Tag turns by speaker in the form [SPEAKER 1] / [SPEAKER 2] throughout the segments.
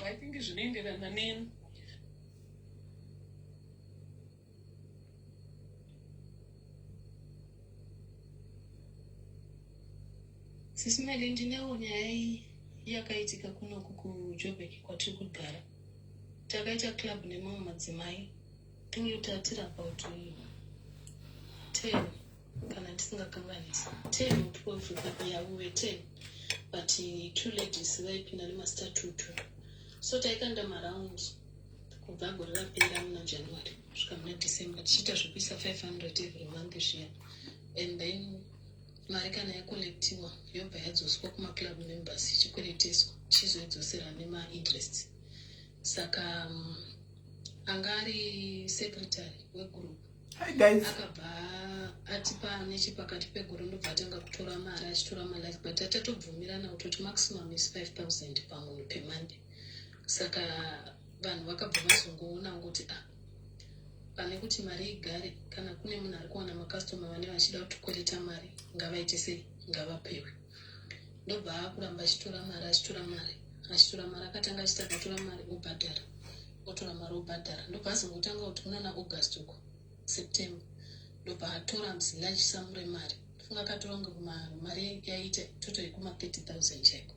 [SPEAKER 1] I think zvinoenderana neni. Sisimele ndinewo nyaya yakaitika kuno kuJoburg kwatiri kugara. Takaita club nemamwe madzimai. Tinotira about 10 kana tisingakanganisi 10 or 12 yeah, we were 10 but 2 ladies vaipinda nemastatutu. So taikanda maround kubva gore rapera muna January kusvika muna December tichiita zvekuisa 500 every month zviya, and then mari kana yakolektiwa yobva yadzoswa kumaclub members ichikolekteswa chizoidzosera nema-interest. Saka angari secretary wegroup akabva atipa nechepakati pegore ndobva atanga kutora mari achitora malife, but atatobvumirana kutoti maximum is 5,000 pamunhu per month. Saka vanhu vakabva vazongoona kuti pane kuti mari igare, kana kune munhu ari kuwana makastoma vane vachida kutokoleta mari ngavaite sei, ngavapewe. Ndobva akuramba achitora mari akatanga achiti akatora mari obhadhara, otora mari obhadhara. Ndobva azongotanga kuti kuna naAugust uko September ndobva atora large sum remari. Funga akatora mari yaita toto yekuma 30,000 chaiko.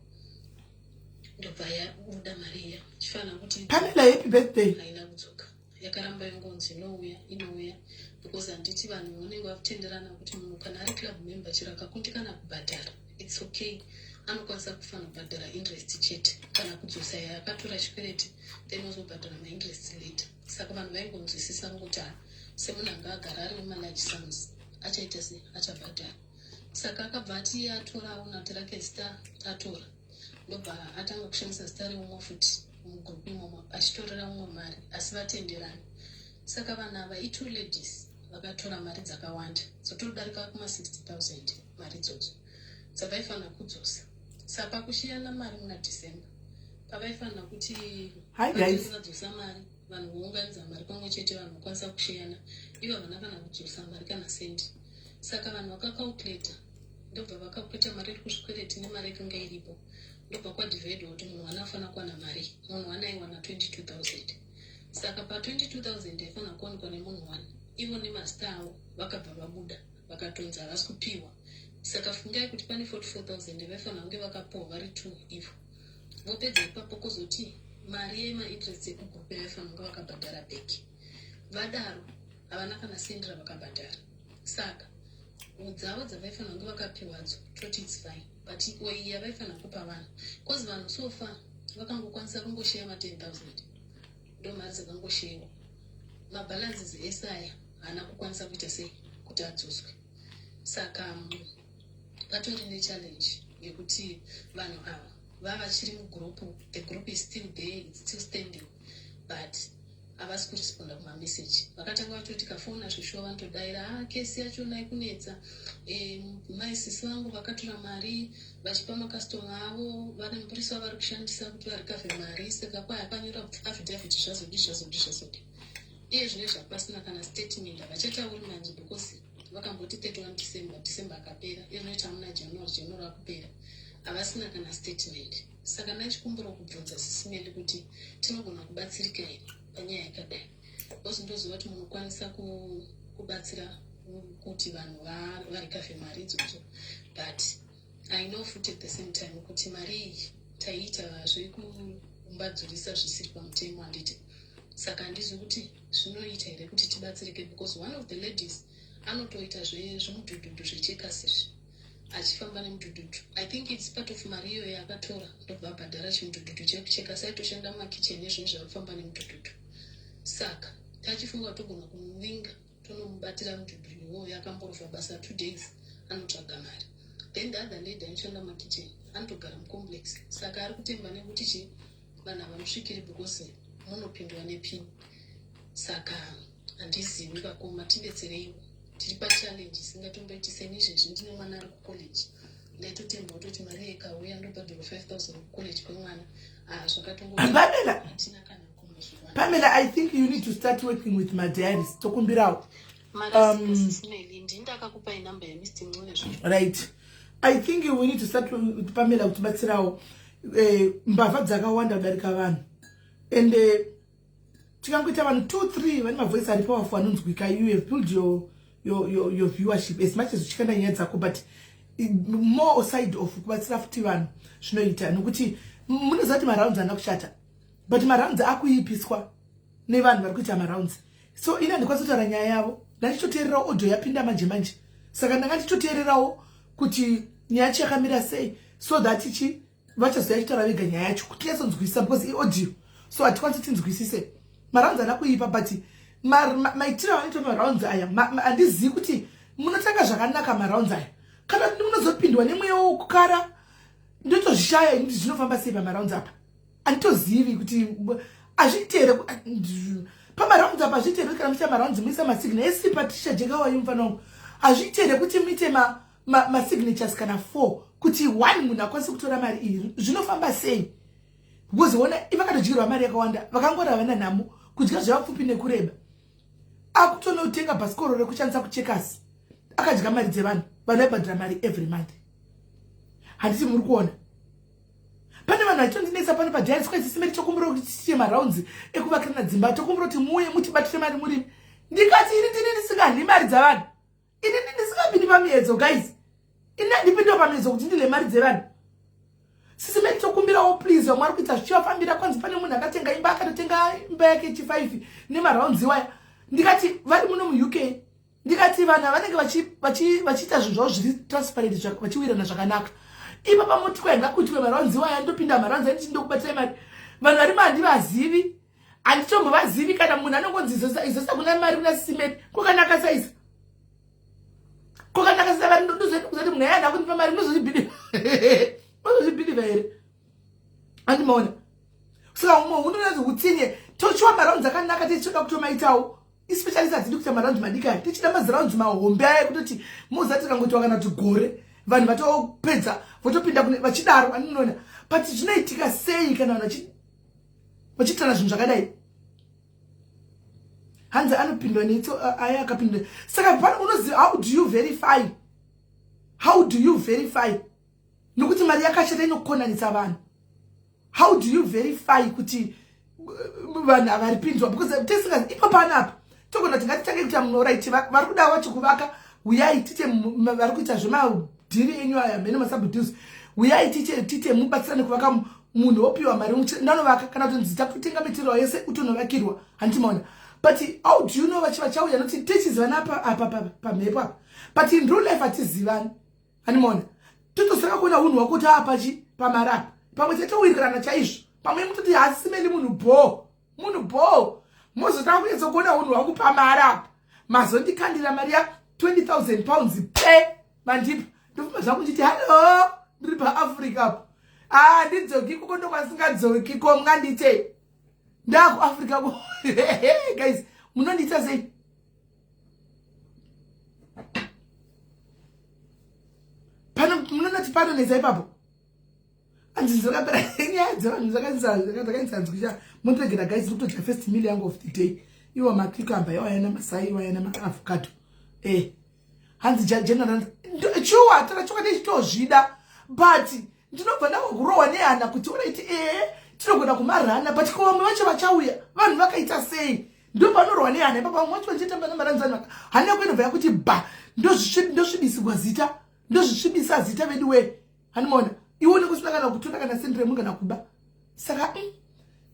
[SPEAKER 1] Ndobva yabuda mari iya chifanira kuti
[SPEAKER 2] Pamela happy birthday
[SPEAKER 1] haina kudzoka, yakaramba ingonzi inouya because handiti vanhu vanenge vakutenderana kuti munhu kana ari club member chero akakundikana kubhadhara it's okay, anokwanisa kufanira kubhadhara interest chete kana kudzosa yakatora chikwereti then ozobhadhara ma-interest later. Saka vanhu vaingonzwisisa kuti semunhu anga agara ari wema-large sums achaita sei, achabhadhara. Saka akabva ati atorawo nati rake zita atora, ndobva atanga kushandisa zita reumwe futi mugrupu imomo achitorera umwe mari asi vatenderana. Saka vanhu ava i2 ladies vakatora mari dzakawanda dzotodarika kuma 60,000 mari idzodzo dzavaifanira kudzosa. Saka kushiyana mari muna December pavaifanira kuti vadzosa mari, vanhu vounganidza mari pamwe chete, vanhu vakwanisa kushiyana, ivo havana kana kudzosa mari kana sendi. Saka vanhu vakakalkuleta, ndobva vakakuleta mari iri kuzvikwereti nemari yakanga iripo, ndobva kwadivhaidwa kuti munhu anafanira kuwana mari, munhu anaiwana 22,000. Saka pa 22,000 yaifanira kuwanikwa nemunhu 1, ivo nemazita avo vakabva vabuda vakatonzi havasi kupiwa. Saka fungai kuti pane 44,000 vaifanira kunge vakapiwa vari 2 ivo. Vopedza ipapo kuzoti mari yema-interest ekugrupu yaifanira kunge vakabhadhara bheki. Vadaro havana kana sendera vakabhadhara. Saka dzavo dzavaifanira kunge vakapiwadzo toti it's fine, but iyi yavaifanira kupa vanhu because vanhu so far vakangokwanisa kungosheya ma10,000 ndo mari dzakangosheyiwa. Mabalances ese aya haana kukwanisa kuita sei kuti adzoswe. Saka patori nechallenge yekuti vanhu ava vachiri mugrupu, the group is still there, it's still standing, but havasi kuresponda kumamessage. Vakatanga vatoti kafona zvishuwa vanotodaira kesi yachona ikunetsa, maisisi vangu vakatora mari vachipa makastoma avo, vane mupurisa vari kushandisa kuti varikavhe mari, saka kwai akanyora kuti affidavit zvazodi. Iye zvine zvapasina kana statement havachatauri manje because vakamboti 31 December akapera, iye zvinoita muna January akupera, havasina kana statement. Saka nachikumbura kubvunza Sisimele kuti tinogona kubatsirika here panyaya yakadai, because ndoziva kuti munokwanisa kubatsira kuti vanhu varikavhe mari idzodzo, but I know futi at the same time kuti mari iyi taiita zvekumbadzurisa zvisiri pamutemo handiti. Saka handizvi kuti zvinoita here kuti tibatsirike, because one of the ladies anotoita zvemudhudhudhu zvechekasizvi achifamba nemudhudhudhu. I think it's part of mari iyo yaakatora ndobva abhadhara chimudhudhudhu chekucheka, saitoshanda mumakicheni ezvinhu zvakufamba nemudhudhudhu. Saka tachifunga togona kumuvinga tonomubatira mudhudhudhu iwoyo, akamborova basa 2 days anotsvaga mari. Then the other lady anoshanda mumakicheni anotogara mucomplex. Saka ari kutemba nekuti vanhu havamusvikiri because munopindwa nepini. Saka handizivi vakoma, tibetsereiwo, tiri pachallenge isingatomboiti senizvezvi. Ndine mwana ari kucollege, ndaitotemba kutoti mari ikauya ndobhadhara 5,000 kucollege kwemwana, zvakatongohatina kana
[SPEAKER 2] Pamela, I think you need to start working with my diaries. Tokumbirao. Right. I think we need to start with Pamela. mbavha dzakawanda kudarika vanhu and tikangoita vanhu 2-3 vane mavoice ari powerful anonzwika. You have built your viewership as much as uchikanda nyaya dzako, but more side of kubatsira futi vanhu zvinoita nokuti munoziva kuti marounds haana kushata, but marounds akuipiswa nevanhu vari kuita marounds. So ina ndikwanisa kutaura nyaya yavo, ndandichoteererawo audio yapinda manje manje, saka ndanga ndichoteererawo kuti nyaya yacho yakamira sei, so that ichi vachazoya chitaura vega nyaya yacho kuti yatsonzwisisa, because iaudio so hatikwanisi tinzwisise. Marounds haana kuipa, but maitiro avanoita marounds aya handizivi kuti munotanga zvakanaka marounds aya kana munozopindwa nemweya wokukara. Ndotozvishaya kuti zvinofamba sei pamarounds apa, handitozivi kuti azvitere pamarounds apa. Azvitere kana muita marounds muisa masignature esipatisha jekawayo mufana wangu, azvitere kuti muite masignatures kana 4 kuti 1 munhu akwanise kutora mari iyi. Zvinofamba sei? Because ona ivakatodyirwa mari yakawanda, vakangora havana nhamo, kudya zvavapfupi nekureba. Akutonotenga bhasikoro rekushandisa kuchekasi, akadya mari dzevanhu, vanhu vaibhadhira mari every month. Handiti muri kuona? Pane vanhu vachitondinetsa pano padiaries kwai sisimeri tokumbura kuti tiite marounds ekuvakirana dzimba, tokumbura kuti muuye mutibatire mari murimi. Ndikati ini ndini ndisingadyi mari dzavanhu, ini ndisingapindi pamiedzo guys, ini handipindiwo pamiedzo kuti ndile mari dzevanhu. Sisimeri tokumbirawo please, vamwe vari kuita zvichivafambira. Kwanzi pane munhu akatenga imba, akatotenga imba yake Chi5 nemarounds iwaya. Ndikati vari muno muUK, ndikati vanhu vanenge vachiita zvinhu zvavo zviri transparent, vachiwirana zvakanaka. Ipa pamoti kwaenga kuti marounds iwaya ndopinda marounds anditi ndokubatira mari. Vanhu varimo handivazivi, handitombovazivi. Kana munhu anongonzi izosa kuna mari kuna Sisimeri, kwakanaka saisa, kwakanaka saisa. Vanhu ndozoti kuzoti munhu ayanda kundipa mari, munozvibhiliva here? Handimaona. Saka umwe unonazo utsinye tochiwa marounds akanaka tichitoda kutomaitawo, especially sadzidi kuita marounds madikani, tichida marounds mahombe aya kutoti mozati tikangoti wakana tugore vanhu vatopedza votopinda vachidaro. Anoona but zvinoitika sei kana vanhu vachitana zvinhu zvakadai? Hanzi anopindwa neito aya akapinda. Saka pano unoziva how do you verify? How do you verify? Nokuti mari yakashata inokonanisa vanhu. How do you verify kuti vanhu avaripinzwa? Because tisingazi ipo panapa togona tingatitange kuita munhu right, vari kuda wacho kuvaka, uyai tite vari kuita zvemadhiri enyu aya mene masabudusi, uyai tite mubatsirane kuvaka, munhu wopiwa mari ndanovaka, kana kuti nzita kutenga material yese utonovakirwa. Handimaona. But how do you know vachauya noti tichizivana apa pamhepo apa, but in real life hatizivani. Handimaona. Totosaka kuona unhu wakuti apachi pamarapa pamwe chetowirirana chaizvo, pamwe mutoti hasimeli munhu bho mozotanga kunyatso kuona unhu wakupamara mazondikandira mari ya 20,000 pounds pe mandipa ndofuma zvangu nditi halo ndiri paAfrica apo, handidzoki koko ndokwasingadzoki ko mungandite ndakuAfrica ko. Guys, munondiita sei? Pano munonoti pano neza ipapo andizokapera nyaya dzevanhu zvakanzanzwisha. Munotegera guys kutodya first meal yangu of the day, iwo macucumber iwaya namasai iwaya namaavocado. Hanzi general chuwa takachoka tichitozvida, but ndinobva ndakurohwa nehana kuti oraiti tinogona kumarana, but ko vamwe vacho vachauya vanhu vakaita sei? Ndo panorohwa nehana ipapo. Vamwe vacho vachitamba namaranzana hana kuinobva yakuti ba ndosvibisirwa zita, ndozvisvibisa zita vedu we. Handimaona iwone kusina kana kutunda kana syndrome kana kuba. Saka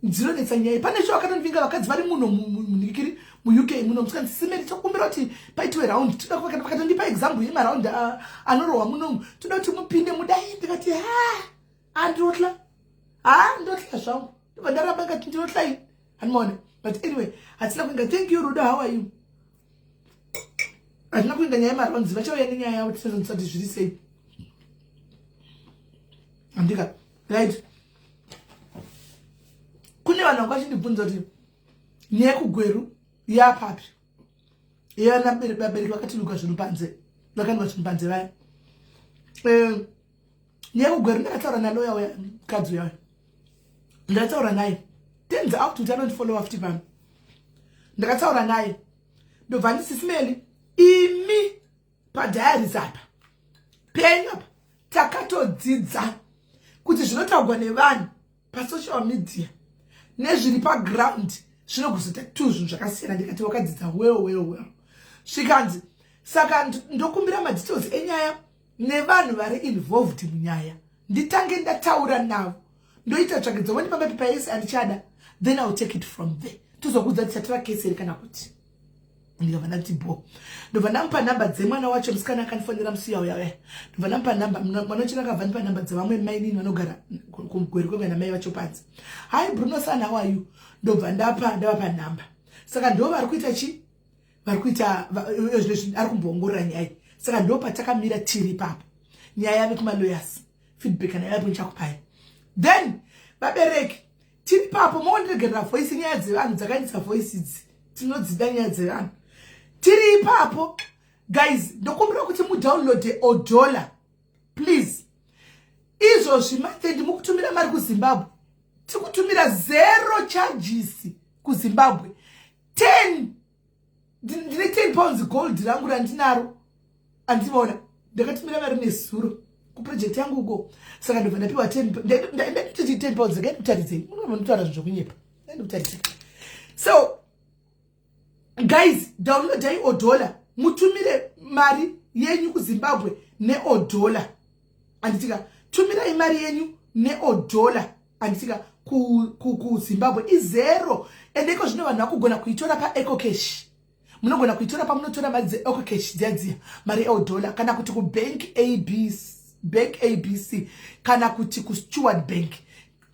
[SPEAKER 2] ndinonetsa nyaya. Pane cho akatonvinga vakadzi vari muno munikiri muUK muno musika Sisimeri tokumbira kuti paitwe round, toda kuvakana vakatondipa example yemaround anorohwa muno, toda kuti mupinde mudai. Ndikati andotla ndotla zvangu ndobva ndaramba ngati ndinotla. Handimaona. But anyway, hatina kuinga. Thank you Ruda, how are you? Hatina kuinga nyaya yemarounds, vachauya nenyaya yavo tinozonzwa zviri sei. Andika right, kune vanhu vangachindibvunza kuti nyaya yekugweru yapapi, yana vabereki vakatiluka zvinhu panze, vakandiwa zvinhu panze vaya. Nyaya yekugweru ndakataura naloya uya mukadzi uya, ndakataura naye turns out kuti anondifollowa futi pano. Ndakataura naye ndobva nditi Sisimeri, imi padiaries apa penyu apa takatodzidza kuti zvinotagwa nevanhu pasocial media nezviri paground zvinogozoita tuzvinhu zvakasiyana. Ndikati wakadzidza well zvikanzi saka ndokumbira madetails enyaya nevanhu vari involved munyaya nditange ndataura navo ndoita tsvagidzo wani pamapepa ese andichada, then I'll take it from there. Tuzokudza tichatora kesi iri kana kuti ndikabva ndati bo ndobva ndamupa namba dzemwana wacho musikana akanifonera musiya uya ndobva ndamupa namba mwana wacho akabva ndipa namba dzevamwe mai nini vanogara kumugweri kwemwe namai vacho panzi. Hi Bruno son, how are you? Ndobva ndavapa namba. Saka ndo vari kuita chi vari kuita ari kumboongorora nyaya. Saka ndo patakamira tiri papo nyaya yave kumalawyers feedback kana yapo nchakupai. Then vabereki tiri papo mondiregerera voice nyaya dzevanhu dzakaitisa voice idzi tinodzida nyaya dzevanhu tiri ipapo guys. Ndokumbira kuti mudownload Odola please. Izvozvi mathendi mukutumira mari kuZimbabwe tikutumira 0 charges kuZimbabwe. 10 ndine 10 pounds gold rangu randinaro andivona ndakatumira mari nezuro kuproject yangu uko. Saka ndobva ndapiwa 10 pounds ndakutaridze unotaura zvinhu zvokunyepa ndakutaridze. So guys, download Odola mutumire mari yenyu kuZimbabwe neOdola anditika tumira imari yenyu neOdola anditika kuZimbabwe i0 endeko zvino vanhu vakugona kuitora paEcocash. Munogona kuitora pamunotora mari dzeEcocash dziya mari eOdola kana kuti kubank ABC kana kuti kuSteward Bank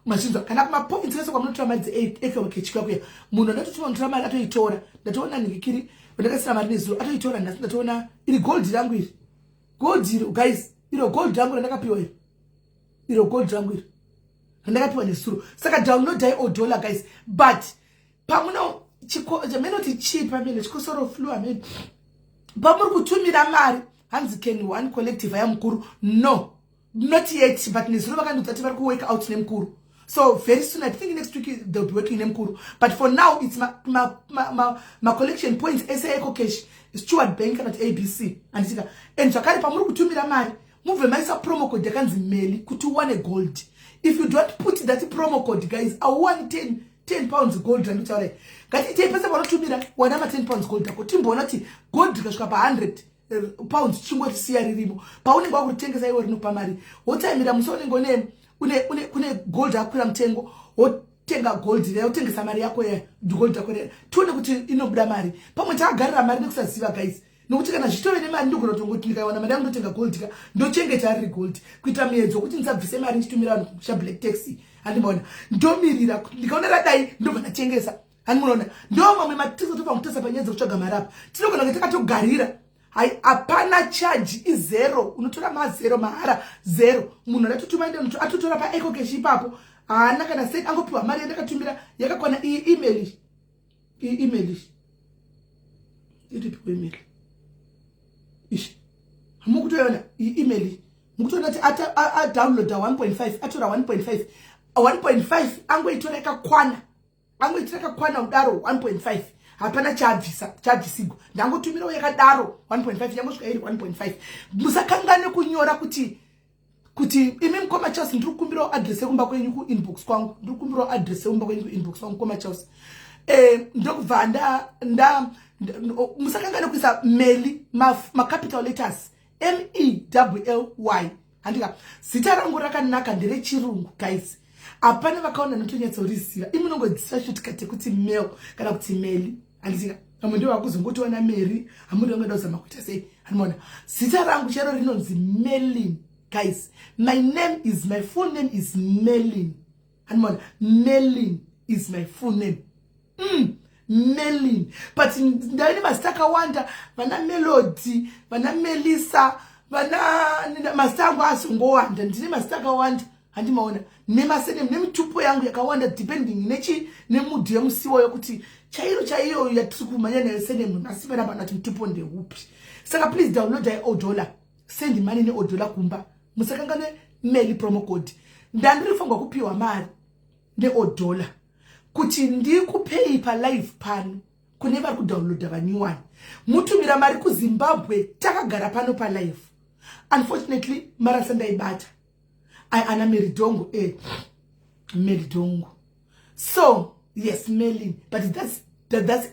[SPEAKER 2] machinzwa kana kumapoints ese kwamunotora mari dzeEcocash kwakuya munhu anototi unotora mari atoitora. Ndatoona ningikiri ndakasira mari nezuro atoitora ndatoona iri gold rangu iri gold iri guys iro gold rangu randakapiwa iro gold rangu iri randakapiwa nezuro. Saka download Odola guys, but pamuno chamenoti chipa mene chikosoro flu amene pamuri kutumira mari hanzi can one collective yamukuru no not yet, but nezuro vakandoti vari kuwork out nemukuru. So very soon, I think next week they'll be working in Mkuru. But for now, it's my collection points. EcoCash, Steward Bank, and ABC. And so kari pamuru kutumira mari. Move maisa promo code yakanzi meli kutu one gold. If you don't put that promo code, guys, I want 10 pounds gold. And kati ite pesa wanotumira wanama 10 pounds gold. Timbo wanati gold kashuka pa 100 pounds chingwa siya ririmo. Pauni kwa kutengeza iwe rinu pamari. Wota imira musoni ngone une gold akwira mtengo wotenga gold ile wotengesa mari yako ya gold yako tuone kuti inobuda mari pamwe takagarira mari nekusaziva guys nokuti kana zvitoro ne mari ndogona tongoti ndikaona mari yangu ndotenga gold ka ndochengeta ari gold kuita miedzo kuti ndisabvise mari nditumira vanhu kusha black taxi andimona ndomirira ndikaona radai ndobva ndachengesa andimona ndo mamwe matizo topa kutesa panyedzo kutsvaga mari apa tinogona kuti takatogarira hai apana charge i0 unotora ma0 mahara 0 munhu anatutuma ende munhu atotora paEcocash ipapo haana kana sei angopiwa mari yandakatumira yakakwana email iripi email ishi hamukutoona email mukutoona kuti download 1.5 atora 1.5 angoitora yakakwana udaro 1.5 hapana chabvisigo ndangotumirawo yakadaro 1.5 yangosvika iri 1.5 musakangane kunyora kuti imi mukoma Charles ndiri kukumbirawo address yekumba kwenyu kuinbox kwangu ndiri kukumbirawo address yekumba kwenyu kuinbox kwangu koma Charles ndokubva musakangane kuisa mail capital letters MELLY handika zita rangu rakanaka ndere chirungu guys apana vakaona notonyatsoziva imi nongodzisa shortcut kuti mail kana kuti mail andisika amwe ndio wakuzongotoona Mary amuri ungada uzama kuita sei animona zita rangu chero rinonzi Melin guys. My name is my full name is Melin animona Melin is my full name Melin but ndani mastaka wanda vana Melody vana Melissa vana mastango asongowanda ndine mastaka wanda handimaona nemasene nemitupo yangu yakawanda depending nemudhi yemusiwo yokuti chairo yatirikumanya nayo sene munhu asi vana vanati mutupo ndeupi. Saka please download Odola, send money neOdola kumba musakangane mail promo code ndandirifungwa kupiwa mari neOdola kuti ndikupay pa live pano kune vari kudownloada vanyuwani mutumira mari kuZimbabwe takagara pano pa live. Unfortunately mara sandaibata ana Meridongo, Meridongo. So yes, Melin, but that's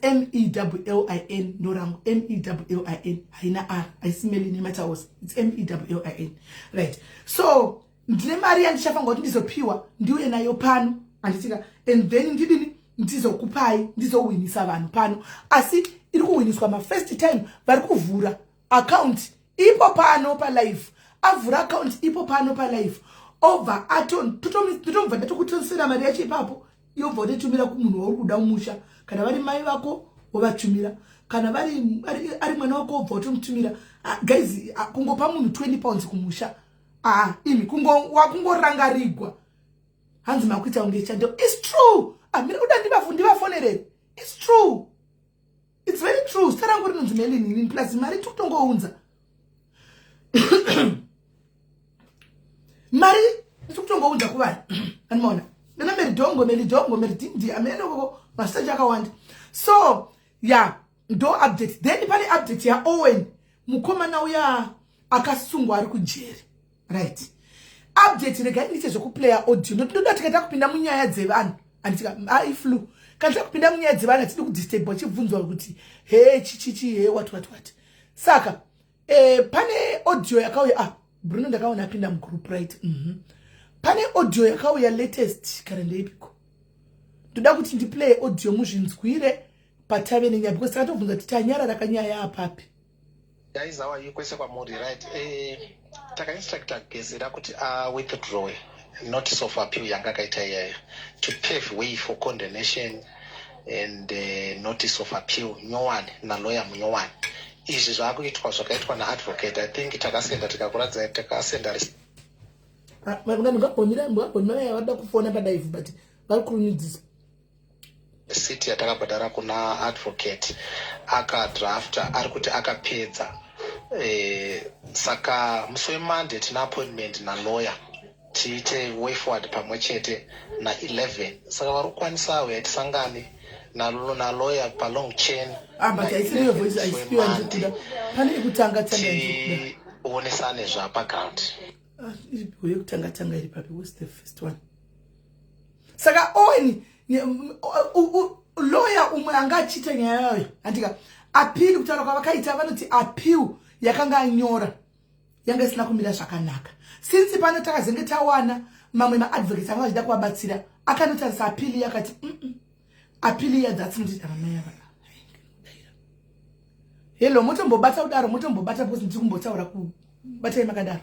[SPEAKER 2] MELLIN, no wrong, MELLIN, haina R, I see Melin matter was, it's MELLIN, right? So ndine mari yandishafa ngoti ndizopiwa ndiuye nayo pano anditika, and then ndidini ndizokupai ndizowinisa vanhu pano, asi iri kuwiniswa ma first time vari kuvhura account ipo pano pa live, avhura account ipo pano pa live, over aton tutomva ndatokutransfera mari yacho ipapo, yobva utotumira kumunhu wauri kuda umusha, kana vari mai vako wovatumira, kana vari ari mwana wako wobva utomutumira. Guys, kungopa munhu 20 pounds kumusha, imi kungorangarigwa hanzi makuita unge chando. It's true. Mira kuda ndivafonerere. It's true. It's very true. Sara ngori nonzi Melin plus mari tukutongounza. Mari tukutongounza kuvanhu. Anmona. Nana Meridongo Meridindi ameno master akawanda. So yeah, do update. Then pane update ya Owen mukomana uya akasungwa ari kujeri. Right. Update rega ite zvokuplaya audio. Ndoda tikata kupinda munyaya dzevanhu. Anditika iflu. Kana kupinda munyaya dzevanhu atidi kudisturb wachibvunzwa kuti chichi what. Saka pane audio yakauya Bruno ndakaona apinda mugroup right. Pane audio yakauya latest karende ipiko. Ndoda kuti ndiplay audio muzvinzwire patave nenyaya because takatobvunza kuti tanyara rakanyaya apapi.
[SPEAKER 3] Guys, how are you? Kwese kwa muri, right? Taka-instructor gezera kuti withdraw notice of appeal yanga kaita iyayo to pave way for condemnation and notice of appeal nyowani na lawyer munyowani. Izvi zvakuitwa zvakaitwa na advocate. I think takasenda tikakuradza takasenda
[SPEAKER 2] ngabonira wada kufona padaive but vakurumidzisa
[SPEAKER 3] city yatakabhadhara kuna advocate akadrafta ari kuti akapedza saka musi weMonday tina appointment na lawyer tiite way forward pamwe chete na 11 saka vari kukwanisa yatisangane na lawyer pa long chain
[SPEAKER 2] but I see your voice I speak ndikuda pane kutanga ndikuda
[SPEAKER 3] uonesane zva background
[SPEAKER 2] iri kutanga iri papi. What's the first one? Saka Owen lawyer umwe angachita nyaya yayo andika appeal kutaura kwavakaita vanoti appeal yakanga anyora yanga isina kumira zvakanaka. Since pano takazenge tawana mamwe maadvocates anga achida kuvabatsira akanotarisa appeal yakati appeal yadzatsindita ramaya hello motombobata kudaro motombobata because ndikumbotaura kubatai makadaro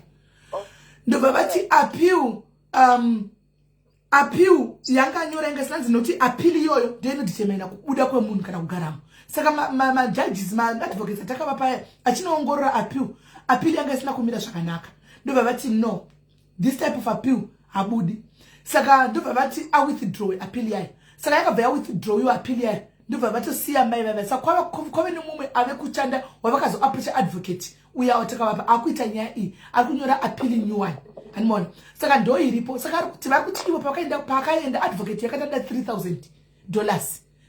[SPEAKER 2] ndobva vati appeal yakanyora inga sinanzi noti appeal iyoyo ndiyo inodetermina kubuda kwemunhu kana kugaramo. Saka ma-judges ma-advocates atakava paya achinoongorora appeal yanga isina kumira zvakanaka ndobva vati no, this type of appeal habudi. Saka ndobva vati awithdraw appeal yayo. Saka yakabva yawithdraw yo appeal yayo ndobva vatosiya mai vava. Saka kwave nemumwe ave kuchanda wavakazoapproacha advocate uya watakava pa akuita nyaya iyi ari kunyora appeal nyuwani animona. Saka ndo iripo. Saka ari kuti vari kuti ivo pakaenda advocate yakatada $3,000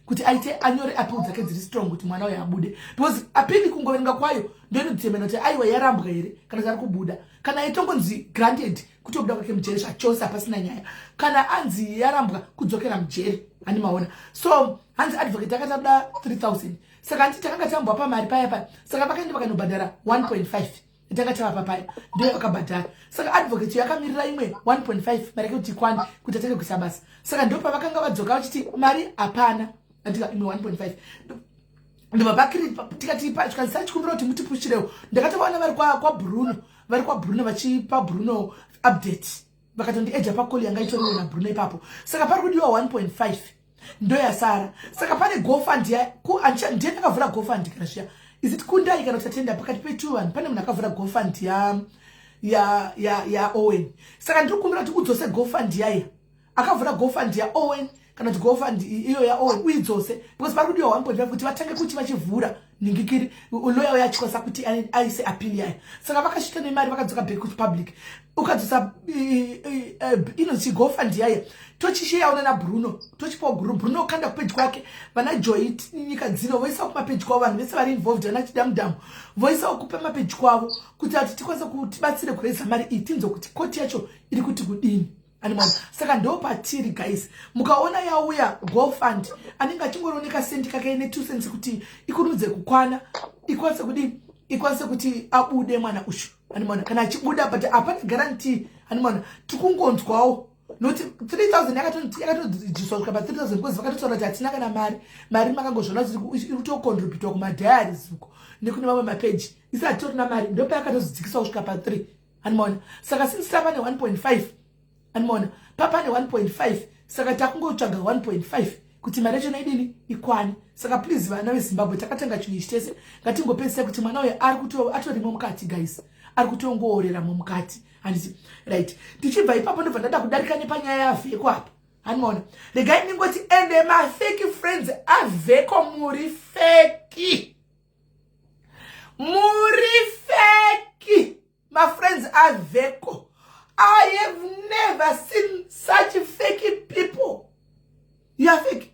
[SPEAKER 2] kuti aite anyore appeal dzake dziri strong kuti mwana uyo abude because appeal kungoverenga kwayo ndio inodetermina kuti aiwa yarambwa here kana zari kubuda kana itongonzi granted kuti obuda kwake mujeri zvachose hapasina nyaya kana anzi yarambwa kudzokera mujeri ani maona. So hanzi advocate akatada 3,000 saka anti takanga tambwa pamari paya saka vakaenda vakanobhadhara 1.5 itakatava papaya ndio vakabhadhara. Saka advocate yakamirira imwe 1.5 mari yake kuti kwani kuti atenge kuisa basa. Saka ndio pavakanga vadzoka vachiti mari hapana andika imwe 1.5 ndobva pakiri tikati tikaisa chikumbiro kuti mutipushirewo ndakatovaona vari kwa Bruno vachipa Bruno update vakatondieja pakoli yanga itoriwo na Bruno ipapo. Saka pari kudiwa 1.5 ndo yasara. Saka pane GoFund ndiye ndakavhura GoFund kanasviya is it kundai kana kutatenda pakati petu vanhu pane munhu akavhura GoFund ya Owen. Saka ndiri kumbira kuti udzose GoFund yaya akavhura GoFund ya Owen kana kuti GoFund iyo ya uidzose because pari kudiwa 1.5 kuti vatange kuti vachivhura ningikiri lawyer yachikosa kuti aise appeal yayo saka vakasvika nemari vakadzoka back kuti public ukadzosa inonzi GoFund yayo tochishare na Bruno tochipa Bruno kanda page kwake vana Joyit nyika dzino voisa kuma page kwavo vanhu vese vari involved vana chidamdamu voisa kupa mapage kwavo kuti ati tikwanisa kuti batsire kureza mari iyi tinzo kuti koti yacho iri kuti kudini animal saka ndo patiri guys mukaona yauya GoFund anenge achingorooneka sendi kake ine 2 cents kuti ikurudze kukwana ikwanise kudini ikwanise kuti abude mwana ushu animal kana achibuda but apana guarantee animal tikungonzwawo noti 3000 yakatodiswa kusvika pa 3000 because vakatotaura kuti hatina kana mari makangozvona kuti iri kutocontribute kuma diaries uko nekune mamwe mapage isati torina mari ndopa yakatozodzikiswa kusvika pa 3 animal saka since tava ne 1.5 animal papa ne 1.5 saka takungotsvaga 1.5 kuti mari yacho idini ikwane saka please vana veZimbabwe takatenga chinhu ichi tese ngatingopedzisa kuti mwana uyu atorimo mukati guys ari kutongooreramo mukati handiti right tichibva ipapo ndobva ndada kudarika nepanyaya yavheko apa hanimaona regai ningoti ende mafeki friends avheko muri feki my friends avheko. I have never seen such fake people. You are fake.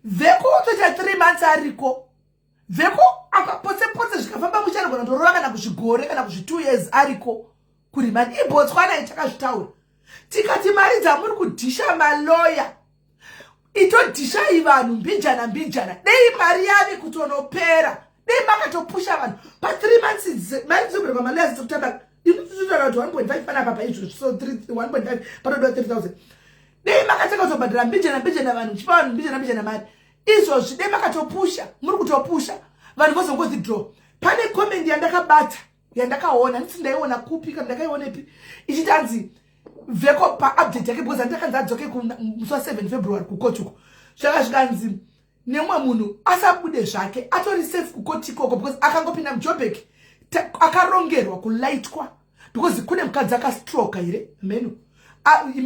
[SPEAKER 2] Veko tocha 3 months ariko. Veko akapotse zvikafamba muchana gona ndorora kana kuzvigore kana kuzvi 2 years ariko. Kuri mari iBotswana itakazvitaura. Tikati mari dzamuri kudhisha maloya. Itodhisha ivanhu mbinjana. Dei mari yave kutonopera. Dei makatopusha vanhu. Pa 3 months mari dzobera pamaloya dzokutamba. You need to do 1.5 pana papa issue. So 1.5 pana 3000. Dei makataka kutobhadhara mbinjana vanhu chipa mbinjana mari. Izvozvi dei makatopusha, muri kutopusha. Vanhu vozongozi draw. Pane comment yandakabata, yandakaona, ndisi ndaiona kupi kana ndakaiona ipi. Ichitanzi Veko pa update yake because andakanza adzoke ku 7 February ku kochuko. Zvaka zvikanzi nemwe munhu asabude zvake atori safe ku kotiko because akangopinda muJoburg akarongerwa kulaitwa because kune mukadzi akastroke ire menu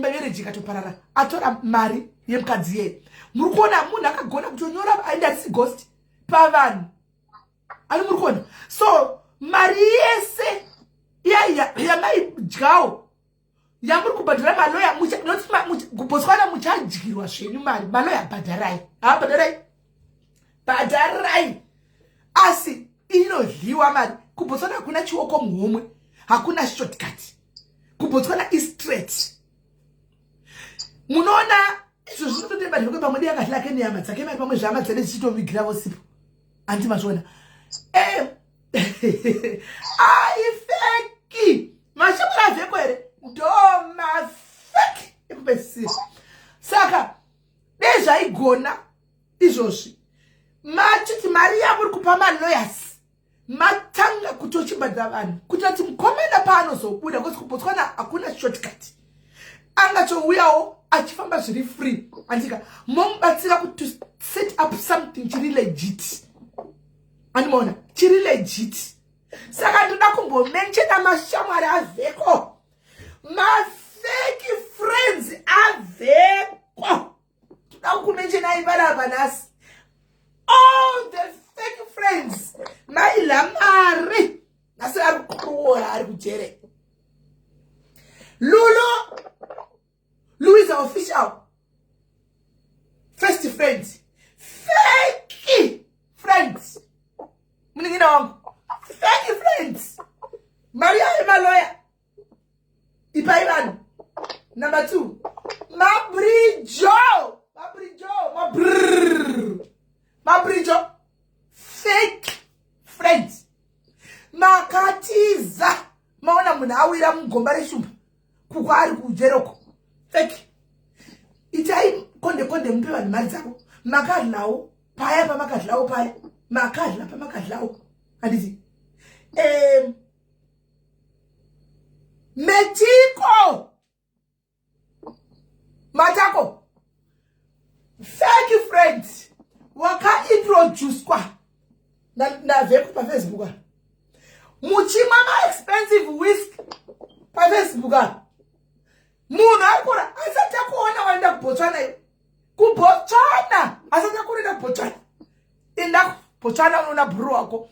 [SPEAKER 2] marriage ikatoparara atora mari yemukadzi yeye muri kuona munhu akagona kutonyora aenda si ghost pavanhu ari muri kuona so mari yese yamai dyawo yamuri kubhadhara maloya kuBotswana muchadyirwa zvenyu mari maloya bhadharai asi inodliwa mari kuBotswana hakuna chioko muhomwe hakuna shortcut kuBotswana is straight munoona izvo zvinototemba ndiko pamwe yakahlake nenyama dzake mari pamwe zvama dzene dzichitovigira vosipo andi mazvona aifeki mashamura Veko here ndo mafeki ekupedzisira saka dei zvaigona izvozvi machiti mari yamuri kupa malawyers matanga kutochibhadhara vanhu kuti ati mukomenda paanozobuda because kuBotswana hakuna shortcut angachouyawo achifamba zviri free andika momubatsira kuti set up something chiri legit animaona chiri legit saka ndoda kumbomenshena mashamwari aVeko mafeki friends aVeko toda kumenshena ivarava nhasi all the fake friends mailamari nasi ari kuroora ari kujere Lulu is official first friends fake friends muningina wangu fake friends Maria maloya ipaivan number 2 mabrijo fake friends makatiza maona munhu awira mugomba reshumba kuko ari kujeroko fake itai konde mupe vanhu mari dzavo makadlawo paya pamakadlawo paya makadla pamakadlawo handiti metiko matako fake friends wakaintroduced naVeko paFacebook muchimwa expensive whiskey paFacebook munhu akura asati akuona waenda kuBotswana iyo kuBotswana asati kurenda Botswana enda Botswana unoona bhuru wako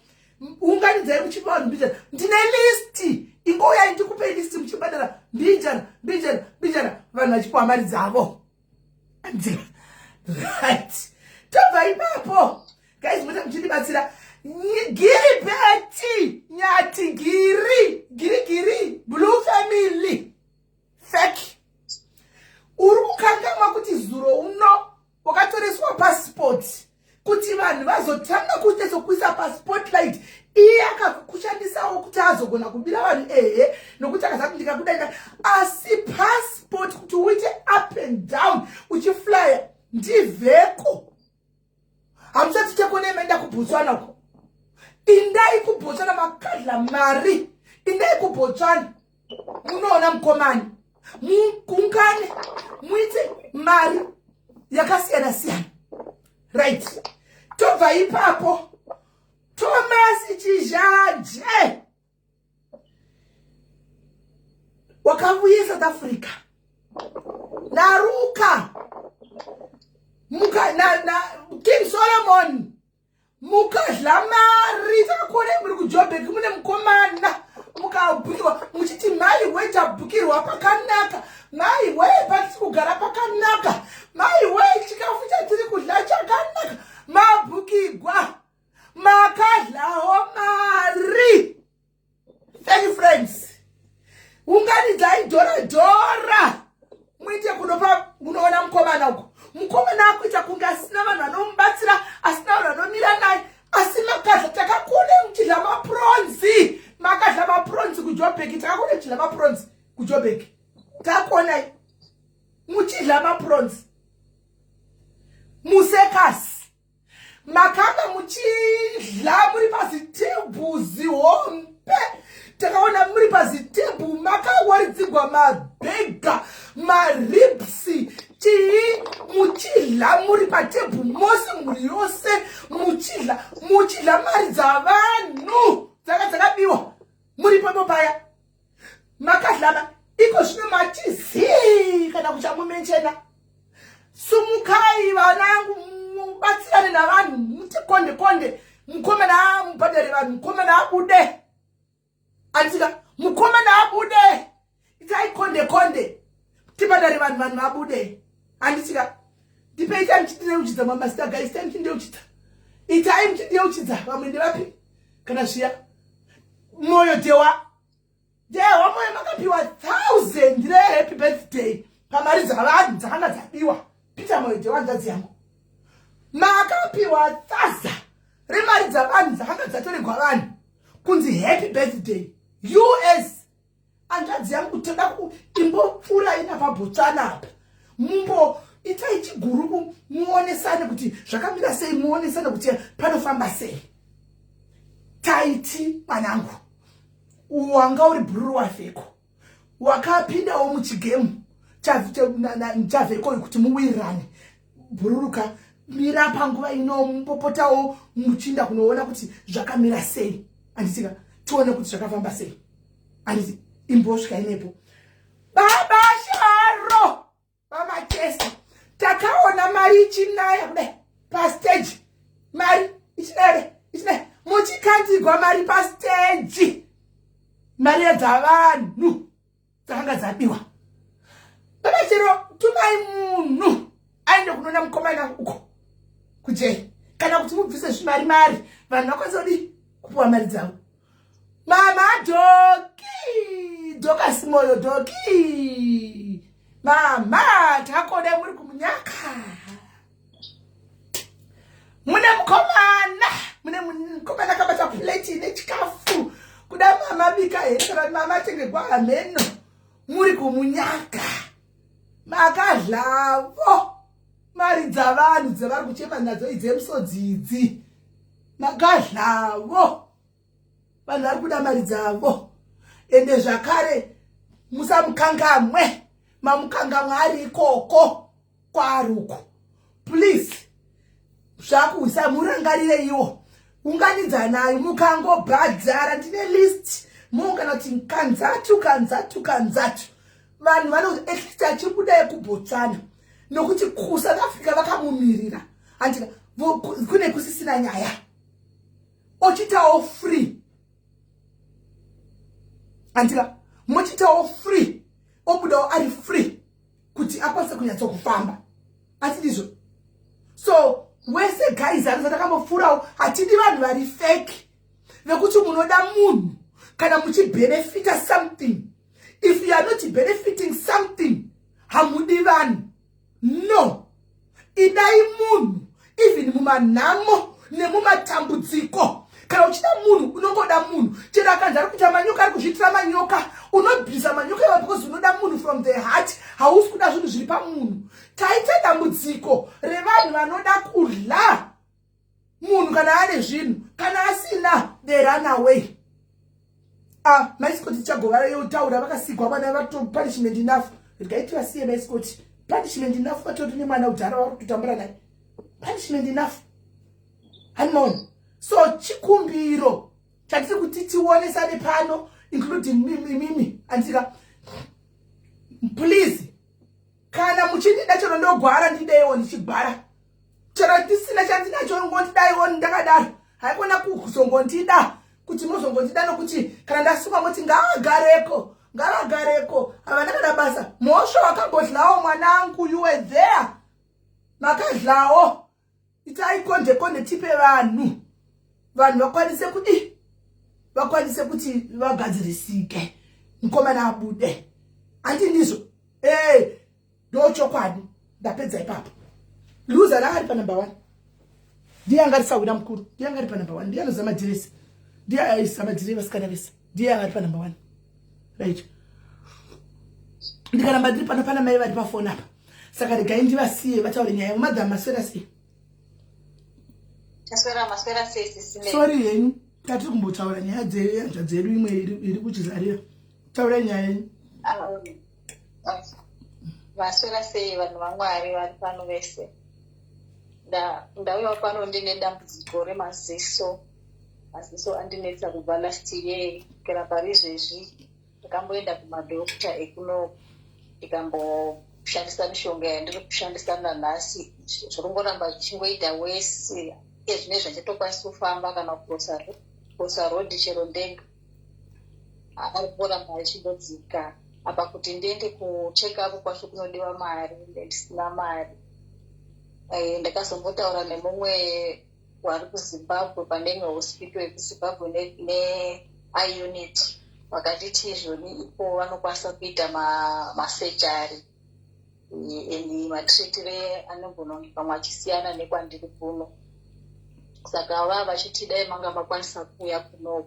[SPEAKER 2] unganidzai muchipa vanhu mbijana ndine listi ingoya ndikupe listi muchibadara mbijana vanhu vachipiwa mari dzavo right tobva ipapo guys muta muchindibatsira Giribeti Nyati Giri Blue Family fake uri kukangama kuti zuro uno wakatoreswa passport kuti vanhu vazotanga kuitezokuisa paspotlight iye akakushandisawo kuti azogona kubira vanhu nokuti akazati ndikakudaina asi passport kuti uite up and down uchiflya ndivheko hamusati chekonemenda kuBotswana ko indai kuBotswana makadla mari indai kuBotswana munoona mukomani mukungane muite mari yakasiyana right tobva ipapo Thomas Chizhaje wakavuye South Africa naruka muka na King Solomon mukadla mari takakone muri kuJoburg mune mukomana mukabhukirwa muchiti mai wetabhukirwa pakanaka mai we patiri kugara pakanaka mai we chikafu chatiri kudla chakanaka mabhukirwa makadlawo mari. Thank you friends. Unganidzai dhora muite kunopa munoona mukomana uko mukomana akuita kunge asina vanhu vanomubatsira asina vanhu vanomira naye asi makadla takakone muchidla mapronzi makadla mapronzi kuJoburg takakone muchidla mapronzi kuJoburg takonai muchidla mapronzi musekasi makanga muchidla muri pazitebhuzi hombe takaona muri pazitebhu makawaridzigwa mabhega maribsi chii muchidla muri patebhu mose muri yose muchidla mari dzavanhu dzakabiwa muri papo paya makadlama iko zvino matizi kana kuchamumenchena sumukai vanangu mubatsirane navanhu muti konde mukomana mubhadhare vanhu mukomana abude andika mukomana abude itai konde tibhadhare vanhu vabude andika ndipeita muchindineuchidza mamasita guys itai muchindineuchidza itai muchindineuchidza vamwe ndevapi kana zviya moyo dewa moyo makapiwa 1000 rehappy birthday pamari dzavanhu dzakanga dzabiwa Peter moyo dewa nzadzi yangu makapiwa 1000 remari dzavanhu dzakanga dzatoregwa vanhu kunzi happy birthday US anzadzi yangu toda imbopfuura ina paBotswana apa mumbo itai chigurupu muonesane kuti zvakamira sei muonesane kuti panofamba sei taiti mwanangu wanga uri bhururu wavheko wakapindawo muchigemu chavheko kuti muwirirane bhururuka mira panguva ino mumbopotawo muchinda kunoona kuti zvakamira sei anditika tione kuti zvakafamba sei anditi imbosvika inepo baba Sharo vamatesi takaona mari ichinaya kudai pastage mari ichinaya muchikanzigwa mari pastage mari dzavanhu dzakanga dzabiwa baba chero tumai munhu aende kunoona mukomana uko kujei kana kuti mubvise zvimari vanhu vakwanisa kupuwa mari dzavo mama Dokas moyo doki mama takode muri kumunyaka mune mukomana kabata plate nechikafu kuda mama bika kana mama tenge kwa ameno muri kumunyaka makadlavo mari dzavanhu dzavari kuchema nadzo idzemusodzidzi makadlavo vanhu vari kuda mari dzavo ende zvakare musamukangamwe mamukangamwe ari ikoko kwaruko please zvakuisa murangarire iwo unganidza nayo mukangobhadhara ndine list mungana kuti kanzatu vanhu vanoti achiri kudai kuBotswana nokuti kuSouth Africa vakamumirira andika kune kusisina nyaya ochitawo free andika mochitawo free obudawo ari free kuti akwanise kunyatsa kufamba atidizvo. So wese guys arizatakambofurawo hatidi vanhu vari fake vekuti munoda munhu kana muchibenefita something. If you are not benefiting something hamudi vanhu. No, idai munhu even mumanhamo nemumatambudziko. Kana uchida munhu unongoda munhu. Chero akanzi ari kuita manyoka ari kuzviitira manyoka unobvisa manyoka iwapo because unoda munhu from the heart. Hausi kuda zvinhu zviri pamunhu. Taita dambudziko revanhu vanoda kudla munhu kana ane zvinhu kana asina they run away. Maisikoti chagova yotaura vakasigwa vana vato punishment enough. Rikaitwa siye maisikoti punishment enough vatori nemwana udhara vari kutotambura naye. Punishment enough. Hanimoni. So chikumbiro chatisi kuti tionesane pano including mimi andika please kana muchindida chero ndogwara ndidaiwo ndichigwara chero tisina chandinacho ngondidaiwo ndakadaro haikona kuzongondida kuti muzongondida nokuti kana ndasuma moti ngaagareko havana kana basa mhosva wakambodlawo mwanangu you were there makadlawo itaikonde tipe vanhu vakwanise kuti vagadzirisike mukomana abude andi ndizvo ndochokwadi ndapedza ipapo. Loser ari pa number 1 ndiye angarisawira mukuru ndiye angari pa number 1 ndiye anozama diresi ndiye aisa madireva sikanavisa ndiye angari pa number 1 right. Ndikaramba ndiri pana mai vari pafoni apa saka regai ndivasiye vataure nyaya yemadhamu maswera sei.
[SPEAKER 4] Maswera sei.
[SPEAKER 2] Sorry henyu tatiri kumbotaura nyaya dzedu imwe iri kuchizarira taura nyaya yenyu.
[SPEAKER 4] Maswera sei vanhu vaMwari vari pano vese. Ndauya pano ndine dambudziko remaziso. Maziso andinetsa kubva last year kusvikira parizvezvi ndakamboenda kumadhokita ekuno ndikamboshandisa mishonga yandiri kushandisa nanhasi zvirongoramba zvichingoita wese ezvine zvachitokwanisa kufamba kana kukosa rodhi chero ndenga arikuramba achindodzika apa kuti ndiende kucheka up kwacho kunodiwa mari ndisina mari. Ndakazombotaura nemumwe wari kuZimbabwe pandenge hospital yekuZimbabwe ne-iunit vakanditi izvoni ipo vanokwanisa kuita masurgery and matreatire anogona pamwe achisiyana nekwandiri kuno saka vava vachiti dai manga makwanisa kuuya kuno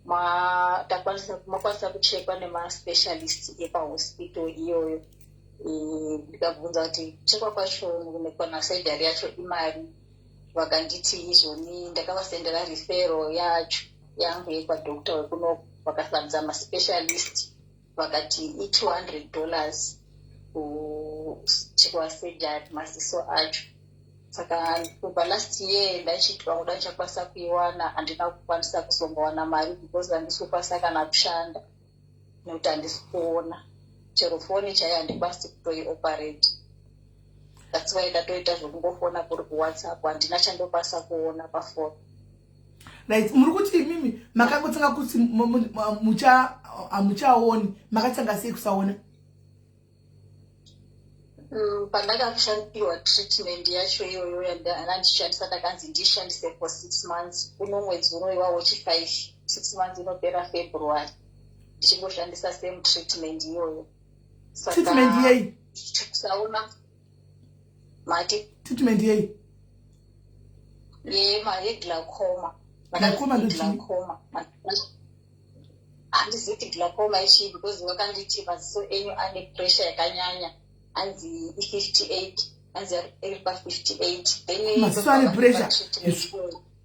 [SPEAKER 4] makwanisa kuchekwa nemaspecialist epahospital iyoyo. Ndikabvunza kuti kuchekwa kwacho nekwana surgery yacho imari vakanditi izvoni ndakavasendera referral yacho yangu yekwadokta wekuno vakasanza maspecialist vakati $200 kuchekwa surgery maziso acho. Saka kubva last year ndachitwa kuda chakwanisa kuiwana handina kukwanisa kuzombowana mari because handisi kukwanisa kana kushanda nekuti handisi kuona chero foni chaiyo handikwanisi kutoioperate. That's why ndatoita zvokungofona kuri kuWhatsApp handina chandokwanisa kuona pafoni.
[SPEAKER 2] Right, muri kuti mimi makangotanga kuti hamuchaoni makatanga sei kusaona?
[SPEAKER 4] Pandakakushandiwa treatment yacho iyoyo yandandishandisa ndakanzi ndishandise for 6 months uno mwedzi unoiwawo 5 6 months inopera February ndichingoshandisa same treatment iyoyo.
[SPEAKER 2] Treatment yei?
[SPEAKER 4] Kusaona mati
[SPEAKER 2] treatment yei?
[SPEAKER 4] Yeglaucoma.
[SPEAKER 2] Glaucoma.
[SPEAKER 4] Handiziti glaucoma ichi because vakanditi maziso enyu ane pressure yakanyanya anzi 58 anzi iri pa58
[SPEAKER 2] maziso ane pressure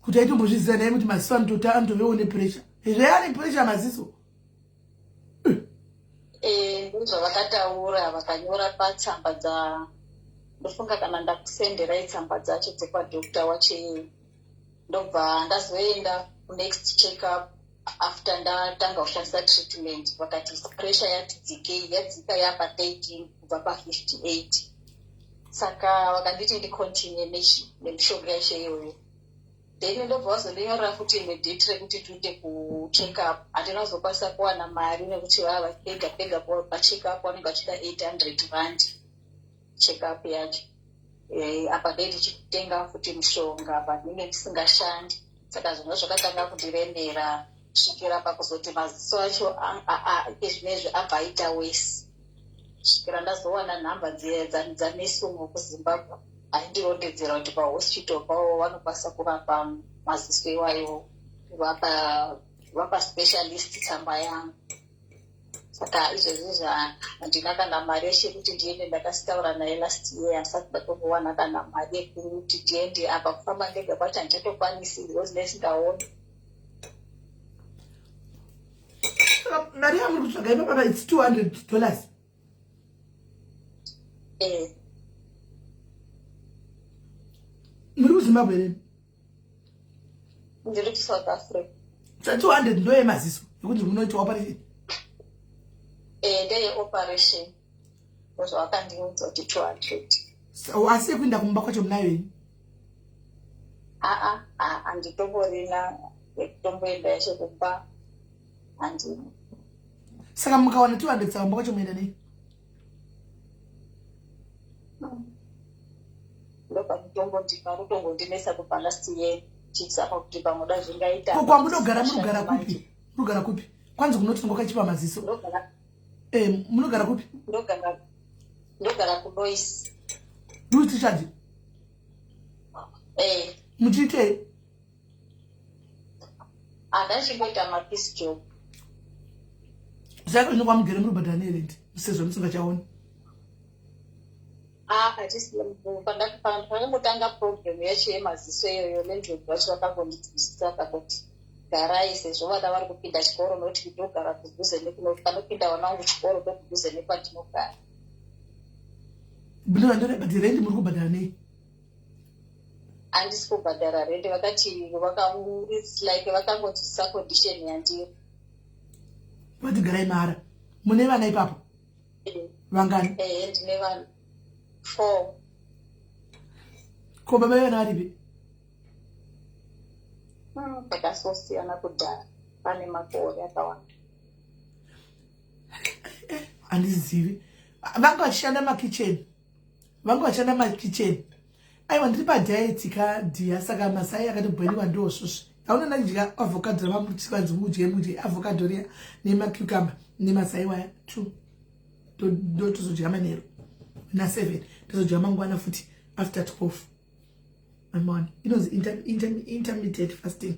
[SPEAKER 2] kuti aitombozviziva naye kuti maziso anotovewo ne pressure izvo ane pressure maziso
[SPEAKER 4] ndozvavakataura vakanyora patsamba dza ndofunga kana ndakusenderai tsamba dzacho dzekwadokta wacho ndobva ndazoenda next check up after ndatanga kushandisa treatment vakati pressure yati dzikei yadzika yapa 13 kubva pa 58. saka vakanditi ndicontinue nemishonga yeshe iyoyo. Then ndobva vazondinyorera futi imwe date rekuti tiite kucheck up. Handina kuzokwanisa kuwana mari nekuti vava pega pacheck up vanenge vachida 800 rand check up yacho. Apa dei ndichitenga futi mushonga pandinenge ndisingashandi. Saka zvona zvakatanga kundiremera kusvikira pakuzoti maziso acho ezvinezvi abva aita wese. Kusvikira ndazowana nhamba dzanesumo kuZimbabwe aindirondedzera kuti pahospital pavo vanokwanisa kuvapa maziso iwayo, vapa specialist tsamba yangu. Saka izvozvi handina kana mari yeshe kuti ndiende. Ndakasitaura naye last year handisati ndatombowana kana mari yekuti ndiende apa. Kufamba ndega kwacho handichatokwanisi because nesingaoni.
[SPEAKER 2] Mari yamuri kutsvaga ipapa it's $200. Muri kuZimbabwe here?
[SPEAKER 4] Ndiri kuSouth Africa.
[SPEAKER 2] 200 ndo yemaziso yekuti munoita operation?
[SPEAKER 4] Ndeye operation. Because vakandiudza kuti 200.
[SPEAKER 2] Asi yekuenda kumba kwacho munayo here?
[SPEAKER 4] Handitomborina yekutomboenda yeshe kumba. Handina.
[SPEAKER 2] Saka mukawana 200 saka kumba kwacho muenda nei?
[SPEAKER 4] Ndopanotongondinesa kubva last year chitsama kuti pamoda zvingaita.
[SPEAKER 2] Ko kwamunogara munogara kupi? Munogara kupi? Kwanzi kunoti ngokachipa maziso. Munogara kupi?
[SPEAKER 4] Ndogara kuLois.
[SPEAKER 2] Louis Richard. Muchiitei?
[SPEAKER 4] Handachimboita mapeace job.
[SPEAKER 2] Saka ino kwamugere muri badhani here ndi sezvo musingachaoni.
[SPEAKER 4] Pandakutanga program yacho yemaziso iyoyo nenjodzi vacho vakangondidzidzisa vakati garai sezvo vana vari kupinda chikoro nokuti ndogara kudhuze nepanopinda vana vangu chikoro ndokudhuze nekwandinogara.
[SPEAKER 2] But rendi muri kubhadhara nei?
[SPEAKER 4] Handisi kubhadhara rendi. Vakati it's like vakangodzidzisa condition yandiri.
[SPEAKER 2] Vati garai mara. Mune vana ipapo? Vangani?
[SPEAKER 4] Ndine vana 4.
[SPEAKER 2] Ko baba vana varipi?
[SPEAKER 4] Takasosiyana kudhara. Pane makore akawanda.
[SPEAKER 2] Handizivi. Vanga vachishanda makitchen. Aiwa ndiri padiet kadhiya saka masai akatibhoiliwa ndosvosve. Hauna ndidya avocado ravamuchivanzi mudye avocado riya nemacucumber nemasai waya 2. Ndo tozodya manheru. Na 7 tozodya mangwana futi after 12. Amon. Inozi intermittent fasting.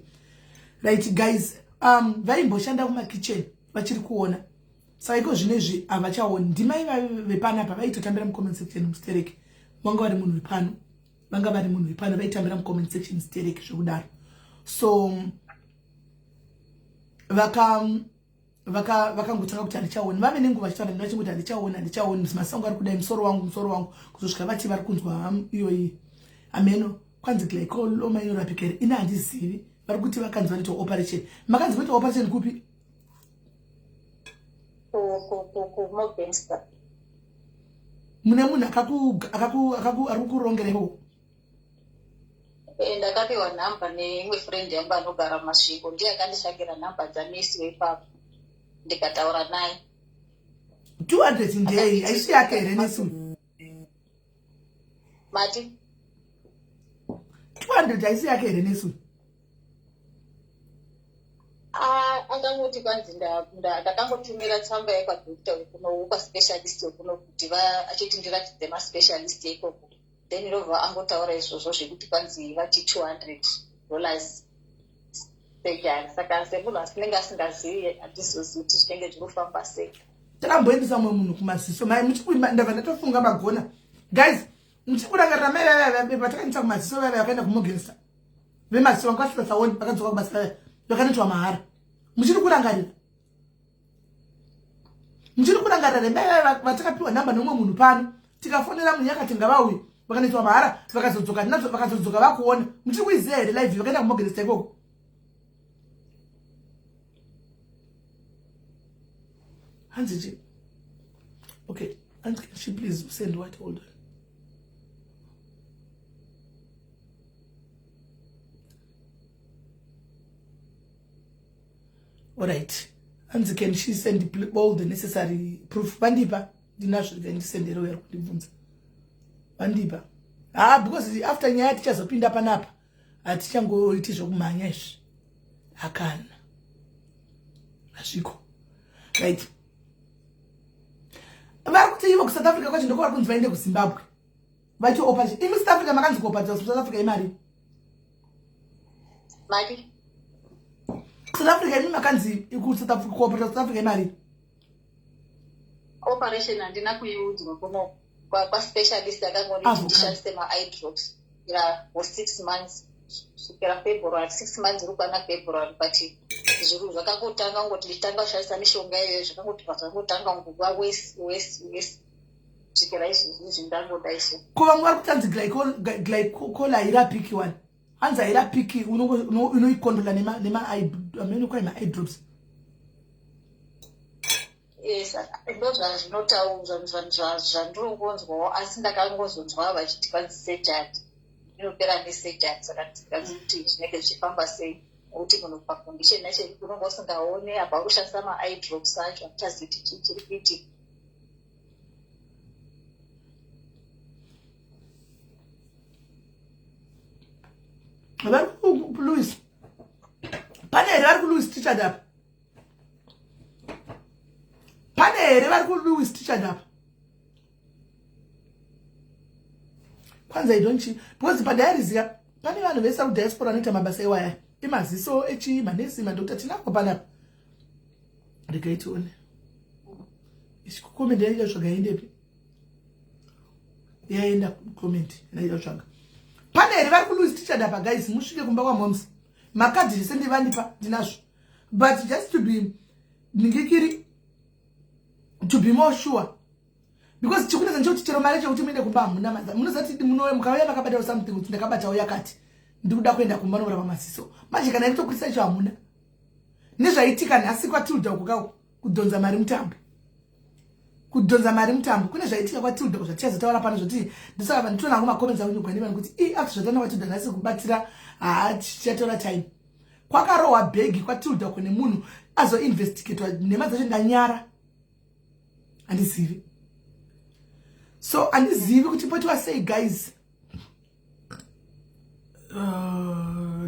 [SPEAKER 2] Right guys, vaimboshanda kumakitchen vachiri kuona. Saka iko zvinezvi havachaoni. Ndimai vepanapa vaitotambira mucomment section mustereki. Vanga vari munhu wepano vaitambira mucomment section mustereki zvokudaro. So vakangotanga kuti handichaoni. Vave nenguva vachitaura vachingoti handichaoni. Masango ari kudai musoro wangu kuzosvika vati vari kunzwa iyoyi ameno kwanzi glycoloma inorapika here. Ina handizivi. Vari kuti vakanzi vanoita operation. Makanzi voita operation kupi?
[SPEAKER 4] KuMogenster.
[SPEAKER 2] Mune munhu ari kurongerewo?
[SPEAKER 4] Ndakapiwa nhamba neimwe friend yangu anogara mumasvingo. Ndiye akanditsvagira nhamba dzanesi weipapo. Ndikataura naye.
[SPEAKER 2] 200 ndei haisi yake here nesu?
[SPEAKER 4] Mati
[SPEAKER 2] 200 haisi yake here nesu?
[SPEAKER 4] Akangoti kwanzi ndakangotumira tsamba yakwadokta wekuno specialist wekuno kuti achiti ndiratidze maspecialist ikoko. Then ndobva angotaura izvozvo zvekuti kwanzi vati $200 pejari. Saka semunhu asinenge asingazivi handizozivi kuti zvinenge zvinofamba sei.
[SPEAKER 2] Takamboendesa mumwe munhu kumaziso. Ndabva ndatofunga magona. Guys, muchikurangarira mai patakaendesa kumaziso vaya vakaenda kuMogenster. Vemaziso vanga vasikasaoni vakadzoka kubasa vaya vakanoitwa mahara. Muchiri kurangarira mai vatakapiwa nhamba nomwe munhu pano. Tikafonera munhu yakati ngavauye vakanoitwa mahara vakazodzoka nadzo vakazodzoka vakuona. Muchiri kuiziva here live vakaenda kuMogenster ikoko? Hanzi, okay, and can she please send what? Hold on. All right. And can she send all the necessary proof? Bandipa. Dinasho can send the lawyer. Bandipa. Because after nyaya tichazopinda panapa atichangoiti zvokumhanya izvi akana asviko right. Vari kuti ivo kuSouth Africa kwacho ndokova kunzi vaende kuZimbabwe vachiopa imi South Africa makanzi kuopa South Africa imari South Africa imi makanzi kuSouth Africa kuopa South Africa imari
[SPEAKER 4] operation handina kuiudzwa kuno kwa specialist akangoni ndishandise ma eye drops for 6 months kusvikira February 6 months rukwana February but zviro zvakangotanga ngoti nditanga kushandisa mishonga iyoyo zvakangoti zvakangotanga nguva west kusvikira izvi ndangodaiso
[SPEAKER 2] kuva mwari kutanzi glycola hairapiki one hanzi hairapiki unoikontrola nema eye drops.
[SPEAKER 4] Yes, ndozvazvinotaurwa zvandinogonzwawo asi ndakangozonzwa vachiti vadzisedhati inopera nesedhati saka ndikazi kuti zvinenge zvichifamba sei nokuti munhu pacondition yacho unonga usingaone apa uri kushandisa ma-eye drops acho hatichazivi kuti chii chiri kuitika.
[SPEAKER 2] Vari kuLouis pane here vari kuLouis Tichard apa pane here vari kuLouis Tichard apa kwanza idonchi because padairizia pane vanhu vese kudiaspora vanoita mabasa iwaya emaziso echi manesi madokta tinako panapa ndikaitione ichikukomenda yaita tsvaga yaendepi yaenda kukomenti yaita tsvaga pane here vari kuLouis Tichard apa guys musvike kumba kwaMoms makadhi zvese ndivandipa ndinazvo but just to be ndingikiri to be more sure because chikuneza nchoti chero mari chekuti muende kumba hamuna madza munozati munowe mukauya makabata something kuti ndakabata yakati ndikuda kuenda kumba norava masiso manje kana itokurisa icho hamuna nezvaitika nhasi kwatilda ukukao kudhonza mari mutambo kune zvaitika kwatilda zvatichazotaura pano zvoti ndisaka vanhu tona kumakoments angu nyugwa nevanu kuti after zvatana kwatilda nhasi kubatira tichatora time kwakarohwa bhegi kwatilda kune munhu azoinvestigatwa nhema dzacho ndanyara handizivi so handizivi kuti potiwa sei guys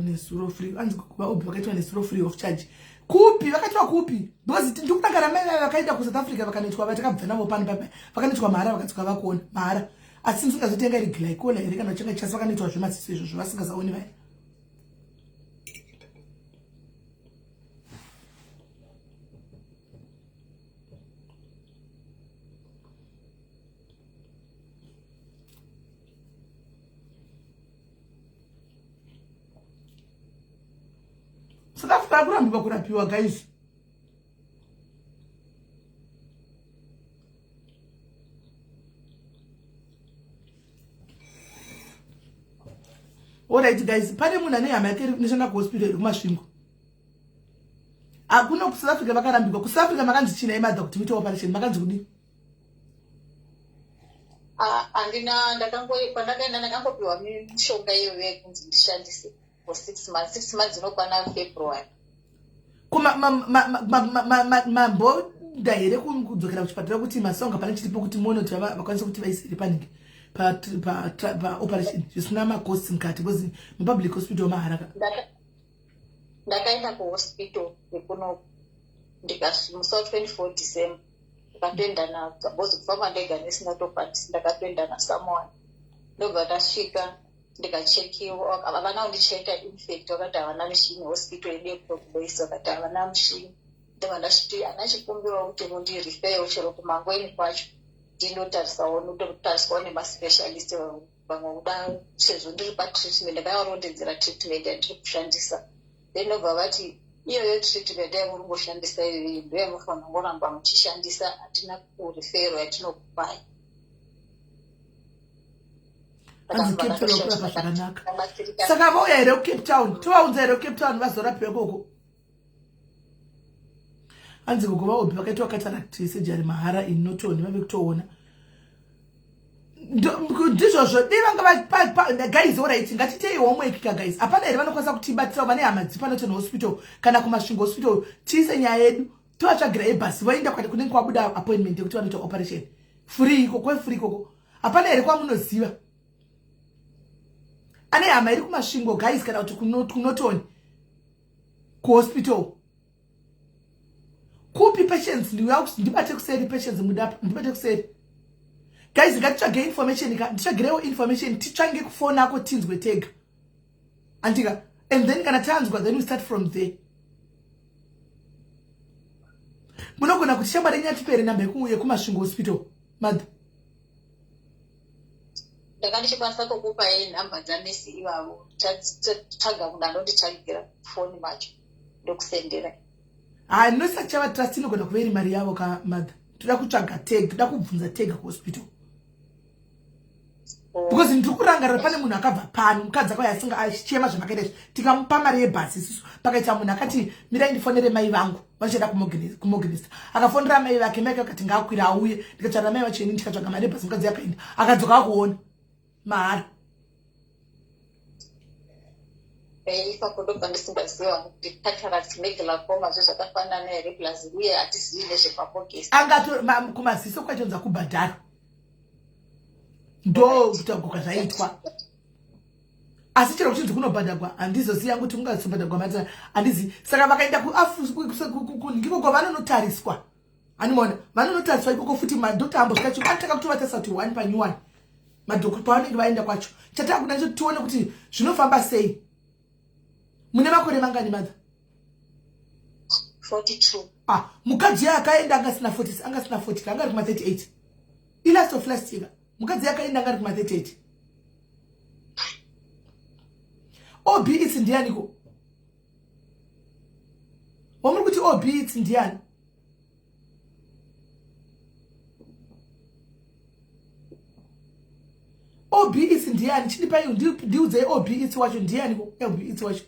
[SPEAKER 2] nesuro free anzi kuba obvi vakaitwa nesuro free of charge kupi vakaitwa kupi because ndikudakara mai vakaenda kuSouth Africa vakanoitwa vatakabva navo pano papa vakanoitwa mahara vakatsuka vakuona mahara asi ndisingazotenga iri glycola here kana changa chasi vakanoitwa zvemasiso izvozvo vasingazaoni vai South Africa kurambiwa kurapiwa guys. Alright guys, pane munhu ane hama yake neshanda kuhospital kumasvingo. Hakuna kuSouth Africa vakarambirwa. kuSouth Africa makanzi china imadza kuti muite operation makanzi kudi.
[SPEAKER 4] Andina pandakaenda ndakangopiwa mishonga iyoyo yekunzi ndishandise for 6 months. 6 months inokwana February.
[SPEAKER 2] Kuma mambo ndahere kudzokera kuchipatara kuti masonga pane chiripo kuti muone kuti vakwanisa kuti vaisire panike pa operation zvisina macosts mukati because mupublic hospital maharaka.
[SPEAKER 4] Ndakaenda kuhospital yekuno ndikamusa 24 December ndakatoenda nadzo because kufamba ndega ndisingatokwanisi ndakatoenda naSamoa ndobva ndasvika ndikachekiwa havana kundicheka infect vakati havana mushini hospital yedepo kuboisa vakati havana mushini ndobva ndasviti hana chikumbiro kuti mundirifeyo chero kumangweni kwacho ndinotariswawo nototariswawo nemaspecialist vamwe kuda sezvo ndiri patreatment ndakavarondedzera treatment yandiri kushandisa then ndobva vati iyoyo treatment yamuri ngoshandisa iyoyo ndoyamufanira ngoramba muchishandisa hatina kurifero yatinokupai.
[SPEAKER 2] Saka vauya here kuCape Town tovaunza here kuCape Town vazorapiwa ikoko hanzi koko vaobvi vakaitwa cataract surgery mahara in Norton vave kutoona ndizvozvo dei vanga guys alright ngatitei homework ka guys apana here vanokwanisa kutibatira vane hama dzipano hospital kana kumasvingo hospital tiise nyaya yedu tovatsvagira ebhasi vaenda kunenge kwabuda appointment yekuti vanoita operation free ikoko free ikoko apana here kwamunoziva ane hama iri kumasvingo guys kana kuti kunotoni kuhospital kupi patients ndibate kuseri patients mudapa ndibate kuseri guys ngatitsvage information nditsvagirewo information titsvange kufona ako tinzwe tega andika and then kana tanzwa then we start from there munogona kuti shamba renyatipere namba yekumasvingo hospital mother
[SPEAKER 4] ndakandichikwanisa kukupa namba dzanesi ivavo tsvaga munhu anonditsvagira foni macho ndokusendera
[SPEAKER 2] nosati chava trust inogona kuva iri mari yavo ka mother toda kutsvaga tega toda kubvunza tega kuhospital because ndiri kurangarira pane munhu akabva pano mukadzi akauya asinga achichema zvamakaita izvi tikamupa mari yebhasi isusu pakaita munhu akati mirai ndifonere mai vangu vanochida kumoginista akafonera mai vake mai akati ngaakwira auye ndikatsvara mai vacheni ndikatsvaga mari yebhasi mukadzi yakaenda akadzoka akuona mahara
[SPEAKER 4] ipapo ndobva ndisingaziva kuti cataract megalacoma zvakafanana here plus uye hatizivi nezvepabhokisi
[SPEAKER 2] kumaziso kwaitonza kubhadhara ndo kutaguka zvaitwa asi chero kuchinzi kunobhadhagwa handizoziva kuti kungazobhadhagwa matira handizi saka vakaenda ndikoko vanonotariswa animona vanonotariswa ikoko futi madhokta ambosvika chivo anotanga kutovatesa kuti 1 panyuwani madhokta pavanenge vaenda kwacho chataka kuda ncho tione kuti zvinofamba sei mune makore mangani madha
[SPEAKER 4] 42
[SPEAKER 2] mukadzi akaenda angasina 40 angari kuma 38 ilast of last year mukadzi akaenda angari kuma 38 ob it's ndiani ko wamuri kuti ob it's ndiani ob it's ndiani chinipai ndiudzei ob it's wacho ndiani ko ob it's wacho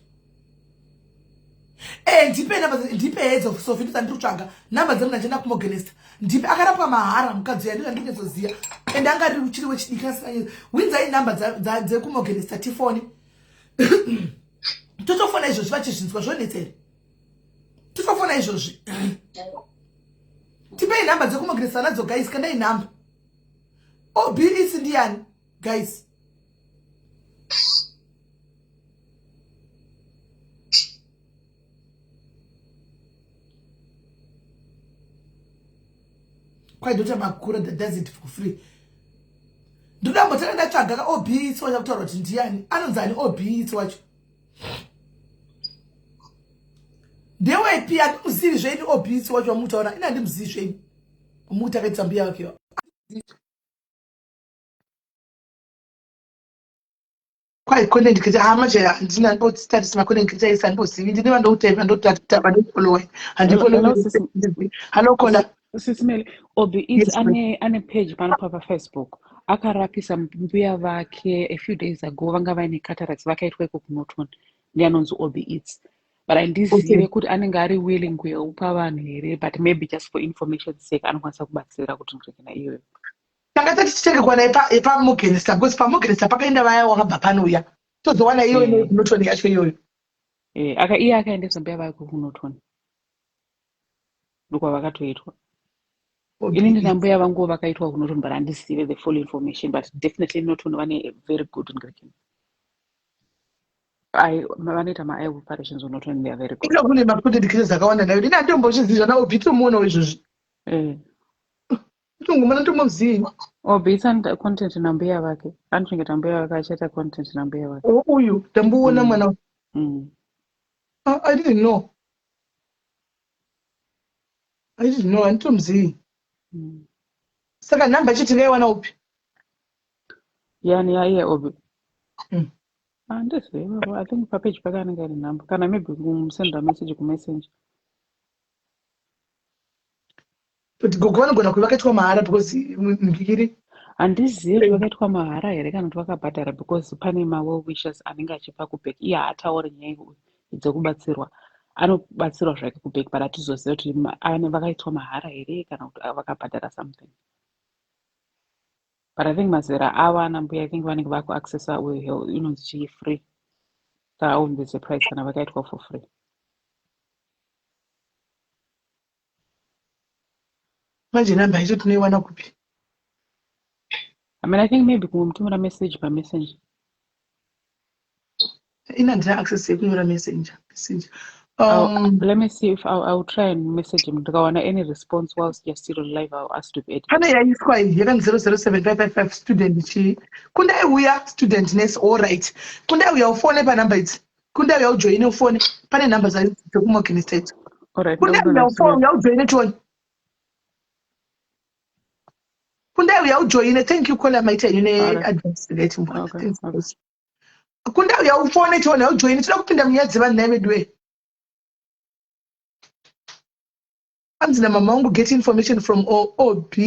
[SPEAKER 2] ndipe heads of sofitisa ndiri kutsvaga namba dzemuna ndienda kumogenesta ndipe akarapwa mahara mukadzi yandizva ndingezoziva ende angari uchiri wechidikasi winzai namba dzekumogenesta tifoni totofona izvozvi vachizvinzwa zvonetsere totofona izvozvi tipei namba dzekumogenesta nadzo guys kandai namba ob isi ndiani guys kwaidota makura that does it for free ndodambotanga ndatsvaga ka ob it's wacho kutaura kuti ndiani anonzani ob it's wacho ndewepi andimuzivi zvenyu ob it's wacho wamutaura ina andimuzivi zvenyu muti akaita mbuya wake kwai content creator hamaje ndina ndotstatus ma content creator isa ndosivi ndine vandotaipa ndotaba ndofollow handifollow hello kola
[SPEAKER 5] Sisimele obi it's ane page panopa pa Facebook akarapisa mbuya vake a few days ago vanga vaine cataracts vakaitwa iko kunotoni ndianonzi obi it's but handizive kuti anenge ari willing kuyeupa vanhu here but maybe just for information sake anokwanisa kubatsira kuti ndirekena iyoyo
[SPEAKER 2] tanga tichitenge kwana epamogenesta because pamogenesta pakaenda vaya wakabva panouya tozowana iyoyo kunotoni yacho iyoyo
[SPEAKER 5] iye akaendesa mbuya vake kunotoni ndokwa vakatoitwa ini ndina mbuya vangu vakaitwa kunotoni but handisive the full information but definitely notoni vane very good ingredient vanoita ma-eye operations unotoni they are very good
[SPEAKER 2] kune macontent creators akawanda nayo ndina ndombochizizva nawo bhiti muonawo izvozvi tongomana ndomozivi
[SPEAKER 5] obhitsa content nambuya vake anochengeta mbuya vake achaita content nambuya vake
[SPEAKER 2] uyu ndamboona mwana I didn't know anditomuzivi saka namba chiti ngaiwana upi
[SPEAKER 5] yani yaiye obi handiziva I think papage pake anenge ari namba kana maybe kumusenda message kumessenger
[SPEAKER 2] but gogo vanogona kuva vakaitwa mahara because mukikiri
[SPEAKER 5] handizivi kuti vakaitwa mahara here kana kuti vakabhadhara because pane ma-well wishes anenge achipa kubheki iye haatauri nyaya dzekubatsirwa anobatsirwa zvake kubheki but hatizoziva kuti vakaitwa mahara here kana kuti vakabhadhara something But I think mazera awa nambuya I think vanenge vakuaccessa inonzi free. Saka aumbe surprise kana vakaitwa for free.
[SPEAKER 2] Manje namba icho tinoiwana kupi?
[SPEAKER 5] I mean, I think maybe kumtumira message by messenger.
[SPEAKER 2] Inandira access yekunyora messenger.
[SPEAKER 5] Let me see if I'll try and message him. Ndikawana any response whilst you're still live, I'll ask to be edited.
[SPEAKER 2] Pane yaiswa iyi yakanzi 007555 student chi. Kundai uya student ness all right. Kundai uya ufone pa number idzi. Kundai uya ujoine ufone pane number za dzekuMorgan State.
[SPEAKER 5] All right.
[SPEAKER 2] Kundai uya ufone uya ujoine choni. Kundai uya ujoine, thank you caller maita yune advance late mbona. Kundai uya ufone choni uya ujoine tinoda kupinda munyadzi vanhu naimedwe. Amzina mama wangu get information from OB,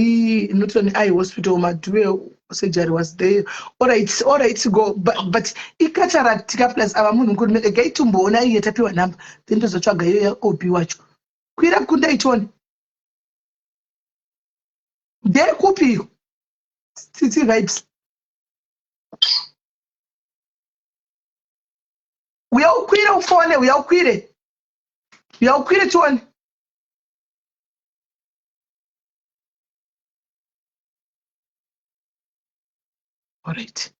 [SPEAKER 2] not on eye hospital, Madwe surgery was there. All right to go. But ikataract plus abamunhu could make a gate to mbona yetapiwa number. Then tozotsvaga yo OB wacho. Kwira kunda itoni. There kupi. City vibes. We are kwira ufone, we are kwire. We are kwire choni. All right.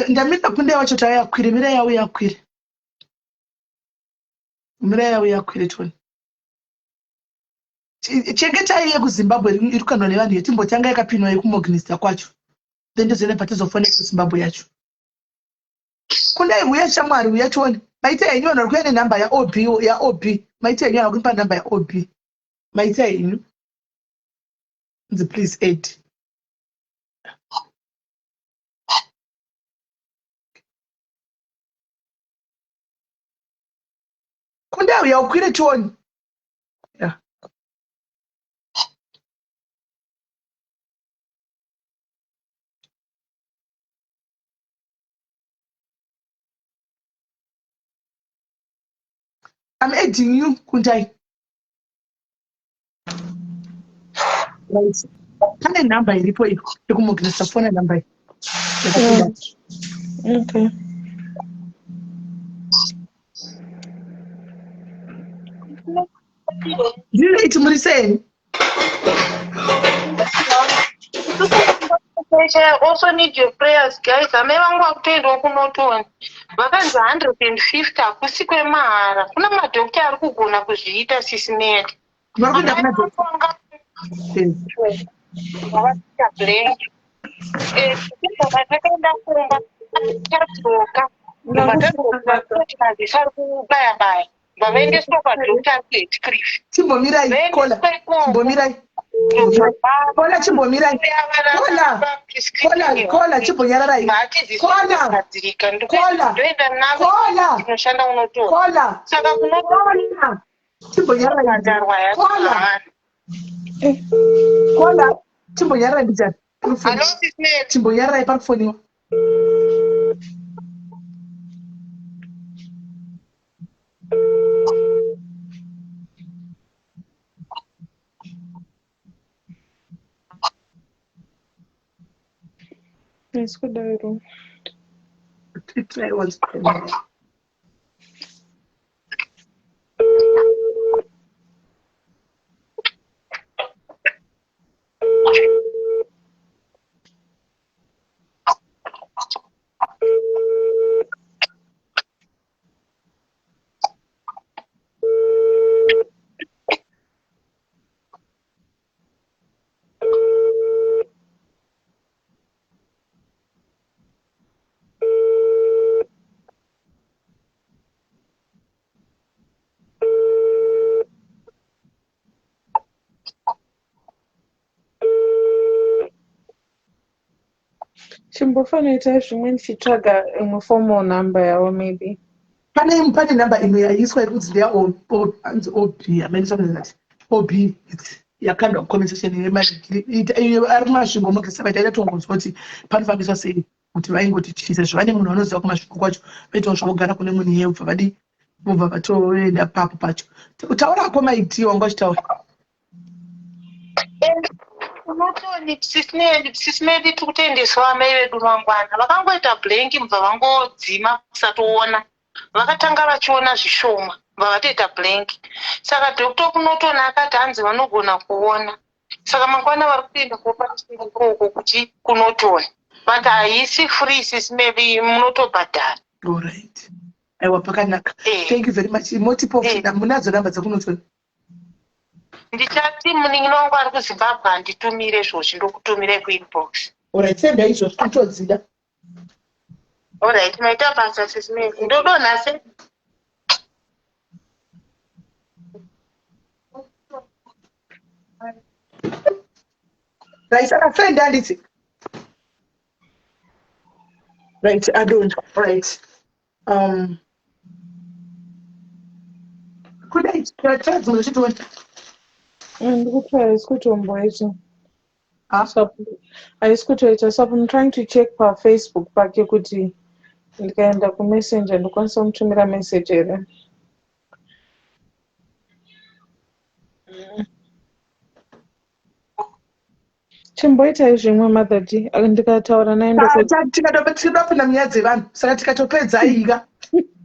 [SPEAKER 2] Ndamira kunde wacho tayakwire mira yawe yakwire. Mira yawe yakwire toni. Chengeta iye kuZimbabwe irikanwa nevanhu yetimbo tanga yakapinwa yekuMorganista kwacho. Then ndozene patizofone kuZimbabwe yacho. Kunde uya shamwari uya toni. Maita yenyu vanhu kuya nenamba ya OB. Maita yenyu vanhu kupa namba ya OB. Maita yenyu. Please aid. Kundau ya ukwire toni. Yeah. I'm aiding you, Kundai. Right. Pane number ilipo yekuMorganista phone number.
[SPEAKER 6] Okay.
[SPEAKER 2] Do you need to listen?
[SPEAKER 6] I also need your prayers, guys. I'm even going to kunotoni. Vakanzi 150 akusi kwemahara. Kuna madhokta ari kugona kuzviita sisineti.
[SPEAKER 2] Varikuenda kuna doctor.
[SPEAKER 6] Vavasika blank. Vakaenda kumba tadzoka. Vatadzoka kuti vari kubaya-baya. Vavaendeswa kwadhokta kuHeathcliff.
[SPEAKER 2] Chimbomirai kola. Chimbomirai. Kola chimbomirai. Kola chimbonyararai. Kola.
[SPEAKER 6] Ndinoshanda unotoa.
[SPEAKER 2] Kola.
[SPEAKER 6] Saka kunotoa.
[SPEAKER 2] Chimbonyararai. Kola. Chimbonyararai bijani.
[SPEAKER 6] Hello, sister.
[SPEAKER 2] Chimbonyararai pakufoniwa.
[SPEAKER 6] Yes, good day.
[SPEAKER 2] Try once.
[SPEAKER 6] Chimbofanira zvimwe ndichitsvaga imwe formal number yavo maybe.
[SPEAKER 2] Pane number imwe yaiswa yekuti their OB. Amene something that OB yakanda conversation yemari ari masvingo mokisa vaita yatongonzwa kuti panofambiswa sei kuti vaingoti chise zvavane munhu vanoziva kumasvingo kwacho vaitawo zvavogara kune munhu iye ubva vadi vobva vatoenda papo pacho taurako maiti wanga uchitaura
[SPEAKER 6] kunotoni sisinedi tikutendeswa amai vedu mangwana vakangoita blank mubva vangodzima kusatoona vakatanga vachiona zvishoma mubva vatoita blank saka Dr. kunotoni akati hanzi vanogona kuona saka mangwana vari kuenda kopaikoko kuti kunotoni but haisi free sisinedi munotobhadhara.
[SPEAKER 2] Alright. Aiwa pakanaka. Thank you very much. Multiple munadzo namba dzakunotoni.
[SPEAKER 6] Ndichati muningi wangu ari kuZimbabwe anditumire zvozvo ndokutumire kuinbox.
[SPEAKER 2] Alright, senda izvo zvitodzida.
[SPEAKER 6] Alright, maita basa sisinedi. Ndodonha se.
[SPEAKER 2] Right, a friend anditi. Right, I don't. Right. Could I try to listen to it?
[SPEAKER 7] So I'm trying to check per Facebook pake kuti ndikaenda ku messenger ndikwanisa kumutumira message here. Chimboita zvimwe madhati ndikataura naye
[SPEAKER 2] tikatopinda munyaya dzevanhu saka tikatopedza iga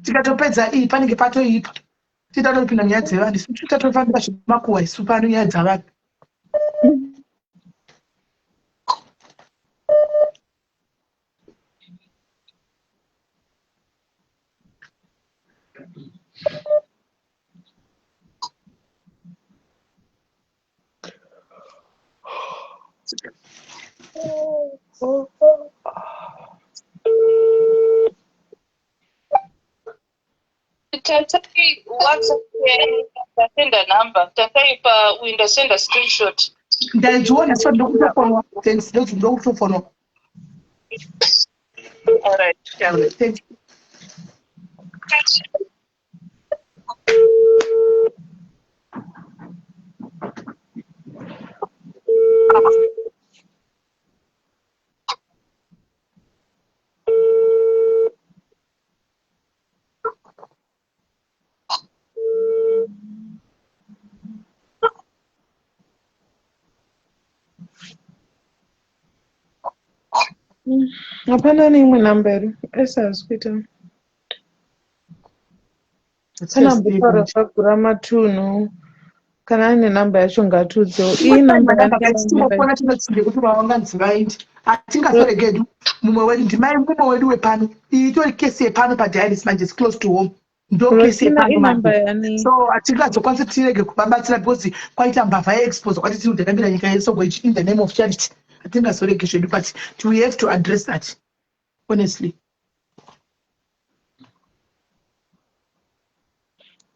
[SPEAKER 2] tikatopedza iyi panenge patoipa titatopinda munyaya dzevanhu isu titatofambira zvemakuhwa isu pano nyaya dzavanhu.
[SPEAKER 6] Tatai WhatsApp send a number. Tatai window send a screenshot.
[SPEAKER 2] Ndajiona so ndokutofonwa. Thanks, ndokutofonwa.
[SPEAKER 6] All right.
[SPEAKER 2] Thank you.
[SPEAKER 7] Hapana neimwe namba ere esazwi kuita kana bhara zvagura matunhu kana ane namba yacho ngatudzo iyi namba
[SPEAKER 2] yatinofona tinotsinge kuti vavanganzi vaindi hatingasoregedu mumwe wedu ndimai mumwe wedu wepano iyi itori kesi yepano padialis manje is close to home ndo kesi yepano so hatingazokwanisa tirege kubabatsira because kwaita mbavha yeexpose kwati tiri kudakambira nyika yesogo in the name of charity hatingazorege zvedu but we have to address that honestly.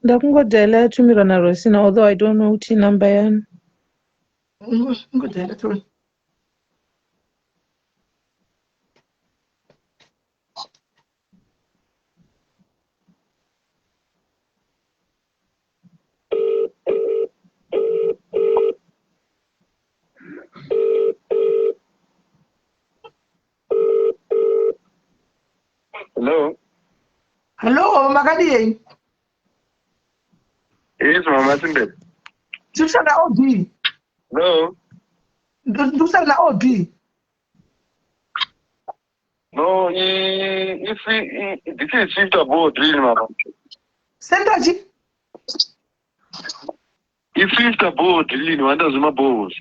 [SPEAKER 7] Ndakungodhaila yatumirwa naRosina although I don't know kuti namba yani.
[SPEAKER 2] Ngodhaila toni. Hello, makadii?
[SPEAKER 8] Yes, Mama Simbe.
[SPEAKER 2] Ndusana OB.
[SPEAKER 8] No.
[SPEAKER 2] Ndusana OB.
[SPEAKER 8] No, if this is shift about drill, Mama.
[SPEAKER 2] Sendaji?
[SPEAKER 8] If shift about drill, what does my boss?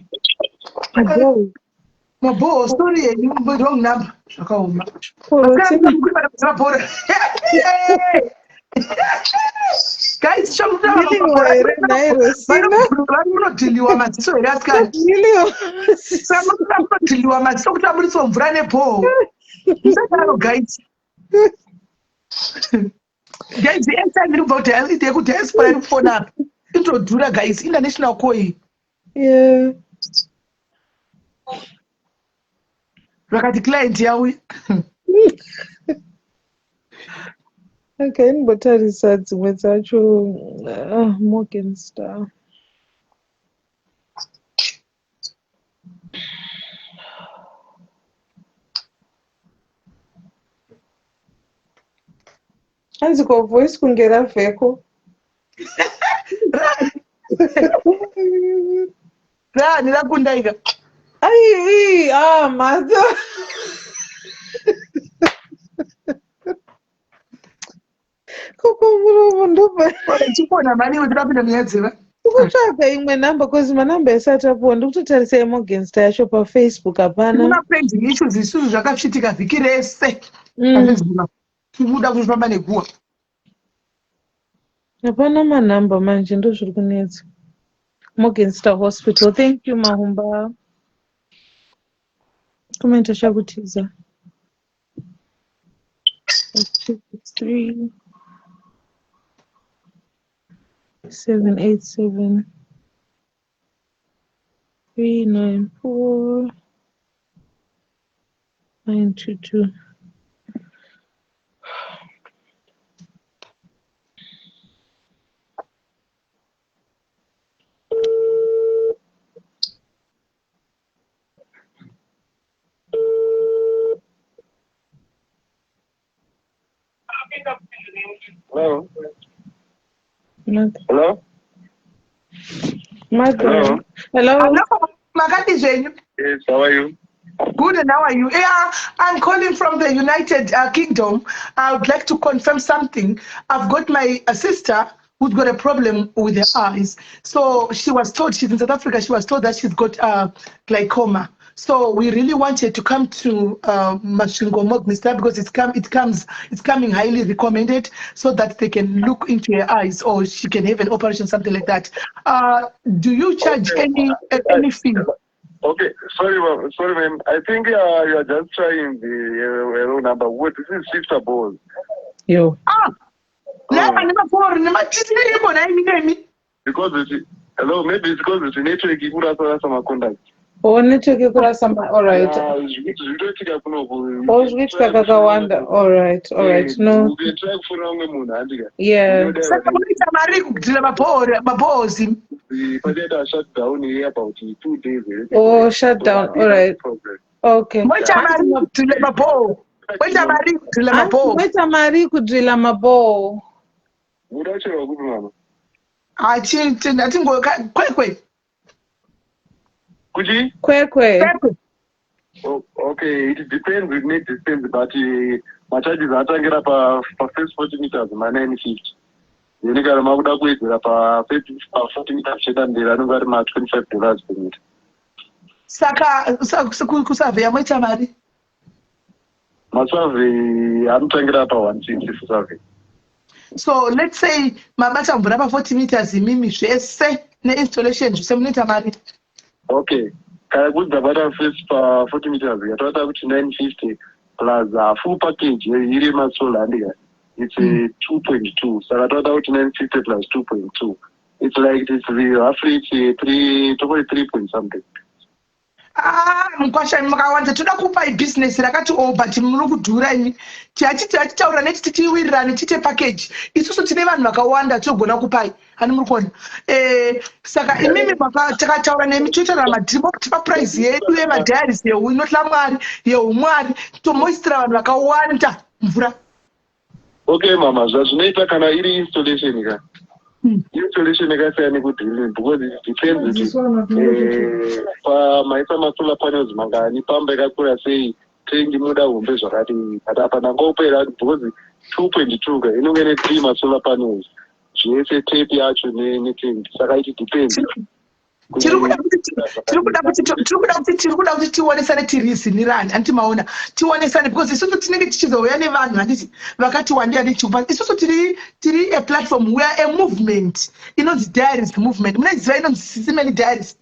[SPEAKER 2] My boss, sorry, you wrong number. Shakauma. Guys, vanodhiliwa madziso here asikadhiliwa madziso kuti aburiswa mvura nebhoho musadaro guys guys airtime iri kubva kuti yekudiaspora iri kufona apa introdhura guys international coin vakati client yauya
[SPEAKER 7] Okay, nimbotarisa dzimwe dzacho Morgan Star. Anzi kwa voice kunge ravheko.
[SPEAKER 2] Rani rakundaika.
[SPEAKER 7] Mother. Kukumbulo ndopa.
[SPEAKER 2] Chikona mani utrapinda muyadziva.
[SPEAKER 7] Ukutsvaga imwe namba cause manamba esati apuwa ndikutotarisa Morgan Star yacho paFacebook hapana.
[SPEAKER 2] Kuna pending issues isusu zvakasvitika vhiki rese. Tikuda kufamba neguwa.
[SPEAKER 7] Hapana manamba manje ndo zviri kunetsa. Morgan Star Hospital. Thank you Mahumba. Komenta chakutiza. 263 787 394 922.
[SPEAKER 8] Hello.
[SPEAKER 7] Hello.
[SPEAKER 8] Hello.
[SPEAKER 7] Hello.
[SPEAKER 2] Makati zvenyu.
[SPEAKER 8] Yes, how are you?
[SPEAKER 2] Good, and how are you? Yeah, I'm calling from the United Kingdom. I would like to confirm something. I've got my sister who's got a problem with her eyes. So she was told, she's in South Africa, she was told that she's got glaucoma. So we really wanted to come to Masvingo Morgan Star because it's coming highly recommended so that they can look into her eyes or she can have an operation, something like that. Do you charge any fee?
[SPEAKER 8] Okay, sorry, ma'am. I think you are just trying the wrong number. What this is Sister Ball.
[SPEAKER 7] Yo.
[SPEAKER 8] Because it's hello, maybe it's because it's network. You could have some contact.
[SPEAKER 7] Oh, network kurasamba. All right. Oh, which kakawanda. All right. No. Yeah.
[SPEAKER 8] Shut down here about 2 days.
[SPEAKER 7] Oh, shut down. All right. Okay.
[SPEAKER 2] Wait a
[SPEAKER 7] Mari kudrilla mabo.
[SPEAKER 2] I think quick.
[SPEAKER 8] Kuji?
[SPEAKER 7] Kwe.
[SPEAKER 8] Oh, okay, it depends. It may depend, but my charges are taking up for first 40 meters, my 950. You need to make up with 40 meters, and they are not much $25 per meter.
[SPEAKER 2] Saka kusave ya mwita mari.
[SPEAKER 8] Masave, I'm taking up 160 for survey.
[SPEAKER 2] So let's say mabata mvura pa 40 meters mimi zvese ne installation zvese munita mari.
[SPEAKER 8] Okay. Kaya good the bottom first for 40 meters. You thought about 950 plus full package. Here my solar and it's a 2.2. So I thought about 950 plus 2.2. It's like it's roughly 3 point something.
[SPEAKER 2] Mkwasha mukawanda toda kupa business rakati but muri kudhura ini tichitaura neti tichiwirirana tiite package isusu tine vanhu vakawanda togona kupai ani muri kuona saka imimi takataura nemi toitaura madhimo kuti paprice yedu yemadiaries yeinohlamwari yeumwari tomoisitira vanhu vakawanda mvura.
[SPEAKER 8] Okay mama, zvazvinoita kana iri installation ka installation yakasiyana nekudrilling because it depends pamaisa masolar panels mangani pamba yakakura sei tengi muda hombe zvakadii but apa ndangopera because 2.2 ka inonge ne 3 masolar panels zvese tape yacho netengi saka it depends.
[SPEAKER 2] Tirikuda kuti tionesane tirizinirani anti maona tionesane because isusu tinenge tichizouya nevanhu handiti vakati wandira nechupa isusu tiri a platform where a movement inonzi diaries movement munoziva inonzi sisimeni diaries.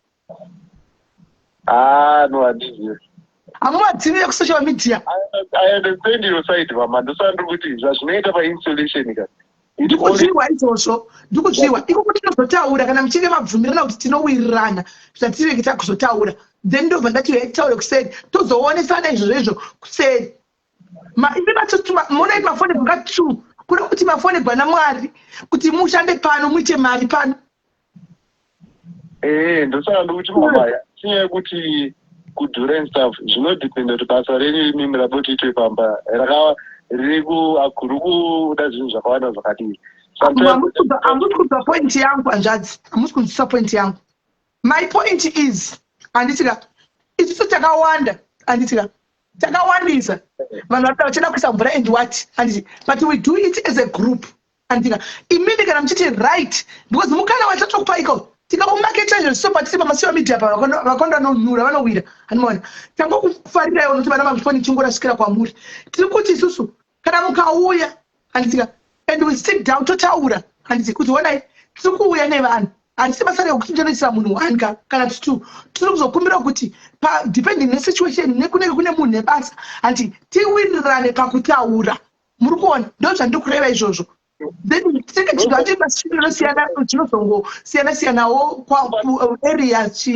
[SPEAKER 8] No handizivi.
[SPEAKER 2] Hamuvadzivi kusocial media.
[SPEAKER 8] I understand your side mama ndosandiri kuti zvazvinoita painstallation ka
[SPEAKER 2] ndikudziwa izvozvo ndikudziwa iko kuti tinozotaura kana muchinge mabvumirana kuti tinowirirana zvatireketa kuzotaura then ndobva ndati taure kuseri tozoonesana izvozvo kuseri imi monaiti mafonebwa ka2 kuda kuti mafonebwa namwari kuti mushande pano muite mari pano.
[SPEAKER 8] Ndosaka kuti mama chinyaya yekuti kudhura stuff zvinodependa kuti basa renyu imimi rabotiitwe pamba riri kuguru kuda zvinhu zvakawanda zvakadii.
[SPEAKER 2] Hamusi kunzwa point yangu hanzvadzi, hamusi kunzwisa point yangu. My point is handitika isusu takawanda handitika takawandisa vanhu vari vachida kuisa mvura and what handiti but we do it as a group handitika imini kana muchiti right because mukana watatokupa iko tikakumaketa izvo so patiri pamasiwa media pa vakonda nonyura vanowira handimaona tangokufarirawo nokuti vana mafoni chingorasvikira kwamuri tiri kuti isusu kana mukauya handitika and we sit down totaura handiti kuti onai tiri kuuya nevanhu handisi basa rekuti ndinoisira munhu wanga kana two tiri kuzokumbira kuti depending nesituation nekunenge kune munhu nebasa handiti tiwirirane pakutaura muri kuona ndo zvandiri kureva izvozvo then tinenge chinhu hatii masiyana chinozongosiyana-siyanawo areas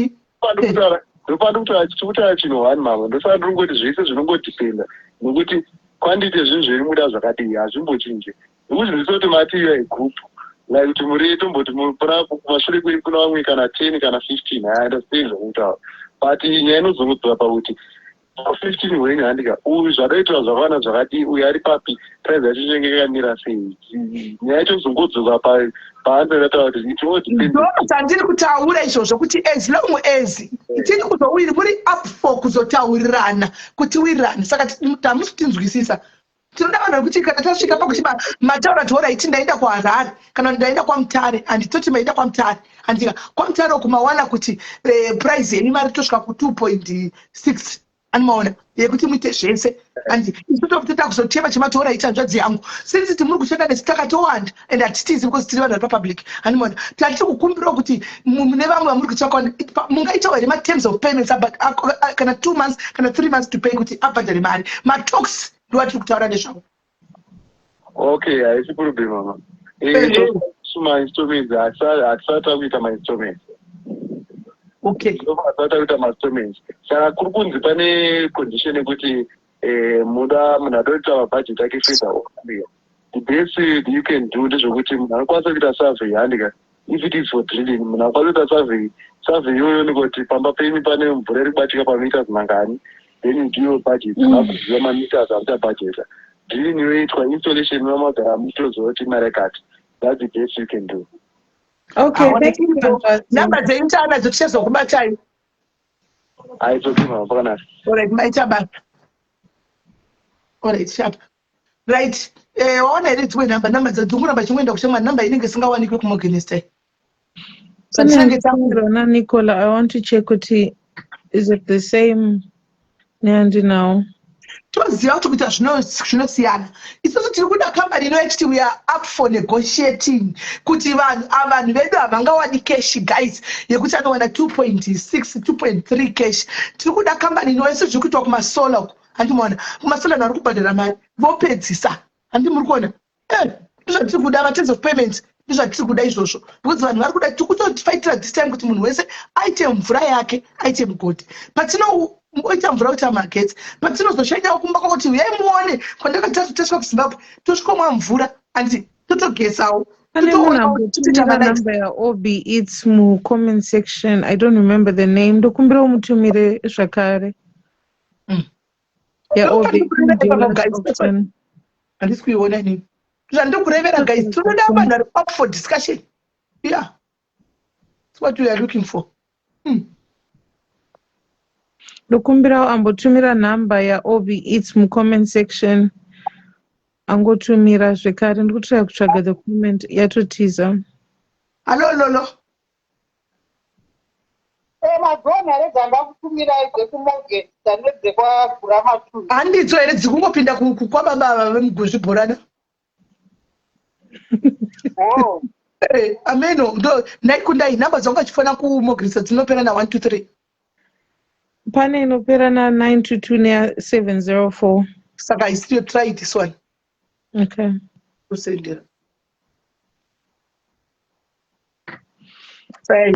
[SPEAKER 8] ndopanda kutaura chinhu one mama ndosaka ndiri ngoti zvese zvinongodipenda nokuti kwandite zvinhu zviri muda zvakadii hazvimbochinje nokuti ndisoti mati iyo igroup like kuti muri tomboti kumashure kweri kuna vamwe kana 10 kana 15 I understand zvakutaura but nyaya inozongodzwa pakuti 15 wenyu handika uyu zvadaitwa zvakana zvakati uyu ari papi price yacho chinenge yakamira sei nyaya yacho zongodzoka paanotaura kuti
[SPEAKER 2] ndiri kutaura izvozvo kuti as long as tiri kuzowiri muri up for kuzotaurirana kuti wirirane saka tamusi tinzwisisa tinoda vanhu vekuti kana tasvika pakuti mataura torit ndaenda kuharare kana ndaenda kwamutare handitoti maenda kwamutare handika kwamutare kumawana kuti price yenyu mari tosvika ku2.6 animaona yekuti muite zvese handi isotokutota kuzotema chemataura ichanzvadzi yangu since timuri kushanda nesi takatowanda and hatitizi because tiri vanhu vari papublic animaona tatiri kukumbirawo kuti mune vamwe vamuri kutsvaka mungaitawo here materms of payments kana 2 months kana 3 months to pay kuti abhadhare mari matalks ndovatiri kutaura nezvavo
[SPEAKER 8] okay haisi kurubi mama mainstruments hatisata kuita mainstruments
[SPEAKER 2] okay
[SPEAKER 8] hatisata kuita mainstruments saka kuri kunzi pane condition yekuti muda munhu adoita mabudget ake fedha okambia the best you can do ndezvokuti munhu anokwanisa kuita survey handika if it is for drilling munhu akwanisa kuita survey iyoyo nikoti pamba penyu pane mvura iri kubatika pameters mangani then you do your budget akuziva mameters amuta budgeta drilling inoitwa installation mamagara mutozoti marekati that's the best you can do.
[SPEAKER 7] Okay, thank you.
[SPEAKER 2] Number the internet to chase of Batai.
[SPEAKER 8] I told him, all
[SPEAKER 2] right, my tabak. All right, sharp. Right. On edit with number the Dumura, but you went to my number. I think it's not one you could more against it.
[SPEAKER 7] Nicola, I want to check with you. Is it the same Nandi now?
[SPEAKER 2] toziva kuti zvinosiyana isusu tiri kuda kambani inoiti we are up for negotiating kuti vanhu vedu havangawani cash guys yekuti anowana 2.6 2.3 cash tiri kuda kambani inoisu zviri kuitwa kumasola uku handimaona kumasola nari kubhadhara mari vopedzisa handi muri kuona ndizvatiri kuda materms of payment ndizvatiri kuda izvozvo because vanhu vari kuda tiri kutofaitira this time kuti munhu wese aite mvura yake aite mugodhi oita mvura kuti amagetsi patinozoshanyawo kumba kwakuti uyai muone kwandakatatu tasvika kuzimbabwe tosvikomwa mvura handi totogesawo
[SPEAKER 7] number yaOB its mu comment section. I don't remember the name. Ndokumbira umutumire zvakare. yaOB
[SPEAKER 2] handisi kuiona ini zvandokurevera guys tinoda vanhu vari up for discussion. Yeah, that's what we are looking for.
[SPEAKER 7] Ndokumbira ambotumira number yaOB its mu comment section. Angotumira zvekare ndikutrai kutsvaga the comment yatotiza.
[SPEAKER 2] Hello lolo.
[SPEAKER 6] Madonna redzanga kutumira dzekumogeti dzanedze kwagura matu.
[SPEAKER 2] Handidzo here dzikungopinda kwababa vemuguzvibhorana.
[SPEAKER 6] Oh.
[SPEAKER 2] Ameno ndo ndaikundai namba dzanga chifana kumogirisa dzinopera na 123.
[SPEAKER 7] Pane inopera na 922 neya 704.
[SPEAKER 2] Saka I still try this one.
[SPEAKER 7] Okay.
[SPEAKER 2] Kusendera. Try.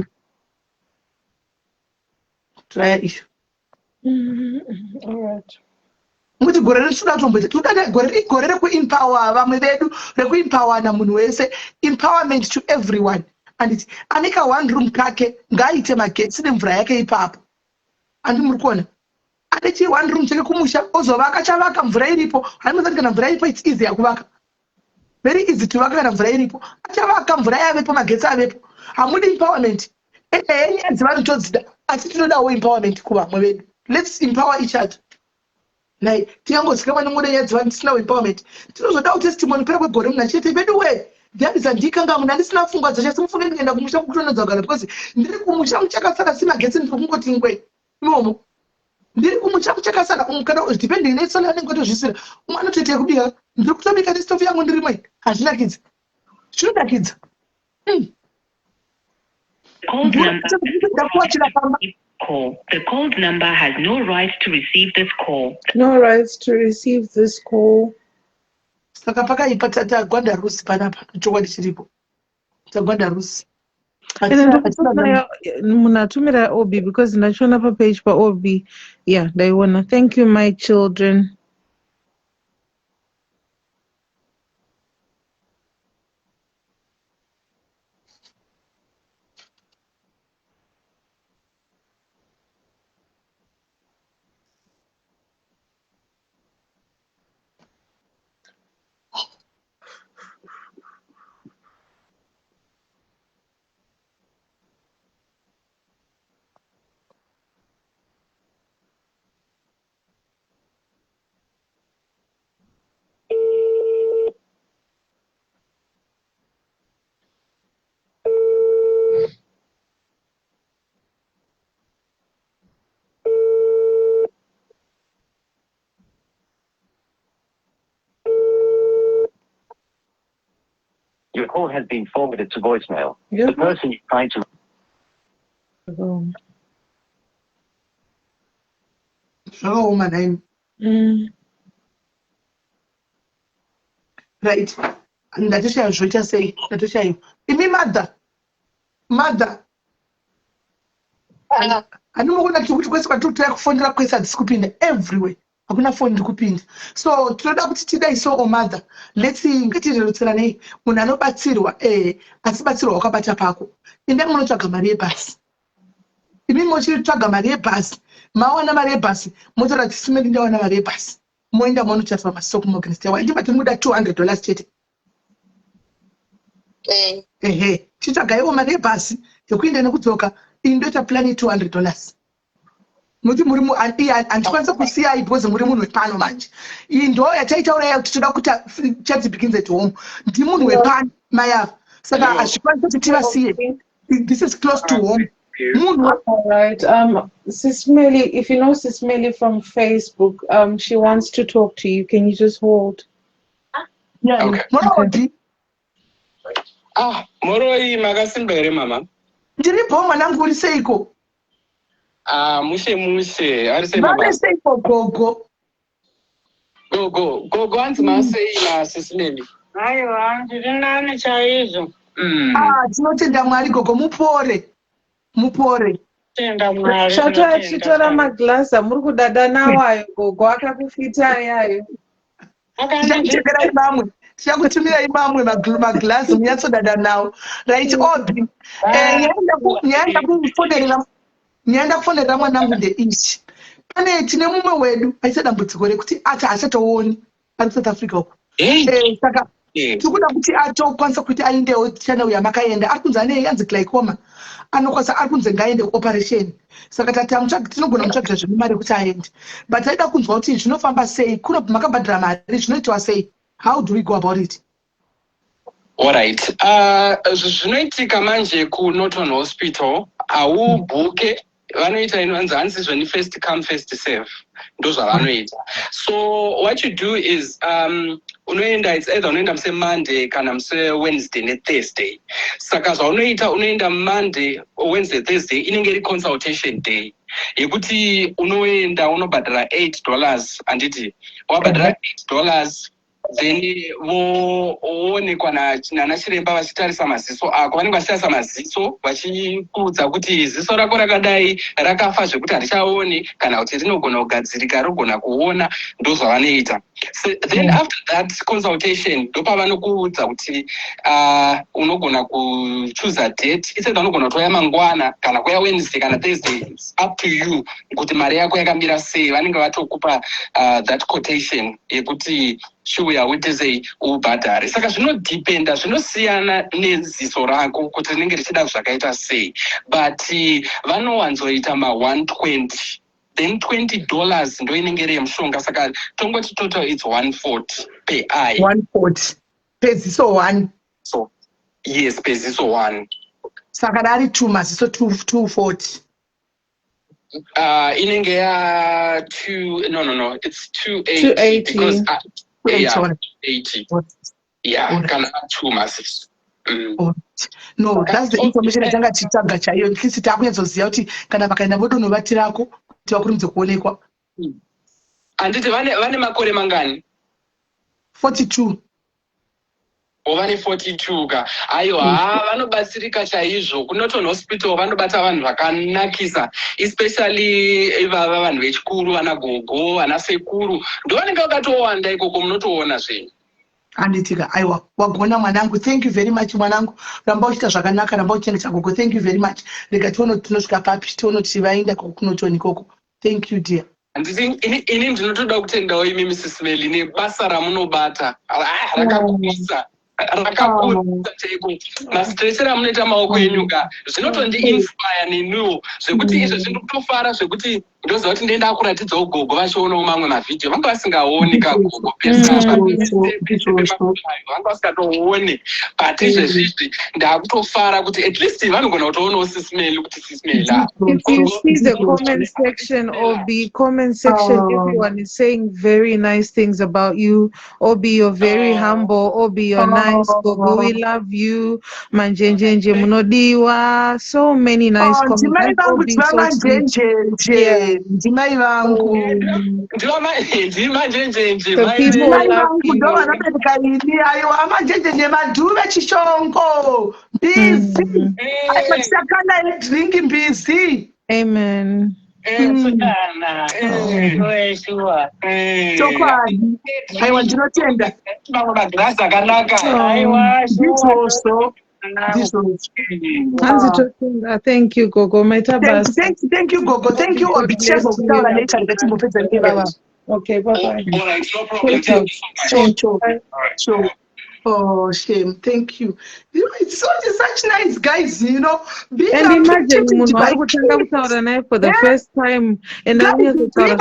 [SPEAKER 7] All right.
[SPEAKER 2] Muti gore risuna tomboita tudada gore rekuempower vamwe vedu rekuempower na munhu wese, empowerment to everyone. And it anika one room kake ngaite magetsi nemvura yake ipapo. Andi muri kuona anechi one room chake kumusha ozovaka chavaka mvura iripo. Haimuzati kana mvura iripo it's easy yakuvaka, very easy to vaka kana mvura iripo achavaka mvura yavepo magetsi avepo. Hamudi empowerment nyaya dzevanhu todzida asi tinodawo empowerment kuvamwe vedu. Let's empower each other. Nai tiangosvika mwana mwana yadzwa ndisina empowerment. Tinozoda testimony pera kwegore muna chete bedu we. Ndiyabisa ndikanga muna ndisina pfungwa dzachasimufunge ndienda kumusha kutonodza kugara because ndiri kumusha muchakasaka sina getsi ndiri kungoti ngwe. Imomo. Ndiri kumusha muchakasaka kana depending nesola anenge kutozvisira. Umwe anotete yekubika ndiri kutobika nestofu yangu ndiri mwe. Hazvinakidza. Zvinodakidza.
[SPEAKER 9] The called number has no right to receive this call.
[SPEAKER 7] No rights to receive this call.
[SPEAKER 2] Saka pakaipa tagwanda rusi panapa chokwadi chiripo. Tagwanda rusi.
[SPEAKER 7] Munatumira Obi because ndachona pa page pa Obi. Yeah, ndaiona. Thank you my children.
[SPEAKER 10] Your call has been forwarded to voicemail.
[SPEAKER 7] Yeah.
[SPEAKER 10] The person you're trying to...
[SPEAKER 2] Oh, my name. Right. And that is what I just say. That is you. Imi mother. I don't know what to request for to phone request at scooping everywhere. I'm gonna phone the cooping. So today so mother. Let's see get it rutsirane munano batsirwa asibatsirwa wakabata pako. Inde munotsvaga mari yebhasi. Imi mochitsvaga mari yebhasi. Mawana mari yebhasi. Motora tisimeni ndawana mari yebhasi. Moenda monotsvaga masoko mogenesta wa. Ndi batimuda $200 chete. Chitsvaga iwo mari yebhasi yekuenda nekudzoka indoita plan $200. Muti muri mu andikwanisa kusiya because muri munhu wepano manje. Iyi ndo yataitaura kuti toda kuti chat begins at home. Ndi munhu wepano mayava. Saka azvikwanisa kuti tivasiye. This is close to home.
[SPEAKER 7] All right. Sis Melly, if you know Sis Melly from Facebook, she wants to talk to you. Can you just hold?
[SPEAKER 2] Yeah. Okay.
[SPEAKER 11] Moroi magasimbere mama.
[SPEAKER 2] Ndiripo mwanangu uri seiko?
[SPEAKER 11] Mushe arise mama.
[SPEAKER 2] Mama seiko gogo.
[SPEAKER 11] Gogo anzi masei na Sisimeli.
[SPEAKER 6] Aiwa, ndinani chaizvo.
[SPEAKER 2] Tinotenda Mwari gogo mupore.
[SPEAKER 6] Tenda Mwari.
[SPEAKER 7] Chitora maglasa muri kudada nawo ayo gogo akakufita yayo.
[SPEAKER 2] Ndichekera imamwe. Tichakutumira imamwe maglasi munyatsodada nawo. Right Obi. Nyaenda kufonera mwanangu ndeichi. Pane tine mumwe wedu aisa dambudziko rekuti achatooni ari South Africa uko. Saka tikuda kuti atokwanisa kuti aendewo channel yamakaenda. Ari kunzi ane yanzi glaucoma. Anokwanisa ari kunzi ngaende operation. Saka tinogona mutsvagira zvemari kuti aende. But aida kunzwa kuti zvinofamba sei, kuno makabhadhara mari zvinoitwa sei. How do we go about it?
[SPEAKER 11] Alright. Zvinoitika manje ku Norton Hospital aubhuke vanoita inonzi hanzizvo ni first come first serve. Ndozvavanoita. So what you do is unoenda, it's either unoenda muse Monday kana muse Wednesday ne Thursday. Saka zvaunoita unoenda Monday or Wednesday Thursday inenge iri consultation day. Yekuti unoenda unobhadhara $8 anditi wabhadhara $8 then voonekwa nana chiremba vachitarisa maziso ako. Vanenge vachitarisa maziso vachikuudza kuti ziso rako rakadai rakafa zvekuti harichaoni kana kuti rinogona kugadzirika rinogona kuona. Ndozvavanoita. Then after that consultation ndopavanokuudza kuti unogona kuchoose date. It's either unogona kuuya mangwana kana kuuya Wednesday kana Thursday. It's up to you kuti mari yako yakamira sei. Vanenge vatokupa that quotation yekuti shuya wetezei ubhadhare. Saka zvinodependa, zvinosiyana neziso rako kuti rinenge richida zvakaita sei. But vanowanzoita ma 120 then $20 ndo inenge iri yemushonga, saka tongoti total it's 140 per eye.
[SPEAKER 2] 140 peziso 1.
[SPEAKER 11] So yes, peziso 1.
[SPEAKER 2] Saka dari 2 maziso 240.
[SPEAKER 11] Inenge ya 2, no, it's 280 because 80. Yeah, kana 2 maziso.
[SPEAKER 2] No, that's the information atanga chitsanga chaiyo. At least takunyazoziva kuti kana vakaenda vodonovatirako kuti vakurumidze kuonekwa.
[SPEAKER 11] Anditi vane makore mangani?
[SPEAKER 2] 42.
[SPEAKER 11] Vane 42 ka. Aiwa, vanobatsirika chaizvo. Kunoton hospital vanobata vanhu vakanakisa, especially ivava vanhu vechikuru, vana gogo, vana sekuru. Ndo vanenge vakatowanda ikoko, munotoona zvenyu.
[SPEAKER 2] Anditika aiwa wagona mwanangu, thank you very much mwanangu, ramba uchita zvakanaka, ramba uchengetedza gogo, thank you very much. Rega tiono tinosvika papi, tiono tivaenda kunotoni koko. Thank you dear.
[SPEAKER 11] Anditi ini ndinotoda kutendawo imi Mrs. Meli nebasa ramunobata rakakuvisa rakakurisa chaiko, masitiresi ramunoita maoko enyu ka zvinotondi-inspire nenuwo zvekuti izvo zvinotofara zvekuti ndoziva kuti ndienda kuratidzawo gogo vachionawo mamwe mavhidhiyo vanga vasingaoni kagogo vanga vasikatoone, but izvezvizvi ndakutofara kuti at least vanogona kutoonawo Sisimeli kuti Sisimeli.
[SPEAKER 7] If you see the comment section, Obi, comment section, everyone is saying very nice things about you. Obi, you're very humble. Obi, you're nice. Gogo, we love you. Manjenjenje munodiwa. So many nice comments. Obi, so sweet. Yeah.
[SPEAKER 2] Ndimai vangu.
[SPEAKER 7] The people love you.
[SPEAKER 2] Aiwa manjenjenje madhuve chishongo. Busy. Aiwa sakana drinki busy.
[SPEAKER 7] Amen.
[SPEAKER 2] Chokwadi. Aiwa ndinotenda.
[SPEAKER 11] Magrasi akanaka.
[SPEAKER 2] Ndizvozvo.
[SPEAKER 7] Thank you, Gogo.
[SPEAKER 2] Thank you, Gogo. Thank you, Obi.
[SPEAKER 7] Okay, bye-bye.
[SPEAKER 11] All right, no problem.
[SPEAKER 2] Sure. Oh, shame. Thank you. You know, it's such nice guys, you know.
[SPEAKER 7] And imagine, for the first time, and now we have to tell us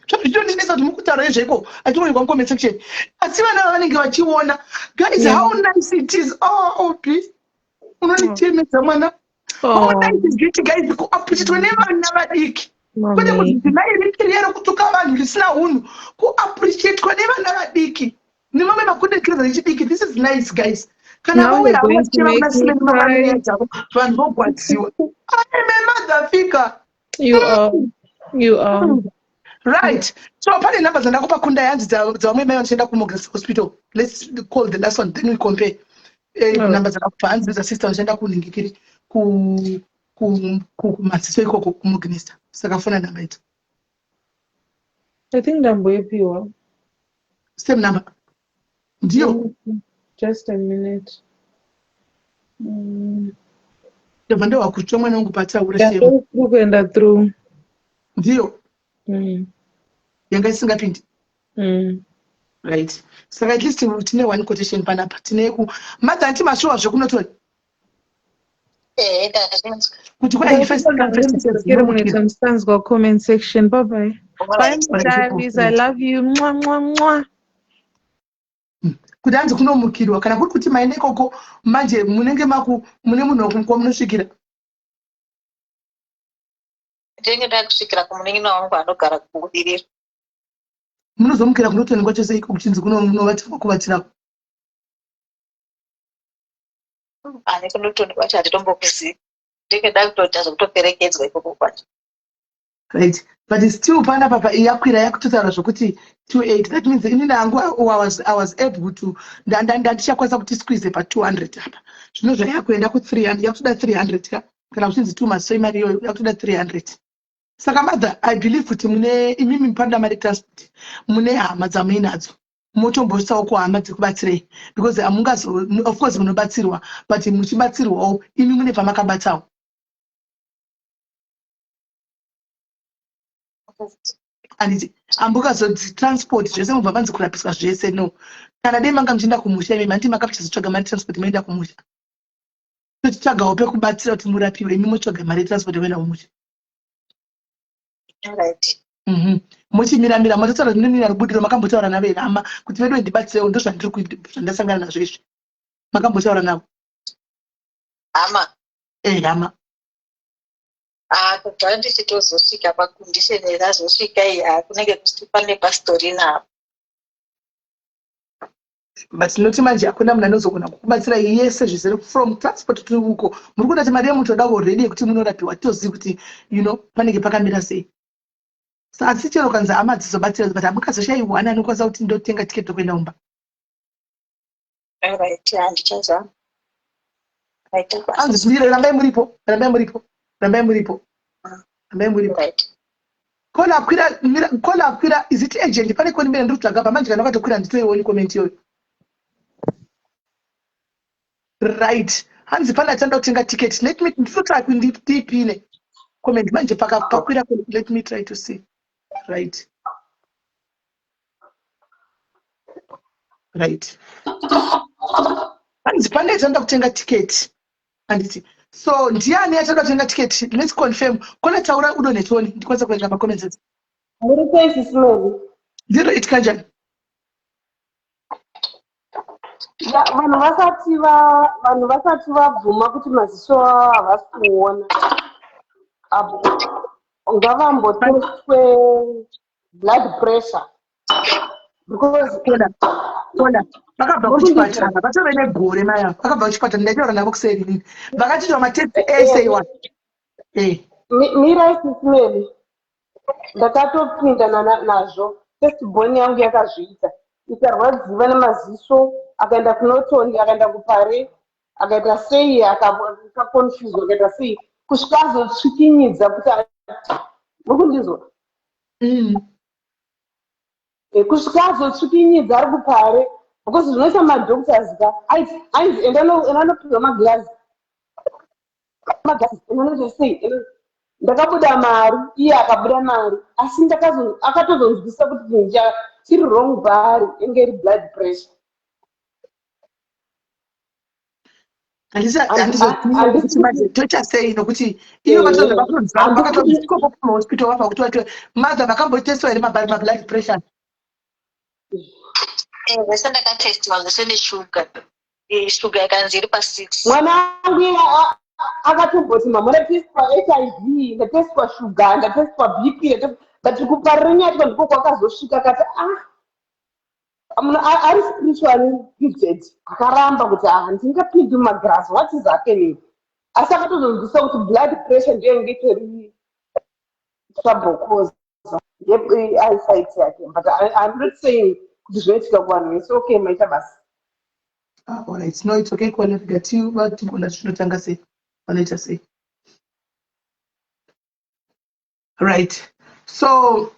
[SPEAKER 2] zvazvitonesa kuti mukutaura zvaiko atiwanirwa comment section asi vana vanenge vachiona guys how nice it is. Obi unonitemedza mwana. How nice is it guys kuappreciate nevana vadiki kwete kuti nairikiriyero kutuka vanhu risina unhu kuappreciate nevana vadiki nemamwe makondekireza rechidiki. This is nice guys. Kana vauya havacheva kunasimeni mamaneedzavo vanhu vogwadziwa. I am a mother figure.
[SPEAKER 7] You are.
[SPEAKER 2] Right. So apart numbers and Nakopa Kunda hands the may send up hospital. Let's call the last one, then we compare numbers of fans with the sister send up Kungikiri ku Masiko Mugnista. Sakafona number it.
[SPEAKER 7] I think number pure.
[SPEAKER 2] Same number. Dio.
[SPEAKER 7] Just a minute.
[SPEAKER 2] The Vando Akuchoma Nungupata
[SPEAKER 7] would have through.
[SPEAKER 2] Dio. Yanga isingapindi. Right. So at least tine one quotation panapa. Tine ku mata anti mashuwa zvokunotoni. Kuti kwa first
[SPEAKER 7] understands go comment section. Bye. Bye darlings, I love you. Mwah.
[SPEAKER 2] Kuti anzi kunomukirwa kana kuri kuti maine koko manje munenge mune munhu wokunwa munosvikira.
[SPEAKER 4] Ndenge ndakusvikira kumunenge wangu anogara kubudirira.
[SPEAKER 2] Munozomukira kunotoni kwachose iko kuchinzi kunovatira.
[SPEAKER 4] Ane kunotoni kwacho hatitombokuzivi. Ndenge ndakutoti kutoperekedzwa ikoko kwacho.
[SPEAKER 2] Right. But it's still pana papa yakwira yakutotara zvokuti 28. That means inini hangu I was able to ndichakwanisa kuti squeeze pa 200 apa. Zvino zvayakuenda ku 300 yakutoda 300 ka. Kana kuchinzi 2 maso imari yoyo yakutoda 300. Saka mother I believe kuti mune imimi mpanda mari transport mune hama dzamuinadzo. Motombosawo kuhama dzekubatsirei because amungazo of course munobatsirwa but muchibatsirwawo imi mune pamakabatawo. And ambuka zodzi transport zvese mubva vanzi kurapiswa zvese no kana dai manga muchienda kumusha imi mandi makapichazotsvaga mari transport maenda kumusha. tochitsvagawo pekubatsira kuti murapiwe imi motsvaga mari yetransport kuenda kumuchi.
[SPEAKER 4] Alright.
[SPEAKER 2] Muchimiramira mototaura kuti ndinira rubudiro makambotaura navo ere hama kuti vedu ndibatsirewo ndozvandasangana nazvo izvi. Makambotaura navo.
[SPEAKER 4] Hama.
[SPEAKER 2] Hama.
[SPEAKER 4] Kubva ndichitozosvika pakundisheni yazosvika iyi kunenge kusipane pastori navo.
[SPEAKER 2] But noti manje hakuna munhu anozogona kukubatsira yese zvizere from transport to uko. Muri kuda kuti mari yemutoda already yekuti munorapiwa tozivi kuti panenge pakamira sei. So asi chero kanzi hama dzizobatsira but hamukazoshayiwa ani anokwanisa kuti ndotenga tiketi rokuenda kumba.
[SPEAKER 4] Alright, handichaza.
[SPEAKER 2] Rambai muripo. Kola akwira is it agent pane koni mbere ndikutsvaga pa manje kana kwatokwira nditoioni comment yoyo. Right. Hanzi pana tanda kutenga ticket. Let me try ndipine. Comment manje pakwira let me try to see. Right. Hanzi pana tanda kutenga ticket. Anditi. So ndiani atanda kutenga ticket? Let's confirm. Kola taura udonetoni ndikwanza kuenga ma comments.
[SPEAKER 12] Muri face slowly.
[SPEAKER 2] Zero it kanjani.
[SPEAKER 12] Ya vanhu vasati vabvuma kuti maziso havasi kuona apo ngavambotestwe blood pressure because
[SPEAKER 2] vakabva kuchipatara vatove negore maya vakabva kuchipatara ndaitaura navo kuseri nini vakachitwa matesti ese iwa
[SPEAKER 12] miraisismeli ndakatopinda nazvo testiboni yangu yakazviita ikarwadziva nemaziso akaenda kunotoni akaenda kupare akaita sei akakonfuzwa akaita sei kusvika azotsvikinyidza kuti mukundizwa kusvika azotsvikinyidza ari kupare because zvinoita madoctors ka ainzi endanopiwa maglazi endanoti sei ndakabuda mari iye akabuda mari asi akatozonzwisa kuti chiri wrong paari inge iri blood pressure.
[SPEAKER 2] Tochasei nokuti iyo vakatozvikopo kumahospital vabva kuti vati madza vakambotestiwa here mablood pressure.
[SPEAKER 4] Vese ndakatestiwa zvese neshuga shuga yakanzi iri pa6.
[SPEAKER 12] Mwana wangu akatomboti mama ndatestiwa HIV ndatestiwa shuga ndatestiwa BP but kuparira nyatwa ndiko kwakazosvika kati ari spiritually gifted akaramba kuti handingapindi mumagrasi what is happening asi akatozonzwisa kuti blood pressure ndiyo ngetori trouble cause eyesight yake but I'm not saying kuti zvinoitika kuvanhu vese okay maita basi.
[SPEAKER 2] Alright, no it's okay kwalifikatiu vatigona zvinotanga sei vanoita sei. Right. So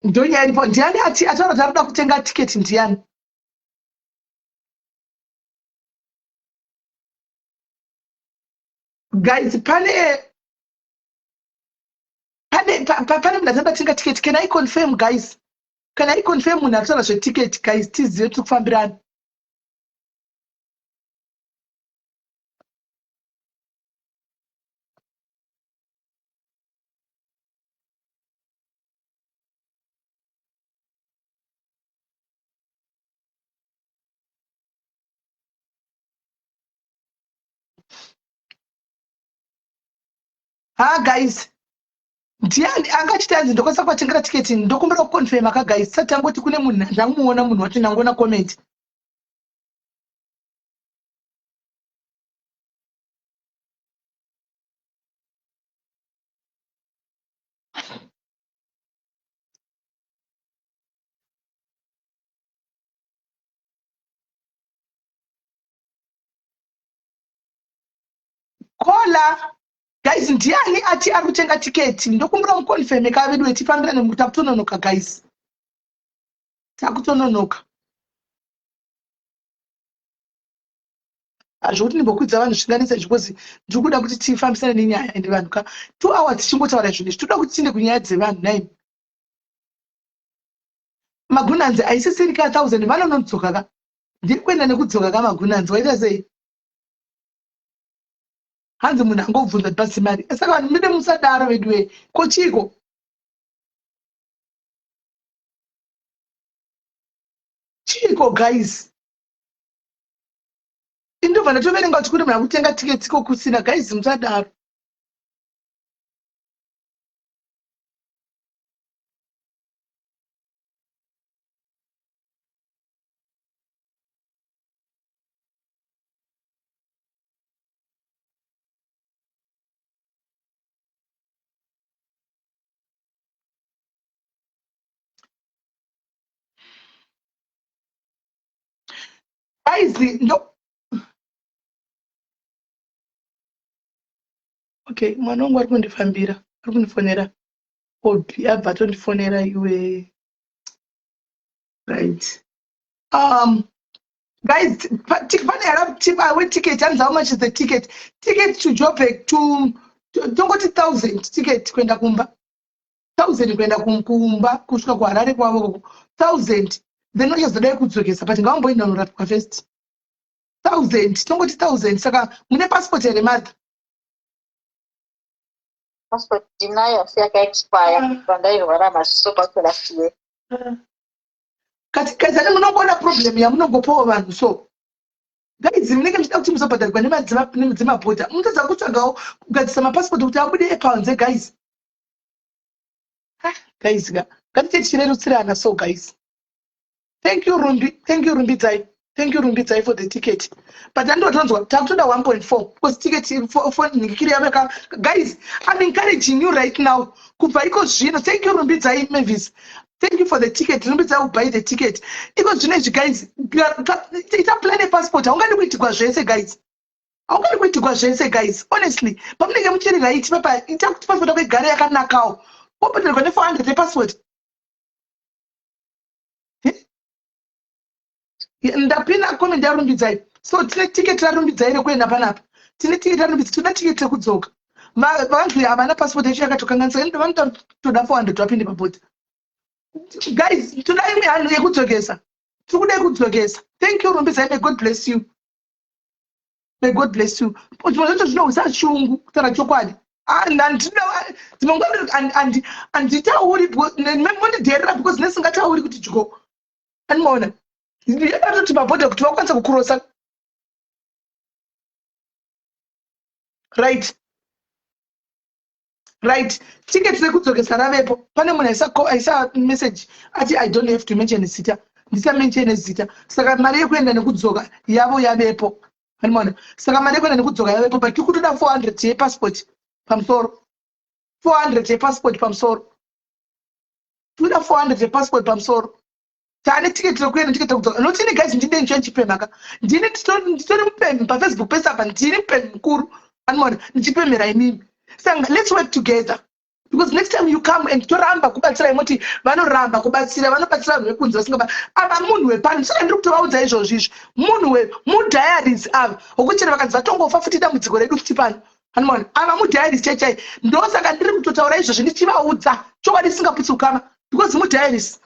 [SPEAKER 2] ndonyaripo ndiani ataura kuti arikuda kutenga tiketi ndiani? Guys, pane munhu atanda kutenga tiketi. Can I confirm guys? Can I confirm munhu arikutaura zvetiketi guys tizive tiri kufambirana? Guys, ndiani angachita anzi ndokwanisa kuvatengera tiketi ndokumbira kuconfirm aka guys sati angoti kune munhu ndamuona munhu wati ndangoona comment. Kola guys, ndiani ati ari kutenga tiketi ndokumbira muconfirm kavedu wetifambirane mukuti takutononoka guys, takutononoka. Zvekuti ndimbokwidza vanhu zvinganisa because ndiri kuda kuti tifambisane nenyaya ende vanhu ka 2 hours tichingotaura zvinhu izvi toda kuti tiende kunyaya dzevanhu naini. Magunanzi aisisiri ka 1000 vanonodzoka ka ndiri kuenda nekudzoka kamagunanzi waita sei? hanzi munhu angobvunza kuti pasi mari saka vanhu mune musadaro veduwe kochiko chiko guys indobva ndatoverenga kuti kune munhu akutenga tiketi kokusina guys musadaro guys no okay mwana wangu ari kundifambira ari kundifonera obi abva atondifonera iwe right guys pane yara tip awe ticket and how much is the ticket to Joburg to tongoti 1000 ticket kwenda kumba 1000 kwenda kumba kusvika kuHarare kwavo 1000 then nochazodai kudzokesa but ngavamboenda norapwa first 1000 tongoti 1000 saka mune passport here mother
[SPEAKER 4] passport ndinayo asi yakaexpire pandairwara maziso passport asiye
[SPEAKER 2] kati ane munongoona problem yamunongopawo vanhu so guys munenge muchida kuti muzobhadharwa nemadzimabhodha munotadza kutsvagawo kugadzisa mapassport kuti abude epanze guys guys ngatitechirerutsirana so guys thank you rumbidzai for the ticket but andotonzwa takutoda 1.4 because ticket for nhingikiri yaveka guys I'm encouraging you right now kubva iko zvino thank you rumbidzai Mavis thank you for the ticket rumbidzai will buy the ticket iko zvino izvi guys ita plan a passport haungadi kuitirwa zvese guys honestly pamunenge muchiri right papa ita kuti passport yako igare yakanakawo wobhadharwa ne400 yepassport ndapina comment yarumbidzai so tine ticket yarumbidzai rekuenda panapa tine ticket yarumbidzai tine ticket rekudzoka vantu havana passport yacho yakatokanganisa vanotoda 400 vapinde pabhodha guys toda imwe hando yekudzokesa tiri kuda kudzokesa thank you rumbidzai may god bless you zvimwe zvacho zvinousa shungu kutaura chokwadi handitauri mondidherera because nesingatauri kuti dyo animaona yakatoti mabhodha kuti vakwanisa kukurosa right ticket rekudzokesa ravepo pane munhu aisa message ati I don't have to mention zita ndisamenshene zita saka mari yekuenda nekudzoka yavo yavepo animaona saka mari yekuenda nekudzoka yavepo but tikutoda 400 yepassport pamusoro 400 yepassport pamusoro toda 400 yepassport pamusoro tane ticket rekuenda ticket rekudzoka notini guys ndine nchipemaka ndine nditori mupemhi pafacebook pesapa ndiri mupemhi mukuru animaona ndichipemhera inini saka let's work together because next time you come and toramba kubatsira imoti vanoramba kubatsira vanobatsira vanhu vekunze vasingaba ava munhu wepano saka ndiri kutovaudza izvozvo munhu mudiaries ava wokuchera vakanzi vatongofa futi dambudziko redu futi pano animaona ava mudiaries chaichai ndosaka ndiri kutotaura izvozvo ndichivaudza chokwadi singaputsukama because mudiaries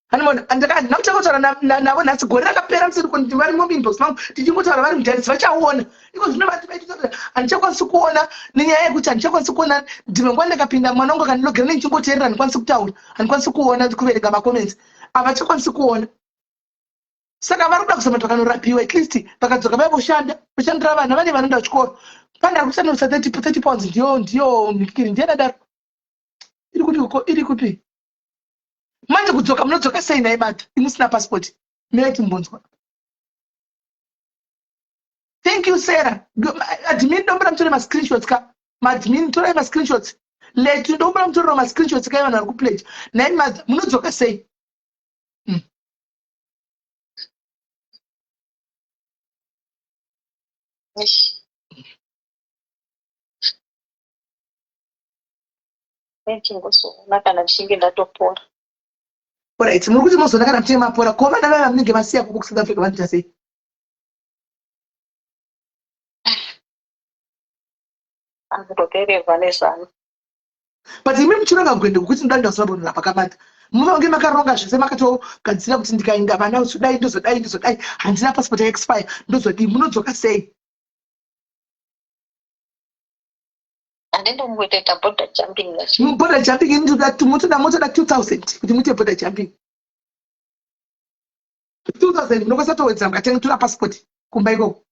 [SPEAKER 2] animaona ndakutaura navo nhasi gore rakapera musiri kuti varimo inbox mangu tichingotaura vari mudiaries vachaona iko zvino vativaitotaura handichakwanisi kuona nenyaya yekuti handichakwanisi kuona ndimwe nguva ndakapinda mwana wangu akandilogera nechimboteerera handikwanisi kutaura handikwanisi kuona kuverenga macomments havachakwanisi kuona saka vari kuda kuzama vakanorapiwa at least vakadzoka vaivoshandira vana vane vanoenda kuchikoro pane ari kushandisa 30 pounds ndiyo mhikiri ndiyadadaro iri kupi manje kudzoka munodzoka sei naye bata imusina passport meti mbonzwa thank you Sarah admin ndombora mutore mascreenshots ka madmin torai mascreenshots letu ndombora mutore mascreenshots ka vanhu vari kupledge naye madza munodzoka sei
[SPEAKER 4] ndingozoona kana ndichinge ndatopora
[SPEAKER 2] alright muri kuti muzoona kana muchinge mapora ko vana vaya munenge masiya kuko kuSouth Africa vanoita sei
[SPEAKER 4] anotopererwa nezvano
[SPEAKER 2] but imi muchironga gwende kuti ndoda kuzobonera pakamata munonge makaronga zvese makatogadzira kuti ndikaenda vana ndozodai handina passport expire ndozodii munodzoka sei
[SPEAKER 4] handende kungoita border jumping
[SPEAKER 2] border jumping inoda motoda 2000 kuti muite border jumping 2000 munokwanisa towedzera mukatengetura passport kumba ikoko.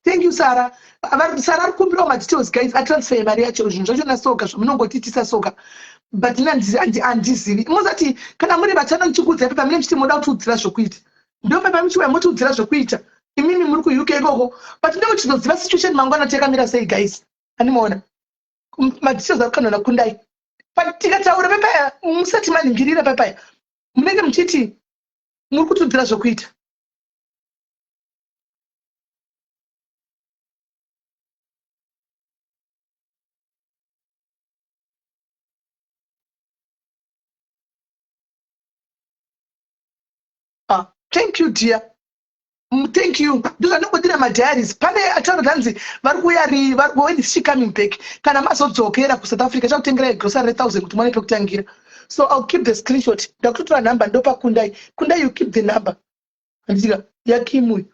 [SPEAKER 2] Thank you, Sarah. Sarah ari kumbirawo madetails guys atransfer mari yacho zvinhu zvacho nasoka zvamunongotitisa soka but handizivi. Muzati kana muri vatano muchikuudzai pepa mune muchiti moda kutiudzira zvokuita ndo pepa muchiuya motiudzira zvokuita imimi muri kuuk ikoko but ndeo chizoziva situation mangwana takamira sei guys. Animaona madetails ari kanoona kundai but tikataura pepaya musati maningirira pepaya munenge muchiti muri kutiudzira zvokuita. Thank you, dear. Thank you. Ndozvanongodira madiaries. Pane ataura hanzi vari kuuya when is she coming back? Kana mazodzokera kuSouth Africa chakutengerai grocery 1000 kuti muone pekutangira. So I'll keep the screenshot. Ndakutotora number ndopa Kundai. Kundai, you keep the number. Andika yakimui.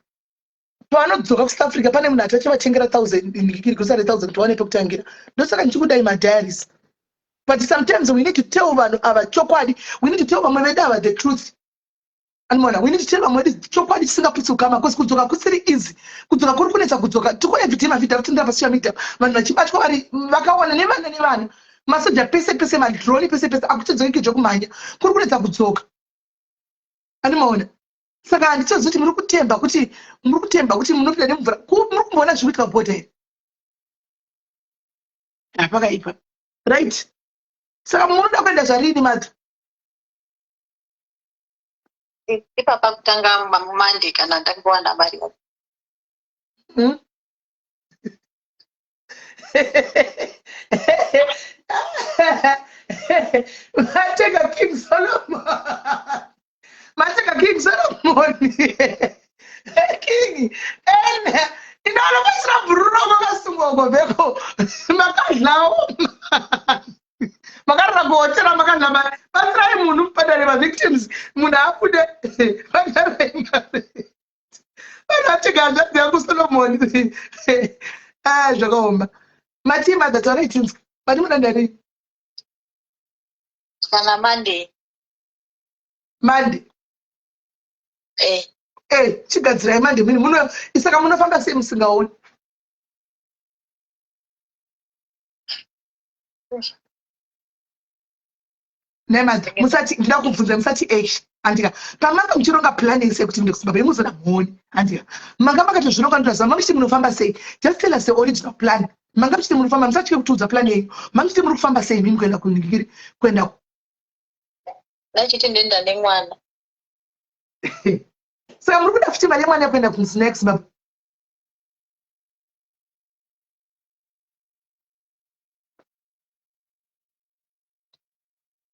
[SPEAKER 2] Paanodzoka kuSouth Africa pane munhu achavatengera 1000 grocery 1000 kuti muone pekutangira. Ndosaka ndichikudai madiaries. But sometimes we need to tell vanhu ava chokwadi. We need to tell vamwe vedu ava the truth. And we need to tell them what is chokwadi chisingaputsi kukama because kudzoka kusiri easy. Kudzoka kuri kunetsa kudzoka. Tuko everyday mavhidha kutindira pasocial media. Vanhu vachibatwa vari vakaona nevana. Masoja pese madroni pese akutodzoki zvokumhanya. Kuri kunetsa kudzoka. Animaona. Saka handitozoti muri kutemba kuti munopinda nemvura. Muri kumboona zviri kuitika bhodha here. Pakaipa. Right. Saka munoda kuenda zvarini madzi.
[SPEAKER 4] ipapa kutanga Monday kana ndakuwana mari.
[SPEAKER 2] Mateka King Solomon. King. Inalopasira Bruno makasungwa ngobeko. Makadlawo. Makarra gochera makadlama. Pasrai munhu padare va victims. Munhu afude. Vanateka zvadziya kuSolomon. Zvakaoma. Matima dzataura itinzwa. Pari munandari.
[SPEAKER 4] Kana Monday.
[SPEAKER 2] Chigadzirai Monday muno isaka munofamba sei musingaoni. Nemadza musati ndida kubvunza musati andika pamanga muchironga planning sei kuti minde kuZimbabwe muzona muoni andika manga makatozvironga ndozama mangiti munofamba sei just tell us the original plan manga muchiti munofamba musati kutiudza plan yenyu mangiti muri kufamba sei mimi kuenda kuningiri kuenda
[SPEAKER 4] nachiti ndenda nemwana.
[SPEAKER 2] Saka muri kuda futi mari yemwana kuenda kuNext Zimbabwe.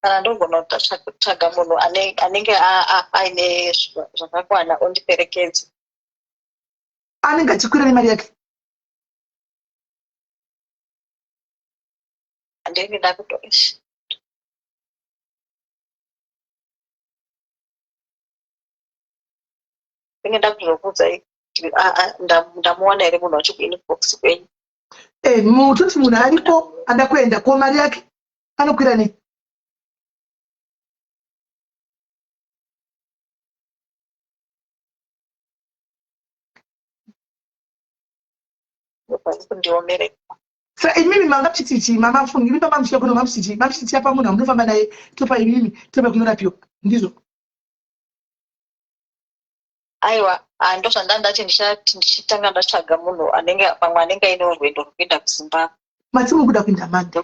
[SPEAKER 4] Kana ndogona kutsvaga munhu anenge aine zvakakwana ondiperekedza.
[SPEAKER 2] Anenge achikwira nemari yake.
[SPEAKER 4] Handingida kutoishi. Ndingida kuzokuudza ndamuona here munhu wacho kuinbox kwenyu.
[SPEAKER 2] Mutoti munhu ariko ada kuenda ko mari yake anokwira nei? Saka imimi manga muchiti mama fungi imi pamba muchida kuno mamuchiti apa munhu amunofamba naye topa imimi topa kunorapiwa ndizvo.
[SPEAKER 4] Aiwa ndozvandandati ndichitanga ndatsvaga munhu pamwe anenge aine rwendo rwekuenda kuZimbabwe.
[SPEAKER 2] Mati mukuda kuenda Monday.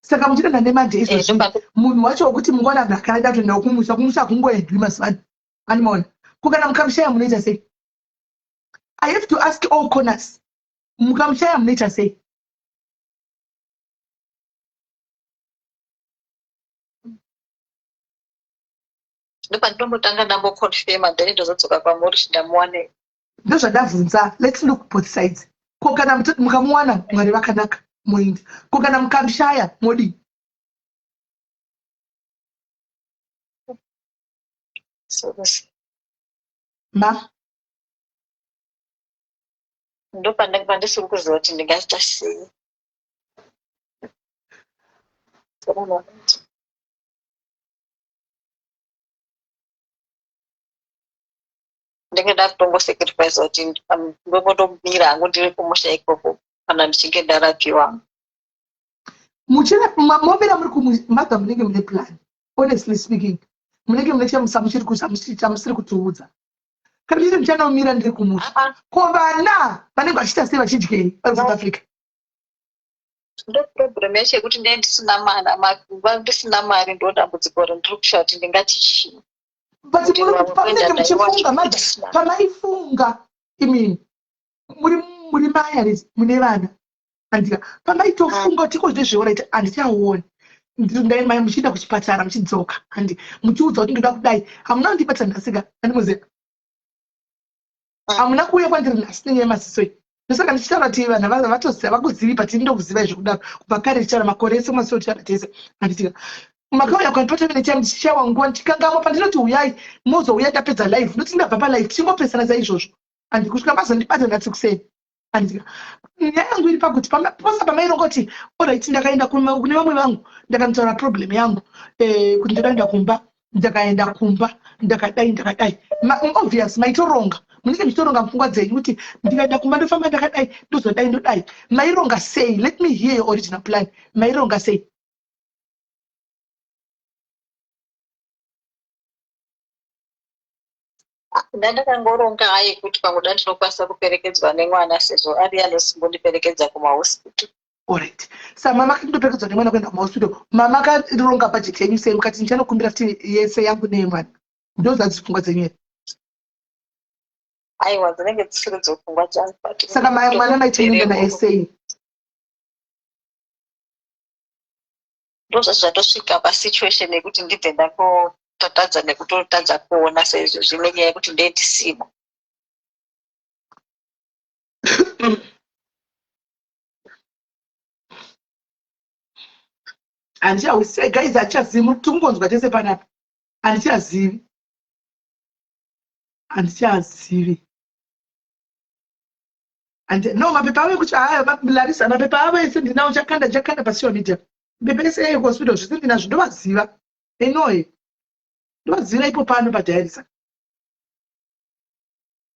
[SPEAKER 2] Saka muchitoenda neMonday izvozvi munhu wacho wekuti mungaona munhu akaenda kutoenda kumusha kungoendwi mazuva ano. Animaona kukana mukamushaya munoita sei? I have to ask all corners. Mukamushaya munoita sei?
[SPEAKER 4] Ndopandinombotanga ndamboconfirma then ndozodzoka kwamuri ndamuwane.
[SPEAKER 2] Ndozvandabvunza. Let's look both sides. Ko kana mukamuwana Mwari vakanaka muindi. Ko kana mukamushaya modi. Ma
[SPEAKER 4] ndopandisiri kuziva kuti ndingaita sei. Ndingada kutombosacrifice kuti ndombotomira hangu ndiri kumusha ikoko kana ndichinge ndarapiwa.
[SPEAKER 2] Momira muri kumadha munenge mune plan. Honestly speaking, munenge mune chamusiri kutiudza. Kana ndiri ndichanomira ndiri kumusha. Ko vana vanenge vachiita sei vachidyei paSouth Africa?
[SPEAKER 4] Ndo problem yacho yekuti ndinenge ndisina mari ndodambudziko randiri kushaura kuti ndingati chii.
[SPEAKER 2] But pamunenge muchifunga madha, pamaifunga imini muri mayari mune vana. Andika pamaitofunga kuti kozve zveoraita handichaoni. Ndiri mai muchienda kuchipatara muchidzoka handi muchiudza kuti ndoda kudai hamuna kundipatsa nhasika andimuziva. Hamuna kuuya kwandiri nhasi nenyaya yemaziso iyi. Ndosaka ndichitaura kuti vanhu vatoziva vakuzivi patiri ndokuzivai zvekudaro kubva kare tichitaura makore ese mwasi otaura tese handitika. Makauya kwandipata mene chaimu ndichichawa nguva ndichikangamo pandinoti uyai mozouya ndapedza live ndoti ndabva palive tichingopesana saizvozvo handi kusvika mazondibata nhasi kuseni handitika. Nyaya yangu iri pakuti posa pamairongoti oright ndakaenda kune vamwe vangu ndakanitaura problem yangu kuti ndoda kumba ndakaenda kumba ndakadai obvious maitoronga munenge muchitoronga pfungwa dzenyu kuti ndikaenda kumba ndofamba ndakadai ndozodai ndodai maironga sei. Let me hear your original plan. Maironga sei.
[SPEAKER 4] Ndandakangoronga hayi kuti pangoda ndinokwanisa kuperekedzwa nemwana sezvo ari anosimbondiperekedza kumahospital.
[SPEAKER 2] Alright. Sa mama kandoperekedzwa nemwana kuenda kumahospital. Mama karonga bajeti yenyu sei mukati ndichanokumbira kuti yese yangu neyemwana. Ndozadzi pfungwa dzenyu here.
[SPEAKER 4] Aiwa dzinenge dzisiri dzopfungwa dzangu.
[SPEAKER 2] Saka mwana maitoenda naye sei.
[SPEAKER 4] Ndozvazvatosvika pasituation yekuti ndibve tatadza nekutotadza kuona saizvo zvinenyaya yekuti ndendisimo.
[SPEAKER 2] Handichazivi guys, handichazivi muri kungonzwa tese panapa. Handichazivi. No, mapepa avo ekuti Larisa mapepa avo ese ndinawo chakanda pasocial media. Mapepa ese ekuhospital zvese ndinazvo ndovaziva. Enoye. Ndovaziva ipo pano padiarisa.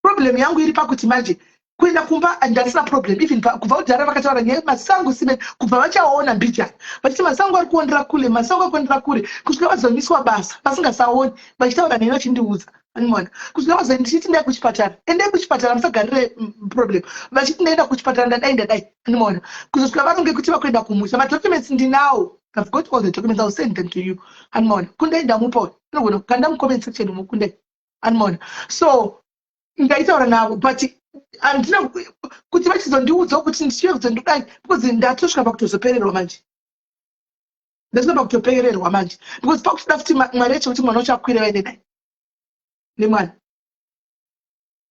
[SPEAKER 2] Problem yangu iri pakuti manje kuenda kumba handasina problem. Even kubva kudhara vakataura nyaya masango simeni kubva vachaona mbijana. Vachiti masango ari kuondera kure. Kusvika vazomiswa basa vasingasaoni vachitaura neni vachindiudza. Animona. Kusvika vazoenda ndichiti ndai kuchipatara. Endai kuchipatara musagarire problem. Vachiti ndaenda kuchipatara ndadai. Animona. Kuzosvika vanonge kuti vakuenda kumusha. Madocuments ndinawo. I've got all the documents. I'll send them to you. Animona. Kundai ndamupa. Unogona kukanda mucomment section mukundai. Animona. So ndaitaura navo but andina kuti vachizondiudzawo kuti ndichive kuzondodai because ndatosvika pakutozopererwa manje. Ndasvika pakutopererwa manje because pakutoda futi mwari yacho kuti mwana uchakwira vaende naye nemwana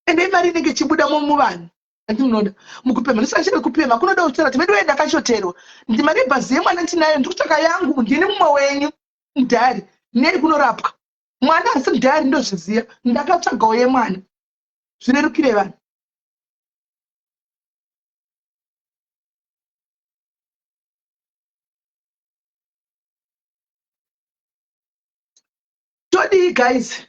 [SPEAKER 2] ende imari inenge ichibuda muvanhu andimunoda mukupema ndisachiri kupema kunoda kutaura kuti medu enda kachoterwa ndimari yebhazi yemwana ndinayo ndikutsvaka yangu ndine mumwe wenyu mudhari neri kunorapwa mwana asi mudhari ndozviziva ndakatsvagawo yemwana zvirerukire vanhu. Todii guys.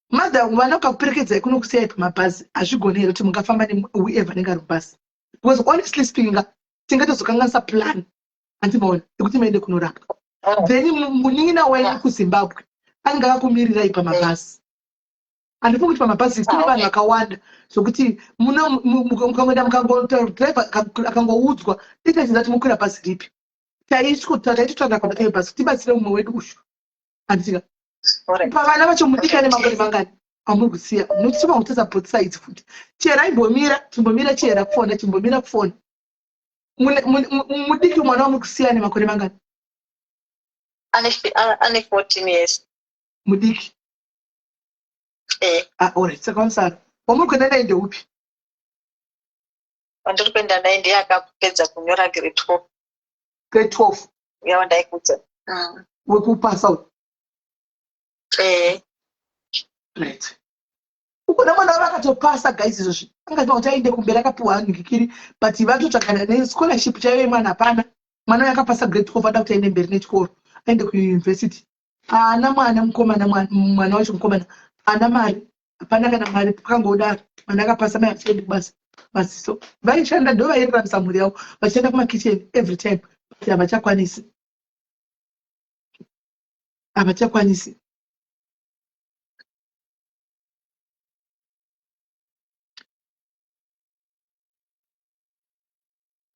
[SPEAKER 2] Madam vana vakakuperekedzai kuno kusiyai pamabhazi hazvigoni here kuti mungafamba whoever anenge ari mubhazi. Because honestly speaking tingatozokanganisa plan handimaona yekuti maende kunorapwa. Then munin'ina wenyu kuZimbabwe anenge akakumirirai pamabhazi. Handifungi kuti pamabhazi kune vanhu vakawanda zvokuti mukangoenda mukangodhiraivha akangoudzwa itachiza kuti mukwira bhazi ripi. Taitotsvaga kudaka yebhazi tibatsire mumwe wedu ushu. Handitika. Pavana vacho mudika nemakore mangani amuri kusiya notichiva kutedza both sides futi. Chera imbomira chimbomira chera kufona chimbomira kufona. Mudiki mwana wamuri kusiya nemakore mangani.
[SPEAKER 4] Ane 14 years.
[SPEAKER 2] Mudiki. Alright, saka umusara. Wamuri kuenda naye ndeupi?
[SPEAKER 4] Wandiri kuenda naye ndiye akapedza kunyora grade 12.
[SPEAKER 2] Grade 12.
[SPEAKER 4] Yawandaikudza.
[SPEAKER 2] Wekupasa. Right. Ukona mwana vakatopasa guys izvozvi angati kuti aende kumberi akapiwa haningikiri but vatotsvakana nescholarship chaiyo mwana hapana mwana yakapasa grade 12 ada kuti aende mberi nechikoro aende kuuniversity haana mwana mukomana mwana wacho mukomana haana mari hapana kana mari pakangodaro mwana akapasa mai achiende kubasa basi so vaishanda ndo vairaramisa mhuri yavo vachienda kumakitchen every time but havachakwanisi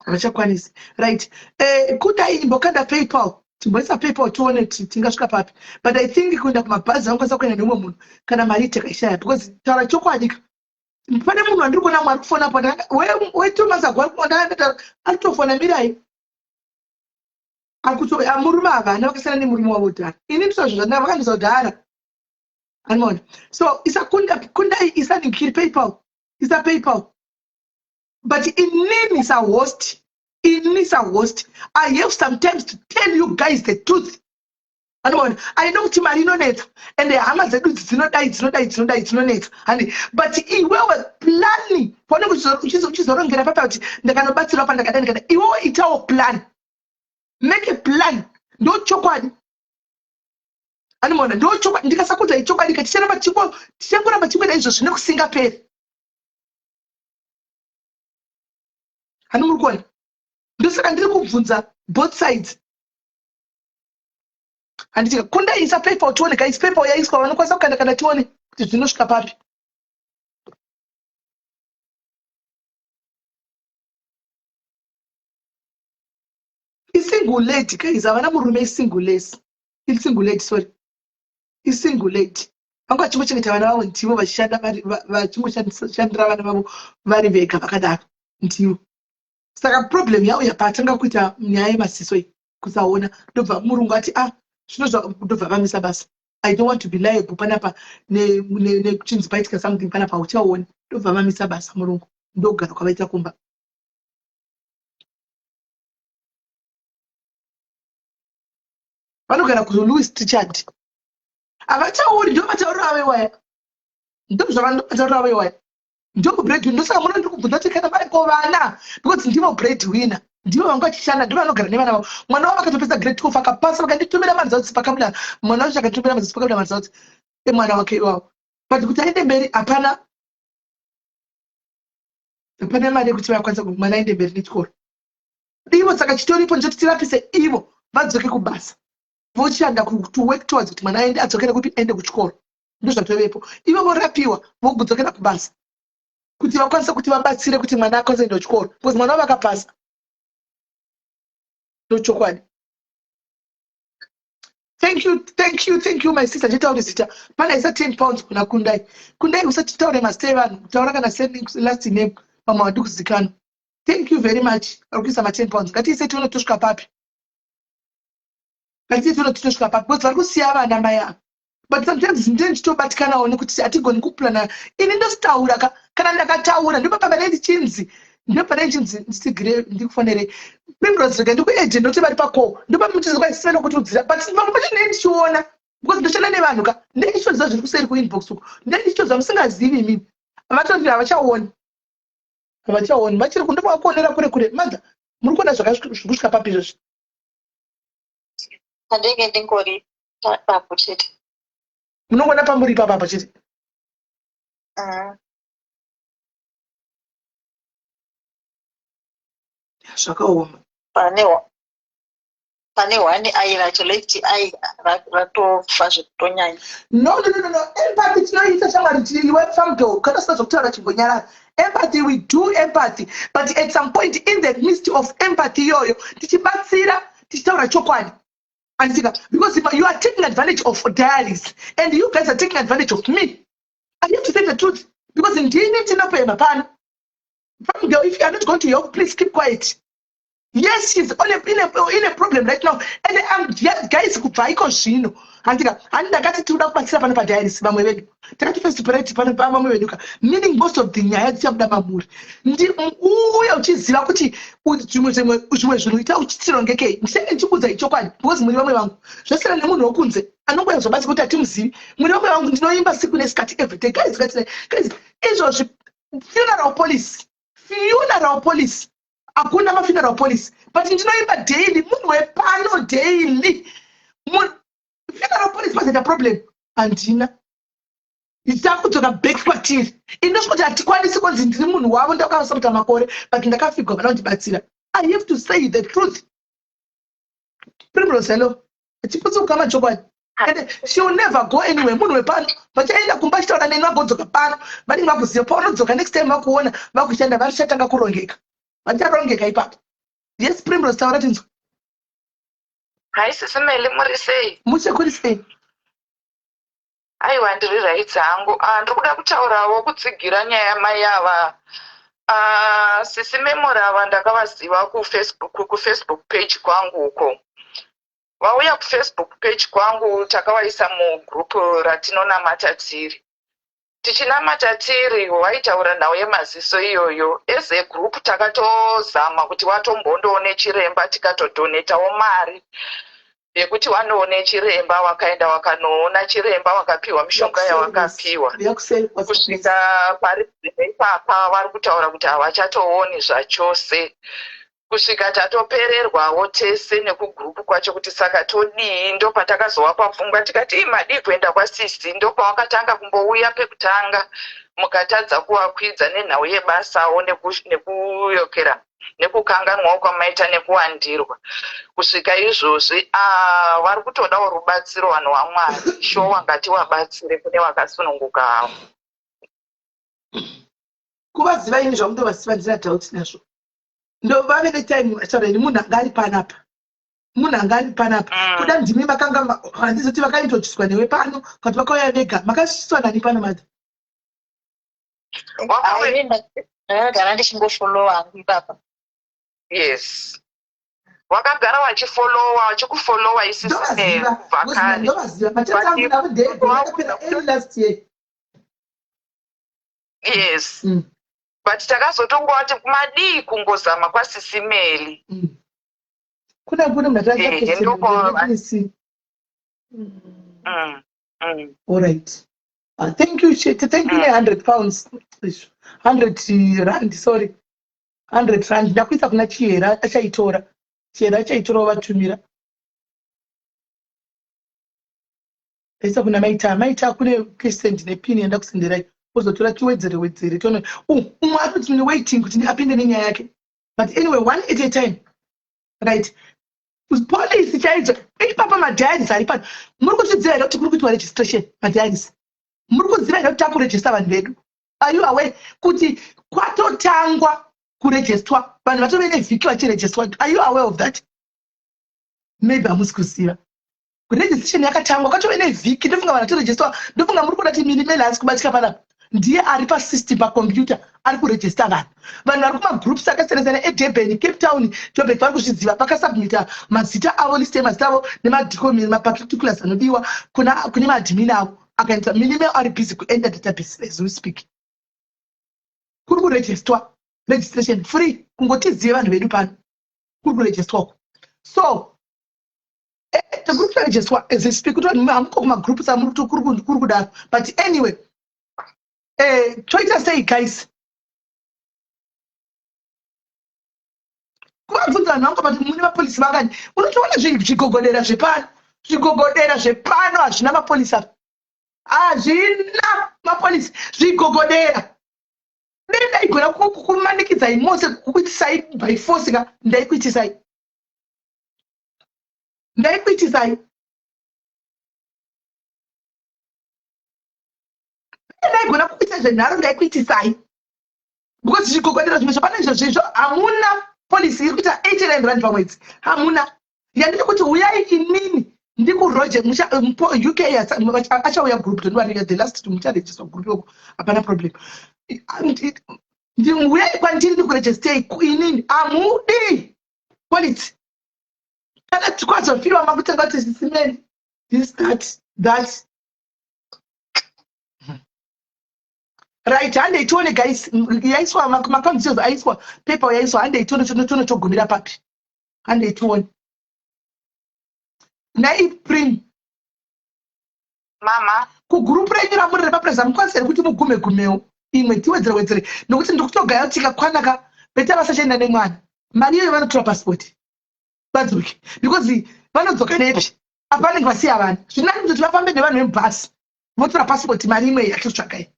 [SPEAKER 2] havachakwanisi right. Kudai imbokanda PayPal timboisa PayPal tione tingasvika papi but I think kuenda kumabhazi angokwanisa kuenda nemumwe munhu kana mari takaishaya because taura chokwadi pane munhu andiri kuona mwari kufona po wetomazagwari kuona atofona mirai murume ava hana vakasiyana nemurume wavo dhara ini ndizvozvo zvandina vakandizodhara anoona so kundai isanikiri PayPal isa PayPal but inini is a host I have sometimes to tell you guys the truth anoona I know kuti mari inonetsa and hama dzedu dzinonetsa but iwewe plani paunenge uchizorongera papa kuti ndakanobatsirwa pandakadai iwewe itawo plan. Make a plan. Ndo chokwadi. Anoona ndo chokwadi ndikasakudza ichokwadi katichera tichangora chingwena izvo zvine kusingaperi. Muri kuona ndosaka ndiri kubvunza both sides handiti kundai isa PayPal tione guys PayPal yaiswa vanokwanisa kukanda kana tione kuti zvinosvika papi. Single lady guys havana murume isingle lady sorry isingle lady vanga vachimbochengeta vana vavo ndivo vachishanda vachimboshandira vana vavo vari vega vakadaro ndivo saka problem yavo yapatanga kuita nyaya yemasiso iyi kusaona ndobva murungu ati zvinozva ndobva vamisa basa I don't want to be liable panapa nekuchinzi paitika something panapa uchaona ndobva vamisa basa murungu ndogara kwavaita kumba. Vanogara kuLouis Trichard havatauri ndo matauriro avo iwaya ndozvavanotaurira avo iwaya ndo bread ndosaka muno ndiri kubvunza kuti kana vari kovana because ndivo bread winner ndivo vanga vachishanda ndivo vanogara nevana vavo mwana wavo akatopesa grade 12 akapasa vakanditumira mari dzavo dzipakamira mwana wacho akatumira mari dzipakamira mari dzavo emwana wake iwavo but kuti aende mberi hapana mari yekuti vakwanisa mwana aende mberi nechikoro ivo saka chitoripo ndoti tirapise ivo vadzoke kubasa vochanda to work towards kuti mwana aende adzokere kupi aende kuchikoro ndozvatovepo ivo vorapiwa vokudzokera kubasa kuti vakwanisa kuti vabatsire kuti mwana akwanisa kuenda kuchikoro because mwana wavo akapasa ndochokwadi. Thank you my sister nditaure zita pana isa 10 pounds kuna kundai usatitaure mastay vanhu taura kana last name mama wadi kuzikana. Thank you very much arikuisa ma 10 pounds ngatiise tione tosvika papi because vari kusiya vana maya but sometimes ndini ndichitobatikanawo nekuti hatigoni kuplana ini ndositaura kana ndakataura ndopapa ndichinzi ndisigire ndikufonere Primrose rega ndikuagent ndoti vari pako ndopamutizikwasisana kutudzira but mamwe pacho ndinenge ndichiona because ndoshanda nevanhu ndinenge ndichitoziva zviri kuseri kuinbox uko ndinenge ndichitoziva musingazivi imini vatoti havachaoni vachiri kundopakuonera kure madha muri kuona zvakusvika papi izvozvi
[SPEAKER 4] handenge ndingori papo chete
[SPEAKER 2] munongona pamburi papapo chete zvakaoma
[SPEAKER 4] pane one ai racho left ai ratofa zvekutonyanya
[SPEAKER 2] no empathy tinoita shamwari tiriwe famdo kana sina zvokutaura chimbonyarara empathy we do empathy but at some point in the midst of empathy iyoyo tichibatsira tichitaura chokwadi andika because you are taking advantage of diaries and you guys are taking advantage of me. I have to say the truth because ndini tinopema pana. If you are not going to help, please keep quiet. Yes, she's on in a problem right now. And I'm guys who try to and I got it to that back up and diaries. Meaning most of the Nayat Mamur. Which is Lakuti, which on Geke, second to put a chocolate, was Mulamang, just a Namuno Kunze, and no one was about to put a Timsi, Mulamang, no embassy could escape everything. Guys, funeral police. Hakuna mafuneral police, but ndinoimba daily munhu wepano daily funeral police pasina problem andina itakudzoka back kwatiri inosvoti hatikwanisi kunzi ndiri munhu wavo ndakavasapota makore but ndakafigwa vana kundibatsira. I have to say the truth. Primrose hello achiputsa kukama chokwadi and she will never go anywhere. Munhu wepano vachaenda kumba chitaura neni vagodzoka pano vanenge vakuziva paunodzoka next time vakuona vakushanda varichatanga kurongeka. Yes, Primrose taura tinzwa.
[SPEAKER 13] Hai sisimele muri sei?
[SPEAKER 2] Muche kuri sei?
[SPEAKER 13] Aiwa ndiri right dzangu. Ndikuda kutaurawo kutsigira nyaya mai ava. Sisimemorava ndakavaziva ku Facebook page kwangu uko. Vauya ku Facebook page kwangu takavaisa mugroup ratinonamata tiri. Tichinamata tiri waitaura nhau yemaziso iyoyo. As a group takatozama kuti watombondoone chiremba tikatodonetawo mari yekuti wanoone chiremba wakaenda wakanoona chiremba wakapiwa mishonga yawakapiwa. Kusvika pari ipapa vari kutaura kuti havachatooni zvachose. Kusvika tatopererwawo tese nekugrupu kwacho kuti saka todii ndo patakazovapa pfungwa tikati madii kuenda kwasisi ndo pawakatanga kumbouya pekutanga mukatadza kuvakwidza nenhau yebasawo nekuyokera nekukanganwawo kwamaita nekuwandirwa. Kusvika izvozvi vari kutodawo rubatsiro vanhu vaMwari sho wangati wabatsire kune vakasununguka havo.
[SPEAKER 2] Kuvaziva ini zvamunovaziva ndina doubt nazvo. No, vave netime sorry munhu angari panapa. Munhu angari panapa. Kuda ndimi makanga handizoti vakaintroduced newe pano kuti vakauya vega. Makasviswa nani pano madha?
[SPEAKER 4] Ndakagara ndichingofollowa hangu ipapa.
[SPEAKER 13] Yes. Wakagara wachifollowa wachikufollowa isisi vhakare.
[SPEAKER 2] Ndovaziva matata angu navo ndeyapera last year.
[SPEAKER 13] Yes. But takazotongoti madii kungozama kwasisimeli.
[SPEAKER 2] Kuna mbona mnataka
[SPEAKER 13] kesi.
[SPEAKER 2] All right. Thank you, thank you. 100 pounds. 100 rand, sorry. 100 rand. Ndakuisa kuna Chiera achaitora. Chiera achaitora vatumira. Esa kuna maita kune Christian nepini enda kusendera. Uzotora chiwedzere tone umwe atoti mune waiting kuti apinde nenyaya yake. But anyway, one at a time. Right? Police chaidzo ipapa madiaries ari pano. Muri kuziva here kuti kuri kuitwa registration madiaries. Muri kuziva here kuti takuregister vanhu vedu. Are you aware kuti kwatotangwa kuregistrwa vanhu vatove nevhiki vachiregistrwa? Are you aware of that? Maybe hamusi kuziva. Registration yakatangwa kwatove nevhiki ndofunga vanhu vatiregistrwa. Ndofunga muri kuda kuti minimeli hasi kubatsika panapa. Ndiye ari pasystem pacomputer ari kuregister vanhu. Vanhu vari kumagroups akasiyana eDurban, Cape Town, Joburg vari kuzviziva vakasubmita mazita avo list yemazita avo nemadhikomi maparticulars anodiwa kune maadmin avo akaita minimeli ari busy kuenter database as we speak. Kuri kuregistrwa registration free kungotizive vanhu vedu pano kuri kuregistrwa. So the group registrwa as we speak kuti hamuko kumagroups amuri kuri kudaro. But anyway, toita sei guys? Kuvabvunza vanhu vangu kuti mune mapolisi vangani? Unotoona zvigogodera zvepano hazvina mapolisi apa. Hazvina mapolisi zvigogodera. Dei ndaigona kukumanikidzai mose kukuitisai by force ka ndaikuitisai. Ndaigona kukuita zvenharo ndaikuitisai. Because zvigogodera zvimwe zvapana izvozvo hamuna polisi iri kuita 89 rand pamwedzi. Hamuna. Yandiri kuti uyai inini ndikuroje UK achauya group tonwari the last mucharegister group yoko hapana problem. Uyai kwandiri ndikuregister inini hamudi. Quality. Kana tikwazofira makutenga kuti Sisimeni this that right, hande itione guys, yaiswa makonditions aiswa paper yaiswa hande itione chogumira papi. Hande itione. Na iprim
[SPEAKER 13] mama
[SPEAKER 2] ku group renyu ramuri repapresa mukwanise kuti mugumewo imwe tiwedzere nokuti ndikutogaya tikakwanaka beta vasachenda nemwana mari iyoyo vanotora passport vadzoke because vanodzoka nepi apanenge vasiya vanhu zvinani kuti vafambe nevanhu vemubhasi votora passport mari imwe yakitotsvakai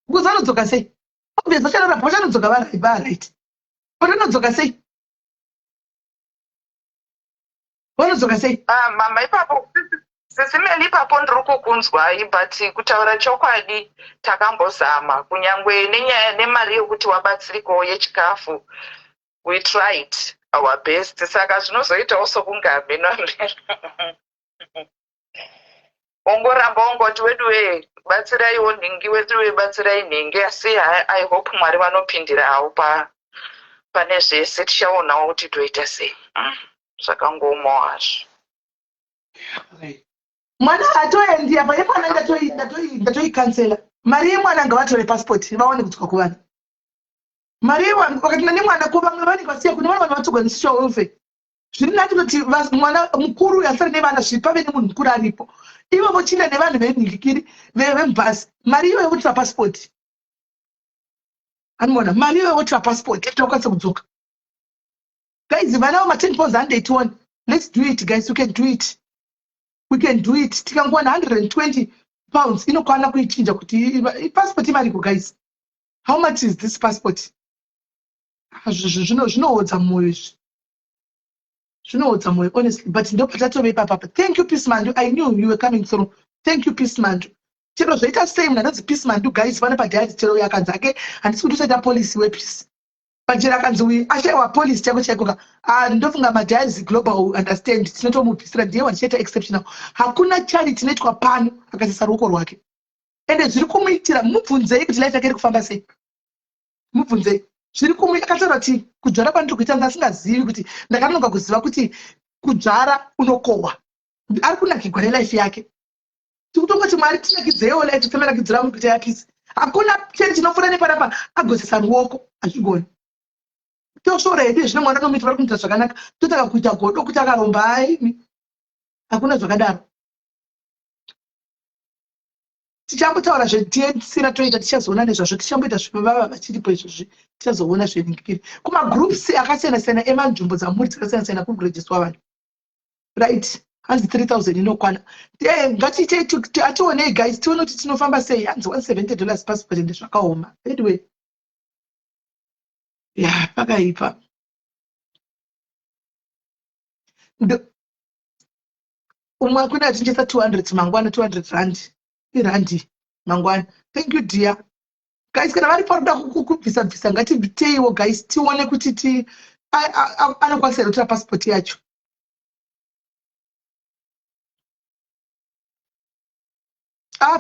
[SPEAKER 2] because vanodzoka sei obvious vachanodzoka varight but vanodzoka sei
[SPEAKER 13] mama ipapo Sisimeni ipapo ndiri kukunzwai but kutaura chokwadi takambozama kunyangwe nenyaya nemari yokuti wabatsirikawo yechikafu we tried our best saka zvinozoitawo sokungamhenwa ongoramba ongoti weduwe batsiraiwo nhingi weduwe batsirai nhingi asi I hope mwari vanopindirawo pane zvese tichaonawo kuti toita sei zvakangomawo hazvo
[SPEAKER 2] mwana atoendi apa yemwana ndatoikansela mari yemwana ngavatore passport vaone kudzoka kuvana mari vakatenda nemwana kuvamwe vanenge vasiya kune vana vanhu vatogwa nesocial welfare zviri nati kuti mwana mukuru asari nevana zvipave nemunhu mukuru aripo ivo vochinda nevanhu venhingikiri vemubhasi mari iyoyo votora passport anoona mari iyoyo votora passport tokwanisa kudzoka guys vanawo ma10 pounds hande itione let's do it guys, we can do it tikangowana 120 pounds inokwana kuichinja kuti passport imariko guys. How much is this passport? Zvinoodza moyo honestly, but ndopatatobe papa. Thank you Peace Mandu, I knew you were coming through. Thank you Peace Mandu. Chero zvaita same nanodzi Peace Mandu guys vana padiari chero yakanzake handisi kuti usaita policy wepeace. Pajera kanzwi ashewa police chako chaikoka ndofunga madhaizi global understand tinotomupisira ndiye wanichaita exceptional. Hakuna charity inoitwa pano akasisa ruoko rwake. Ende zviri kumuitira mubvunzei kuti life yake iri kufamba sei. Mubvunzei zviri kumuita akataura kuti kudzvara kwandiri kuita ndasingazivi kuti ndakanonoka kuziva kuti kudzvara unokohwa. Ari kunakirwa nelife yake. Tikutongoti Mwari tinakidzewo life tisamanakidzira munhu kuti yapisi. Hakuna charity inofura nepanapa agosisa ruoko achigona. Toshora yedu zvino mwana nomuiti vari kuita zvakanaka totaka kuita godo kuti akaromba ai hakuna zvakadaro. Tichambotaura zvetiyensira toita tichazoona nezvazvo tichamboita zvivava vachiripo izvozvi tichazoona zveningikiri kumagroups akasiyana-siyana emanzvimbo dzamuri dzakasiyana-siyana kurejistwa vanhu right hanzi 3000 inokwana ngationei guys tione kuti tinofamba sei hanzi $170 passport ende zvakaoma anyway ya pakaipa umwe kuna atinjesa 200 mangwana 200 rand irandi mangwana. Thank you dear guys, kana vari paroda kubvisa ngatibviteiwo guys tione kuti anokwanisa kutora passport yacho.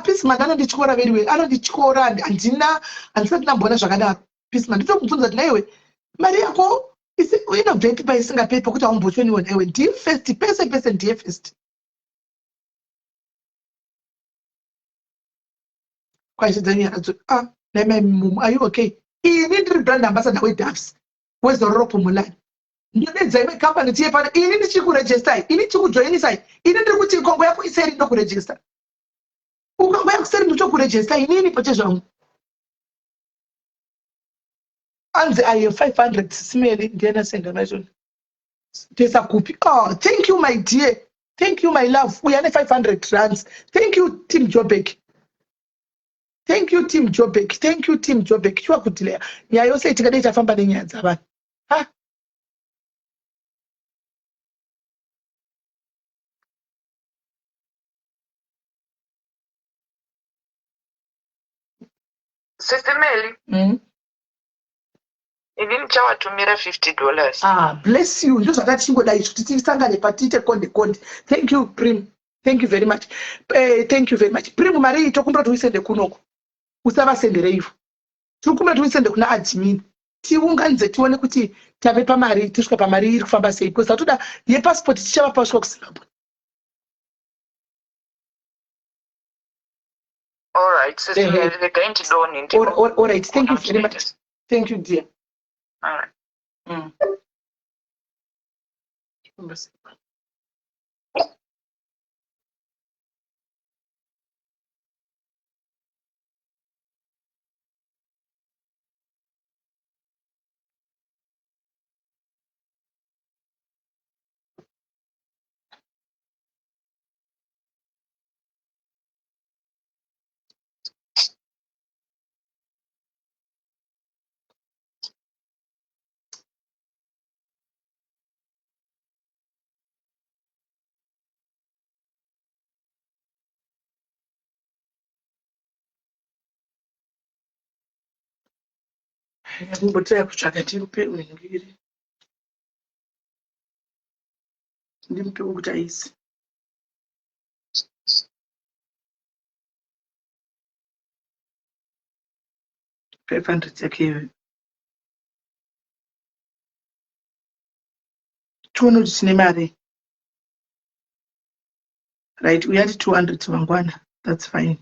[SPEAKER 2] Peace man anondityora veriwe anondityora handisati ndamboona zvakadaro. Peace man nditomubvunza kuti naiwe mari yako inobvepi paisingapepi pokuti haumbotoniwo naiwe ndiye first pese ndiye first. Are you okay? Ini ndiri brand ambassador weDAFS wezororopo mulani. Ndinodedza imwe company tiye pano ini ndichikuregistai ini chikujoinisai ini ndiri kuti nkongo yako iseri ndokuregister. Ukongo yako iseri ndokuregister inini poche zvangu. Anze aye 500 simeli ndiana senda mashoni. Tesa kupi. Oh, thank you my dear. Thank you my love. Uyane 500 rands. Thank you Team Jobek. Thank you Team Jobek. Chwa kutilea. Nyaya yose itikade ichafamba nenyaya dzavanhu.
[SPEAKER 13] Sisimeli. Ini ndichawatumira $50.
[SPEAKER 2] Bless you. Ndo zvakachingodai kuti tisangane patite konde. Thank you Prim. Thank you very much. Thank you very much. Prim mari tokumbira tuisende kunoko. Usavasendere ivo. Tiri kumira tuisende kuna admin. tiunganidze tione kuti tave pamari tisvika pamari iri kufamba sei because tatoda yepassport tichava pasvika kuZimbabwe.
[SPEAKER 13] All right, sister, we're going to do it.
[SPEAKER 2] All right, thank you very much. Thank you, dear.
[SPEAKER 13] All right.
[SPEAKER 2] Ndimbotaya kutsvaka ndimupe uringiri. Ndimupe ukuthi aisi. $500 yake. Tione kuti tine mari. Right, we had 200 mangwana. That's fine.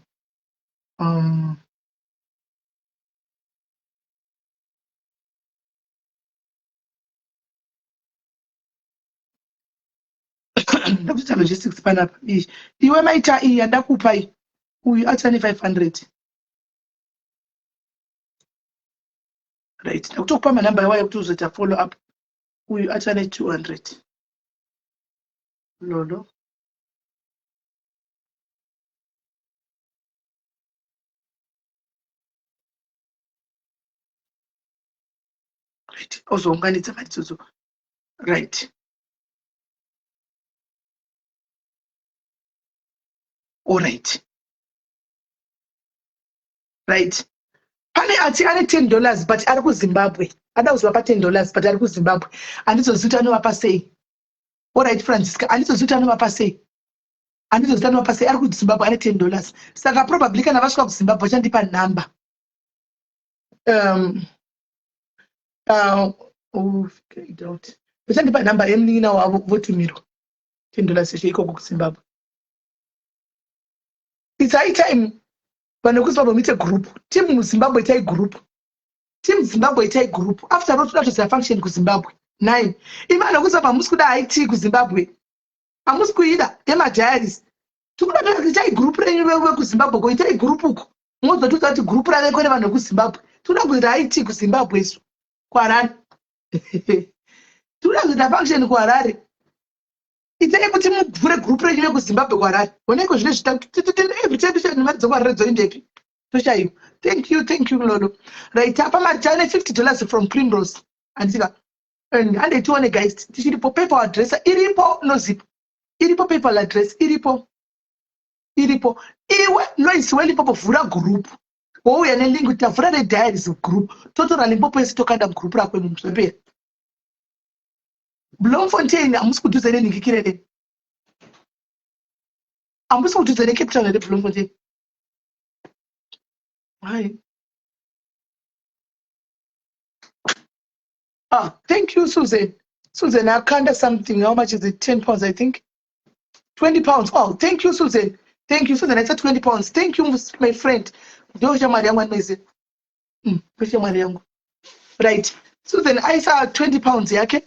[SPEAKER 2] Ndakuita logistics panapa. Iwe maita iyi yandakupa iyi. Uyu achane 500. Right, ndakutokupa manamba yawa yekuti uzoita follow up. Uyu achane 200. Lolo. Right, ozounganidza mari idzodzo. Right. All right. Right. Pane ati ane $10 but ari kuZimbabwe. Ada kuzvapa $10 but ari kuZimbabwe. Andizoziita anovapa sei. All right, Francisca. Andizoziita anovapa sei. Andizoziita anovapa sei ari kuZimbabwe ane $10. Saka probably kana vasvika kuZimbabwe vachandipa number. Get out. Vachandipa number yemunin'ina wavo votumirwa $10 eshe ikoko kuZimbabwe. It's high time. When we go meet a group, Team Zimbabwe take group. Team Zimbabwe take group. After all, that's a function to Zimbabwe. 9. Even I was about Muscuda IT to Zimbabwe. I must go either. Emma Diaries. To take group anywhere to Zimbabwe. Go take group. Most of the group rather go to Zimbabwe. To not with IT to Zimbabwe. Quaran. To not with a function to Quarari. It's able to move for a group radio to Zimbabwe. When I go to every time to show you. Thank you, Lolo. Right up my channel $50 from Primrose. And they told the guys, Iripo paper address, Iripo no zip, Iripo paper address, Iripo. Iwe no is well pop of Fura group. Oh, and a link with a Friday diaries group. Total Limpopo is to kind of group up when you Bloemfontein, I must go to the Nikki. I must go to the Cape Town and the Bloemfontein. Why? Thank you, Susan. Susan, I can't something. How much is it? £10, I think. £20. Oh, thank you, Susan. Thank you, Susan. I said £20. Thank you, my friend. Right. Susan, I saw £20, yeah, okay?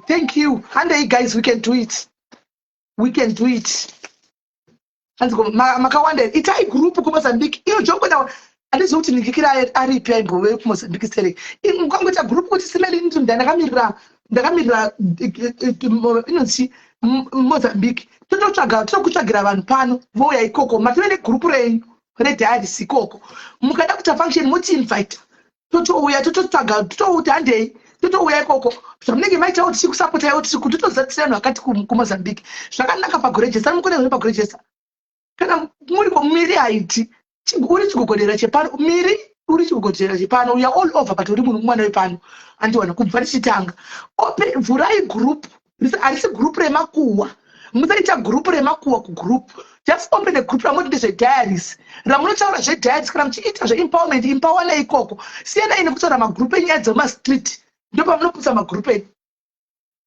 [SPEAKER 2] Thank you. And hey, guys, we can do it. We can do it. And go Makawanda. It's a group of Mozambique. You joke now. And it's what you get a repair and go away from Mozambique. In come with a group which is smelling into the Nagamira, Mozambique. To not a gravan pan, voya coco, material group rain, red daddy, Sikoko. Mukadapta function, what's invite? Toto, we are to tagal, to day. Toto uya koko. Samnege maita oti siku sapota yoti siku toto zatsana wakati kuMozambique. Zvakanaka pakurejesa mukone uri pakurejesa. Kana muri komiri haiti. Uri chikugodera chepano miri uri chikugodera chepano we are all over but uri munhu mwana wepano. Andiwana kubva richitanga. Open vurai group. Arisi group remakuwa. musaita group remakuwa kugroup. Just open a group ramunoita zediaries ramunotaura zediaries kana muchiita zveempowerment impawana ikoko. Siyana ine kutaura magroup enyaya dzemastreet ndopamunoputsa magroup enyu.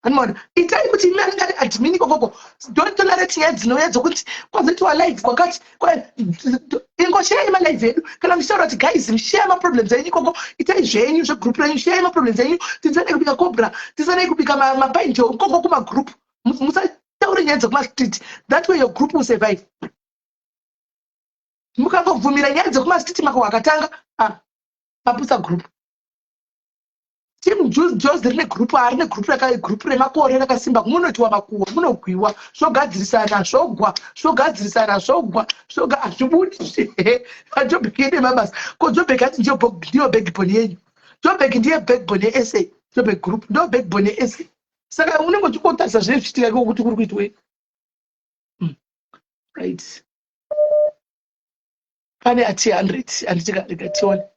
[SPEAKER 2] Anmona itai kuti imi anenge ari admin ikokoko don't tolerate nyaya dzinouya dzokuti kwazoitiwa live kwakati ingosheya malive edu kana muchitaura kuti guys mushare maproblems enyu ikoko itai zvenyu zvegroup renyu share maproblems enyu tisanei kubika cobra tisanei kubika mapainjo ikoko kumagroup musataure nyaya dzekumastreet that way your group will survive. Mukangobvumira nyaya dzekumastreet mako wakatanga paputsa group. Team Jos rine group arine group remakore rakasimba munotiwa makuwa munogwiwa zvogadzirisana zvogadzirisana zvoga azvibudi Joburg ine mabasa ko Joburg ati ndiyo backbone yenyu. Joburg ndiye backbone yeSA. Joburg group ndo backbone yeSA. Saka unenge uchikotarisa zvine zvichitika kuti kuri kuitwe. Right. Pane ati 100 anditika rikationa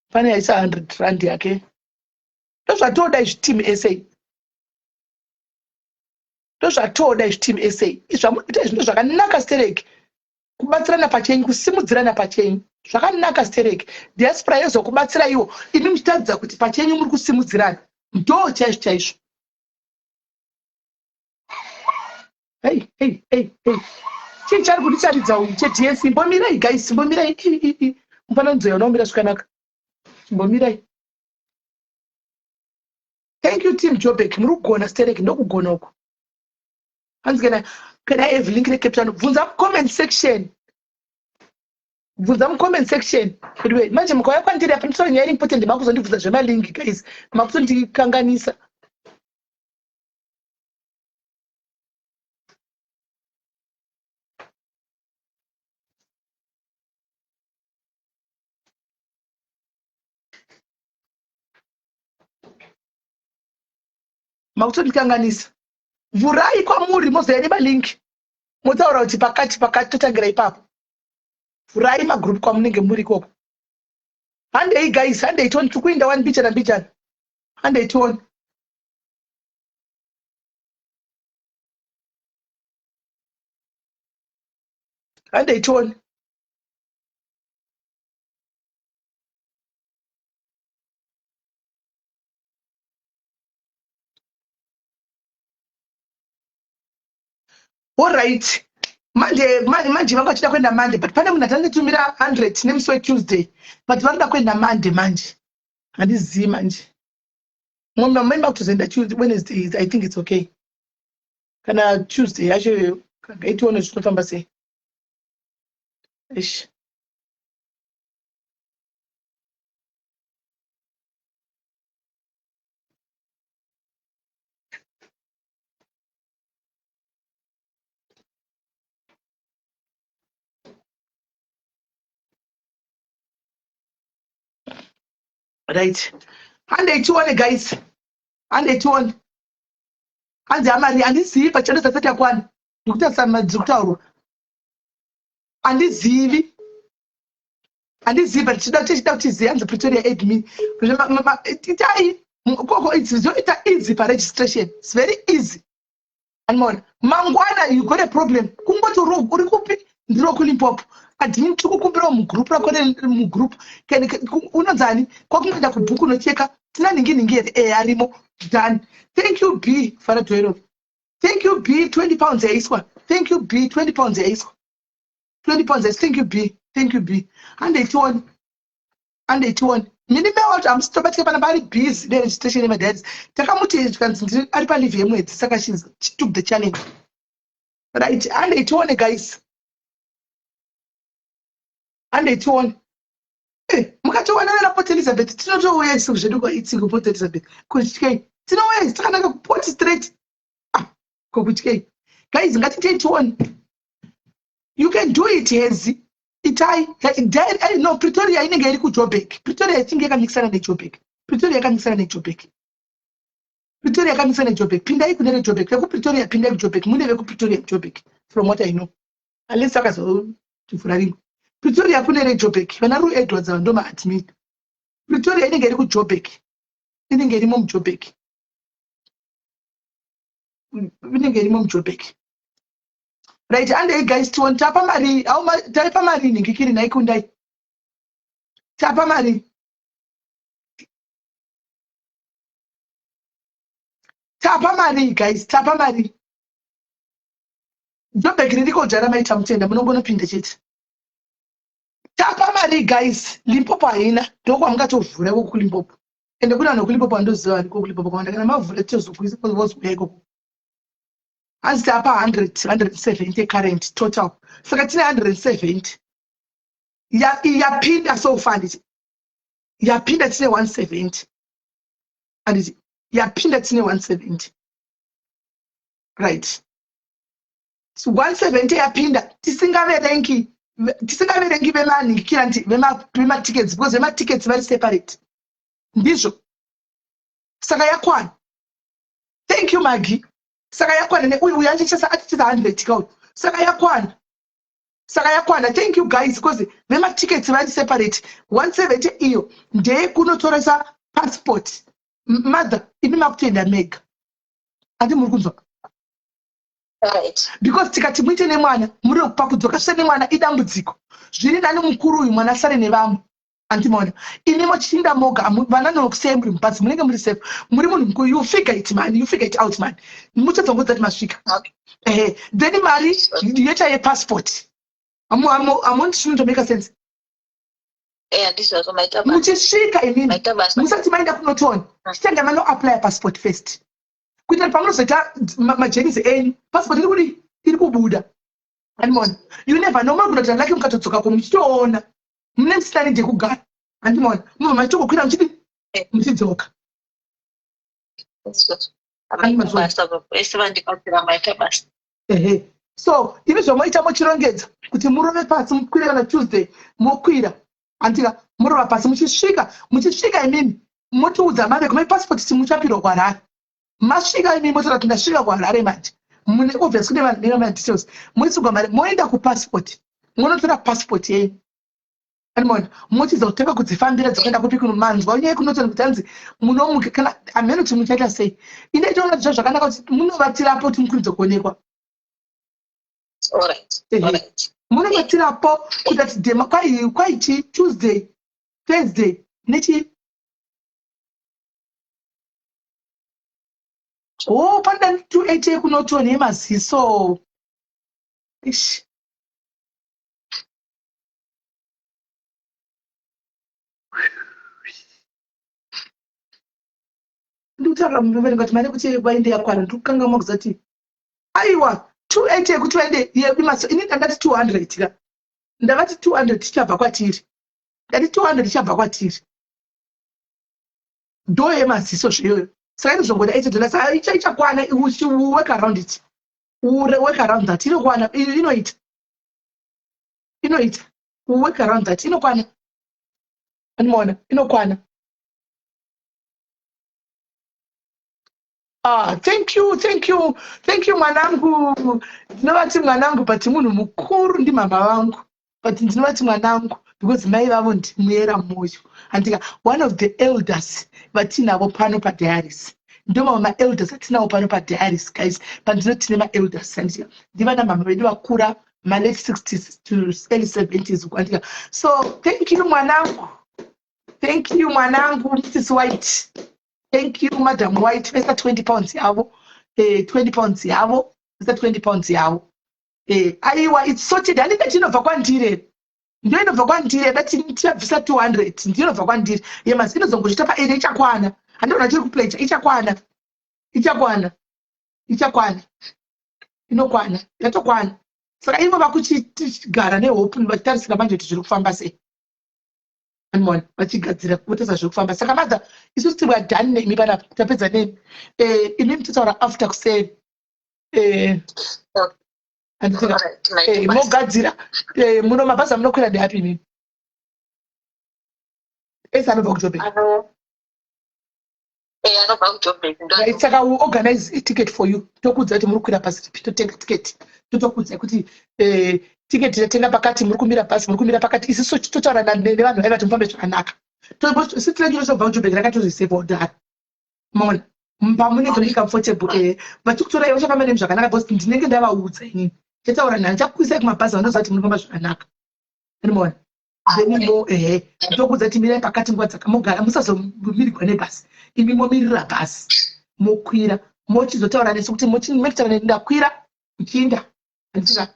[SPEAKER 2] pane yaisa 100 rand yake. Ndozvatoda izvi team SA. Ndozvatoda izvi team SA. Izvamunoita izvi ndozvakanaka stereki. Kubatsirana pachenyu, kusimudzirana pachenyu. Zvakanaka stereki. Diaspora yozokubatsira iwo. Imi muchitaridza kuti pachenyu muri kusimudzirana. Ndo chaizvo. Hey. Chii chari kuticharidza uyu cheDS imbomirai guys, imbomirai. Mufananidzo unomira zvakanaka. Imbomirai. Thank you team Joburg. Muri kugona stereki ndokugona uko. Hanzi kana Evelyn kine captain bvunza comment section. Bvunza mu comment section. Anyway, manje mukauya kwandiri apa ndisoro nyaya important makuzondibvunza zvemalingi guys. Makuzondikanganisa. Makuzondikanganisa. Vurai kwamuri mozoya malinki. Motaura kuti pakati totangira ipapo. Vurai magroup kwamunenge muri koko. Handei guys, handei toni tukuinda one bichana. Handei toni. Handei toni. All right. Manje vakachida kwenda Monday, but pane munhu atanditumira 100 nemusi weTuesday. But vanoda kwenda Monday manje. Handizivi manje. Mumwe kutozoenda Tuesday, Wednesday, I think it's okay. Kana Tuesday yacho kagaitione zvinofamba sei. Ish. Right. Handei tione guys. Handei tione. Hanzi amari handizivi pachano sasati yakwana. Ndikutarisa madzikutaurwa. Handizivi but tichida kuti zivi hanzi Pretoria admin. Itai koko it's easy for registration. It's very easy. And more. Mangwana you got a problem. Kungoti uri kupi ndiro kuLimpopo. Admin tukukumbira mugroup rakone mugroup unonzani kwakuenda kubhuku unocheka tina ningi arimo done. Thank you B Faradwero. Thank you B 20 pounds yaiswa. Thank you B 20 pounds yaiswa. 20 pounds. Thank you B. And they turn. Minime wacho amstobatika pana bari busy the registration my dads. Takamuti kanzi ari pa live yemwe saka she took the challenge. Right. And they turn guys. And they turn. Mukatowana na Port Elizabeth. Tinotouya isu zvedu kwa itsingo Port Elizabeth. Kuchike. Tinouya takanaka ku Port Street. Kokuchike. Guys ngatite turn. You can do it hezi. Itai no Pretoria inenge iri kuJoburg. Pretoria itinge yakamixana neJoburg. Pretoria yakamixana neJoburg. Pindai kune Joburg. Veku Pretoria pindai kuJoburg. Mune veku Pretoria Joburg. From what I know. Unless akazo tifuraringo. Pretoria kune Joburg. Vana Ru Edwards ndo ma admin. Pretoria inenge iri kuJoburg. inenge irimo muJoburg. Inenge irimo muJoburg. Right, and hey guys, tapa mari, tapa mari ningikiri naikundai. Tapa mari. Tapa mari guys, tapa mari. Joburg ririko jara maita mutenda munongono pinda chete. Tapa mari guys, Limpopo haina, ndoko amungatovhura ku Limpopo. Ende kuna no Limpopo andoziva ari ku Limpopo kwanda kana mavhura tozokuisa kuzozwa iko. Asi apa 170 current total. Saka tina 170. Yapinda so far nditi. Yapinda tine 170. And yapinda tine 170. Right. So 170 yapinda tisingaverengi vemanikira vema tickets because vema tickets very separate. Ndizvo. Saka yakwana. Thank you Maggie. Saka yakwana ne uyu yandichisa ati 100 kawo. Saka yakwana. Thank you guys because vema tickets very separate. 170 iyo ndeye kunotoresa passport. Mother imi makutenda mega. Andi muri kunzwa.
[SPEAKER 4] Right.
[SPEAKER 2] Because tikati muite nemwana muri pakudzoka sene mwana idambudziko. Zviri nani mukuru uyu mwana sare nevamwe. Andimona. Inimo chinda moga vana nokusei muri mupatsi munenge muri safe. Muri munhu mukuru you figure it man, you figure it out man. Muchadzongodza masvika.
[SPEAKER 4] Okay.
[SPEAKER 2] Then mari yeta ye passport. Amount shouldn't make sense.
[SPEAKER 4] Ndizvo maita basa.
[SPEAKER 2] Muchisvika imini.
[SPEAKER 4] Maita basa.
[SPEAKER 2] Musati maenda kunotona. Chitanga mano apply passport first. Kuitira pamunozoita majenisi enyu passport iri kubuda. Andimona. You never know makunoti laki mukatodzoka ko muchitoona. Mune musitani ndekugara. Andimona. Munhu maitokokwira muchiti muchidzoka. So ivi zvomoita muchirongedza kuti murove pasi mukwira kana Tuesday mokwira andika murova pasi muchisvika imini motiudza maveko mepassport kuti muchapirwa kwaRharare. Masvika imini motora kuti ndasvika kwaRharare manje mune obvious kune vanhu nenga details moisugwa mari moenda kupassport monotora passport yenyu. Andimona mochizotenga kudzifambira dzakaenda kupi kunomanzwa uye kunotora kuti anzi munomuka kana amene kuti muchaita sei. Inoita unozva zvakanaka kuti munovatirapo kuti mukwidze kuonekwa.
[SPEAKER 4] Alright.
[SPEAKER 2] Munovatirapo kuti dema kwaiti Tuesday, Thursday nechi. Oh, panda 280 kunotoni yemaziso. Ish. Ndutaura mumvere ngati mari kuti vaende yakwana ndikukanga mokuzati aiwa 280 kuti vaende yebimaso ini ndangati 200 ka ndavati 200 tichabva kwatiri ndati 200 ichabva kwatiri ndo yemaziso zveyoyo saka inozongoda $80 saka ichakwana work around it work around that inokwana inoita work around that inokwana animona inokwana. Thank you mwanangu. Ndinovati mwanangu but munhu mukuru ndi mama vangu. But ndinovati mwanangu because mai vavo ndimuyera moyo. Andika one of the elders vatinavo pano paDiaries. Ndo mama elders atinavo pano paDiaries guys. But ndinoti nema elders andika. Ndivana mama vedu vakura ma late 60s to early 70s kwandika. So thank you mwanangu. Mrs. White. Thank you, Madam White. Pesa 20 pounds yavo. 20 pounds yavo. Pesa 20 pounds yavo. Aiwa, it's sorted. I think inobva kwandire. Ndio inobva kwandire. Bati tichabvisa 200. Ndio inobva kwandire. Yemas inozongochita pa ere ichakwana. Andona chiri kuplecha ichakwana. Inokwana. Yatokwana. Saka ivo vakuchigara nehope vachitarisira manje kuti zviri kufamba sei. Andimona vachigadzira kutesa zviri kufamba. Saka madza isusu tiri wadhani nemi pana tapedza nemi. Inini totaura after kuseni. Andika mogadzira muno mabhazi munokwira ndeapi inini? Ese anobva kuJoburg.
[SPEAKER 4] Anobva kuJoburg.
[SPEAKER 2] Right, saka we organize a ticket for you. Tokudza kuti muri kukwira bhazi ripi totenga ticket. Totokudza kuti ticket yatenga pakati muri kumira bhazi muri kumira pakati isusu totaura nevanhu vaiva kuti mufambe zvakanaka. Sitireki rosobva kuJoburg rakatozviseva kudhara. mona pamunenge muri comfortable vatikutora ivo chafamba nemi zvakanaka because ndinenge ndavaudza inini chetaura nhani chakuisai kumabhazi vanoziva kuti munofamba zvakanaka animona then ndokuudza kuti mirai pakati nguva dzakamogara musazomirigwa nebhasi imi momirira bhasi mokwira mochizotaura nesu kuti mekitaura neni ndakwira muchiinda andira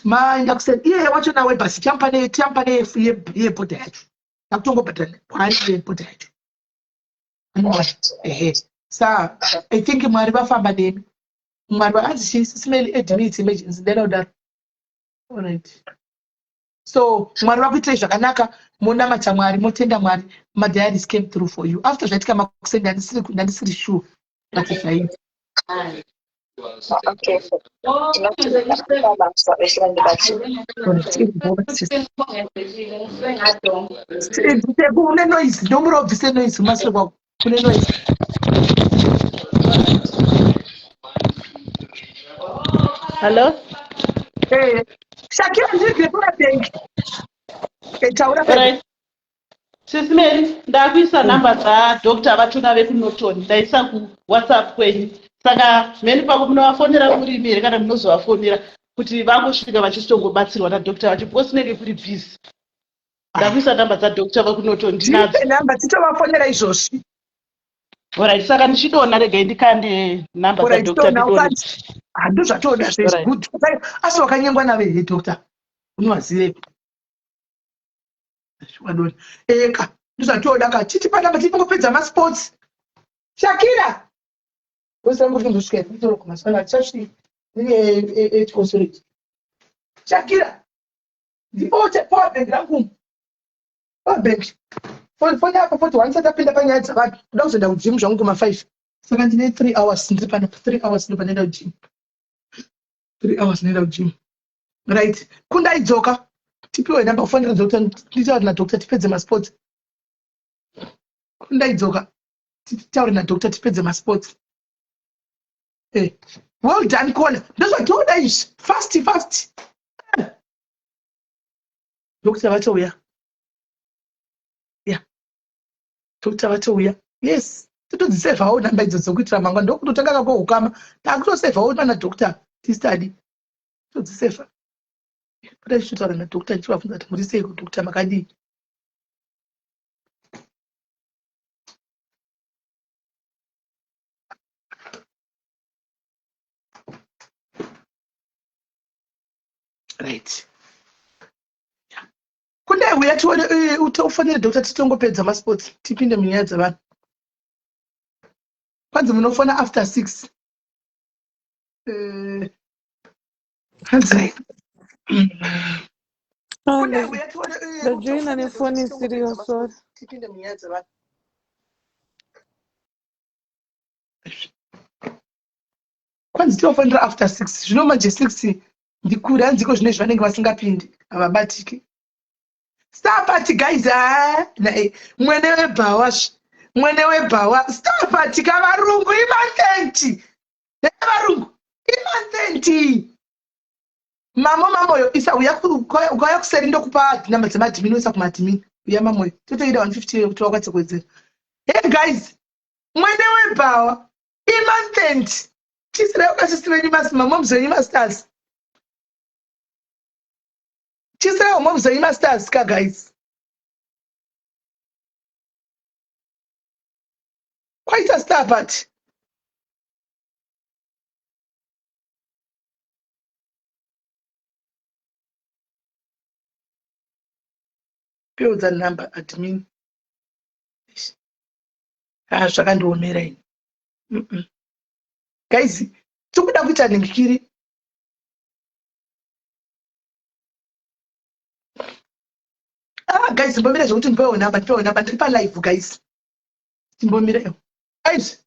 [SPEAKER 2] maenda kuseni iye wachona webhasi tiampa yebhodha yacho takutongobhadhara kwari yebhodha yacho sa I think mwari vafamba nemi mwari vaanzi smell admit emergency ndinodaro alright so mwari vakuitai zvakanaka monamata mwari motenda mwari madiaries came through for you after zvaitika makuseni handisiri sure kuti zvaita
[SPEAKER 4] Okay.
[SPEAKER 2] kune noise ndomura ubvise noise kumasure kwako kune noise
[SPEAKER 14] Hello?
[SPEAKER 2] Shakira ndiri bank taura
[SPEAKER 14] Alright. Sisi Mary, ndakuisa namba dzadokta vatona vekuNorton ndaisa kuWhatsApp kwenyu. Saka mheni pako munovafonera muri imi here kana munozovafonera kuti vangosvika vachitongobatsirwa nadokta vacho posinenge kuri bhizi. Ndakuisa namba dzadokta vekuNorton ndinadzo.
[SPEAKER 2] Namba titovafonera izvozvi.
[SPEAKER 14] Alright, saka ndichidona regai ndikande namba dzadokta ndidona.
[SPEAKER 2] Hando zvatoda zvezvi good. Asi wakanyengwa nave dokta. Unovazive. Shwadoni. Eka, ndizvatoda ka chiti panamba tipongopedza masports. Shakira. Wesa ngoti ndosvika nditoro kumasana chashi ni consulate. Shakira. Ndipote power bank rangu. Power bank. Foni yako foti wanisata pinda panyaya dzavanhu. Kuda kuzoenda kugym zvangu kuma 5. Saka ndine 3 hours ndiri pano 3 hours ndo panoenda kugym. 3 hours noenda kugym. Right. Kundaidzoka. Tipiwe namba kufonera doctor nditaura na doctor tipedze masports. Kundaidzoka. Titaura na doctor tipedze masports. Well done Kona. Ndozvatoda izvi. Fast. Doctor vatouya. Yeah. Doctor vatouya. Yes. Totodzisevawo namba idzo dzokuitira mangwana ndokutotanga kako ukama. Takutosevawo mana doctor tistudy. Todziseva. Kuda tichitaura na doctor ndichivabvunza kuti muri sei doctor makadii. Right. Kundai uya tione ufanire doctor titongopedza masports tipinde munyaya dzavanhu. Kwanzi munofona after 6. Hanzai.
[SPEAKER 7] The join and the phone is serious. So
[SPEAKER 2] tipinde munyaya dzavanhu. Kwanzi tinofanira after 6. Zvino manje 6 ndikura nziko zvine zvanenge vasingapindi avabatiki. Stop at guys mwene webhawa stop at kavarungu imatenti mamoyo isa ukauya kuseri ndokupa namba dzemadhimini uisa kumadhimini uya mamoyo totoida 150 kuti wakwanise kuwedzera. Hey guys mwene webhawa imatenti chisirayokasisirenyu mamomzvenyu masters chisirayo momzvenyu masters ka guys kwaita star party peudza number admin zvakandiomera ini guys tokuda kuita ningikiri guys timbomira zvekuti ndipewo namba ndiri palive guys timbomirayo guys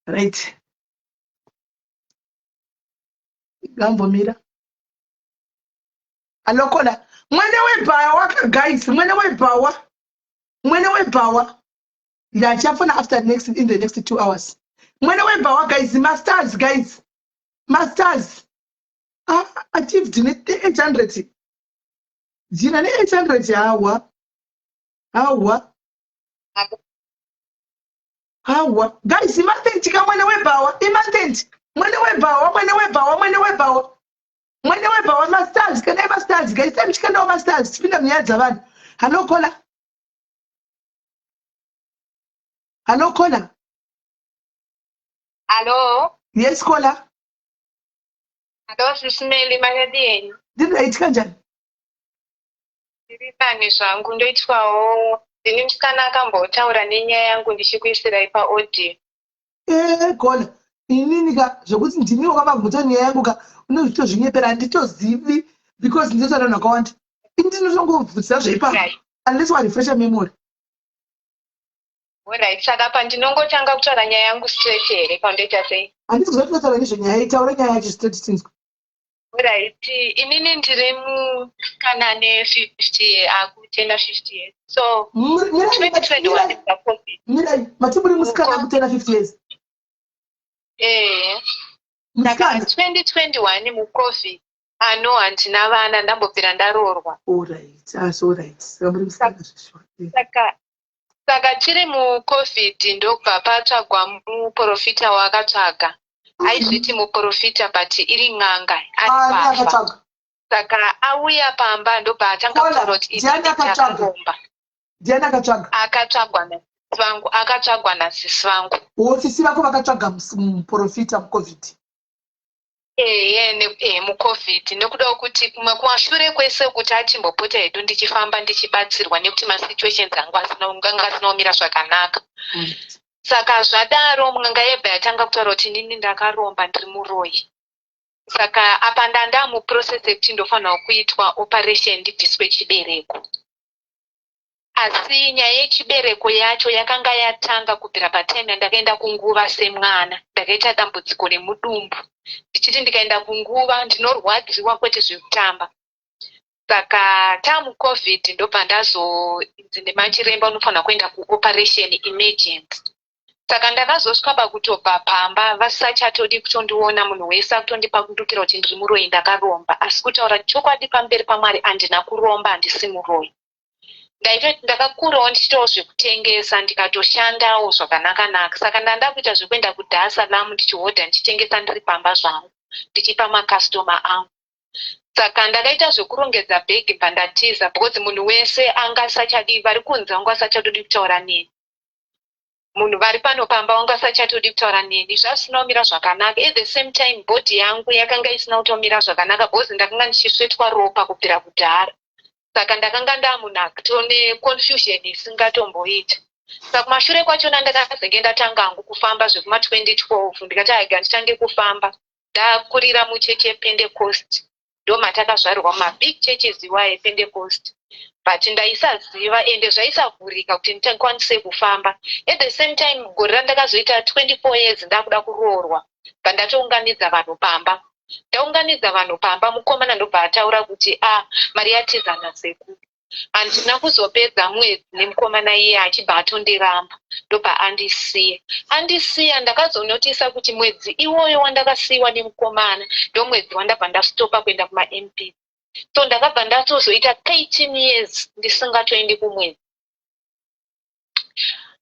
[SPEAKER 2] right gambomira anokola mwene webhawa guys mwene webhawa ndachafuna after in the next 2 hours mwene webhawa guys masters achieved ne 800 dzina ne 800 hawa guys imatent kamwene webhawa mwene webhawa masters kana masters guys tamchikana masters tipinda munyadza vanhu hanokola
[SPEAKER 15] Hello.
[SPEAKER 2] yes kola
[SPEAKER 15] Hello, sisimeli makadini.
[SPEAKER 2] ndinoitika njani
[SPEAKER 15] Ndiri pani zvangu ndoitwawo. Ndini musikana akambotaura nenyaya yangu ndichikuisirai paaudio.
[SPEAKER 2] kola inini ka zvokuti ndiniwo kamabvunza nyaya yangu ka unozvito zvinyepera handitozivi because ndinotaura vanhu vakawanda indinotongovhutisa zveipa unless warefresha memory.
[SPEAKER 15] Alright, saka pandinongotanga kutaura nyaya yangu straight here pandoita sei?
[SPEAKER 2] Handisi kuzotaura nezvenyaya itaura nyaya yacho straight tinzwa.
[SPEAKER 15] Alright, inini ndiri musikana ne50 akutenda 50 years. So 2021 COVID.
[SPEAKER 2] Mirai, matiburi musikana akutenda 50 years.
[SPEAKER 15] Saka 2021 muCovid. Ano handina vana ndambopera ndaroorwa.
[SPEAKER 2] Alright, alright.
[SPEAKER 15] Saka tiri muCovid ndobva patsvagwa muprofita wakatsvaga. Aizviti muprofita but iri n'anga ari pamba. Saka auya pamba ndobva atanga kutaura kuti ichakaromba.
[SPEAKER 2] Ndiani akatsvaga?
[SPEAKER 15] Akatsvagwa nasisi vangu.
[SPEAKER 2] Ofisi vako vakatsvaga muprofita muCovid.
[SPEAKER 15] muCovid nekuda kuti kumashure kwese kuti achimbopota hedu ndichifamba ndichibatsirwa nekuti masituations angu anga asinaomira zvakanaka. Saka zvadaro munganga yebva yatanga kutaura kuti nini ndakaromba ndiri muroyi. Saka apa ndanda muprocess yekuti ndofanirwa kuitwa operation ndibviswe chibereko. Asi nyaya yechibereko yacho yakanga yatanga kubvira patime yandakaenda kunguva semwana. Ndakaita dambudziko remudumbu. Ndichiti ndikaenda kunguva ndinorwadziwa kwete zvekutamba. Saka tamuCovid ndobva ndazonzi nemachiremba unofanira kuenda kuoperation emergency. Saka ndakazosvika pakutobva pamba vasachatodi kutondiona munhu wese akutondipa kundukira kuti ndiri muroyi ndakaromba. Asi kutaura chokwadi pamberi paMwari handina kuromba handisi muroyi. Ndakakurawo ndichitawo zvekutengesa ndikatoshandawo zvakanaka-naka. Saka ndanda kuita zvekuenda kuDar es Salaam ndichihodha ndichitengesa ndiri pamba zvangu ndichipa makastoma angu. Saka ndakaita zvekurongedza bhegi pandatiza because munhu wese anga asachadi vari kunzi anga asachatodi kutaura neni. Munhu vari pano pamba anga asachatodi kutaura neni. Zvasinaomira zvakanaka. At the same time body yangu yakanga isina kutomira zvakanaka because ndakanga ndichisvetwa ropa kubvira kudhara. Saka ndakanga ndamunhu akutone confusion isingatomboita. Saka kumashure kwachona ndakazenge ndatanga hangu kufamba zvekuma 2012 ndikati aiga nditange kufamba. Ndakurira muchechi yePentecost. Ndo matakazvarirwa mabig churches iwaye Pentecost. But ndaisaziva ende zvaisavhurika kuti ndikwanise kufamba. At the same time gore randakazoita 24 years ndakuda kuroorwa. Pandatounganidza vanhu pamba. Ndaunganidza vanhu pamba mukomana ndobva ataura kuti mari yatizana sekuru. Handina kuzopedza mwedzi nemukomana iye achibva atondiramba. Ndobva andisiya ndakazonotisa kuti mwedzi iwoyo wandakasiyiwa nemukomana ndo mwedzi wandabva ndastopa kuenda kumaMP. So ndakabva ndatozoita 13 years ndisingatoendi kumwedzi.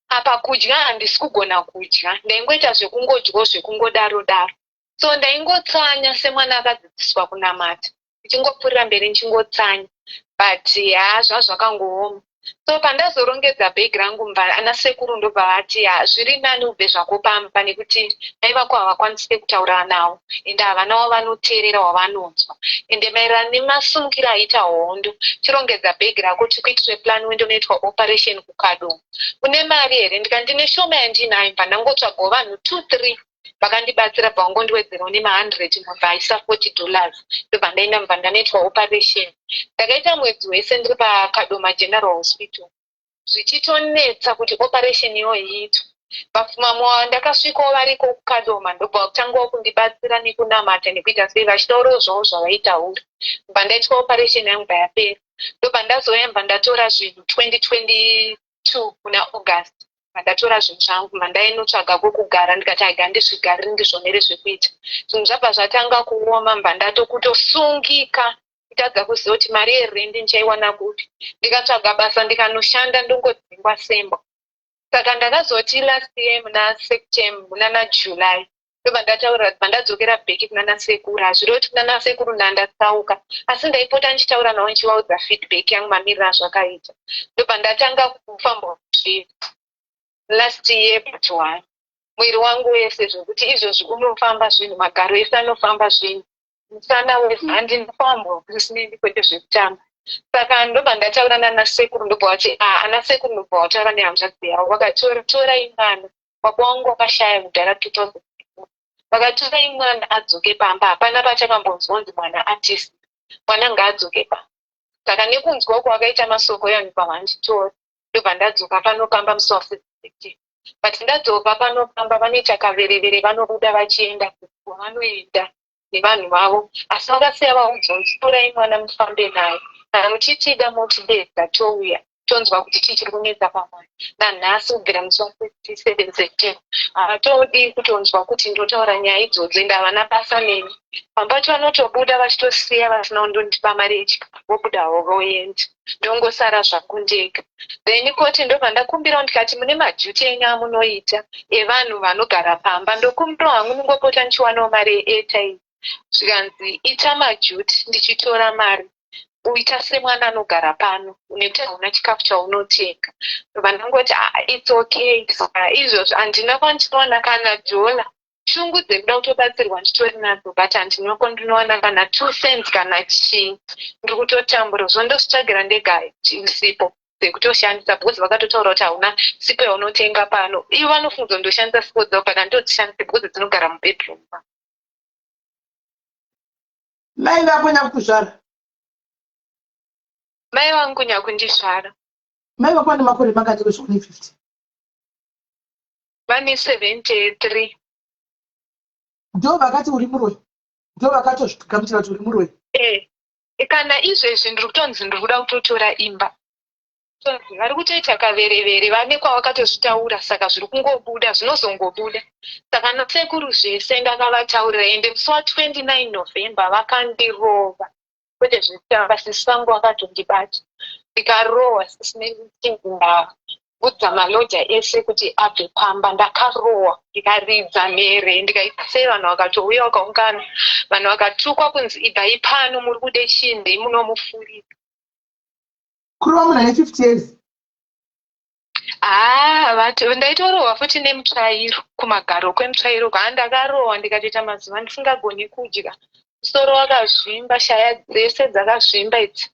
[SPEAKER 15] Apa kudya handisi kugona kudya. Ndaingoita zvekungodyawo zvekungodaro-daro. So ndaingotsanya semwana akadzidziswa kunamata. Ndichingopfuurira mberi ndichingotsanya. But zvazvakangooma. So pandazorongedza bhegi rangu ana sekuru ndobva vati zviri nani ubve zvako pamba pane kuti mai vako havakwanisi kutaura nawo. Ende havanawo vanoteerera wavanonzwa. Ende maererano nemasungiro aita hondo. Chirongedza bhegi rako tikuitire plan wendonoitwa operation kuKadomo. Une mari here? Ndikandine shoma yandinayo pandangotsvagawo vanhu 2-3. Vakandibatsira paungondiwedzerawo nema100 mubvaisa $40. Ndobva ndaenda mubva ndanoitwa operation. Ndakaita mwedzi wese ndiri paKadoma General Hospital. Zvichitonetsa kuti operation iyoyi iitwe. vapfuma ndakasvikawo variko kukadoma ndobva kutangawo kundibatsira nekunamata nekuita sei vachitaurawo zvavo zvavaitaura kubva ndaitwa operation yangu bva yapera ndobva ndazoemba ndatora zvinhu 2022 kuna August ndatora zvinhu zvangu kubva ndainotsvaga kwokugara ndikati aga ndizvigariri ndizvonere zvekuita zvinhu zvabva zvatanga kuoma mbva ndatokutosungika ndikadza kuziva kuti mari yerendi ndichaiwana kupi ndikatsvaga basa ndikanoshanda ndongodzingwa semba saka ndakazoti last year muna September muna July ndobva ndataura kuti ndadzokera bheki kuna nasekuru hazviri kuti kuna nasekuru ndandatsauka asi ndaipota ndichitaura navo ndichivaudza feedback yangu mamiriro azvakaita ndobva ndatanga kufamba last year but 1 mwiri wangu wese zvokuti izvozvi unofamba zvinhu magaro ese anofamba zvinhu musana wese handinofamba kusinei kwete zvekutamba saka ndobva ndataurana nasekuru ndobva vati anasekuru ndobva vataura nehanzvadzi yavo vakatora imwana baba wangu wakashaya kudhara 2000 vakatora imwana adzoke pamba hapana pachakambonzwonzi mwana atisi mwana ngaadzoke pamba saka nekunzwa kwakaita masoko yangu pavanditora ndobva ndadzoka panopamba musi wa6 but ndadzoka panopamba vanoita kaverevere vanobuda vachienda kwavanoenda nevanhu vavo asi vakasiya vaudzonzi torai mwana mufambe naye kana muchitida motidedza touya tonzwa kuti tichiri kunetsa pamwana nanhasi kubvira musi wa7 September hatodi kutonzwa kuti ndotaura nyaya idzodzo ndava nabasa neni pambacho vanotobuda vachitosiya vasina kundondipa mari yechikafu vobuda voenda ndongosara zvakundeka then koti ndobva ndakumbirawo ndikati mune majuti enyu amunoita evanhu vanogara pamba ndokumbirawo hangu ningopota ndichiwanawo mari yeairtime zvikanzi ita majuti ndichitora mari uita semwana anogara pano nekuti hauna chikafu chaunotenga ndobva ndangoti its okay izvozvo handina kwandinowana kana dola shungu dzekuda kutobatsirwa nditori nadzo but handina kwandinowana kana 2 cents kana chii ndiri kutotambura zvondositsvagira ndega sipo dzekutoshandisa because vakatotaura kuti hauna sipo yaunotenga pano ivo vanofunza ndoshandisa sipo dzavo but handinodzishandisa because dzinogara mubedroom.
[SPEAKER 2] mai vako nyakuzvara
[SPEAKER 15] mai vangu nyakundizvara
[SPEAKER 2] mai vako vane makore makati kusvika 50
[SPEAKER 15] vane 73
[SPEAKER 2] ndo vakati uri muroi ndo vakatozvigamuchira kuti uri muroi
[SPEAKER 15] kana izvezvi ndiri kutonzi ndiri kuda kutotora imba vari kutoita kaverevere vane kwavakatozvitaura saka zviri kungobuda zvinozongobuda saka nasekuru zvese ndakavataurira ende musi wa29 November vakandirova kwete zvekutamba sisi vangu vakatondibata ndikarohwa sisineindava budza malodha ese kuti abve pamba ndakarohwa ndikaridza mere ndikaisei vanhu vakatouya vakaungana vanhu vakatukwa kunzi ibvai pano muri kude chinde munomufurika
[SPEAKER 2] kurova munhu ane 50 years
[SPEAKER 15] ndaitorohwa futi nemutsvairo kumagaro kwemutsvairo kwandakarohwa ndikatoita mazuva ndisingagoni kudya musoro wakazvimba shaya dzese dzakazvimba idzi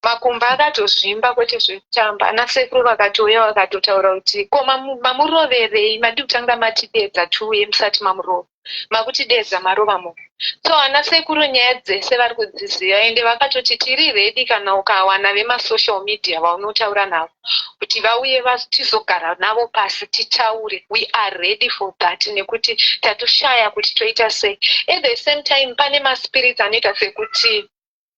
[SPEAKER 15] makumba akatozvimba kwete zvekutamba anasekuru vakatouya vakatotaura kuti ko mamuroverei madi kutanga matidedza tuye musati mamurova makutidedza marova munhu so anasekuru nyaya dzese vari kudziziva ende vakatoti tiri redi kana ukawana vemasocial media vaunotaura navo kuti vauye tizogara navo pasi titaure we are ready for that nekuti tatoshaya kuti toita sei at the same time pane maspirits anoita sekuti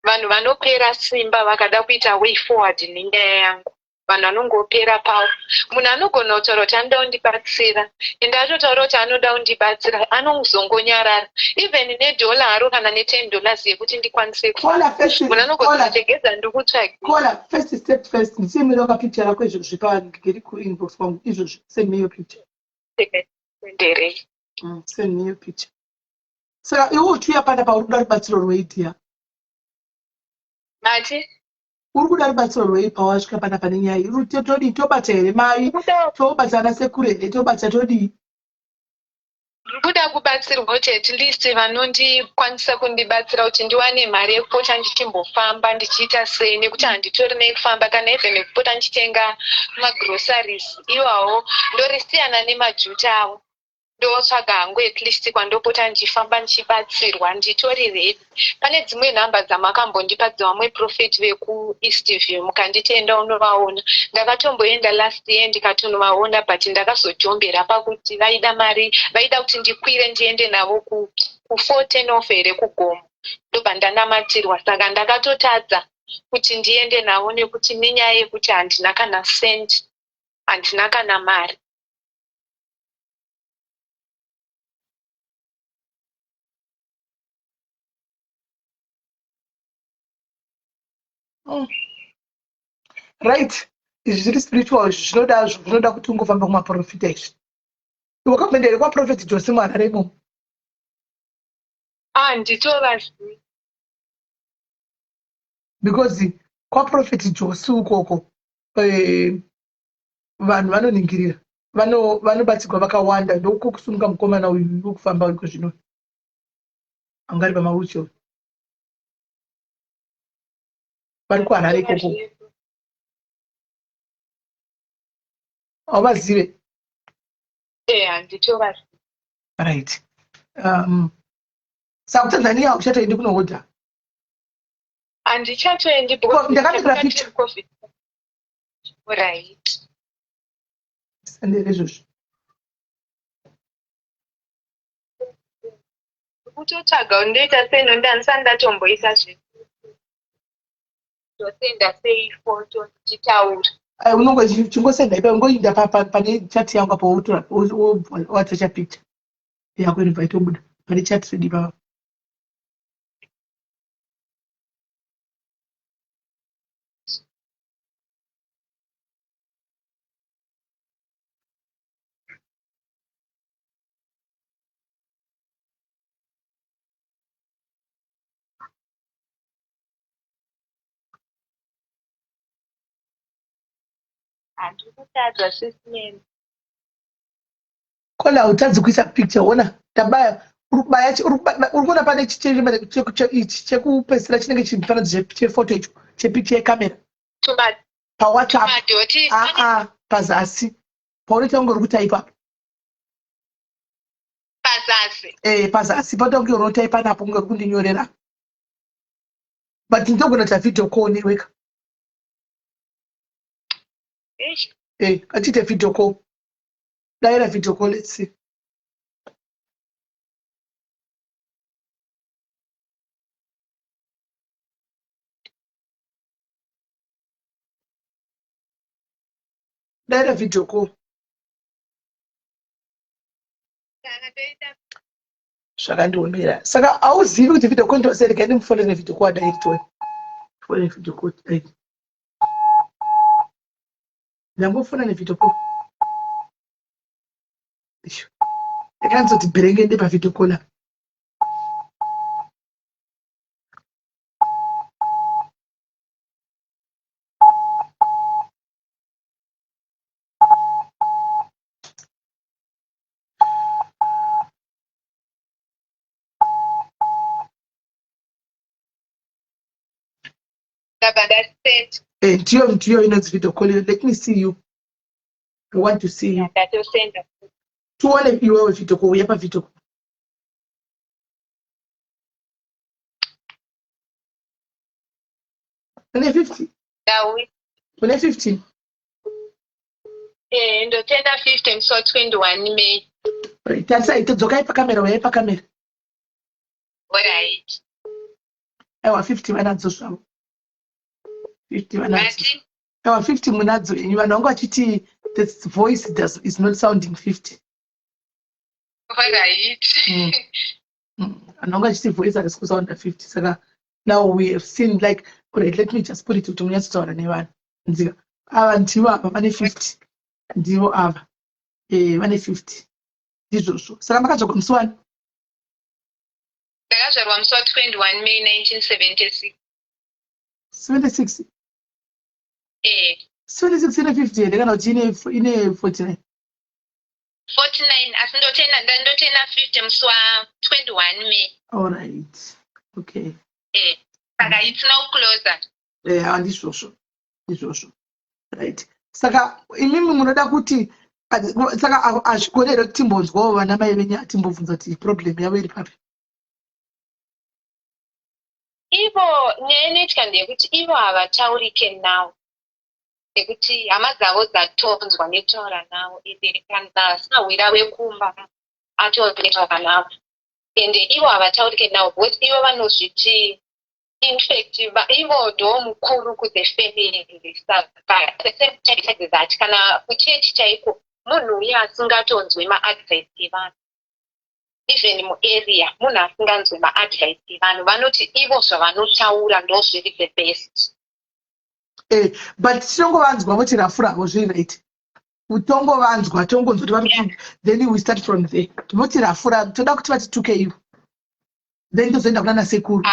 [SPEAKER 15] vanhu vanopera simba vakada kuita way forward nenyaya yangu vanhu vanongopera pavo munhu anogona kutaura kuti anoda kundibatsira ende atotaura kuti anoda kundibatsira anozongonyarara even nedolaro kana $10 yekuti ndikwanise munhu anogona kutegedza ndikutsvaga
[SPEAKER 2] first step first ndisemera wakapicture rako izvo zvipangeri kuinbox kwangu izvozvo send me your picture
[SPEAKER 15] nderei
[SPEAKER 2] send me your picture saka iwe uchiuya panapa uri kuda rubatsiro rweidia
[SPEAKER 15] mati
[SPEAKER 2] uri kuda rubatsiro rwei pawasvika panapa nenyaya iyi todii tobata here mai tobata ana sekuru here tobata todii
[SPEAKER 15] kuda kubatsirwa kuti at least vanondikwanisa kundibatsira kuti ndiwane mari yekupota ndichimbofamba ndichiita sei nekuti handitori nekufamba kana even nekupota ndichitenga magroceries iwawo ndorisiyana nemajuta avo ndotsvaga hangu at least kwandopota ndichifamba ndichibatsirwa nditori ready. Pane dzimwe nhamba dzamakambondipa dzavamwe profeti vekueastview mukanditi enda unovaona. Ndakatomboenda last year ndikatonovaona but ndakazojombera pakuti vaida mari, vaida kuti ndikwire ndiende navo ku4 Turnoff here kugomo. Ndobva ndanamatirwa saka ndakatotadza kuti ndiende navo nekuti nenyaya yekuti handina kana send, handina kana mari.
[SPEAKER 2] Right, izvi zviri spiritual, zvinoda kuti ungofamba kumaprofita izvi. Wakapendere kwaprofeti Jose Mwarare imomo?
[SPEAKER 15] Handitovazivi.
[SPEAKER 2] Because kwaprofeti Jose ukoko vanhu vanoningirira, vanobatsirwa vakawanda, ndouko kusunga mukomana uyu uri kufamba uko zvino. Angari pamaucho. Vari kuHarare ikoko. Hauvazive?
[SPEAKER 15] Handitovazivi.
[SPEAKER 2] Right. Saka Tanzania uchatoendi kunohodha?
[SPEAKER 15] Handichatoendi
[SPEAKER 2] ndakapindira picture.
[SPEAKER 15] COVID. Right.
[SPEAKER 2] Sendere izvozvo.
[SPEAKER 15] Kutotaga undoita seno ndandisati ndatomboisa zvinhu. Ndosenda sei photo ndichitaura.
[SPEAKER 2] Chingosenda ipa ungoinda pane chat yangu apo watacha picture yako invite obuda pane chat ready pa.
[SPEAKER 15] Handikutadza sisime.
[SPEAKER 2] Kola hautadzi kuisa picture, ona tabaya uri kuona pane chekupedzisira chinenge chimufananidzo chefoto icho chepicture yekamera pawhatsapp pazasi paunoita kunge uri kutaipa pazasi paunoita kunge unotaipa napo kunge uri kundinyorera, but ndogona kuita video call neweka. Ngatiite video call. Daira video call, let's see. Daira video call. Zvakandiomera. Saka hauzivi kuti video call ndosereka ndimufonere video call direct way. Fone video call direct. Ndangofuna nevideo call. Ndakanzoti bherenge ndi pavideo call. Ndiyo inonzi video call. Let me see you. I want to see you. Tuone iwewe video call, uyapa video call. Une 50?
[SPEAKER 15] Dawi.
[SPEAKER 2] Une 15?
[SPEAKER 15] Ndotenda 15 so 21 May.
[SPEAKER 2] Right, asa itodzoka ipa kamera, uyapa kamera.
[SPEAKER 15] Alright.
[SPEAKER 2] Ewa 50 vanadzo zvavo. 50 vanadzo. Ewa 50 munadzo yenyu, vanhu vangu vachiti this voice is not sounding 50.
[SPEAKER 15] Alright.
[SPEAKER 2] Vanhu vangu vachiti voice harisi kusounda 50. Saka now we have seen like, alright, let me just put it kuti munyatsotaura nevanhu. Nzika ava ndivo ava vane 50. Ndivo ava. Vane 50. Ndizvozvo. Saka makadzvarwa musi wani?
[SPEAKER 15] Ndakazvarwa musi wa21 May 1976.
[SPEAKER 2] 76? 76 ine 50 here kana kuti ine 49?
[SPEAKER 15] 49 asi ndotenda 50 musi wa21 May.
[SPEAKER 2] Alright. Okay.
[SPEAKER 15] Saka it's now closer.
[SPEAKER 2] Ndizvozvo. Right. Saka imimi munoda kuti saka azvikonere kuti timbonzwawo vana mai venyu atimbobvunza kuti problem yavo iri papi.
[SPEAKER 15] Ivo neinoitika ndeyekuti ivo havataurike nawo, nekuti hama dzavo dzatonzwa nekutaura navo, ende kana asina wira wekumba atonzwa navo, ende ivo havataurike nawo because ivo vanozviti infact ivo ndo mukuru kuthe family. Saka that kana kuchechi chaiko munhu uye asingatonzwi maadvice evanhu, even muarea munhu asinganzwi maadvice evanhu, vanoti ivo zvavanotaura ndo zviri the best.
[SPEAKER 2] But tingovanzwa voti rafuravo zviri right, tongovanzwa tongonzwa kuti then we start from there. Voti rafura toda kuti vatituke ivo then tozoenda kuna nasekuru.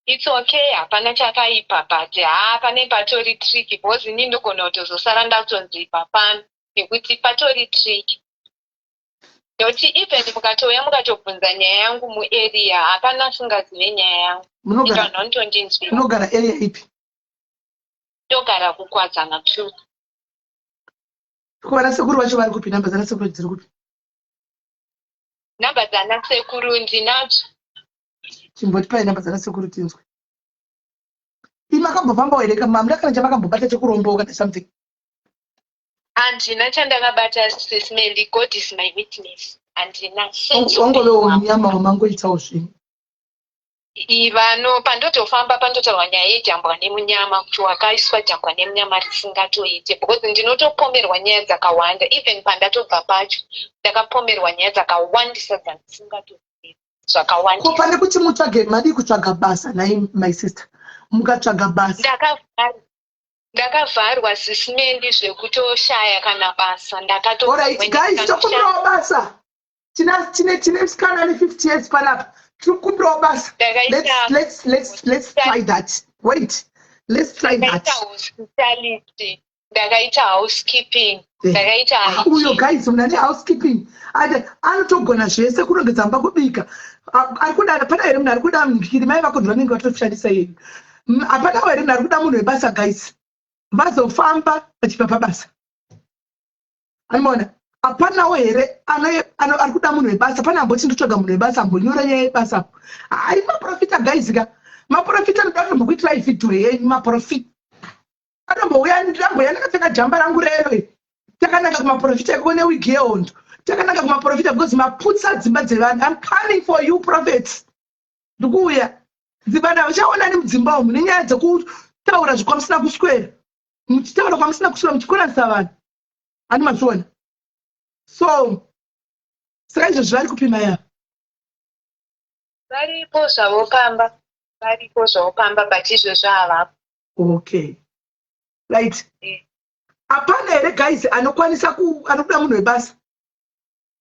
[SPEAKER 15] It's okay, hapana chakaipa, but pane patori tricky because ini ndogona kutozosara ndakutonzi papana nekuti patori tricky. Nekuti even mukatouya mukatobvunza nyaya yangu muarea hapana asingazive nyaya yangu.
[SPEAKER 2] Munogara area ipi?
[SPEAKER 15] Ndogara kukwadzana tu.
[SPEAKER 2] Ko vanasekuru vacho vari kupi? Namba dzanasekuru dziri kupi?
[SPEAKER 15] Namba dzanasekuru ndinadzo.
[SPEAKER 2] Chimboti pai namba dzanasekuru tinzwe. Imakambofamba here kamamura kana chamakambobata chekuromboka kana something?
[SPEAKER 15] Handina chandakabata sismeli, God is my witness. Handina.
[SPEAKER 2] Wangovewo munyama wamangoitawo zvinhu.
[SPEAKER 15] Ivano pandotofamba pandotaurwa nyaya yejambwa nemunyama kuti wakaiswa jambwa nemunyama risingatoite, because ndinotopomerwa nyaya dzakawanda. Even pandatobva pacho ndakapomerwa nyaya dzakawandisa dzandisingatoite zvakawandisa.
[SPEAKER 2] Ko pane kuti mutsvage mari kutsvaga basa nai my sister, mukatsvaga basa.
[SPEAKER 15] Ndakavharwa sisimendi zvekutoshaya kana basa.
[SPEAKER 2] Alright guys, tokumbirawo basa. Tine skana ne 50 years panapa. Tokumbirawo basa. Let's try that. Wait. Let's try that.
[SPEAKER 15] Hospitality. Ndakaita housekeeping. Ndakaita
[SPEAKER 2] uyo guys mnane housekeeping. Anotogona zvese kurongedza mba kubika. Arikuda pana here munhu arikuda mbikiri mai vako vanenge vatoshandisa yeye. Apana here munhu arikuda munhu webasa guys. Vazofamba vachipa pabasa. Anoona? Apanawo here arikuda munhu webasa. Pana amboti ndotsvaga munhu webasa ambonyora nyaya yebasa. Ai maprofita guys ka. Maprofita ndotombokuitira video yenyu maprofita. Anombouya ndamboya ndakapfeka jamba rangu rero. Takanaka kumaprofita kuone wigi yehondo. Takanaka kumaprofita because maputsa dzimba dzevanhu. I'm coming for you prophets. Ndikuuya. Dzimba vachaona nemudzimba umu nenyaya dzekutaura zvikwamusina kuswera. Muchitaura kwamusina kuswera muchikoranisa vanhu. Ani mazviona. So, saka izvozvo vari kupima yavo.
[SPEAKER 15] Varipo zvavopamba, but izvozvo havapo.
[SPEAKER 2] Okay. Right. Apana here guys anokwanisa anokuda munhu webasa.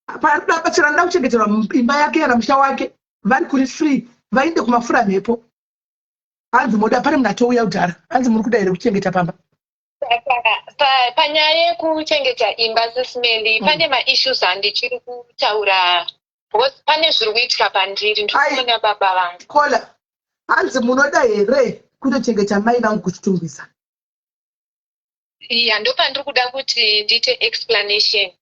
[SPEAKER 2] Apana bachira nda kuchengeterwa imba yake kana musha wake. Vari kuri free. Vainde kumafura mhepo. Hanzi moda pane munhu atouya kudhara. Hanzi muri kuda here kuchengeta pamba.
[SPEAKER 15] Panyaya yekuchengeta imba sisimendi pane maissues andichiri kutaura. Pane zviri kuitika pandiri ndikuona baba vangu.
[SPEAKER 2] Kola. Hanzi munoda here kutochengeta mai vangu kuchitungisa.
[SPEAKER 15] Iya, ndopandiri kuda kuti ndiite explanation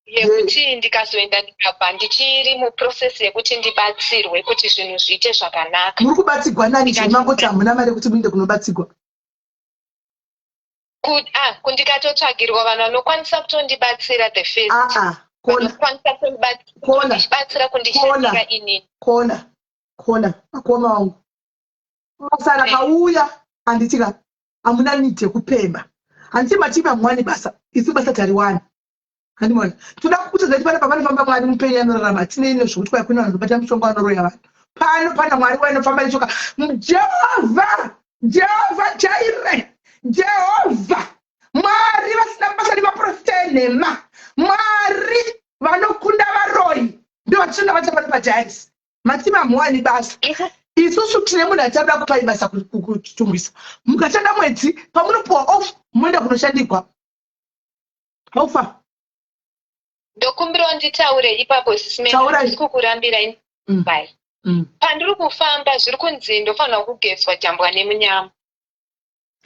[SPEAKER 15] yekuti ndikazoenda ndikabva ndichiri muprocess yekuti ndibatsirwe kuti zvinhu zviite zvakanaka.
[SPEAKER 2] Muri kubatsirwa nani zvemangoti hamuna mari yekuti muinde kunobatsirwa?
[SPEAKER 15] Kundikatotsvagirwa vanhu vanokwanisa kutondibatsira the first. Vanokwanisa kundibatsira kundishandira inini.
[SPEAKER 2] Kona, akoma wangu. Basa rakauya handitika hamuna nite kupemba. Handiti matipa mwani basa, isi basa tariwani. Handimona. Toda kukutoza kuti pane famba mwari mupenyu anorarama. Tine ino zvokuti kwai kuna vanhu vobata mushonga vanoroya vanhu. Pana mwari wainofamba nechoka. Jehovha Jaire. Jehovha Mwari vasina basa nemaprofita enhema. Mwari vanokunda varoi. Ndio vatinonga vatapa pajairisi. Matima mwani basa. Isusu tine munhu atada kupai basa kutungisa. Mukashanda mwedzi pamunopuwa off muenda kunoshandikwa. Haufa.
[SPEAKER 15] Ndokumbirawo nditaure ipapo sisimendi kukurambira ini. Bye. Pandiri kufamba zviri kunzi ndofanira kugezwa jambwa nemunyama.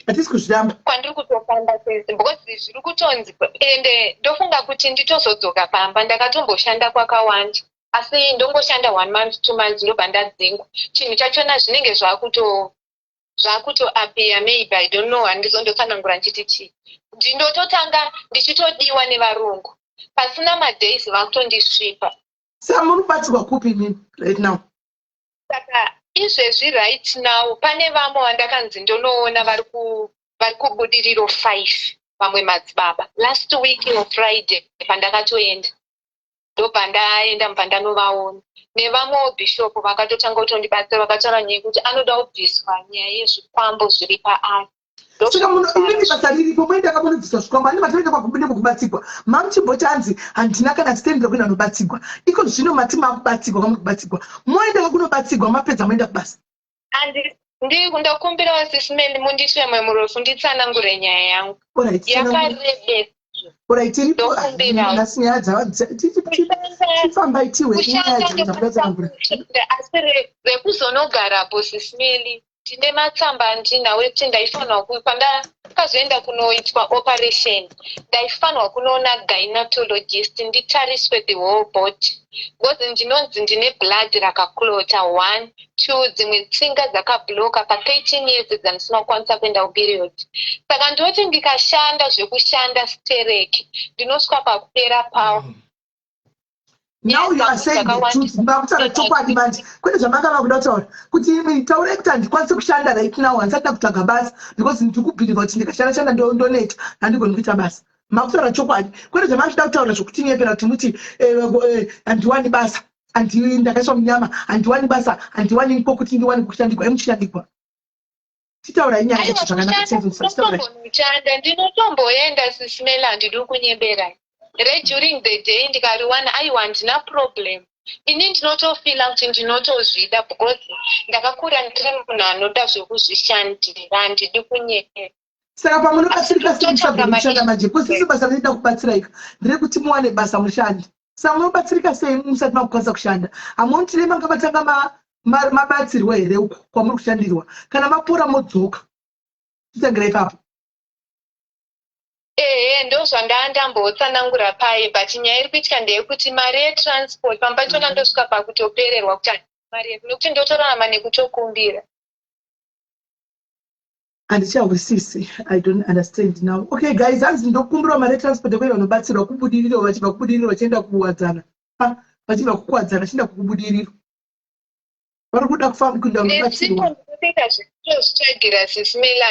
[SPEAKER 2] hatisi kuzviramba
[SPEAKER 15] kwandiri kutofamba sese because zviri kutonzi ende ndofunga kuti nditozodzoka pamba ndakatomboshanda kwakawanda asi ndongoshanda 1 month 2 months ndobva ndadzingwa chinhu chachona zvinenge zvakutoappear maybe I don't know handizondotsanangura nchiti chii ndindototanga ndichitodiwa nevarungu pasina madays vakutondisvipa
[SPEAKER 2] saka munobatsirwa kupi mini right now
[SPEAKER 15] saka izvezvi right now pane vamwe vandakanzi ndonoona vari kubudiriro 5 vamwe madzibaba last week on Friday pandakatoenda ndobva ndaenda mubva ndanovaona nevamwewo bhishopu vakatotanga kutondibatsira vakataura nyaya yekuti anoda kubviswa nyaya yezvikwambo zviri paari
[SPEAKER 2] saka munenge basa riripo moenda kamunobviswa zvikwambo ani matoenda kwakubude kubatsirwa mamuchimboti anzi handina kana chitendero kuenda kunobatsirwa iko zvino mati makubatsirwa kwamuri kubatsirwa moenda kakunobatsirwa mapedza moenda kubasa
[SPEAKER 15] ndokumbirawo sisimeni munditire mwe murofu nditsanangure nyaya yangu yakarebesa
[SPEAKER 2] nasi nyaya dzavafamba itiwe
[SPEAKER 15] asi rekuzonogarapo sisimeli tine matsamba andinawo ekuti ndaifanwa pandakazoenda kunoitwa operation ndaifanwa kunoona gynecologist nditariswe the whole body because ndinonzi ndine blood rakaklota 1 2 dzimwe tsinga dzakabloka pa13 years dzandisina kukwanisa kuenda kuperiod saka ndoti ndikashanda zvekushanda stereki ndinosvika pakupera pawo
[SPEAKER 2] now you are saying the truth ndakutaura chokwadi manje kwete zvamanga vakuda kutaura kuti taure kuti handikwanisi kushanda right now handisati kutsvaga basa because ndikubhirivha kuti ndikashanda ndoneta handigoni kuita basa makutaura chokwadi kwete zvamachida kutaura zvokutinyepera kuti muti handiwani basa ndakaiswa munyama handiwani basa handiwani kuti ndiwani kushandirwa emuchishandirwa titaura inyaya yacho
[SPEAKER 15] zvakanaka ndinotomboenda sisimela handidi kunyembera during the day ndikariwana aiwa handina problem ini ndinotofila kuti ndinotozvida because ndakakura ndiri munhu anoda zvekuzvishandira handidi kunyepera
[SPEAKER 2] saka pamunobatsirika semusagorikushanda manje kusisi basa rinoda kubatsira ika ndiri kuti muwane basa mushandi saka munobatsirika sei musati makukwanisa kushanda hamuonitire manga matanga mabatsirwa here uko kwamuri kushandirwa kana mapora modzoka titangira ipapo
[SPEAKER 15] ndozvandandambotsanangura paye but nyaya iri kuitika ndeyekuti mari yetransport pamba chona ndosvika pakutopererwa kuti mari yeku nokuti ndotorarama nekutokumbira
[SPEAKER 2] handichahwisisi I don't understand now. Okay guys, hanzi ndokumbirwa mari yetransport yekuenda kunobatsirwa kubudiriro vachibva kubudiriro vachienda kuwadzana vachibva kukuwadzana vachienda kukubudiriro vari kuda kufamba kuenda kunobatsirwa
[SPEAKER 15] kuita zvitozvitsvagira sisimela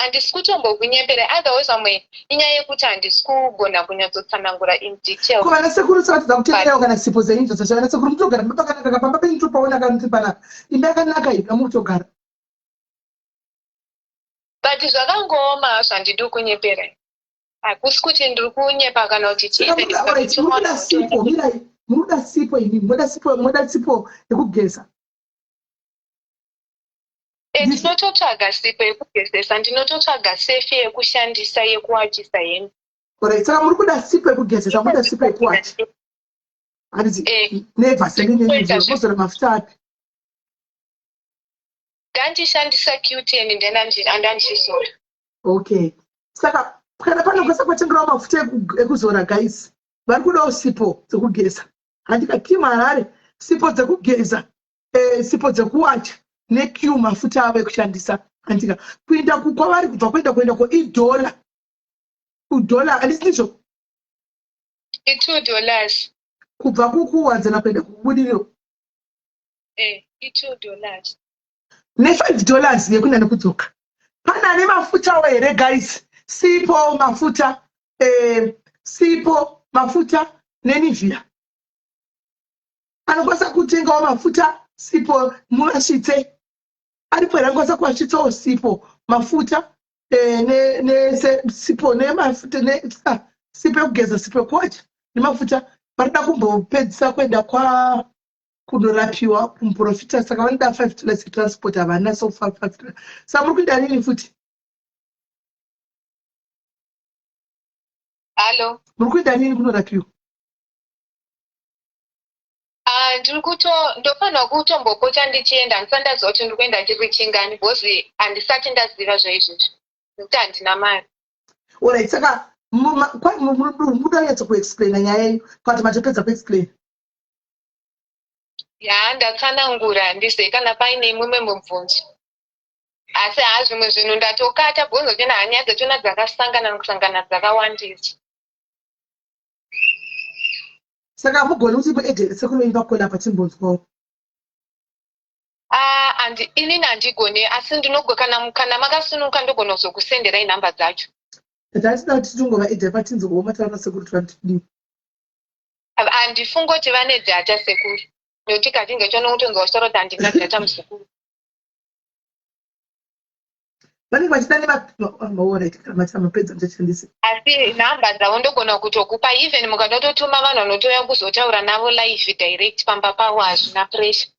[SPEAKER 15] handisi kutombokunyepera otherwise vamwe inyaya yekuti handisi kugona kunyatsotsanangura in detail
[SPEAKER 2] ko vana sekuru savatidza kutenderewo kana sipo dzenyu dzose vana sekuru mutogara pakanaka pamba penyu topaona kanoti panapa imba yakanaka iyi amutogara
[SPEAKER 15] but zvakangooma zvandidi kunyepera hakusi kuti ndiri kunyepa kana kuti
[SPEAKER 2] munoda sipo ini moda sipo yekugeza
[SPEAKER 15] ndinototsvaga sipo yekugezesa ndinototsvaga sefi yekushandisa yekuwachisa hembe
[SPEAKER 2] saka muri kuda sipo yekugezesa muda sipo yekuwacha handiti nevhaselinezora mafuta api
[SPEAKER 15] ndandishandisa Q10 andandizora
[SPEAKER 2] okay saka kana panokwanisa kuvatengerawo mafuta ekuzora guys vari kudawo sipo dzekugeza handika Kim Harare sipo dzekugeza sipo dzekuwacha neQ mafuta avo ekushandisa handika kuenda kwavari kubva kuenda $1 $1 handisizvo
[SPEAKER 15] $2
[SPEAKER 2] kubva kukuwadzana kuenda kubudiriro
[SPEAKER 15] $2
[SPEAKER 2] ne$5 yekuenda nekudzoka pana nemafuta here guys sipo mafuta nenivhia anokwanisa kutengawo mafuta sipo muvasvitse aripo here anokwanisa kuvasvitsawo sipo mafuta sipo nemafuta sipo yekugeza sipo yekuwacha nemafuta varida kumbopedzisa kuenda kunorapiwa kumuprofita saka vanoda $5 yetransport havana so $5 saka muri kuenda nini futi
[SPEAKER 15] halo
[SPEAKER 2] muri kuenda nini kunorapiwa
[SPEAKER 15] ndofanirwa kutombopota ndichienda handisandaziva kuti ndiri kuenda ndiri chingani bhozi handisati ndaziva zvaizvozvo nekuti handina mari.
[SPEAKER 2] Alright, saka muda yetsa kuexplaina nyaya yenyu kana matopedza kuexplain.
[SPEAKER 15] Ya ndatsanangura handizei kana paine imwe mubvunzo. Asi hazvimwe zvinhu ndatokata bvunzo tena hanya dzachona dzakasangana nokusangana dzakawandisa.
[SPEAKER 2] Saka mugoni kuti muedherese kunoimba kona pachimbonzwawo.
[SPEAKER 15] Inini handigoni asi kana makasinuka ndogona kuzokusenderai nhamba dzacho.
[SPEAKER 2] Tasida kuti tingova edhe patinzogoma mataura sekuru twandidini.
[SPEAKER 15] Handifunga kuti vane dhata sekuru. Nokuti katinge chono kutonzwa soro kuti handina dhata muzukuru.
[SPEAKER 2] Vanenge vachida nemapedza mutachandisa.
[SPEAKER 15] Asi nhamba dzavo ndogona kutokupa even mukada kutotuma vanhu vanotouya kuzotaura navo live direct pamba pavo hazvina pressure.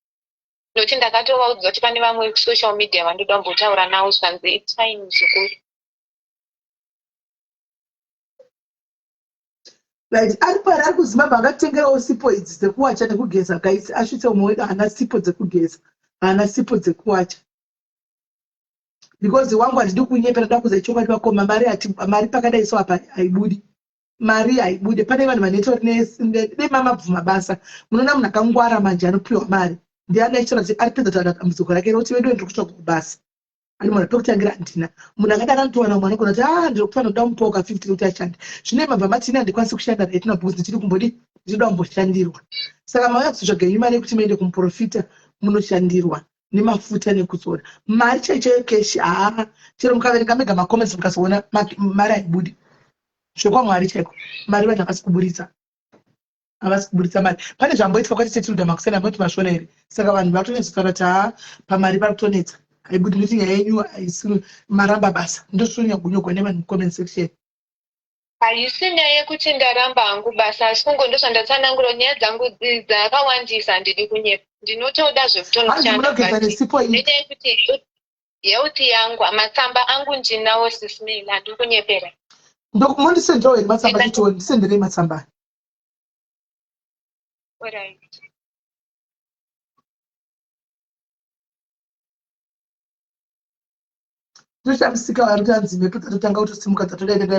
[SPEAKER 15] Nokuti ndakatovaudza kuti pane vamwe social media vandoda kumbotaura navo zvanzi it's fine muzukuru.
[SPEAKER 2] Right, ari pari ari kuZimbabwe akatengerawo sipo idzi dzekuwacha nekugeza guys. Asvitse umwe wedu haana sipo dzekugeza, haana sipo dzekuwacha. Because wangu handidi kunyepera nda kuza chokwadi vakoma mari pakadai so apa haibudi. Mari haibudi. Pane vanhu vanetori nemamabvu mabasa. Munoona munhu akangwara manje anopiwa mari. Ndiani achitaura kuti ari pedza kutaura dambudziko rake roti wedu ndiri kutsvaka kubasa. Ani munhu pekutangira handina. Munhu akadai anotowana mumwe anogona kuti ndiri kufanira kuda mupoka 50 kuti ashande. Zvino mabva matini handikwanisi kushanda retina because ndichiri kumbodi ndichida kumboshandirwa. Saka mauya kuzotsvaga imari yekuti muende kumuprofita munoshandirwa. Nemafuta nekuzora. Mari chaicho keshi chero mukaverenga mega macomments mukazoona mari haibudi. Zvokwamwari chaiko. Mari vanhu havasi kuburitsa. Havasi kuburitsa mari. Pane zvamboitika kwati Setilda Makusena amboti mashona here. Saka vanhu vatonetsa kuti pamari pari kutonetsa. Haibudi nokuti nyaya yenyu haisi maramba basa. Ndosvonya kunyogwa nevanhu mucomment section.
[SPEAKER 15] Haisi nyaya yekuti ndaramba hangu basa asi kungondo zvandatsanangura nyaya dzangu dzakawandisa handidi kunyepa. Ndinotoda zvemutonoshanda nenyaya yekuti health yangu matsamba angu ndinawo sisimila handiri kunyepera.
[SPEAKER 2] Mondisenderawo here matsamba chitoni ndisenderei matsamba.
[SPEAKER 15] Alright.
[SPEAKER 2] Toshamisika vari kutanzi mhepo dzatotanga kutosimuka dzatodaidada.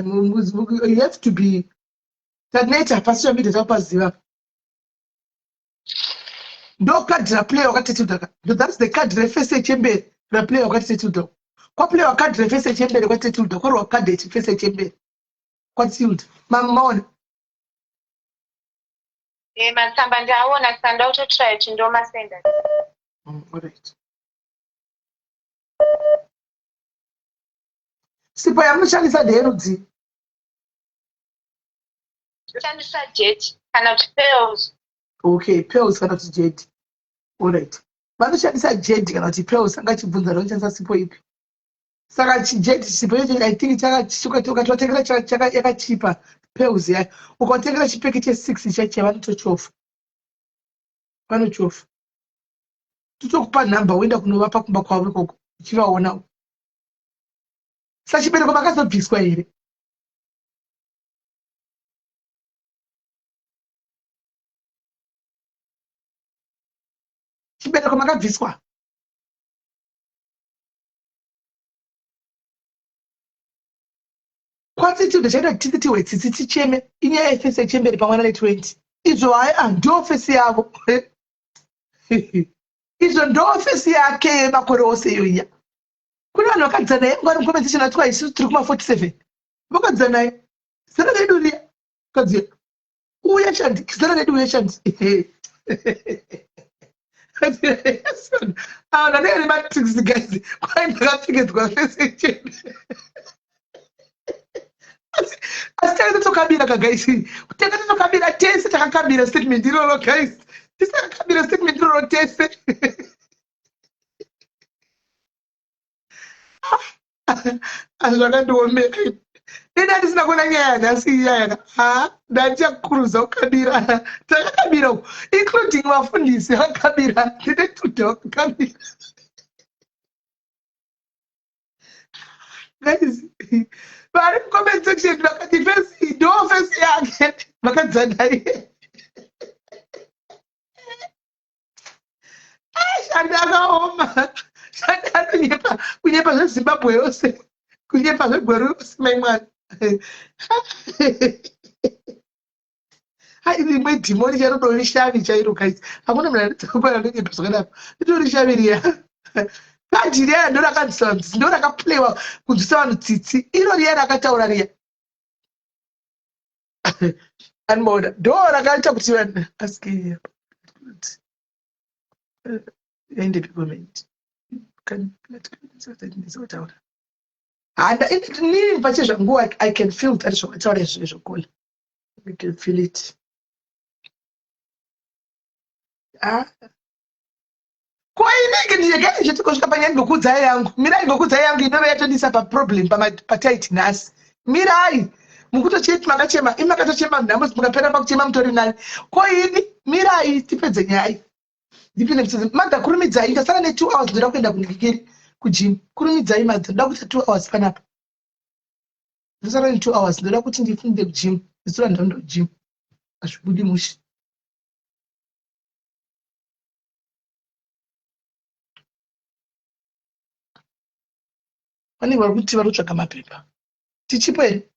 [SPEAKER 2] You have to be tadinaita pasocial media takupaziva. Ndo kadhi raplay wakati Setilda. That's the card refese echemberi raplay wakati Setilda. Kwaplay wakati refese echemberi kwati Setilda. Kwari wakati refese echemberi kwati Setilda. Maona.
[SPEAKER 15] Matsamba ndaona saka ndautotsvaya kuti ndomasenda.
[SPEAKER 2] Alright. Sipo yamushandisa ndeerudzi.
[SPEAKER 15] Shandisa jet kana kuti pearls.
[SPEAKER 2] Okay, pearls kana kuti jet. Alright. Vanoshandisa jet kana kuti pearls angachibvunza vanoshandisa sipo ipi. Saka jet sipo yacho I think ukatotengera yakachipa pearls yayo. Ukatengera chipeki che6 chacho vanotochofa. Vanochofa. Totokupa nhamba uenda kunovapa kumba kwavo ikoko uchivaona. Sachibereko makazobviswa here. Chibereko makabviswa. Kwati chiro chaita titi wetsitsi ticheme inyaya yefesi yechemberi pamwana le20. Izvo hayi ndo fesi yavo. Izvo ndo fesi yake makore ose iyoya. Kuna vanhu vakadzana naye ngwari mukomentation atwa isusu tiri kuma47. Vakadzana naye. Zera redu riya. Kadziya. Uya shandi. Zera redu uya shandi. Nane matrix guys. Kwai ndakapfekedzwa fesi yechemberi. Asi tanga tokabira kagaisi. Tanga tokabira tese takakabira statement iroro guys. Tisakabira statement iroro tese. Azvakandiomeka. Nenda handisina kuona nyaya nhasi iyaya. Ndachakuruza kukabira. Takakabira uko. Including vafundisi vakabira. Ndinetudha vakabira. Guys. Vari mucomment section vakati fesi ndo fesi yake vakadzana iye. Shandi akaoma. Shandi anonyepa kunyepa zveZimbabwe yose. kunyepa zvegwero usima mwana rimwe dhimoni charodori shavi chairo guys hakuna munhu anotsakupa nonyepa zvakanaka itori shavi riya kadhi riya ndo rakadzanzi ndo rakaplewa kunzwisa vanhu tsitsi iro riya rakataura riya animoda ndo rakaita kuti vanhu askiya ende pepement kutaura handa inini pachezvanguva I can feel that zvakataura izvo zvokola I can feel it kwainenge ndiyegani zvetikosvika panyaya ngokudzai yangu mirai ngokudzai yangu inove yatondisa paproblem pataiti nhasi mirai mukutocheti makachema imakatochema nhamo mukapera pakuchema mutori nani koini mirai tipedze nyaya ndipinde mtsezi madha kurumidzai ndasara ne 2 hours ndoda kuenda kundikiri kujim kurumidzai madha ndoda kuita 2 hours panapa ndasara ne 2 hours ndoda kuti ndifunde kujim ndisura ndondo kujim azvibudi mushi vanenge vari kuti varotsvaga mapepa tichipo here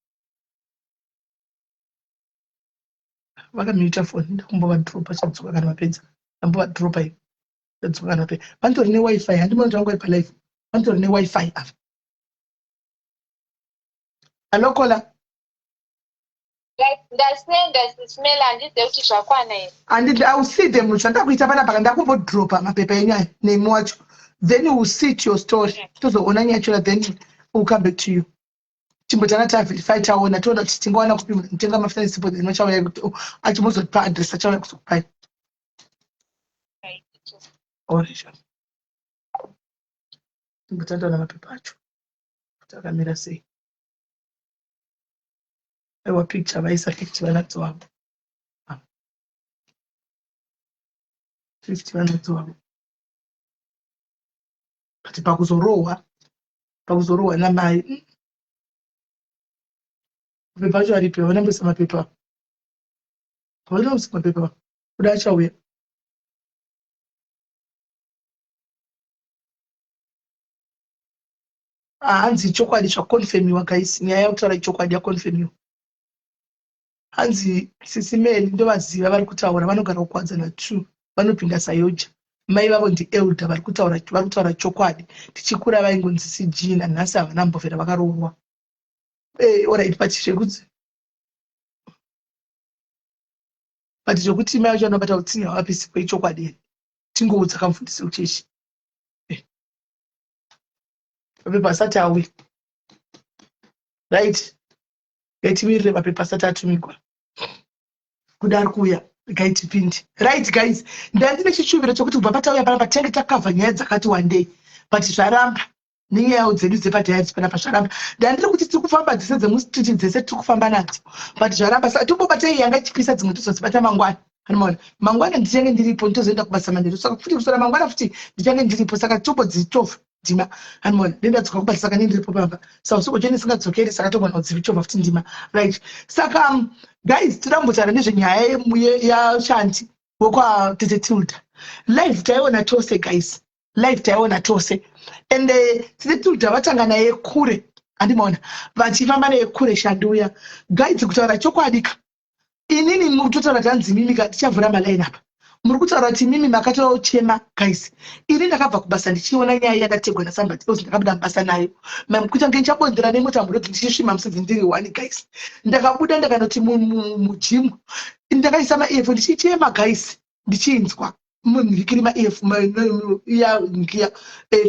[SPEAKER 2] vakamita foni ndakumbova dropa chadzoka kana mapedza ndambova dropa iyo ndadzoka kana mapedza vanotori newifi handimona kuti vangu palive vanotori newifi apa alokola
[SPEAKER 15] ndasenda sisimela handizive kuti zvakwana here
[SPEAKER 2] handidi auside munhu zvandakuita panapa ndakumbodropa mapepa enyaya name wacho then you will sit your story tozoona nyachona then we'll come back to you chimbotanga taverify taona toona kuti tingawana kupi mutenga mafitani sipo inochauya kuti achimozotipa adress achauya kuzokupai oresha timbotandaona mapepa acho kuti akamira sei aiwa picture vaisa 50 vanadzo vavo 50 vanadzo vavo kuti pakuzorohwa namai mapepa acho aripo vanamboisa mapepa vanamboisa mapepa kuda achauya hanzi chokwadi zvakonfemiwa guys nyaya yakutaura chokwadi yakonfemiwa hanzi sisimeli ndovaziva vari kutaura vanogara kukwadzana 2 vanopinda sayoja mai vavo ndielda vari kutaura chokwadi tichikura vaingonzi sijina nhasi havana mbovhera vakaroorwa orit but zvekuti mai vacho vanobata kuti havapisi kwechokwadi tingoudza kamufundisi uchechi mapepa asati auya right ngaitimirire mapepa asati atumigwa kuda ari kuuya gaitipindi right guys ndandine chichuviro chokuti kubva patauya panapa tinenge takavha nyaya dzakati wandei but zvaramba nenyaya dzedu dzepadhayati panapa zvaramba ndandiri kuti tiri kufamba dzese dzemustriti dzese tiri kufamba nadzo but zvaramba saka tombobatai yanga ichipisa dzimwe tozozibata mangwana anomaona mangwana ndichange ndiripo nditozoenda kubasa manheru saka futi kusora mangwana futi ndichange ndiripo saka tombodzitova ndima anomaona ndendadzoka kubasa saka ndiripo pamba saka usiku chene singadzokeri saka togona kudzivitova futi ndima right saka guys tidambotara nezvenyaya yashanti wokwatete Tilda live taiona tose guys live taiona tose ende tete Tilda vatanga naye kure handimaona vachifamba naye kure shanduya guys kutaura chokwadika inini muri kutotaura tanzi mimi tichavhura malaini apa muri kutaura kuti mimi makatochema guys ini ndakabva kubasa ndichiona nyaya yakategwa nasambati ozi ndakabuda mubasa nayo kuita kunge nchabondera nemota murodhi ndichisvima musidzi ndiri 1 guys ndakabuda ndakanoti mujimu ndakaisa maefo ndichichema guys ndichinzwa mumhikiri maefo ngiya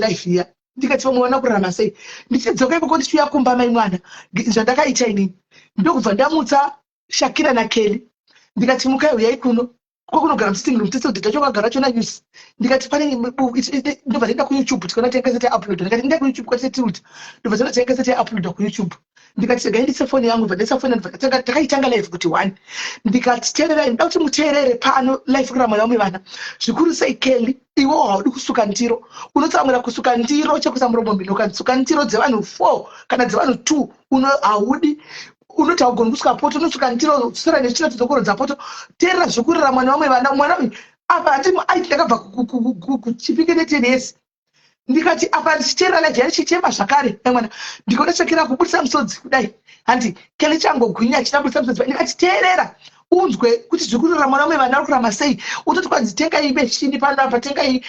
[SPEAKER 2] life iya ndikati vamuona kurarama sei ndichidzoka ikoko ndichiuya kumba mai mwana zvandakaita inini ndokubva ndamutsa Shakira na Kelly ndikati mukai uyai kuno kwakunogara musitting room tese kuti tachokagara chona news ndikati pane ndobva ndaenda kuYouTube tikona tengezete upload ndikati ndaenda kuYouTube kwatete Tilda ndobva dzona tengezete upload kuYouTube ndikati gaindise phone yangu ndibva phone ndibva takaitanga live kuti 1 ndikati teerera nda kuti muteerere pano live kurama yamwe vana zvikuru sei Kelly iwo haudi kusuka ndiro unotsamura kusuka ndiro chekusamuromo mbinoka kusuka ndiro dzevanhu 4 kana dzevanhu 2 haudi unoti haugoni kusuka poto unosuka ndiro kusora nechina tidzokorodza poto teerera zvokurira mwana wamwe vana mwana apa hati aiti ndakabva kuchipike netenesi ndikati apa ndichiteerana jari chichema zvakare mwana ndikoda chakira kubudisa musodzi kudai handi kele changogwinya achidabudisa musodzi ndikati teerera unzwe kuti zviri kurora mwana umwe vana uri kurama sei utoti kwanzi tengai beshini pano apa tengai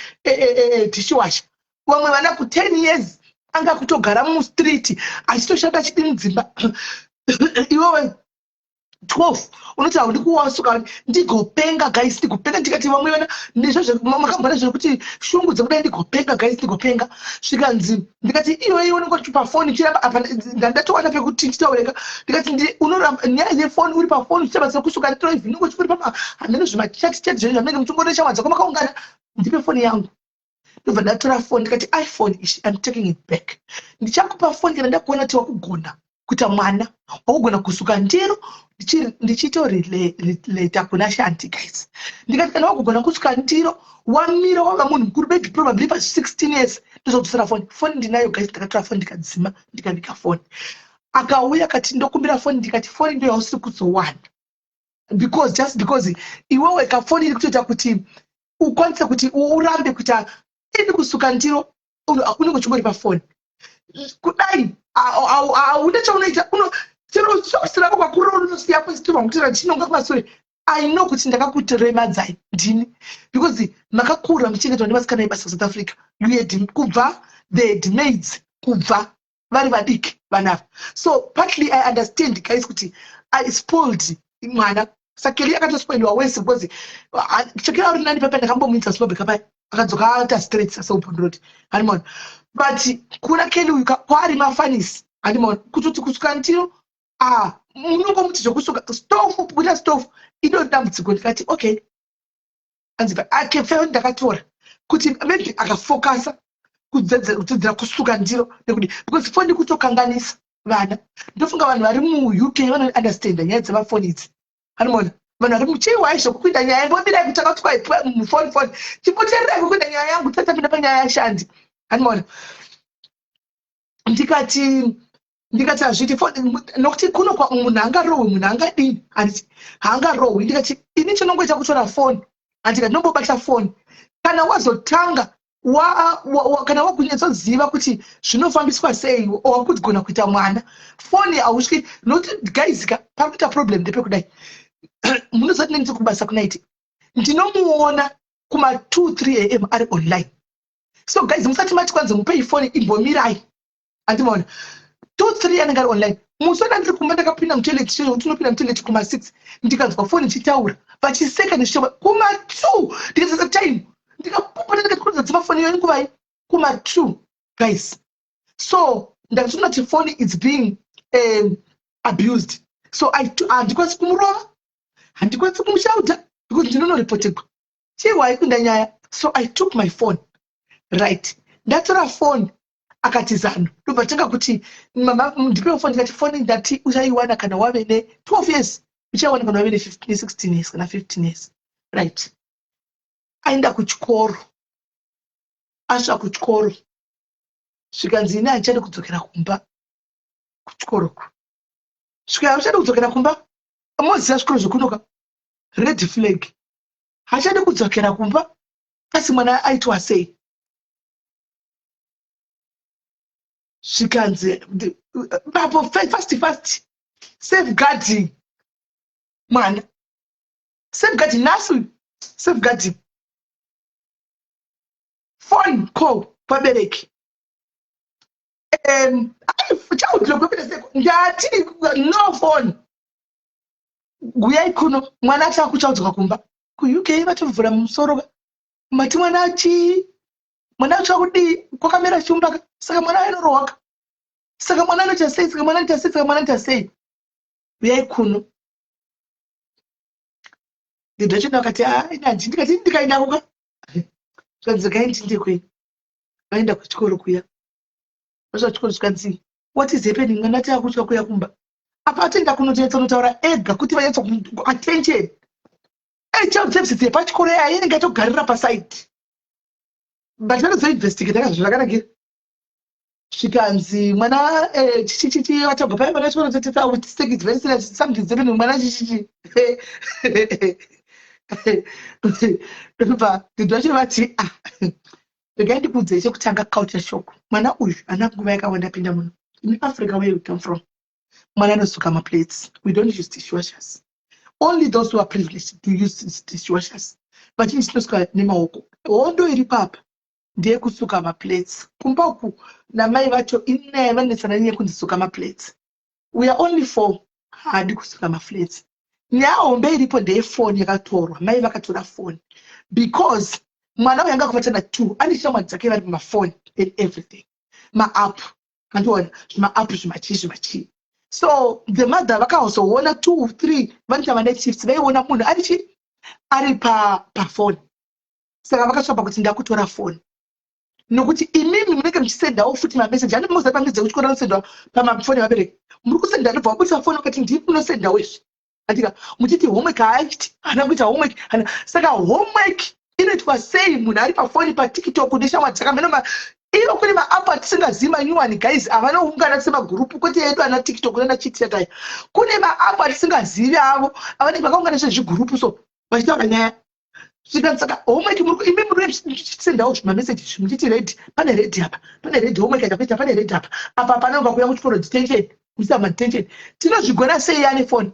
[SPEAKER 2] dishwasha vamwe vana ku 10 years anga kutogara mustreet achitoshanda achidi mudzimba iwewe 12 unoti haundi kuwasuka ndigopenga guys ndigopenga ndikati vamwe vana ndizvo makambona zvekuti shungu dzekudai ndigopenga guys ndigopenga zvikanzi ndikati iwe unenge uri pafoni chiramba apa ndatowana pekuti chitaureka ndikati unoramba nyaya yefoni uri pafoni uchichabatsira kusuka ndiro ivhi unenge uchipiri hamene zvimachati chati zvenyu zvamunenge muchingore shamwa dzako makaungana ndipe foni yangu ndobva ndatora foni ndikati iPhone ishi I'm taking it back ndichakupa foni kana ndakuona kuti wakugona kuita mwana wakugona kusuka ndiro ndichitoreleta kuna shanti guys ndikati kana wakugona kusuka ndiro wamira wanga munhu mukuru maybe probably pa 16 years ndizokutsira foni ndinayo guys ndakatora foni ndikadzima ndikavika foni akauya akati ndokumbira foni ndikati foni ndio yausiri kuzowana just because iwewe kafoni iri kutoita kuti ukwanise kuti urambe kuita ini kusuka ndiro unenge uchingori pafoni kudai hauna chaunoita chero chosira kwakurora unosiya positiva ngutira chinonga kumasure I know kuti ndakakutiremadzai ndini because makakura muchengetwa nevasikana vebasa South Africa kubva the maids kubva vari vadiki vanava so partly I understand guys kuti I spoiled mwana sakeli akatospoilwa wese because chakira uri nani pepe ndakambomuitsa slobeka pai akadzoka ata straight saseupondroti hanimona but kuna keli uyu kwari mafanisi hanimona kutoti kusuka ndiro munongomuti zvokusuka stofu kuita stofu idodambudziko ndikati okay anziva akefeo ndakatora kuti maybe akafokasa kudzidzira kusuka ndiro nekuti because foni kutokanganisa vana ndofunga vanhu vari muuk vanounderstanda nyaya dzemafoni idzi hanimona vanhu vari muchiwai zvokupinda nyaya mbombirai kuti akatwa mufoni chipotererai kupinda nyaya yangu tatapinda panyaya yashandi hanimona ndikati hazviti nokuti kuno munhu angarohwe munhu angadini handiti haangarohwi ndikati ini chinongoita kutora foni handikati nombobata foni kana wazotanga kana wakunyatsoziva kuti zvinofambiswa sei wakugona kuita mwana foni hausviki nokuti gaizika pari kuita problem ndepekudai munozoti nendisi kubasa kunaiti ndinomuona kuma 2-3 am ari online so guys musati mati kwanza mupei foni imbomirai handimaona 2-3 anenge ari online musona ndiri kumba ndakapinda mutoilet tunopinda mutoilet kuma 6 ndikanzwa foni ichitaura vachiseka nezvishoma kuma 2 ndikasasa time ndikapupata ndikatikodza dzimafoni iyo inguvai kuma 2 guys so ndakatoona kuti foni is being abused so handikwanisi kumurova handikwanisi kumushauta because ndinonorepotekwa chiwai kunda nyaya so I took my phone right ndatora phone akati zano ndobva tanga kuti mama ndipewo phone ndikati phone ndati uchaiwana kana wave ne12 years uchaiwana kana wave ne16 years kana 15 years right aenda kuchikoro asva kuchikoro zvikanzi ine hachadi kudzokera kumba kuchikoroku svika hachadi kudzokera kumba moziva zvikoro zvekunoka red flag hachadi kudzokera kumba asi mwana aitwa sei zvikanzi papo fast safeguarding mwana safeguarding nasu safeguarding phone call pabereki ndati no phone guyai kuno mwana ati akuchaudzoka kumba kuuk vatovhura musoro mati mwana acha kudii kwakamera chiumbaka saka mwana ainorohwaka saka mwana anoita sei saka mwana anoita sei saka mwana anoita sei uyai kuno ndidachona akati inanji ndikati ndikaenda kuka zvikanzi kaindi ndekweni vaenda kuchikoro kuya vasva chikoro zvikanzi what is happening mwana ati akutya kuya kumba apa atenda kunotoedza unotaura ega kuti vanyatsa attention child services yepachikoro yayo inenge yatogarira pasaiti but vanozoinvestigate akazvazvakanakira zvikanzi mwana chichichichi vatogwa pai mwana chikonototetsa with take it very serious something happening mwana chichichi ndobva ndidwacho vati Again, put the Shokutanga culture shock. Mana ush, and not go back when I in Africa, where we come from. Mana no sukama plates. We don't use dishwashers. Only those who are privileged to use dishwashers. But in Snoska, Nima Ondo Iripap, dear Kusukama plates. Kumbaku, Namai Vacho, in never Nissanania Kunsukama plates. We are only for hard Kusukama plates. Now, baby, put the phone, Yagatoro, Maivakatura phone. Because Mana yanga kufatana two, and it's someone taking my phone and everything. My app, and one, my app is my chi. So the mother waka also 1 or 2 or 3 vanta night shifts they wona munhu ari pa phone. Saka vakasvapa kuti ndakutora phone. Nokuti imimi munenge muchisendawo futi ma message ani muza pangidze kuti kona kusendwa pa ma phone vabereki. Muri kusenda ndibva wabudisa phone ukati ndiri kunosendawo izvi. Atika muchiti homework aiti ana kuita homework ana saka homework inoitwa sei munhu ari pa phone pa TikTok neshamwa dzakamena iyo kune ma-app atisingazivi manyuwani guys avanoungana semagurupu kwete yedu ana TikTok nana chitsataya kune ma-app atisingazivi avo avanenge vakaungana sezvigurupu so vachitaura nyaya saka homework imi muri chisendawo zvimameseji muchiti redi pane redi apa pane redi homework yakakuita pane redi apa apa panenge kuuya kuchikoro detention kuisa madetention tinozvigona sei ane phone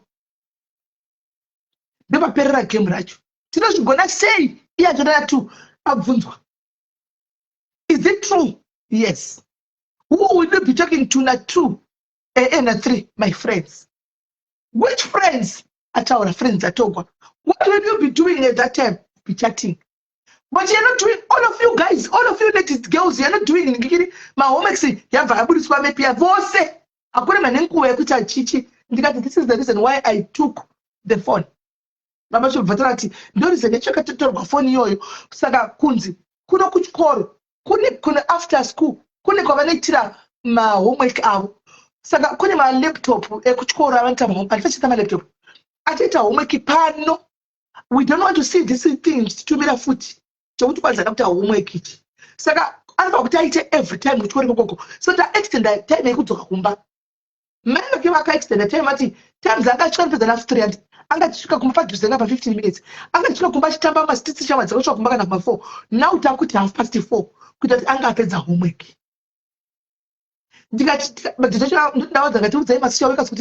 [SPEAKER 2] ndopaperera game racho tinozvigona sei iye achonana tu abvunzwa. Is it true? Yes. Who will you be talking to? Not true. And 3, my friends. Which friends? At our friends at Togo. What will you be doing at that time? Be chatting. But you're not doing, all of you guys, all of you ladies, girls, you're not doing my homework. You have a good swam. This is the reason why I took the phone. Mama should veterati. Don't say the check to phone yo. Saga kunzi. Kuno kuchkoro. Kune after school kune kwavanoitira ma homework avo saka kune ma laptop ekuchikora avanoita anifachita ma laptop achaita homework pano. We don't want to see these things titumira futi chokuti kwanza kuita homework ichi saka anofa kuti aite every time kuchikora kokoko so taextenda time yekudzoka kumba mai vake vakaextenda time ati time dzakasvika kupedza na 300 angasvika kumba padhuze ngapa 15 minutes angasvika kumba achitamba mastitsi shama dzakasvika kumba kana kuma 4 now takuti 4:30 kuti angapedza homework. Ndikati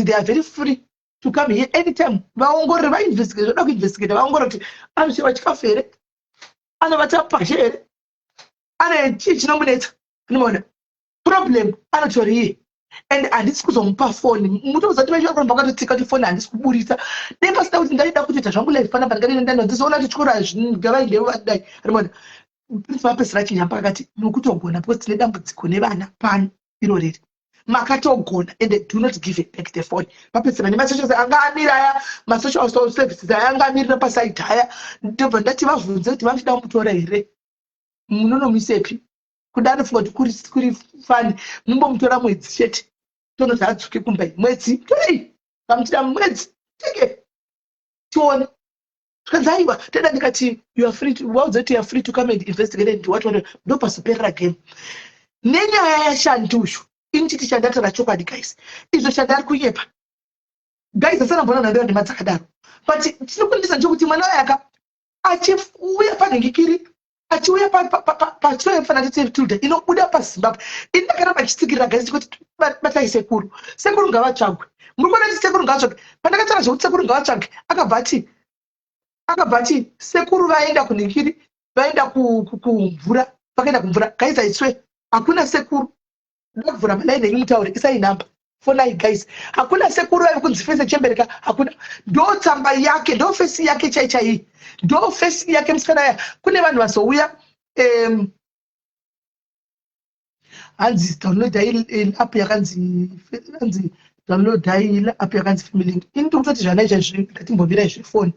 [SPEAKER 2] they are very free to come here anytime. Vaongorore vainvestigate zvoda kuinvestigate vaongorora kuti anoshiva chikafu here anovata pashi here ane chii chinomunetsa anomaona problem anotori iye and handisi kuzomupa foni mutozati vachivakuramba vakatotika kuti foni handisi kuburisa dai pasina kuti ndaida kutoita zvangu life panapa ndikadiendandizoona kuti chikora ngavainge vadai anomaona vapesera chinyamba akati nokutogona because tine dambudziko nevana pano iro riri makatogona and do not give it back the phone vapesera nemasocial anga amira aya masocial services aya anga amirira pasaidi aya ndobva ndati vabvunze kuti vachida kumutora here munonomisepi kudani funga kuti kuri fani mumbomutora mwedzi chete tonozi adzoke kumba mwedzi torei vamuchida mwedzi teke tione Kazaiwa, tena nikati you are free to you are free to come and investigate and what ndo pasoperera game. Nenyaya yashandushu inchiti chandatara chokwadi guys. Izvo chandari kuyepa. Guys asana mbona nandira ndemadzakadaro. But tinokundisa njokuti mwana wayaka achiuya panhingikiri achiuya pachifanana today inobuda paZimbabwe. Indakaramba chisikirira guys kuti batai sekuru. Sekuru ngavatsvagwe. Muri kuona kuti sekuru ngavatsvagwe. Pandakataura zvokuti sekuru ngavatsvagwe akabvati sekuru vaenda kunhingiri vaenda kumvura vakaenda kumvura guys aiswe hakuna sekuru ndakuvhura malaini enyu mutaure isai namba fonai guys hakuna sekuru vari kunzi Fese Chembereka hakuna ndo tsamba yake ndo fesi yake chaichai ndo fesi yake musikana ya kune vanhu vazouya hanzi download app yakanzi download app yakanzi Family ini ndikutoti zvana izvezvi ngatimbomirai zvefoni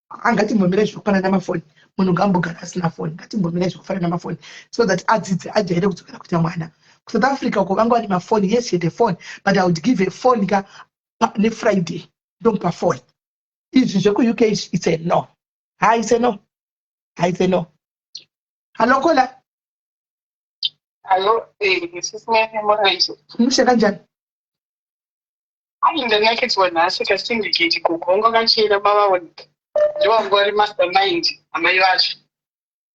[SPEAKER 2] angatimbomirai zvekufana namafoni munhu ngambogara asina foni ngatimbomirai zvekufana namafoni so that adzidze ajaire kudzokera kuita mwana South Africa uko vanga vane mafoni yes you had a phone but I would give a phone ka ne Friday don't pa phone izvi zveku UK it's a no hi it's a no hello kola
[SPEAKER 13] hello sisine morezo
[SPEAKER 2] mushaka njani
[SPEAKER 13] ainda naketwa nasi kasindikiti kugonga kachira baba wonke ndiwangori mastermind amai vacho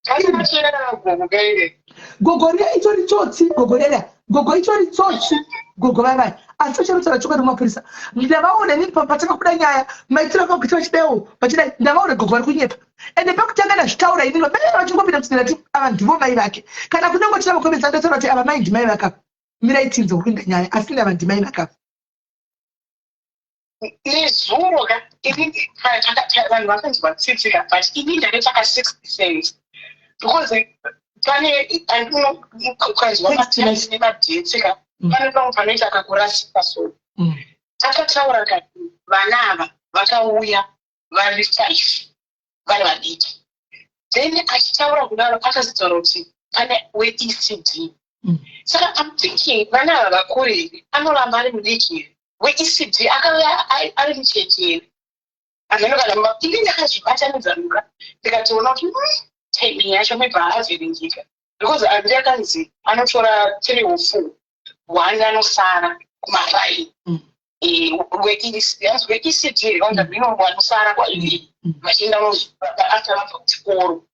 [SPEAKER 13] kasachira gogo gaire
[SPEAKER 2] gogoria itori chotsi gogoria gogo itori chotsi gogo bye asi chero choka mapurisa ndavaona ni pataka kuda nyaya maitira kwa kuti chideo pachida ndavaona gogo vari kunyepa ende pakutanga na zvitaura inini vapera vachingopinda kuti ndati ava ndivo mai vake kana kunongochira makomesa ndotaura kuti ava mai ndimai vaka miraitinzo kuinda nyaya asi ndava ndimai vaka
[SPEAKER 6] nezuro ka inini vanhu vakanzi vatsitsika but inini ndakataka 60 because pane ukanzwa mataizi nemadhetsika pane pamwe panoita akakurasika so akataura kati vana ava vakauya vari 5 vari vadiki then achitaura kudaro akazitaura kuti pane weECD saka I'm thinking vana ava vakuru here anoramba ari mudiki here weECD akauya ari mucheche here azvinokana ini ndakazvibatanidza ruka ndikatoona kuti timing yacho mebva avhiringika because andi akanzi anotora 3 or 4 one anosara kumaraini weECD onda bino vanosara kwaiviri vachienda ataramba kuchikoro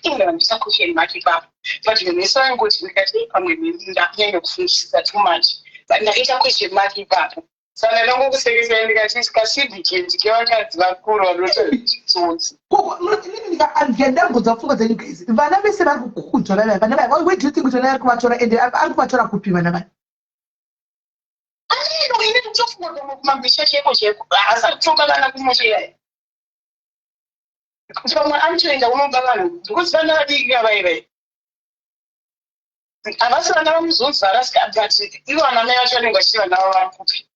[SPEAKER 6] inga ndisakusheni maki papo but ndisangoti ndikati pamwe ndakanyanya kufungisisa too much but ndakaita question mark ipapo saka ndangokusekesera ndikati kasidhikendi kevakadzi vakuru vanototsotsi
[SPEAKER 2] ndandambudza pfungwa dzenyu guys vana vese vari kukudzwa vana vana where do you think kuti vana ari kuvatora ende ari kuvatora kupi vana vaya
[SPEAKER 6] ine kutofunga kumabhisha cheko cheko asati kutoka vana kumocheyai pamwe anotoenda unoba vanhu because vana vadiki avaive havasi vana vamuzonzara but ivo vana mai vacho vanenge vachiti vana vavo vari kupi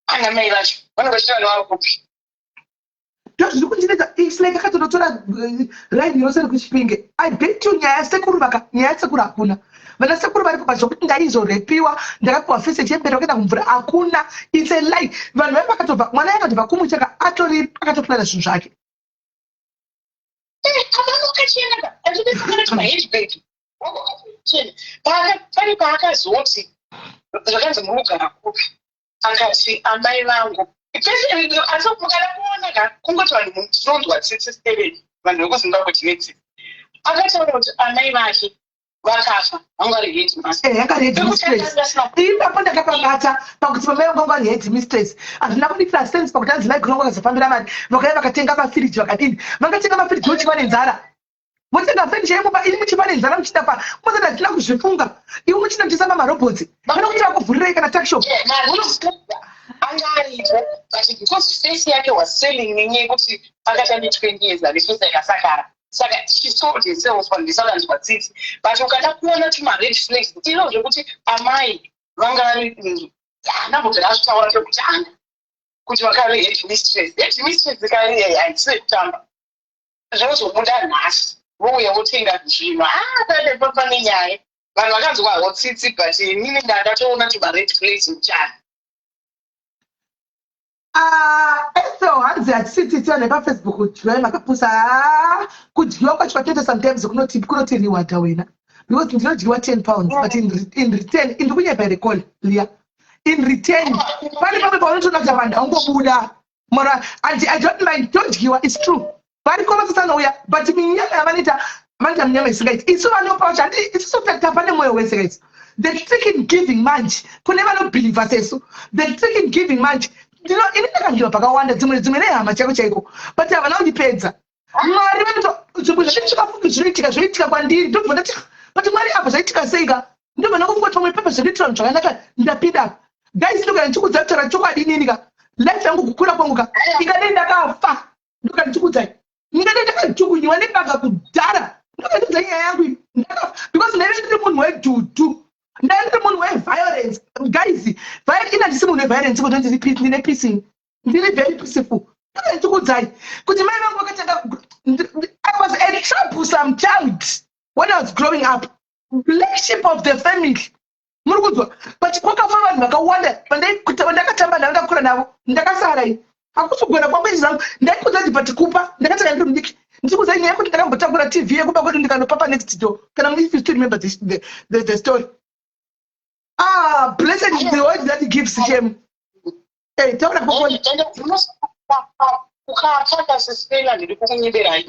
[SPEAKER 6] ana mai vacho vanenge vachiti vana vari kupi
[SPEAKER 2] zviri kundinetsa islike akatonotora raini yose rekuchipinge I bet you nyaya sekuru hakuna vana sekuru vari kupa zvokuti ndaizorepiwa ndakapiwa fese chembere wakaenda kumvura hakuna it's a lie vanhu vai vakatobva mwana yakatobva kumucheka akatopurana zvinhu zvake
[SPEAKER 6] avanokachena andidesakati mahedbag pane paakazoti zvakanzi murugara kupi akati amai vangu asi mukada kuona kungoti vanhu tinonzwa tsitsi 7 vanhu vekuzimbabwe tine tsitsi akataura kuti amai vake vakafa vanga vari
[SPEAKER 2] headmistress ipapo ndakapangata pakuti vamai vanga vari headmistress hazvina kudikira sense pakuti hanzi mai kunongo vakazofambira mari vakauya vakatenga mafiriji vakadini vangatenga mafiriji muchiva nenzara motenga furniture yemuba iri muchiva nenzara muchida pa mosati hatina kuzvifunga iwe muchinotisa mamarobhotsi vanokuti vakuvhurirai kana takshop
[SPEAKER 6] anga aripo but because face yake was selling nenyaya yekuti akati ane 20 years arisosa ikasakara saka she sold herself ndisakanzwa tsitsi but ukada kuona kuti mared flags iro zvekuti amai vanga vari nambogara azvitaura pekutanga kuti vakari headmistress ikari haisei kutamba zvinozobuda nhasi vouya votenga zvinhu panepo pane nyaya vanhu vakanzwawo tsitsi but inini ndandatoona kuti mared flags uchani
[SPEAKER 2] eso hanzi hatisititiwa nepafacebook kudyiwa makapusa kudyiwa kwacho patete sometimes kunoti rewardha wena because ndinodyiwa 10 pounds but in return ndiri kunyepa recall lia in return pane pamwe paunotoona kuti vanhu haungobuda mara I don't mind todyiwa it's true variko vasatsanouya but minyama yavanoita munyama isingaiti isu vanopa chandi isusu fakta pane mwoyo wese guys the trick in giving manje kune vanobhilivha sesu the trick in giving manje ini ndakandiwa pakawanda dzimwe nehama chako chaiko but havana kundipedza mwari zvinoitika kwandiri ndobva ndati but mwari apa zvaitika seika ndobva ndakungoita mwe pepa zvinoitira munhu zvakanaka ndapinda guys ndokana ndichikudza kutaura chokwadi ininika life yangu kukura kwangu ka ikadai ndakafa ndokana ndichikudzai ndikadai ndakajugunyiwa nebanga kudhara ndokana ndikudza nyaya yangu because ndiri munhu wedhudhu ndandiri munhu weviolence guys ina ndisi munhu weviolence kuti ndine peace ndiri very peaceful ndokana ndikudzai kuti mai vangu vakatanga I was a troublesome child when I was growing up black sheep of the family muri kudzwa but kwakafa vanhu vakawanda pandakatamba navo ndakura navo ndakasara ini hakusogona kwamwezi zangu ndaikudza ndibhatikupa ndakataka ndiri mudiki ndikudza nyaya yekuti ndakambotakura TV yekuba kwedu ndikanopapa next door kana if you still remember the story blessed is the word that gives him. Hey, tell me
[SPEAKER 6] ukapata sisipela ndiri kukunyeberai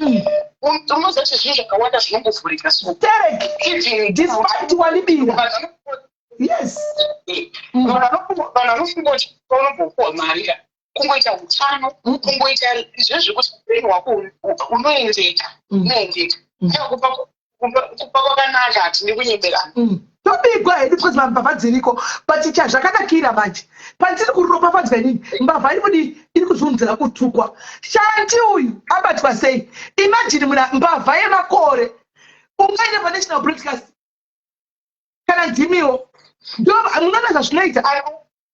[SPEAKER 6] unozati zvinhu zvakawanda zvinombovhurika so
[SPEAKER 2] despite walibira yes
[SPEAKER 6] vanhu vanofunga kuti unombopuwa mari kungoita utano kungoita izvo zvekuti upenyu hwako unoendeka unoendeka kupa kwakanaka hatine kunyeberana
[SPEAKER 2] tobigwa hedu because mambavha dziriko but chazvakanakira manje pandiri kuropafadzwa inini mbavha iri kuzviunzira kutukwa shanti uyu abatwa sei imagine muna mbavha yemakore ungaine panational broadcast kana ndimiwo munoona zvazvinoita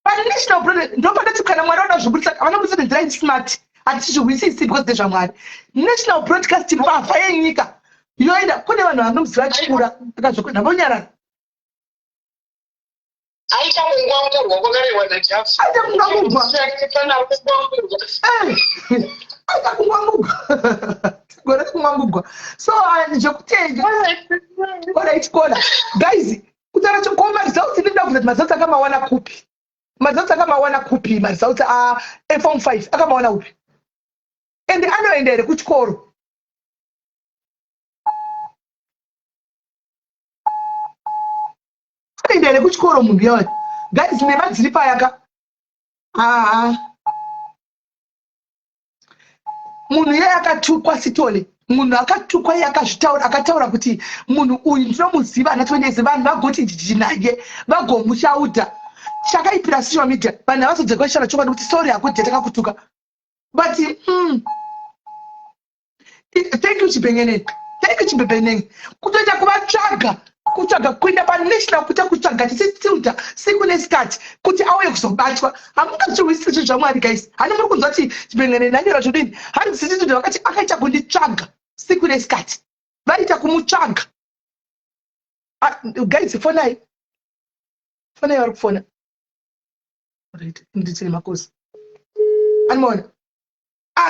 [SPEAKER 2] panational broadcast ndopanati kana mwari vada zvibudisa vanobudisa nenzira smart hatichizvihwisisi because ndezvamwari national broadcast mbavha yenyika yoenda kune vanhu vanomuziva chikura akazvokwenda vonyarara
[SPEAKER 6] aita kungwangurwa kwakarewa najafu
[SPEAKER 2] aita kungwangurwa aita kungwangurwa gore kungwangurwa so zvekutenga alright kona guys kutara chikoma results ndinda kuti results akamawana kupi results form 5 akamawana upi ende anoenda here kuchikoro ndere kuchikoro munhu yayo guys nemadziri payaka munhu iye akatukwa sitole munhu akatukwa iye akazvitaura akataura kuti munhu uyu ndinomuziva anatonyese vanhu vagoti jijinaye vagomushauta chakaipira social media vanhu havazodzekweshana chokwadi kuti sorry hakuti takakutuka but thank you chibhengeneni kutoita kuvatsvaga kutsvaga kuenda panational kuita kutsvaga tisitiuta siku nesikati kuti auye kuzobatwa hamungazvihwisisi zvinhu zvamwari guys hani muri kunzwa kuti chibhengeneni anyora zvodini hani tisitiuta vakati akaita kunditsvaga siku nesikati vaita kumutsvaga guys fonai vari kufona nditini makosi animaona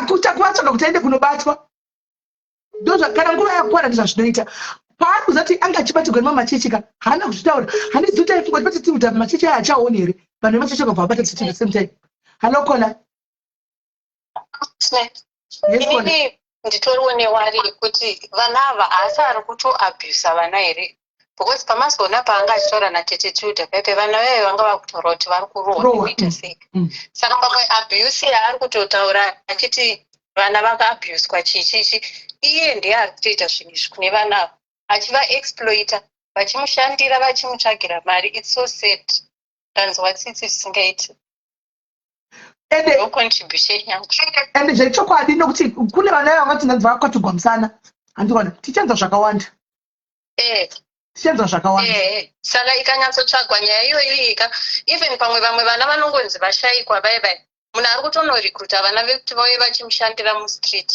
[SPEAKER 2] kuita kuvatsvaga kuti aende kunobatwa kana nguva yakwana ndizvazvinoita paari kuzati anga achibatirwa nemamachechi haana kuzvitaura hani zuta ifunga kuti patitiuta machechi aya achaoni here vanhu vemachechi vakabva vabata titi the same time halokona
[SPEAKER 15] inini nditoriwo newari yekuti vana ava haasi ari kutoabhusa vana here because pamazoona paanga achitaura natete Tudor pepe vana veve vanga vakutaura kuti vari kurohwa kuita sei saka pamwe abhuse yaari kutotaura achiti vana vakaabhuswa chichichi iye ndiye ari kutoita zvinhu izvi kune vana ava achivaexploita vachimushandira vachimutsvagira mari its so sad ndanzwa tsitsi zvisingaiti no contribution yangu
[SPEAKER 2] ende zvechokwadi nokuti kune vana vangati ndanzi vakakwatugwa musana handiona tichanzwa zvakawanda tichanzwa zvakawanda
[SPEAKER 15] saka ikanyatsotsvagwa nyaya iyoyoika even pamwe vamwe vana vanongonzi vashayikwa vaibai munhu ari kutonorekruta vana vekuti vauye vachimushandira mustreet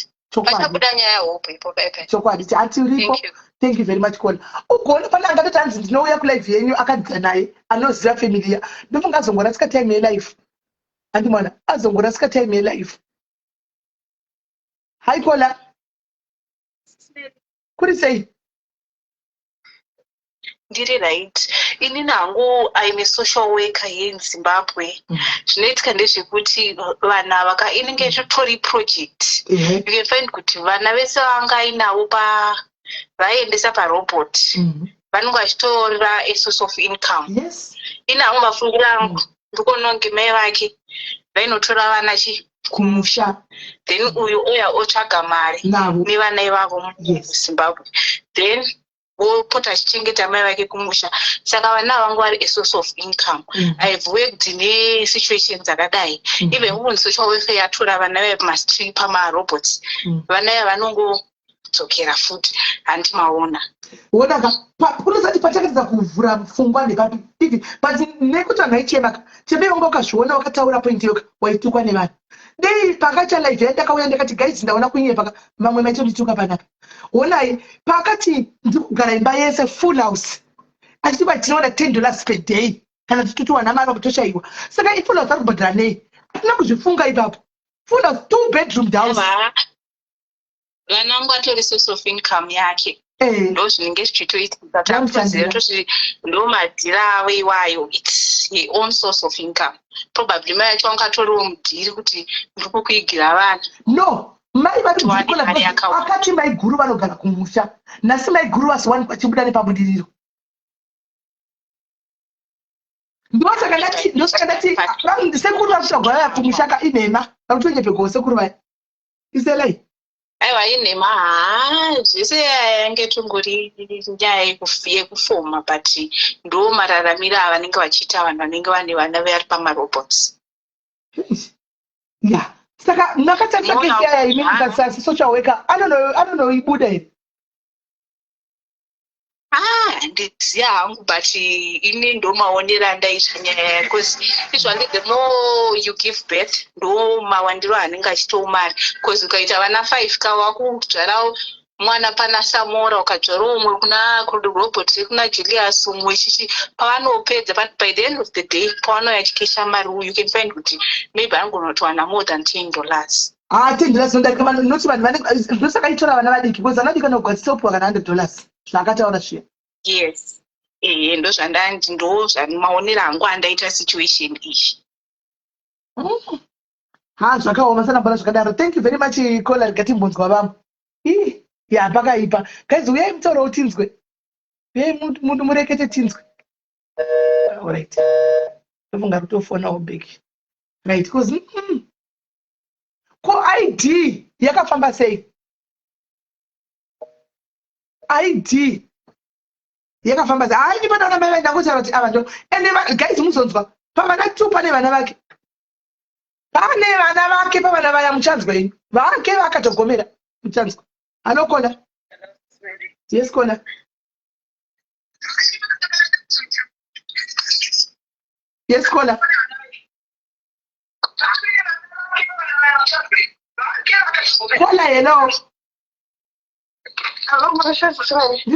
[SPEAKER 15] pachabuda nyaya hope ipo paipai
[SPEAKER 2] chokwadi hatiriko thank you very much kona ugone pane angatoti anzi ndinouya kulive yenyu akadzidza naye anoziva familia ndofunga azongorasika time yelife handi mwana azongorasika time yelife haikola kuri sei
[SPEAKER 6] ndiri right inini hangu aine social worker yezimbabwe zvinoitika ndezvekuti vana vaka inenge itori project you can find kuti vana vese vanga inavo vaendesa parobot vanenge vachitora a source of income inavo mafungiro angu ndikononge mai vake vainotora vana kumusha then uyu uya otsvaga mari nevana ivavo muzimbabwe then wopota achichengeta mai vake kumusha saka vana vangu vari a source of income I've worked nesituation dzakadai even even social welfare yatora vana vemastreet pamarobots vana ava vanongodzokera futi handi maona
[SPEAKER 2] wodaka unozati patakatidza kuvhura pfungwa ndepapi ivi but nekuti vanhu vaichemaka chembe vanga ukazviona wakataura point yoka waitukwa nevanhu dei pakacha live yandakauya ndakati guys ndaona kunyepa mamwe maitondituka panapa onai pakati ndikugara imba yese full house achitiba tinoona $10 per day kana tituwana mari kutoshayiwa saka ifull house ari kubhadhara nei hatina kuzvifunga ipapo full house 2 bedroom house
[SPEAKER 6] vana vangu atori source of income yake ndo zvinenge zvichitoitika takutoziva kuti ndo madhira avo iwayo, its your own source of income. Probably mai yacho angatoriwo mudhiri kuti ndiri kukuigira vana.
[SPEAKER 2] No, mai vari akati mai guru vanogara kumusha, nasi mai guru vasiwanikwa vachibuda nepabudiriro. Ndosaka ndati sekuru vachitogara kumushaka inhema vakutonyepegowo sekuru vai iselei.
[SPEAKER 6] Aiwa inhema zvese yange tongori nyaya yekufoma, but ndo mararamiro avanenge vachiita vanhu vanenge vane vana vari pamarobots.
[SPEAKER 2] Yeah. Saka makatarisa kesi yaya imi mukasasi social worker anonoibuda here.
[SPEAKER 6] Ndiziva hangu, but ini ndo maonero andaita nyaya because usually the more you give birth ndo mawandiro anenge achitomari, because ukaita vana 5 kawakudzvarawo mwana pana Samora, ukadzvarawo umwe kuna kurobot kuna Julius, umwe chichi pavanopedza by the end of the day pavanouyatyisha mari, you can find kuti maybe angonotowana more than $10.
[SPEAKER 2] $10 ndodarika noti vanhu vanenge ndosaka itora vana vadiki because vana vadiki vanogwatisopuwa kana $100 zvakataura shiya.
[SPEAKER 6] Yes, ndo zvandandi ndo maonero angu andaita situation iyi.
[SPEAKER 2] Zvakaoma sanambara zvakadaro. Thank you very much Kola rikatimbonzwa vamwe. Ya pakaipa. Guys, uyai mutauro tinzwe. Uyai murekete tinzwe. Alright. Tofunga kutofona ubeki. Right, because ko ID yakafamba sei? ID yakafamba sei? Hayi ndipata mai vaenda kutaura kuti ava ndo. And guys muzonzwa. Pavana 2 pane vana vake. Pane vana vake pavana vaya muchanzwa ini. Vake vakatogomera muchanzwa. Hello, Kola. Yes, Kola. Yes, Kola. Kola, hello. This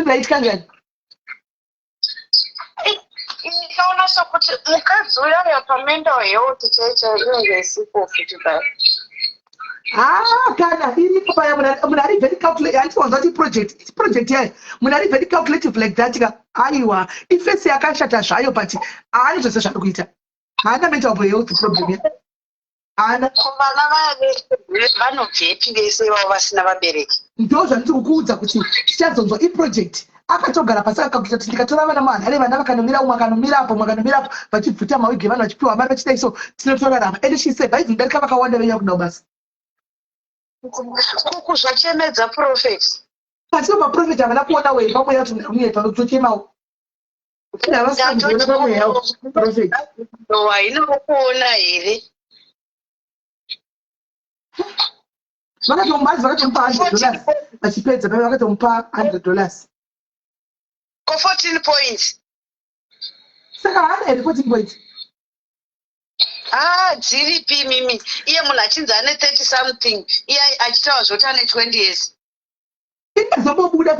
[SPEAKER 2] right kanjani?
[SPEAKER 6] Ikaona sokuti mukadzi uya yapamenda weyote cheche inenge isipo futi ba.
[SPEAKER 2] Kana iripo paya munari very calculative. Antiwanza kuti project yayo munari very calculative like that. Aiwa ifesi yakashata zvayo but haani zvose zviri kuita. Haana mental health problem ya. Haana.
[SPEAKER 6] Vana vanobvepi vese ivavo vasina vabereki?
[SPEAKER 2] Ndo zvandiri kukuudza kuti tichazonzwa iproject akatogara pasi akakuita kuti ndikatora vana manhare vana vakanomira umwe akanomirapo vachibvuta mawigi vanhu vachipiwa mari vachiita iso tinotorarama. And she said vaidzi ndarika vakawanda venya kuda basa.
[SPEAKER 6] Kuzvachemedza profit.
[SPEAKER 2] Patino maprofit havana kuona wei pamwe yacho uyepa kutochemawo. Havasikuona pamwe yawo profit.
[SPEAKER 6] Haina kuona here.
[SPEAKER 2] Vakatomupa $100 vachipedza pamwe vakatomupa $100.
[SPEAKER 6] Ko 14 points.
[SPEAKER 2] Saka haana here 14 points.
[SPEAKER 6] Dziripi mimi iye munhu achinzi ane 30 something iye achitaura zvoti ane 20 years.
[SPEAKER 2] Ingazobuda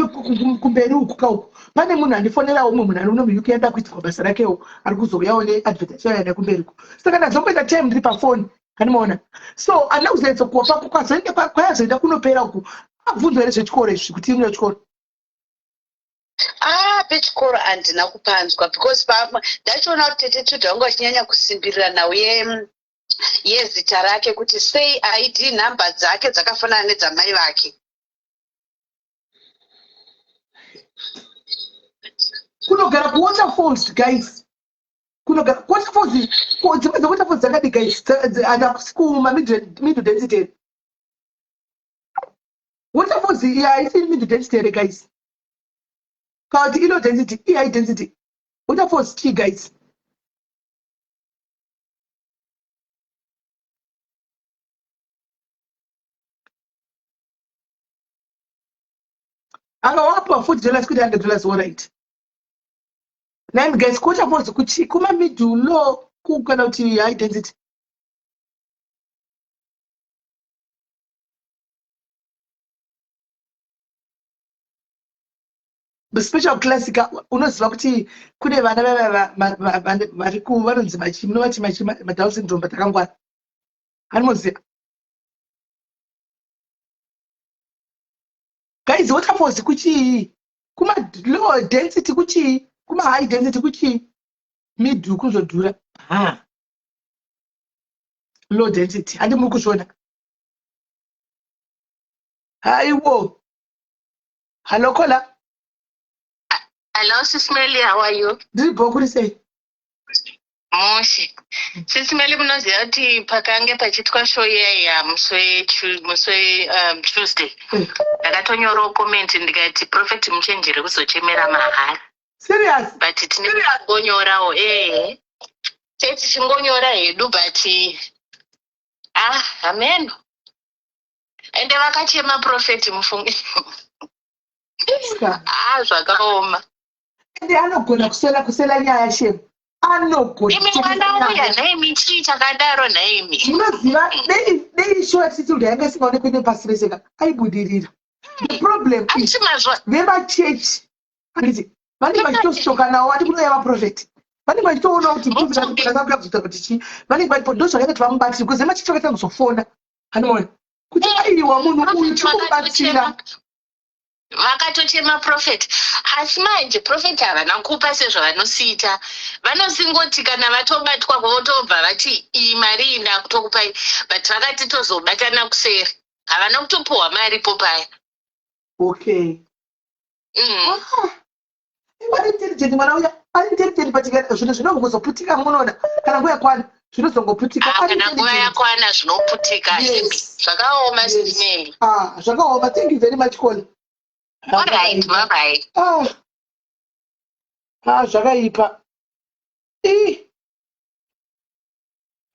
[SPEAKER 2] kumberi uku kauku pane munhu andifonera umwe munhu ari uno UK enda kuitirwa basa rakewo ari kuzouyawo neadvertise yaenda kumberi uku. Saka ndazomboita time ndiri pafoni kanimaona. So andina kuzoedza kuopa kwazoenda kwayazoenda kunopera uku abvunzwa nezvechikoro izvi kuti ino chikoro.
[SPEAKER 6] Pechikoro handina kupanzwa because ndachiona kuti tete Tudha wangu achinyanya kusimbirira nauye yezita rake kuti sei ID nhamba dzake dzakafanana nedzamai vake.
[SPEAKER 2] Kunogara kuwaterfalls guys. Kunogara waterfalls. Dzimwe waterfalls dzakadi guys. Kuma middle density. Waterfalls haisi middle density guys. Called low density, high density. Waterfalls key guys. Angawapa $40 kuti $100 alright. Nine guys, waterfalls kuti kuma middle low kukana kuti high density. Special classic unoziva kuti kune vana vari vanonzi machi Down syndrome takangwara. Anoziva. Guys, waterfalls kuchi kuma low density kuchi kuma high density kuchi mid kuzodhura low density andi muri kuzviona haiwo hello kola
[SPEAKER 6] Hello, Sismeli, how are you?
[SPEAKER 2] ndiri bhokuri sei
[SPEAKER 6] Moshi. Sismeli munoziva kuti pakange pachitwa show iya muswe Tuesday. Ndakatonyorawo comment ndikati Prophet Muchenjere kuzochemera mahara.
[SPEAKER 2] Serious?
[SPEAKER 6] But tine kungonyorawo cheti chingonyora hedu but amen. Ende vakachema Prophet mufungi. Zvakaoma.
[SPEAKER 2] Ende anogona kusela nyaya shemu. Anogona.
[SPEAKER 6] Imi mwana uya naimi chii chakadaro naimi.
[SPEAKER 2] Munoziva dei show attitude yanga singaonekwe nepasi rese ka aibudirira. The problem is vemachechi handiti vanenge vachitoshoka nawo ati kunoya vaprofeti vanenge vachitoona kuti profeti akakuda kuzoita kuti chii vanenge vaipo ndo zvakaita kuti vamubatire because vemachechi vakaita kuzofona hanoona kuti aiwa munhu uyu chikubatsira
[SPEAKER 6] vakatochema Prophet asi manje Prophet havana kupa sezvavanosiita vanosingoti kana vatobatwa votobva vati iyi mari iyi ndakutokupai but vakati tozobatana kuseri havana kutopuhwa mari po paya.
[SPEAKER 2] Okay. Ari intelligent mwana uya ari intelligent patika zvino zvinongozoputika munoona kana nguva yakwana zvinozongoputika
[SPEAKER 6] kana nguva yakwana zvinoputika zvakaoma Sismeli.
[SPEAKER 2] Zvakaoma. Thank you very much Kola.
[SPEAKER 6] All right, bye bye.
[SPEAKER 2] Zvakaipa.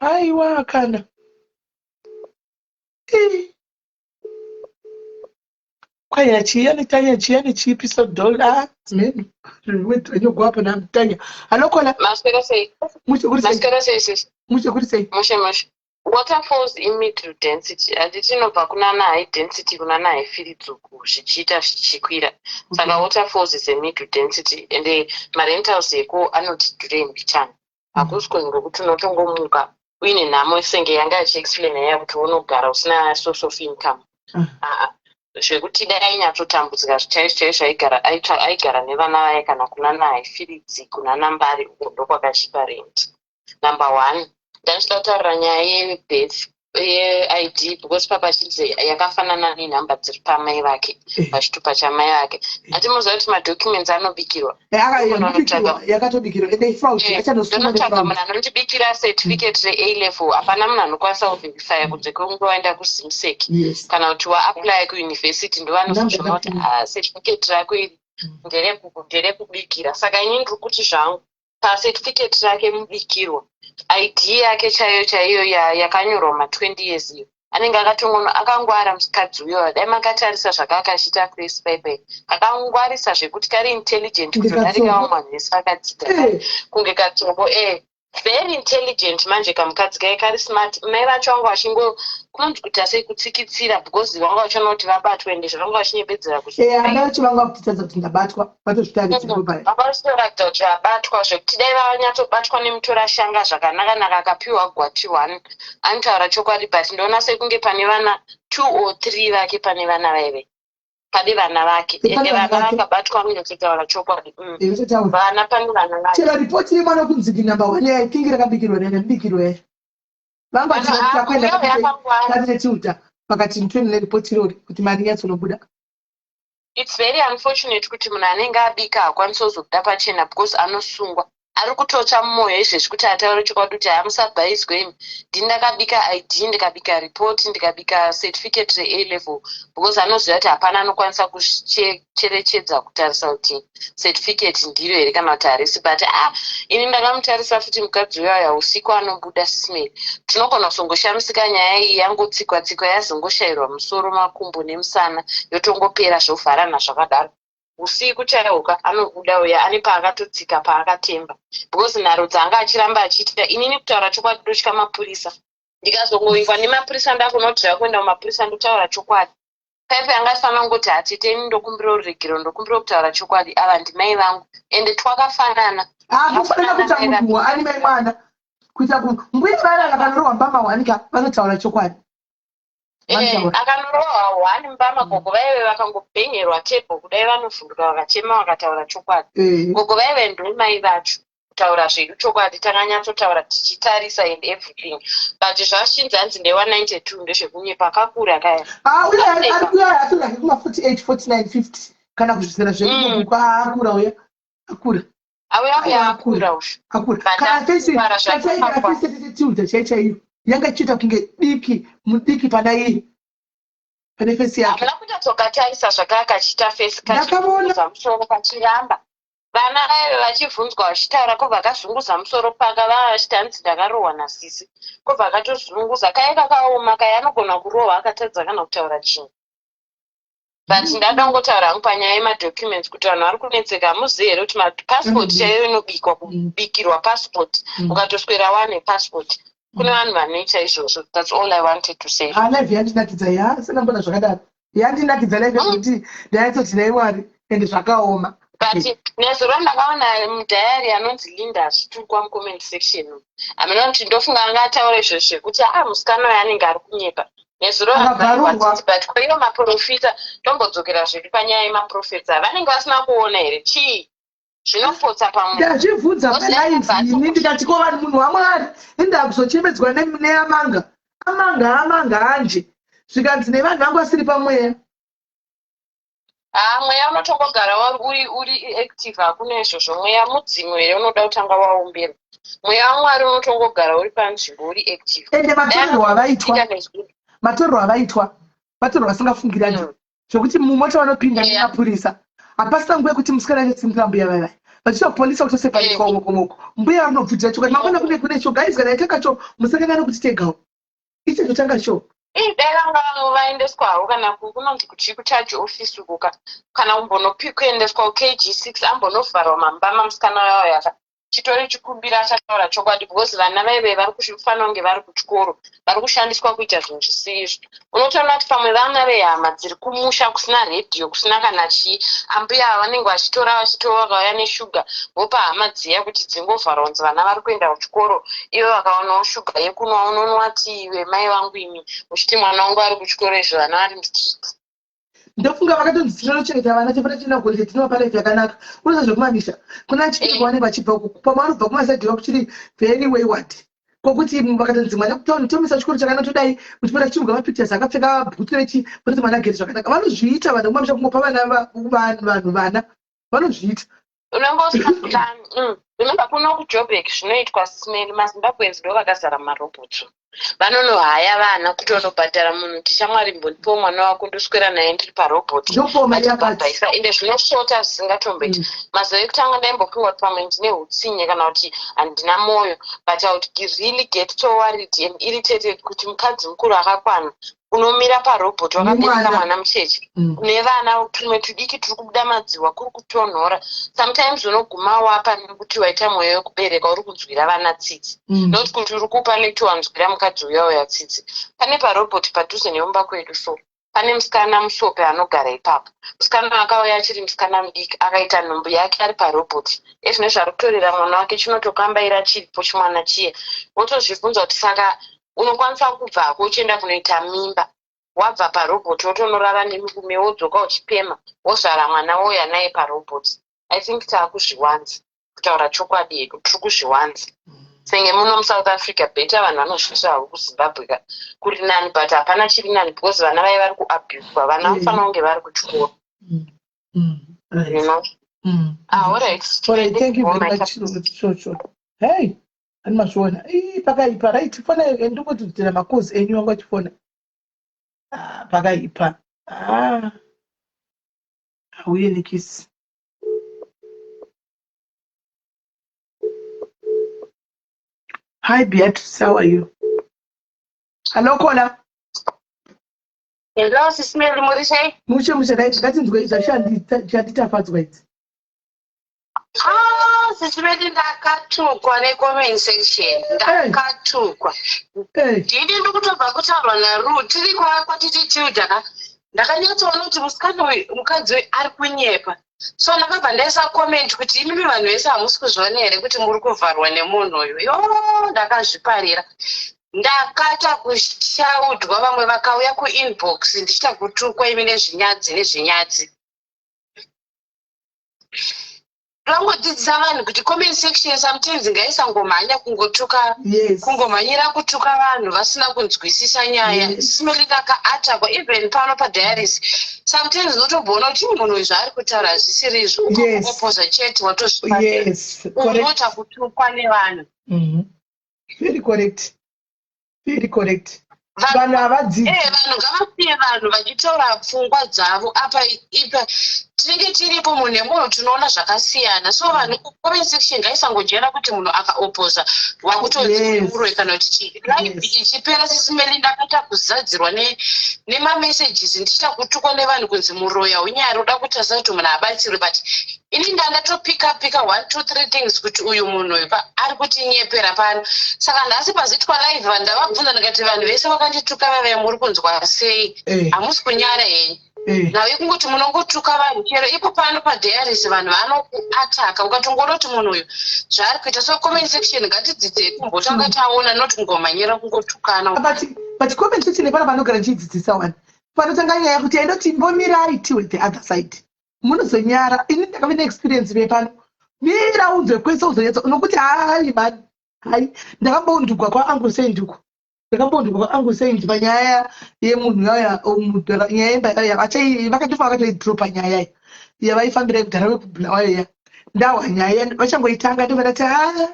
[SPEAKER 2] Aiwa kana. Kwaya chiyani chipi so dollar man wenyu go up na mtanya hello Kola
[SPEAKER 16] maskera sei
[SPEAKER 2] muche sei
[SPEAKER 16] moshe waterfalls immediate density adichinobva kuna na high density kuna na high firidzuku zvichiita zvichikwira saka waterfalls is a mid density and marentals eko anoti dure mbichana hakusiko ngokuti unotongomuka uine nhamo senge yanga achiexplain yaya kuti unogara usina source of income zvekuti dai ainyatsotambudzika zvichaizvo aigara nevana vaye kana kuna nahifiridzi kuna nambari uko ndokwakashipa rent. Number one, ndachida kutaurira nyaya yebirth yeID because papachidze yakafanana nenhamba dziri pamai vake pachitupa chamai vake. Hatimuziva kuti madocuments anobikirwa
[SPEAKER 2] yakatobikirwa
[SPEAKER 16] ndonotsvaga munhu anondibikira certificate reA level hapana munhu anokwanisa kuverifya kunze kwenguva waenda kuzimuseki kana kuti waapply kuuniversity ndovanozosvona kuti certificate rako iri nderekubikira saka ini ndiri kuti zvangu pacertificate rake mubikirwa ID yake chaiyo yakanyorwa ma20 years iyo anenge akangwara musikadzi uyo dai makatarisa zvakaakachita Chris Bebe kakangwarisa zvekuti kari intelligent kutodarika vamwanhesi vakadzidza kunge katsongo very intelligent manje kamukadzi kai kari smart mai vacho vanga vachingo kunonzi kuita sei kutsikitsira because vanga vachiona kuti vabatwa ende zvavanga vachinyepedzera
[SPEAKER 2] vacho vanga kutitadza kuti ndabatwa
[SPEAKER 16] vavasitoratidza kuti vabatwa zvekuti dai vanyatsobatwa nemutorashanga zvakanaka akapiwa gwati 1 anotaura chokwadi but ndoona sekunge pane vana 2 or 3 vake pane vana vaive pane vana vake ende vana vakabatwa munyototaura chokwadi vana pane vana vake
[SPEAKER 2] chera ripoti yemwana kunzigi number 1 yaikingi rakabikirwa nemubikirwa yacho vanga vachikwenda chiuta pakati mutweni neripoti irori kuti mari yatsonobuda.
[SPEAKER 16] It's very unfortunate kuti munhu anenge abika hakwanisi kuzobuda pachena because anosungwa ari kutotsva mumwoyo izvezvi kuti ataure chokwadi kuti hamusabhaizwe imi ndini ndakabika ID ndikabika report ndikabika certificate reA level because anoziva kuti hapana anokwanisa kucherechedza kutarisa kuti certificate ndiro here kana kuti harisi but ini ndakamutarisa futi mukadzi uyoya usiku anobuda Sismeli tinogona kuzongoshamisika nyaya iyi yangotsikwa yazongoshayirwa musoro makumbo nemusana yotongopera zvovharana zvakadaro usiku chaiwoka anobuda uya ane paakatotsika paakatemba because nharo dzanga achiramba achiita inini kutaura chokwadi ndosvika mapurisa ndikazongoingwa nemapurisa ndakunodhira kuenda mumapurisa ndotaura chokwadi paipo yanga afanira kungoti hatiteni ndokumbira ruregero ndokumbira kutaura chokwadi ava ndimai vangu ende twakafanana
[SPEAKER 2] kufanira kuita munhu ani mai mwana kuita kuti mbuya vaya vakanorwa mbama wanika vanotaura chokwadi
[SPEAKER 16] Akanorohwa 1 mbama gogo vaive vakangobhengerwa tebho kudai vanovhunduka vakachema vakataura chokwadi. Gogo vaive ndomai vacho kutaura zvedu chokwadi takanyatsotaura tichitarisa and everything. But zvashinza hanzi ndewa 92 ndezvekunyepa akakura kaya.
[SPEAKER 2] Uya atora kuma 48, 49, 50 kana kuzvisera zvedu akura uya. Akura.
[SPEAKER 16] Auya akura usho.
[SPEAKER 2] Akura. Kana tese tiuta chaichaiyo. Yanga chita kunge mudiki pana iyi. Pane fesi yake.
[SPEAKER 16] Akana kutatsoka tarisa zvakakachita fesi kachizunguza musoro pachiramba. Vana vaive vachibvunzwa vachitaura kobva akazunguza musoro paka vava vachiti hanzi ndakarohwa nasisi. Kobva akatozunguza kaya kakaoma kaya anogona kurohwa akatadza kana kutaura chinhu. But ndakangotaura hangu panyaya yemadocuments kuti vanhu vari kunetseka hamuzivi here kuti mapassport chaiyo inobikwa kubikirwa passport ukatoswera wane passport. Kune vanhu vanoita izvozvo. That's all I wanted to say.
[SPEAKER 2] Live yandinakidza sina mbona zvakadaro. Yandinakidza live kuti ndaitoti naye Mwari ende zvakaoma.
[SPEAKER 16] But nezuro ndakaona mudhayari anonzi Linda zvitukwa mucomment section. Amena kuti ndofunga anga ataure izvozvo kuti musikana uyu anenge ari kunyepa. Nezuro akabharurwa but kwa iyo maprofita tombodzokera zviri panyaya yemaprofita vanenge vasina kuona here chii zvinopotsa pamwe.
[SPEAKER 2] Ndazvibvunza palive ini ndikati ko vanhu munhu waMwari indakuzochemedzwa neamanga. Amanga anje. Zvikanzi nevanhu vangu vasiri pamweya.
[SPEAKER 16] Mweya unotongogara uri active hakuna izvozvo. Mweya mudzimu here unoda kutanga waombera. Mweya waMwari unotongogara uri panzvimbo uri active.
[SPEAKER 2] Ende matorero avaitwa vasingafungirani zvokuti mumota vanopinda nemapurisa hapasina nguva yekuti musikana achitsimbira mbuya vava vachitopolisa kutosepanikwa umokomoko mbuya vanobvunzira chokwadi makona kune cho guys kana itakacho musakangana kuti tegawo icho chotanga cho
[SPEAKER 16] dai vanga vamwe vaendeswawo kana kunonzi kuti kuchaji ofisi uko kana kuendeswa KG6 ambonovharwa mambama musikana wayo yaka chitori chikumbira achataura chokwadi because vana vaive vari kufanira kunge vari kuchikoro vari kushandiswa kuita zvinhu zvisizvo. Unotoona kuti pamwe vana vehama dziri kumusha kusina redhiyo kusina kana chii ambuya vanenge vachitora vakauya neshuga vopa hama dziya kuti dzingovharwa kunzi vana vari kuenda kuchikoro ivo vakaonawo shuga yekunwa unonwati iwe mai vangu imi uchiti mwana wangu ari kuchikoro izvo vana vari mustriti.
[SPEAKER 2] Ndofunga vakatonzi tinochengeta vana chapata china kuti tinopa life yakanaka unoza zvokumamisha kuna chiki kuwane vachibva uku pamarubva kumasaidhi wakuchiri very wayward kokuti vakatonzi mwana kutauni tomisa chikoro chakanaka todai uchipata chimuga mapictures akapfeka bhutsu rechi kuti mwana agere zvakanaka vanozviita vanhu kumamisha kungopa vanhu vana vanozviita.
[SPEAKER 16] Remember kuno kuJoburg zvinoitwa smell maZimbabweans ndo vakazara marobotso. Vanonohaya vana kuti vanobhadhara munhu tichamwari mbonipo mwana wako ndoswera naye ndiri parobot. Vachibhabhaisa ende zvinosvota zvisingatomboiti. Mazuva ekutanga ndaimbopingwa kuti pamwe ndine hutsinye kana kuti handina mwoyo but I would really get so worried and irritated kuti mukadzi mukuru akakwana unomira parobot wakabereka mwana mucheche nevana tumwe tudiki turi kubuda madziwa kuri kutonhora sometimes unoguma wapa nekuti waita mwoyo wekubereka uri kunzwira vana tsitsi not kuti uri kupa nekuti wanzwira mukadzi uya uya tsitsi. Pane parobot padhuze neumba kwedu so pane musikana musope anogara ipapo. Musikana akauya achiri musikana mudiki akaita nhumbu yake ari parobot ezvino zvari kutorera mwana wake chinotokambaira chiripo chimwana chiye wotozvibvunza kuti saka unokwanisa kubvako uchienda kunoita mimba wabva parobot wotonorara nemurume wodzoka uchipema wozvara mwana woya naye parobot. I think taakuzviwanza kutaura chokwadi yedu tiri kuzviwanza senge muno muSouth Africa beta vanhu vanozvisa havo kuZimbabwe kuri nani but hapana chiri nani because vana vai vari kuabhuswa vana vanofanira kunge vari kuchikoro. You know? All right.
[SPEAKER 2] Thank you very much. Sure. Hey, ani mazviona pakaipa right fona ndingotidzira makozi enyu wangu achifona pakaipa auye nikisi. Hi Beatrice, how are you? Hello Kola.
[SPEAKER 16] Hello Sismeli Morisei.
[SPEAKER 2] Mushe right ngatinzwe zvanditafadzwa idzi.
[SPEAKER 16] Sismeli ndakatukwa necomment section ndakatukwa. Ndini ndikutobva kutaurwa naRu tiri kwatiti children ndakanyatsoona kuti mukadzi uyu ari kunyepa so ndakabva ndaisa comment kuti imimi vanhu vese hamusi kuzviona here kuti muri kuvharwa nemunhu uyu yo ndakazviparira ndakata kushaudwa vamwe vakauya kuinbox ndichita kutukwa imi nezvinyadzi vangodzidzisa vanhu kuti comment section sometimes ngaisangomhanya kungotuka kungomhanyira kutuka vanhu vasina kunzwisisa nyaya simeli ndakaatakwa even pano padiaries sometimes unotombona kuti munhu uyu zvaari kutaura hazvisiri izvo ukakuopoza chete watozvipaunota kutukwa nevanhu.
[SPEAKER 2] Very correct. Vanhu havadzidzi.
[SPEAKER 16] Vanhu ngavasiye vanhu vachitaura pfungwa dzavo apa ipa tinenge tiripo munhu nemunhu tinoona zvakasiyana so vanhu comment section ngaisangojera kuti munhu akaopoza wakutodziurwe kana kuti live ichipera sisimeli ndakaita kuzadzirwa nemamessages ndichita kutukwa nevanhu kunzi muroya unyari uda kutasa kuti munhu abatsirwe but ini ndandatopika 1 2 3 things kuti uyu munhu uyu ari kutinyepera pano saka ndasi pazitwa live vanhu ndavabvunza ndikati vanhu vese vakandituka vave muri kunzwa sei hamusi kunyara henyu nawe kungoti munongotuka vanhu chero ipo pano padiaries vanhu vanokuataka ukatongoona kuti munhu uyu zvaari kuita so comment section ngatidzidzei kumbotanga taona noti kungomhanyira kungotukana
[SPEAKER 2] but comment section pana vanogara ndichidzidzisa wani panotanga nyaya kuti aindoti mbomirai tiwe the other side munozonyara ini ndakave neexperience vepano mira unzwe kwese uzonyatsa nokuti hai mani hai ndakambondugwa kwaangu senduko panyaya yemunhu yaya nyaya yemba yaya vakatifa vakatoidropa nyaya yavaifambira kugara wekubhulawayo ya ndawa nyaya vachangoitanga ndovadati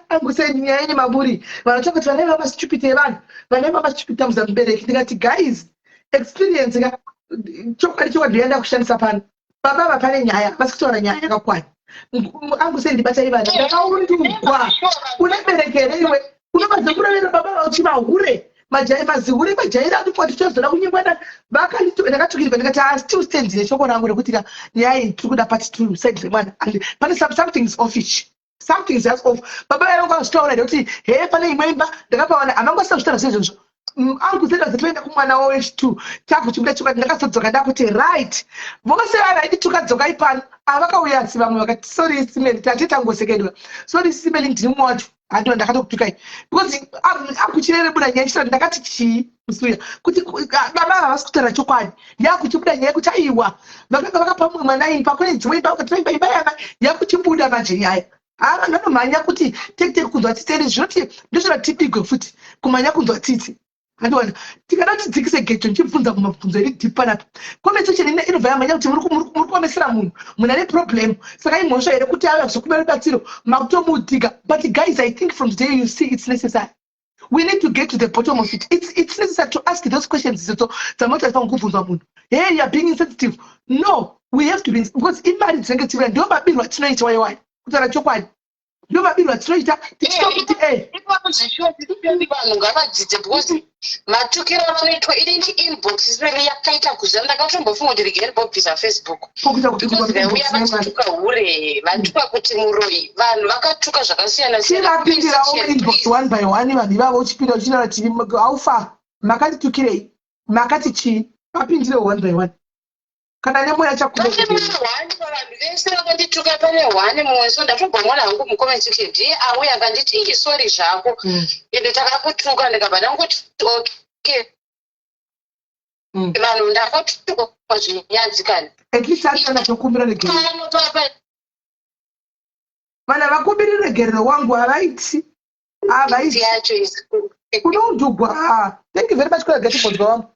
[SPEAKER 2] angu sendi nyaya ine maburi vanotsvaka kuti vanai vamastupid evanhu vanai vamastupid tambuza mubereki ndikati guys experience ka chokwadi ndoyanda kushandisa pano baba vapane nyaya vasi kutaura nyaya yakakwana angu sendi batai vana ndakaundugwa uneberekere iwe unomadza kurovera baba vauchivahure mazihure majairi anopoti tozoda kunyengwana ndakatukirwa ndikati still stand neshoko rangu rekuti nyaya iyi tiri kuda pati tu side remwana pane something is offish something is just off baba yangu azvitaura ndekuti pane imwe imba ndakapawana amangosina kutaura seizvozvo angu zenda dzatoenda kumwana wawo wechi2 takuchibuda chokwadi ndakazodzoka ndakuti right vose vanhu aidituka ipano avakauya si vamwe vakati sorry simeli tatitangosekedwa sorry simeli ndiri mumwe wacho hando ndakatokutukai because akuchirere buda nyaya chitatu ndakati chii musuya kuti baba havasi kutaura chokwadi yakuchibuda nyaya kuti aiwa vakanga vakapa mumwe mwana imba kune dzimwe imba ukatoimba imba yana yakuchibuda manje nyaya vanhu vanomhanya kuti tekuteki kunzwa tsitsi eri zvinoti ndozvinatipigwe futi kumhanya kunzwa tsitsi handiwana tikada tidzikise geto ndichibvunza mumabvunzo eri deep panapa comment section inobva yamhanya kuti muri kuomesera munhu ane problem saka imhosva here kuti auya kuzokumbira rubatsiro makutomuudhiga but guys I think from today you see it's necessary we need to get to the bottom of it it's necessary to ask those questions dzamota pangokubvunzwa munhu hey you're being insensitive no we have to be because imari dzinenge tivira ndio mabirwa tinoita waiwai kutaura chokwadi ndio mabirwa tinoita tichitokuti
[SPEAKER 16] vanhu ngavadzidze because matukiro anoitwa iri inbox simeli yakaita kuzara ndakatombofunga kuti rigeri bobvisa Facebook because vauya vachituka hure vatuka kuti muroyi vanhu vakatuka zvakasiyana
[SPEAKER 2] siyanativapindirawo inbox one by one vanhu ivavo uchipinda uchinara chii aufa makatitukirei makati chii vapindirewo one by one kana nemoya
[SPEAKER 16] chakuvanhu vese vakandituka pane hwane mumwe so ndatombomona hangu mucomment section ndiye auya akanditi ingisori zvako ende takakutuka ndikabva ndangoti okay vanhu ndakatuka zvinyadzikani
[SPEAKER 2] at least atana tokumbira regero vana vakumbiri regero wangu havaiti
[SPEAKER 16] yacho
[SPEAKER 2] unoudhugwa thank you very much kuregetibhodzwa wangu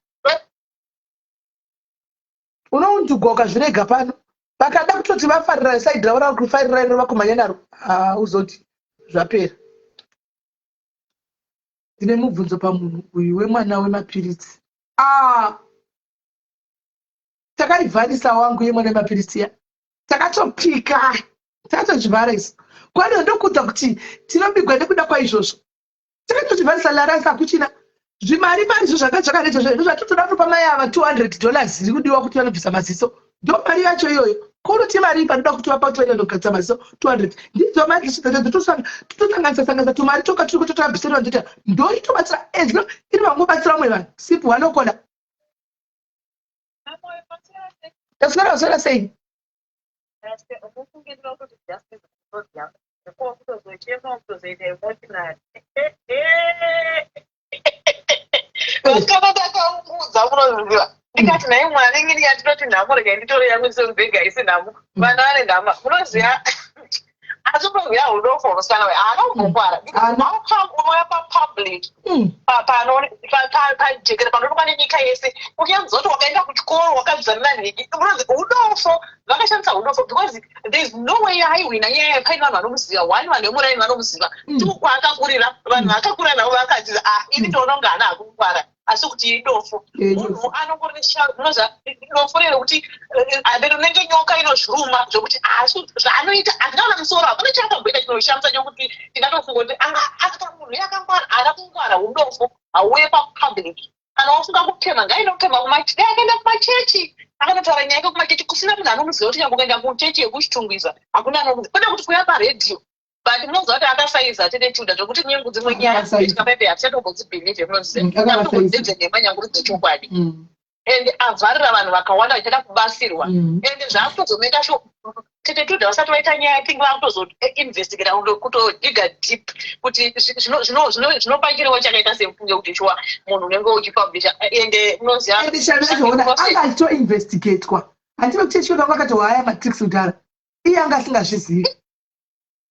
[SPEAKER 2] unoundugwa ukazvirega pano vakada kutoti vafarira saidi ravo ravo kufarira ino vakomanya naro uzoti zvapera ndine mubvunzo pamunhu uyu wemwana wemapiritsi takaivhanisa wangu yemwana wemapiritsi ya takatopika takatozvivhara isu kwani ndokudza kuti tinobigwa nekuda kwaizvozvo takatozvivharisa larasa kuchina zvimari izvo zvakazvakareto zvatotoda kutopa mai ava $200 ziri kudiwa kuti vanobvisa maziso ndo mari yacho iyoyo koruti mari panoda kuti vapa kuti vaenda kugadzisa maziso 200 ndidzo mari totosanganisa tumari toka tiri kutotoabvisirwa ndoita ndo itobatsira ezvo iri vangobatsira vamwe vanhu sipu vanokona yasinarausora sei
[SPEAKER 6] kana ndakaungudza munoziva ndikati naye mwana ingini yatinoti nhamo rega nditore yangu sembega isi nhamo vana vane nhama munoziva asi unoziva udofo musikana we haana kumbongwara unoya papublic pajekera panoonekwa nenyika yese uchianzoti wakaenda kuchikoro wakadzanira nhiki unoziva udofo vakashandisa udofo because there is no way haiwina nyaya yakaini vanhu vanomuziva one vanhu vemuraini vanomuziva tu kwaakakurira vanhu vakakura navo vakati ini toona kunge haana hakungwara asi kuti idofo munhu anongoresha unoziva dofo rero kuti rinenge nyoka inozviruma zvokuti zvaanoita handingaona musoro hapana chakamboita chinoshamisa chokuti tingatofunga kuti aka munhu yakangwara haana kungwara udofo hauye papublic kana wafunga kutema ngainotema kumachechi akaenda kumachechi akanotaura nyaya yake kumachechi kusina munhu anomuziva kuti nyambokaenda kuchechi yekuchitungwiza hakuna anomuziva kwete kuti kuya paredhiyo but munoziva kuti akasaiza attitude zvokuti nyengu dzimwe nyaya dzinoitika paipe hatichatombodzibhilivhe munoziva nemanyanguru dzechokwadi and avharira vanhu vakawanda vachienda kubasirwa and zvakutozomeka sure tetetude vasati vaita nyaya think vakutozoinvestigata kutodiga deep kuti zvinopa chiriwo chakaita sefunge kuti shuwa munhu unenge uchipublisha and munozivaanga
[SPEAKER 2] achitoinvestigatwa handiro kuti chikoda vakatohaya matrix kudhara iye anga asingazvizivi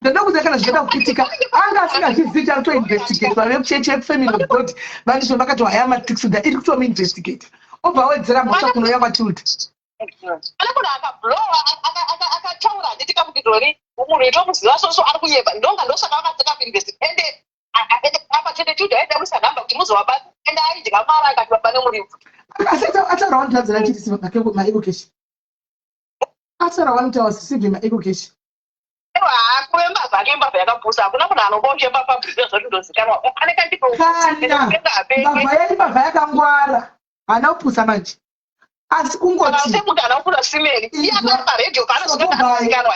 [SPEAKER 2] ndoda kuziva kana zvichida kuitika anga asingazvizivi takutoinvestigatwa vechechi yefamily of god vanizvo vakatohaya matrix kudhara iri kutomuinvestigata obva wedzera mhosva kunouya kwatiuti
[SPEAKER 6] pane munhu akablowa akataura handitika kuti dori munhu itomuziva soso ari kuyeba ndonga ndosaka vakadzeka kuinvestigate ende apa chete tuda aida musanhamba kuti muzovabata ende aidya mara akati babane muripo
[SPEAKER 2] asi ataura one thousand achitisiva maeducation ataura 1 hours sivhi maeducation
[SPEAKER 6] kurembavha ake mbavha yakabhusa hakuna munhu anombonjemba pabhusa zvoti ndozikanwa aneka
[SPEAKER 2] mbavha yedu mbavha yakangwara haana kupusa manje asi kungoti
[SPEAKER 6] munhu anokura simeri iye akari paredhiyo paanozokaasikanwa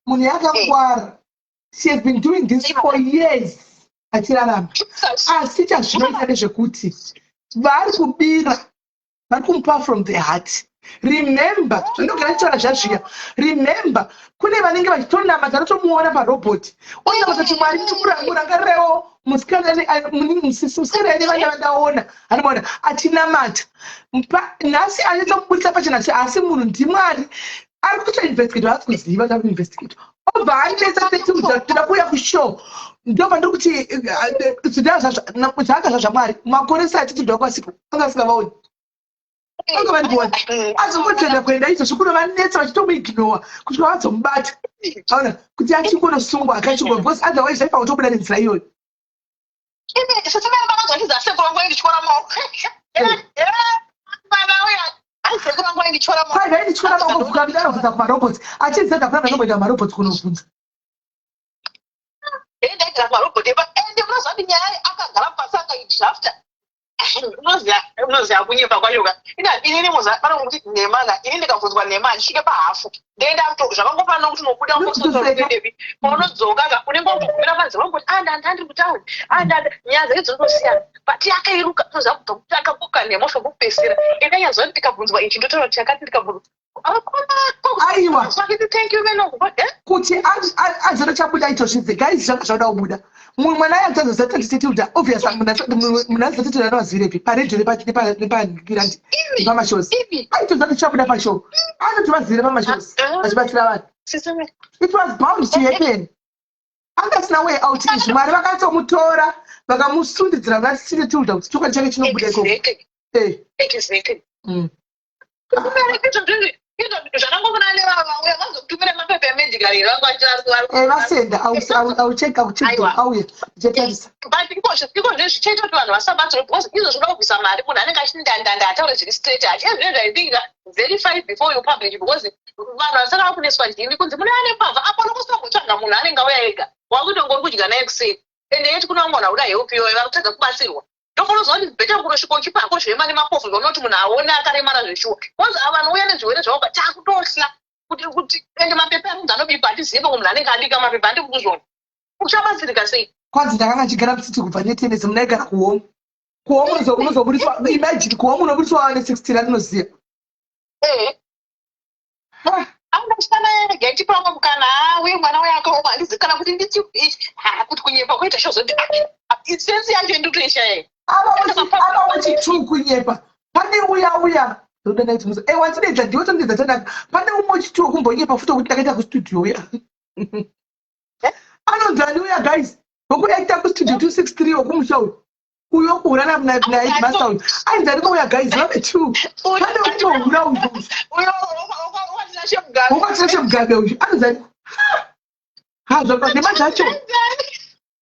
[SPEAKER 2] munhu yakangwara she has been doing this for years achirarama asi chazvinoita ndezvekuti vari kubira vari kumupa from the heart. Remember, ndogara chora zvazviya. Remember, kune vanenge vachitonama tanotomuona parobot. Oya kuti Mwari tikurangura ngarewo musikana musikana ane vana vandaona. Anoona atinamata. Nhasi anotomubudisa pachena asi munhu ndiMwari. Ari kutoinvestigate hasi kuziva kuti investigate. Obva aipedza kuti tinokuya kushow. Ndobva ndiri kuti zvanga zvaMwari makore sati tidwa kwasipo anga asingavaoni. Anga vandiona azongotenda kuenda izvo kuno vanetsa vachitomuignora kusvika vazomubata aona kuti achingonosungwa akachingwa because otherwise zvaipa kutobuda nenzira iyoyo. Aichora maoko kukamidanokuza kumarobhoti achizenda kuna ndanomboenda kumarobhoti kunobvunza.
[SPEAKER 6] Ndaigara kumarobhoti ende munozva kuti nyaya akagara pasi akaidrafta unoziva kunyimba kwayoka inini muzapano kuti nemana ini ndikabvunzwa nemana ndisvike pahafu ndoenda zvakangofana kuti unobuda unodevi paunodzoka unenge wagumira panzira wangoti ndandiri kutauni nyaya dzake dzinotosiyana but yakairuka unoziva kubva kuti akakoka nemosha kupesera indanyanzwa kuti ndikabvunzwa ichi ndotaura kuti yakati ndikabvunzwa
[SPEAKER 2] aiwa kuti azora chabuda itozvidze guys zvanga zvada kubuda mwana yatazozatandiseti kuti obvious munazatiti anovazivirepi paredhio nepagirandi pamashozi aitozati chabuda pashow anoti vazivire pamashozi vachibatsira vanhu. It was bound to happen. Angasina way out izvi Mwari vakatomutora vakamusundidzira vasiteti kuti chokwadi chake chinobuda vasenda aucheka auye
[SPEAKER 6] zvichaita kuti vanhu vasabatsira because izvo zvinoda kubvisa mari munhu anenge achindandanda ataure zviri straight achizvizvaidinga verify before you publish because vanhu vasaka vakuneswa ndini kunzi mune ane pabva apo nokusina kutsvaga munhu anenge auya ega wakutongori kudya naye kuseni ende yeti kuna vamwe vanhu auda helpiyo varikutadza kubatsirwa ndofunozva kuti bheta kurosvika uchipako zvema nemapofu zvaunoti munhu aone akaremara zveshuwa kwanzi vanhu uya nezvirwere zvauka takutosla kuti ende mapepa emunhu anobikwa hatizive munhu anenge adika mapepa handikuzvona uchabatsirika sei.
[SPEAKER 2] Kwanzi ndakanga chigara kusiti kubva netenesi munaigara kuhomu unozoburiswa imagine kuhomu unoburiswa ne60 randinoziva
[SPEAKER 6] andasikana gaitipanga mukana uye mwana weyakaoma handizikana kuti nditi kuti kunyepa kwaita shozoti isensi yangu nditoisha yeye
[SPEAKER 2] Aba wachi kunyepa. Pane uya. Ndoda naiti musa. Watsidedza ndiwe tondedza tanaka. Pane umwe wachi kumbonyepa futi kuti takaita ku studio uya. Anonzani uya guys. Ngokuti aita ku studio 263 okumushauri. Uyo kurana na masound. Ainzani uya guys, vabe two. Pane utohura uyo. Uyo mugabe uyu. Anonzani. Zvakwa nemazacho.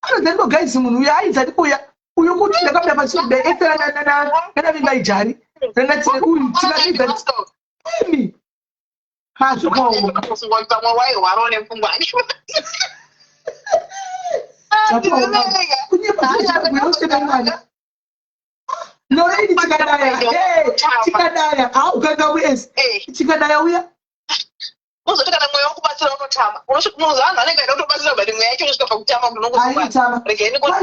[SPEAKER 2] Anonzani guys munhu uya ainzani uya. Uyo kuti ndakamira pasi kana vimba ijari. Renati uyu tikaida. Emi. Zvakwa.
[SPEAKER 13] Kusungwa wai warone pfungwa.
[SPEAKER 2] Lorraine tikadaya ukanga wese tikadaya uya
[SPEAKER 13] uzotokana mweya wokubatsira unotama unosvika anhu anenge aida kutobatsira bati mweya yacho unosvika pakutama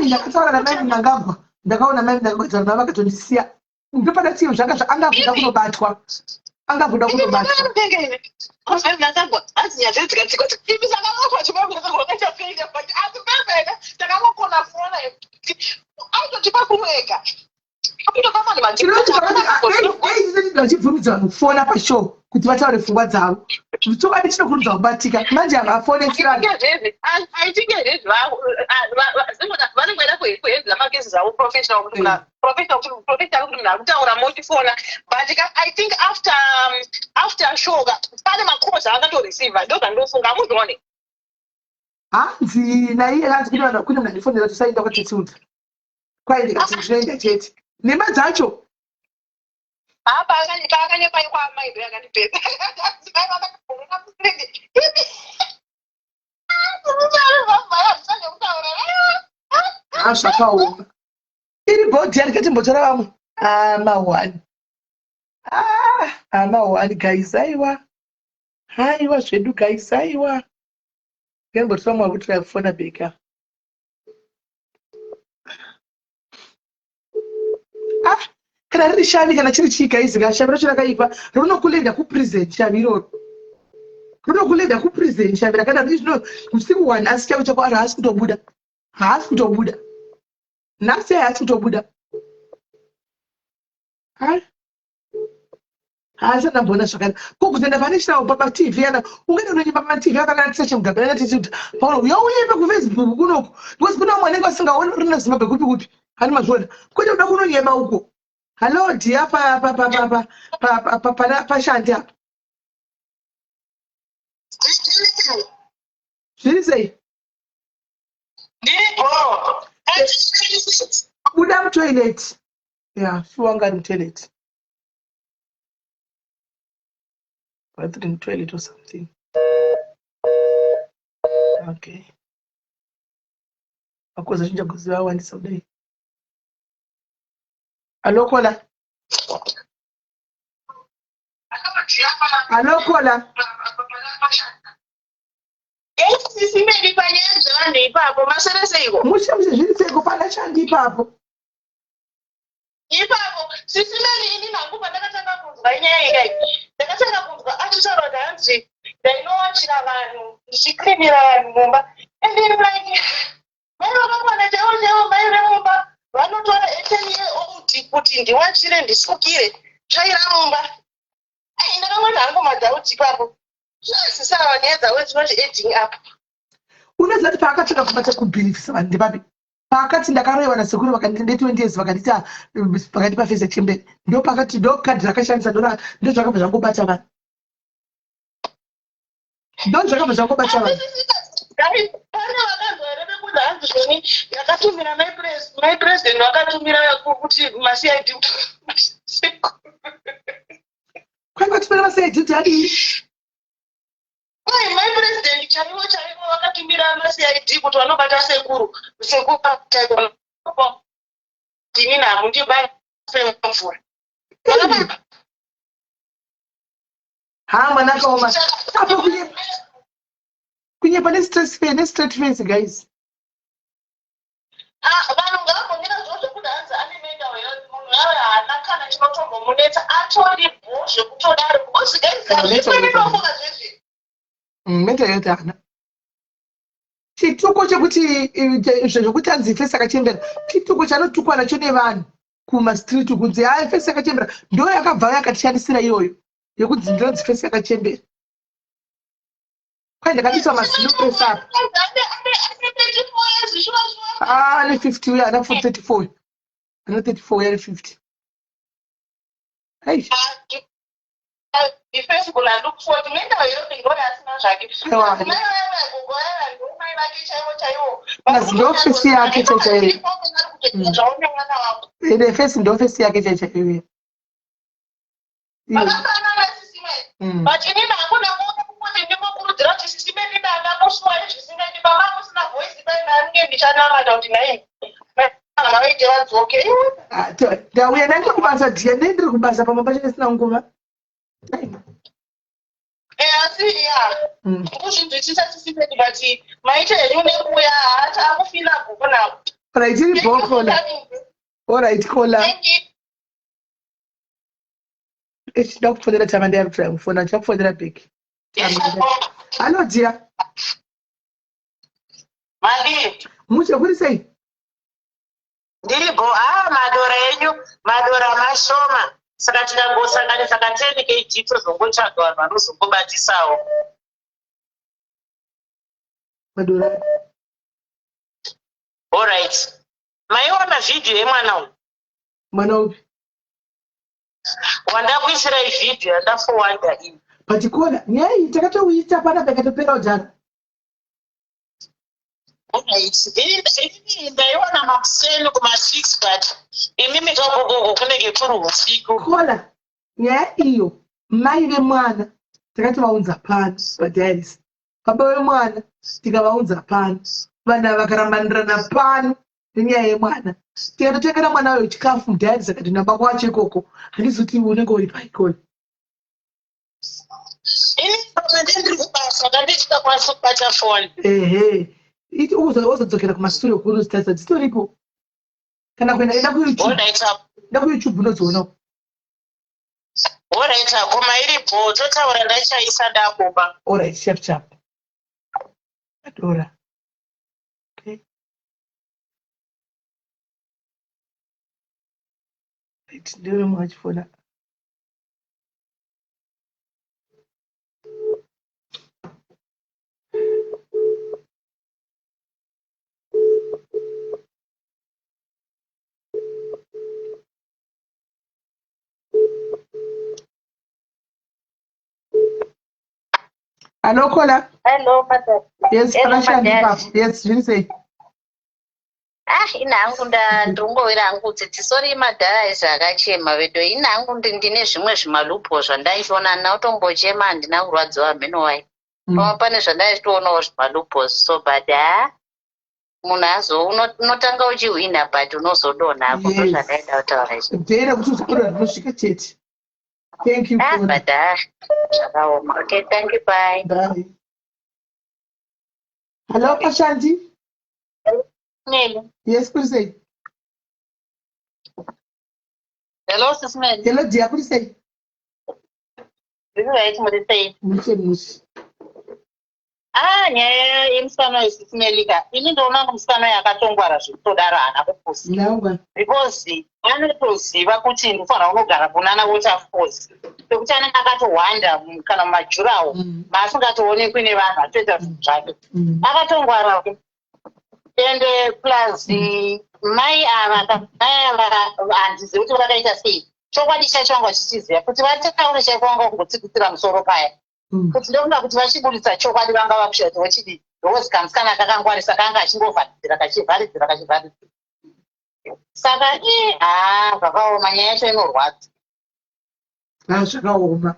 [SPEAKER 2] ndakataura namai ndangabva ndakaona mai ndakabatsira navo vakatondisiya ndopana tiyo zvanga angabuda kunobatwa vachibvumidza kufona pashow kuti vataure pfungwa dzavo chokwadi chinokurudzwa kubatika manje havafonekiranavanenge
[SPEAKER 13] vaida kuhendla magezi zvavo professional kuti munhu akutaura motifona but I think after show pane makosa akatoreceiva ndo zvandofunga amuzvione
[SPEAKER 2] hanzi naiye hanzi kune vanhu kune munhu andifonera tosaenda kwatetiudza kwaindi kati zvinoenda chete nhema dzacho
[SPEAKER 13] apa akanyekwa kwamaido yakandipedza
[SPEAKER 2] zvakaoma iri bhodhi yarikatimbotora vamwe amahwani guys aiwa zvedu guys aiwa ngembotora mwe kuti kufona beka kana riri shavi kana chiri chii guys shavi racho rakaipa rinokulenda kupresent shavi iroro rinokulenda kupresent shavi rakadaro zvino usiku 1 asi chavo chako ari haasi kutobuda nhasi haasi kutobuda haasi ndambona zvakanaka kokuzenda paneshawo pamatv yana ungada unonyimba pamatv akanatisa chemugabira natiti kuti paula uya unyembe kufacebook kunoku because kuna umwe anenge asingaoni rina zimbabwe kupi hani mazvona kwete uda kunonyema uko halo dia pashandi apa zviri sei buda mutoilet shuwanga mutoilet bathroom toilet or something. Okay. Because I think I want something. Hello, caller. Hello, caller.
[SPEAKER 13] Sisi mimi panyeza ndi papo masereseko.
[SPEAKER 2] Mushamuzviriseko pana chandi papo.
[SPEAKER 13] Ipapo sisi mimi ini nakupa ndakatanga kunzwa nyaya iyi. Ndakatanga kunzwa achisaura danzi ndainowachira vanhu ndichikrimira vanhu mumba. And then like mai vakakwana chaiwo mai remumba vanotora 18-year-old kuti ndiwachire ndisukire tsvaira mumba. Ndakangoti hangu madhauti ipapo. Sisara nyedza wezvinoti aging up.
[SPEAKER 2] Unoziva kuti paakatanga kubata kubhirifisa vanhu ndepapi pakati ndakareva nasekuru vakandinde 20 years vakandiita vakandipa feza chembere ndo pakati ndo kadhi rakashandisa ndo zvakabva zvangobata vanhu ndo zvakabva zvangobata vanhu
[SPEAKER 13] pane vakanzwa here vekuti hanzi zvoni yakatumira mai president vakatumira kuti macid
[SPEAKER 2] kwaikatumira macid kuti adii
[SPEAKER 13] mai president chaivo vakatumira macid kuti vanobata sekuru dini nhamu ndibafemvura
[SPEAKER 2] mwanakaoma apo kunyepa nestraight face guys
[SPEAKER 13] vanhu ngavambonyera zvo zvekuti hanzi ane mental health munhu yave haana kana chinotombomunetsa atoripo zvekutodaro because guys inofoka zvezve
[SPEAKER 2] mental health haana chituko chekuti zvokuti anzi Fesi Akachembera chituko chanotukwa nacho nevanhu kumastreet kunzi hai Fesi Akachembera ndo yakabva yakatishandisira iyoyo yekudzi ndinonzi Fesi Akachembera. Kwai ndakabiswa mazinopress up. Ane 50 uya ana 34. Ana 34 uya 50. Hai.
[SPEAKER 6] Facebook look for the mental health in God as much
[SPEAKER 2] as no Fesi yake chaiyo. Ine Fesi ndo Fesi yake chaiyo.
[SPEAKER 6] But inini hakuna kuona kuti ndinokurudzira kuti sisime ndidanga kuswari zvisingaiti baba kusina voice painange ndichanamata kuti nai vaite vadzoke.
[SPEAKER 2] Ndauya nange kubasa dia ndiri kubasa pamba pacho sina nguva.
[SPEAKER 6] Asi ya kuzvinzwisisa tisimeni but maite henyu nekuya hata akufila bhuku navo.
[SPEAKER 2] Alright, iri bhokola. Alright, kola. Echida kufonera tama ndiyakutira kufona ndichakufonera bheki. Hello dear.
[SPEAKER 6] Madi.
[SPEAKER 2] Mucho kuri sei?
[SPEAKER 6] Ndiripo madora enyu madora mashoma saka tingangosanganisa ka 10 kg tozongotsvaga vanhu vanozongobatisawo.
[SPEAKER 2] Madora.
[SPEAKER 6] Alright. Maiona video yemwana uyu?
[SPEAKER 2] Mwana upi?
[SPEAKER 6] Wandakuisira video yandaforwarda iyi.
[SPEAKER 2] But kona nyai takatouita pana pakatopera ujana.
[SPEAKER 6] Ndaiona makuseni kuma6 but imimi kagogogo kunenge kuri usiku.
[SPEAKER 2] Kola nyaya iyo mai vemwana takati vaunza pano padiaries. Baba vemwana tikavaunza pano. Vanhu vakarambanirana pano nenyaya yemwana. Tikatotengera mwana wayo chikafu mudhiaries akati namba kwacho ikoko handizoti unenge uri paikona.
[SPEAKER 6] Ndiri kubasa ndandichikakwanisa kubata foni.
[SPEAKER 2] Ehe. Iti uzodzokera kumasituri okunositadza dzitoripo. Kana kuenda enda kuYouTube. Enda kuYouTube unozoonawo.
[SPEAKER 6] Alright, koma iripo totaura ndachaisa ndakuba.
[SPEAKER 2] Alright, chap. Adora. Okay. Right, ndiri mwachifona. Hello, Kola.
[SPEAKER 17] Hello, madam.
[SPEAKER 2] Yes, yes, Vincent.
[SPEAKER 17] Inhangu ndongowira hangu kuti tisori madharaisi akachema vedo inhangu ndine zvimwe zvimalupo zvandaishona nautombochema handina kurwadzi wamheno wai pama pane zvandaitoonawo zvimalupo so but munhu unotanga uchihwina but unozodonhako ndo zvandaida kutaura izvi
[SPEAKER 2] bhera kuti uzokura rinosvika chete. Thank you.
[SPEAKER 17] But zvakaoma. Okay, thank you, bye.
[SPEAKER 2] Bye. Hello, Pashanti. Yes, kuri sei?
[SPEAKER 17] Hello, Sis Mary.
[SPEAKER 2] Hello, dear, kuri sei?
[SPEAKER 17] Ndiri right muri sei?
[SPEAKER 2] Mushi.
[SPEAKER 17] Nyaya yemusikana weSis Mary ka. Ini ndoona musikana yakatongwara zvekutodaro haana kupusi. Because anotoziva kuti ndinofanira kunogara kunana waterfalls. Pekuti anenge akatowanda kana mumajurawo maasingatoonekwi nevanhu atoita zvinhu zvake. Akatongwara ende plus mai ava handizivi kuti vakaita sei. Chokwadi chacho vanga vachichiziva kuti vataura chaiko vanga kungotsikitsira musoro paya. Kuti ndokuda kuti vachiburitsa chokwadi vanga vakushaita vachidi ndokuti kamusikana kakangwarisa kanga achingovharidzira kachivharidzira. Saka zvakaoma nyaya yacho inorwadza.
[SPEAKER 2] Zvakaoma.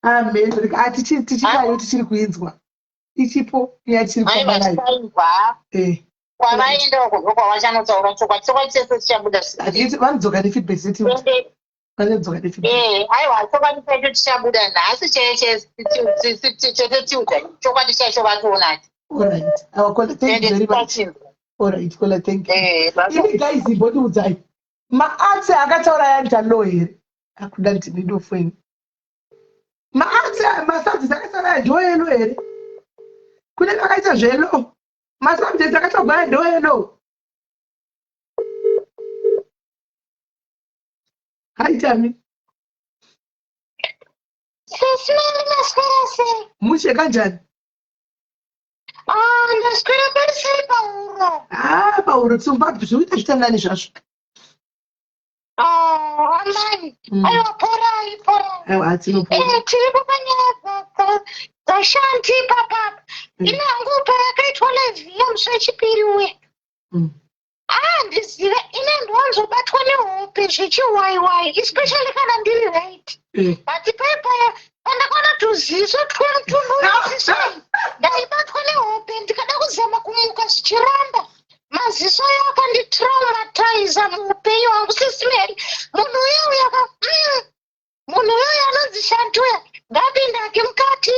[SPEAKER 2] Amazing. Tichikayo tichiri kuinzwa. Ichipo nyaya tiri kuamba nayo.
[SPEAKER 17] Kwavaenda kunzwa kwavachanotaura chokwadi chese chichabuda.
[SPEAKER 2] Vanodzoka nefeedback zeti.
[SPEAKER 17] Aiwa chokwadi chacho chichabuda nhasi chototiudza chokwadi chacho vatoonati.
[SPEAKER 2] Alright. Thank you very much. Alright, Kola, thank you. Ini guys, bodi udzai. Maatse akataura yandalo here. Akuda ndinofweni. Maatse akataura yandalo here. kune vakaita zvelo masubject akatogwaya ndoeno haitami mushe kanjani
[SPEAKER 6] ndaswera pariseri pauro
[SPEAKER 2] pauro tsumbapi zvikuita zvitangani zvazvo
[SPEAKER 6] amai aiwa porai
[SPEAKER 2] aiwa tinopora
[SPEAKER 6] tiripo panyaya dzashanti papapa ine hangu payakaitwa levhiya musi wechipiri uye handizive ine ndwanzobatwa nehope zvechiwaiwai especially kana ndiri right but paipaya pandakaona tuziso twemtunduziso ndaibatwa nehope ndikada kuzama kumuka zvichiramba maziso ayo akanditraumatiza muupenyu hwangu sisimeri munhu uyo anonzi shantuya ndapindake mukati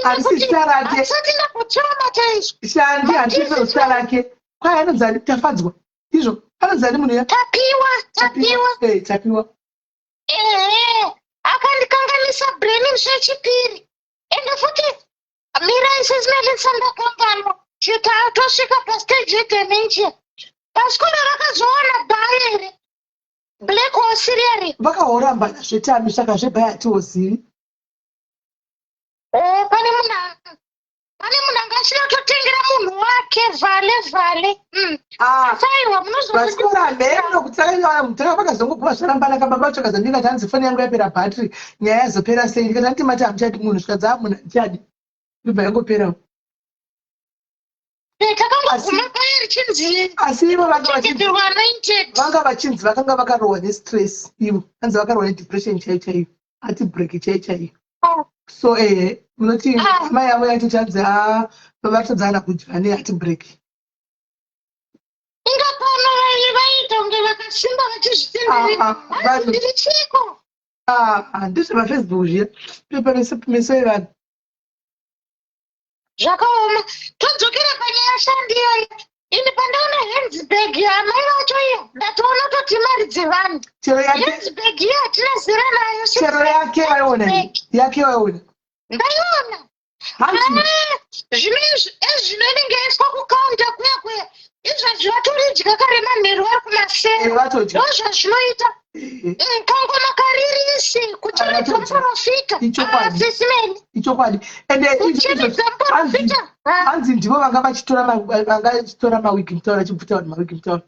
[SPEAKER 6] asati ndakutraumatizwa
[SPEAKER 2] shanti handisi zita rake kwai anonzi ani tafadzwa izvo anonzi ani munhu tapiwa
[SPEAKER 6] akandikanganisa breni musi wechipiri ende futi mirai sesimelinsandakanganwa tosvika pastage yedementia pasikoro rakazoona bhaere black hosiriari
[SPEAKER 2] vakahoramba nazvetami saka zvebhaya hatiwozivi
[SPEAKER 6] pane munhu anga achida kutotengera munhu wake vhale saiwa
[SPEAKER 2] munozovasikora mheno kutakaiaa vakazongoguma zvarambanaka baba vacho akazondingati hanzi foni yangu yapera bhatiri nyaya yazopera sei ndikati handimati hamuchadi munhu zvikadza munhu handichadi ndobva yangoperawo asi ivo vanga vachinzi vakanga vakarohwa nestress ivo hanzi vakarohwa nedepression chaiyo hati break chaiyo so munoti amai yavo yatochanzi vatadzana kudya nehati break
[SPEAKER 6] inga pano vaita kunge vakasimba vachizvitenderi chiko
[SPEAKER 2] ndezvemafacebook zviya pepameso evanhu
[SPEAKER 6] zvakaoma todzokera panyaya shandi iyoyo ini pandaona handsbag amai vacho iyo ndatoona toti mari dzevanhu handsbag iyo hatina zera nayo
[SPEAKER 2] chero yake waiona
[SPEAKER 6] ndaiona zvino inenge yaiswa kukaunta kuya izvazvi vatoridya kare manheru vari kumasera ndozvazvinoita kangoma karirisi kuchiridza muprofita
[SPEAKER 2] ichokwadi ende hanzi ndivo vanga vachitora mawiki mutaura achibvuta vanhu mawiki mutaura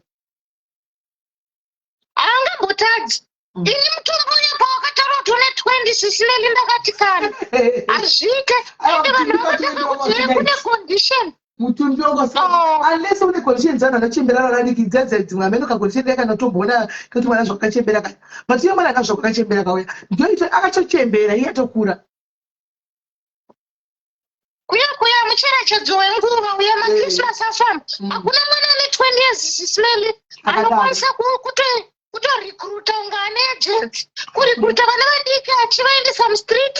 [SPEAKER 6] haangambotadzi ini mutombo uyo pawakataura kuti une 20 sisineli ndakati kana hazvite ende vanhu vakatanga kudzive kune condition
[SPEAKER 2] mutumbi wangu unless une condition dzana anochembera rakadikidza dzimwe amene kacondition yakanotomboona kuti mwana zvakachembera kana but iyo mwana akazva kwakachembera kauya ndoito akatochembera iye atokura
[SPEAKER 6] kuya mucherechedzo wenguva uya machristmas afamba hakuna mwana ane 20 years sisineli anokwanisa kutorekruta unga ane agents kurekruta vana vadiki achivaendesa mustreet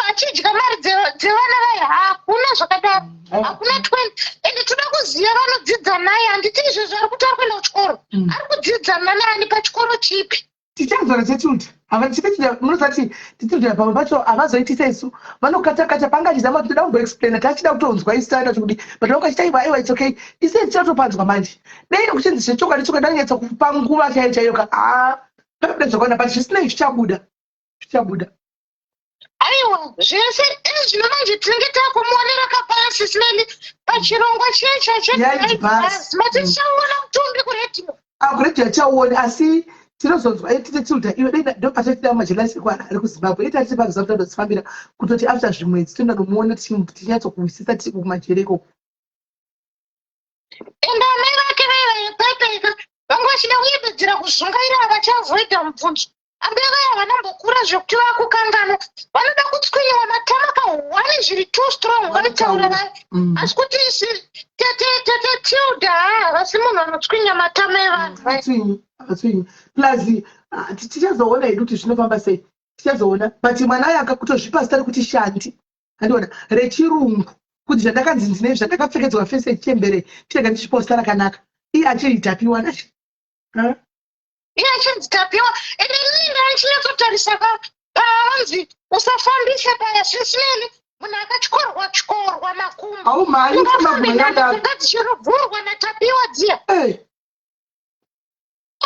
[SPEAKER 6] achidya mari dzevana vai hakuna zvakadaro hakuna 20 ende toda kuziva vanodzidza naye handiti izvezvo ari kuti ari kuenda kuchikoro ari kudzidzana naani pachikoro chipi
[SPEAKER 2] tichazora chetudi munozati titudira pamwe pacho havazoitisa isu vanokata pangachizama kuti toda kumboexplaina tachida kutonzwa isu taenda chokudi but vakachita iva its okay isi tichatopanzwa manje dei nokuchinzi zvechokwadi ndanyetsa kupa nguva chaiyo pabuda zvakaona but zvisinei zvichabuda
[SPEAKER 6] aiwa zvese ezvino manje tinenge takumuonera kapaya sisineli pachirongwa chechachetichaona mutumbi kuredhiyo
[SPEAKER 2] kuredhiyo achauoni asi tinozonzwa titiuta iwe ndopatotida majelasi kwana ari kuzimbabwe iti ati pakuza kuti andozifambira kutoti after zvimwedzi toenda nomuona tichinyatsokuwisisa tiri kumajere ikoko
[SPEAKER 6] ende amai vake vaivapaipeka vanga vachida kuyepedzera kuzungaira havachavoidha mubvunzo ambe vaya vanambokura zvekuti vakukangana vanoda kutswinyiwa matama ka1 zviri 2 strong vanitaura vayo asi kuti isi tilda havasi munhu anotswinya matama evanhu
[SPEAKER 2] vatswinyi plus tichazoona hedu kuti zvinofamba sei tichazoona but mwana ayo akakutozvipa zita rekuti shanti handiona rechirungu kuti zvandakanzi ndine zvandakapfekedzwa fese echembere tirega ndichiposta rakanaka iye achiritapiwa nacho
[SPEAKER 6] iye achinzitapiwa ende inenge achinyatsotarisa pavanzi usafambise paya sisineli munhu akatyorwa makumbo
[SPEAKER 2] Au mari
[SPEAKER 6] ungafambinanga dzichirovhurwa natapiwa dziya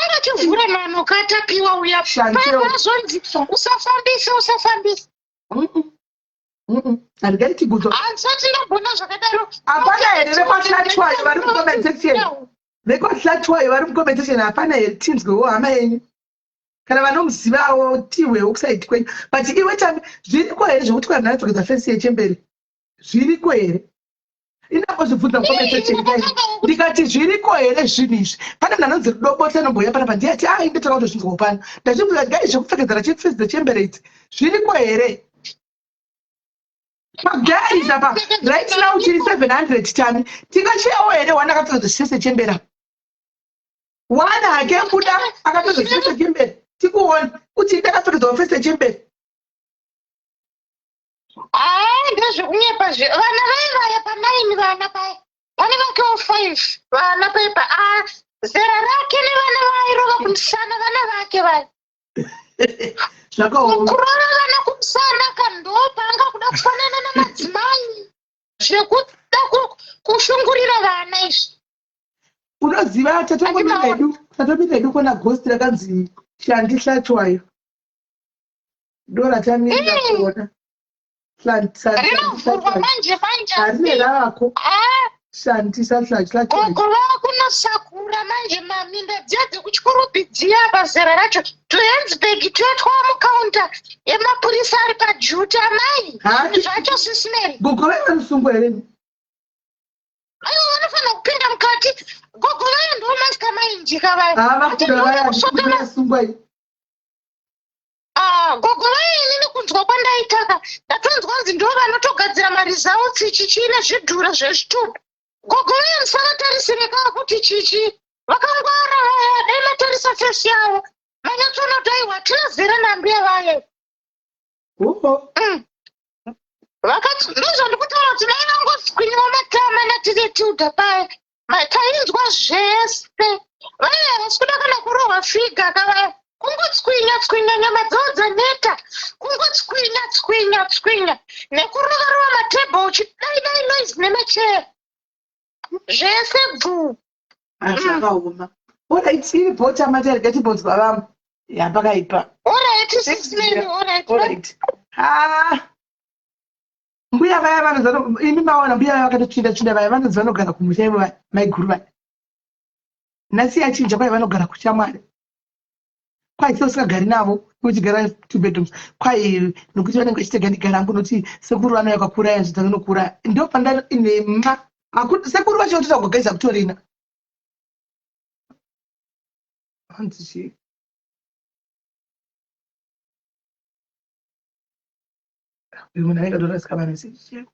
[SPEAKER 6] akativhura mano katapiwa uya paazonzi usafambise
[SPEAKER 2] handigaiti gudzo
[SPEAKER 6] hansati ndabhona zvakadaro
[SPEAKER 2] hapana here vekwashatwayo vari mucomment section vekwashatwayo vari mucomment section hapana here tinzwewo hama yenyu kana vanomuzivawo tihwewo kusaiti kwenyu but iwe tambi zviriko here zvokuti kana nhadzokedza fesi yechemberi zviriko here inambozvibvunza mucomment section kai ndikati zviriko here zvinhu izvi pane munhu anonzi Rudobota anomboya panapa ndiyati indetaka kutozvinzwawo pano ndachibvunza gai zvekupfekedzera chefesi dzechemberi idzi zviriko here magari apa right now chiri 700 tami tingachiyawo here wana akapfekedzera chefesi yechemberi apa wana hake buda akapfekedzera chefesi yechemberi tikuona kuti ndakapfekedzera fesi yechemberi
[SPEAKER 6] ndezvekunyepa vana vaivaya pa9 vana paya vane vakewo 5 vana paipa zera rake nevana vairova kumusana vana vake vaya kurova vana kumusana kandopa anga kuda kufanana namadzimai zvekuda kushungurira vana izvi
[SPEAKER 2] unoziva tatomira hedu kona ghost rakanzi Shandi Shatwayo doratamira kuona
[SPEAKER 6] rinovhurwa manje
[SPEAKER 2] harine ravako Shandi Shatwayo
[SPEAKER 6] gogo vakunosakura manje maminda dziya dzekuchikurubidziya pazera racho tuhandsbag tuyatwawa mukaunta yemapurisa ari pajuta mai zvacho sisineri
[SPEAKER 2] gogo vai vanosungwa here
[SPEAKER 6] aiwa vanofanira kupinda mukati gogo vayo ndo mastermainjika vayo gogo vayo inini kunzwa kwandaitaka ndatonzwa nzi ndo vanotogadzira maresults chichi nezvidhura zvezvitubu gogo vayo musakatarisireka kuti chichi vakangwara vaya dai matarisa fesi yavo vanyatsonodaiwa tinazere nambuya vayo vakati ndozvandikutaura kuti dai vangoswinyiwa matama natiretudha paya tainzwa zvese vaya havasi kuda kana kurohwa figa kavaya kungotswinya nyama dzavo dzaneta kungotswinya nekurovarova matebho uchidai noise nemachea zvese bvu
[SPEAKER 2] zvakaoma orit iri bhota matarigati bodzwa vamo yapakaipa orit mbuya vaya vanonzi imi maona mbuya vaya vakatotsvinda vaya vanonzi vanogara kumusha ivo maiguru vaya nhasi yachinja kwai vanogara kushamwari kwai se usikagari navo uchigara 2 bedrooms kwai nokuti vanenge vachitega ndigarangu nokuti sekuru vano yakakura yazvidza vinokura ndo pandanema sekuru vacho vatoita kugaiza kutorina hanzi chii uyu munhu anenge atorasika vanhu sechii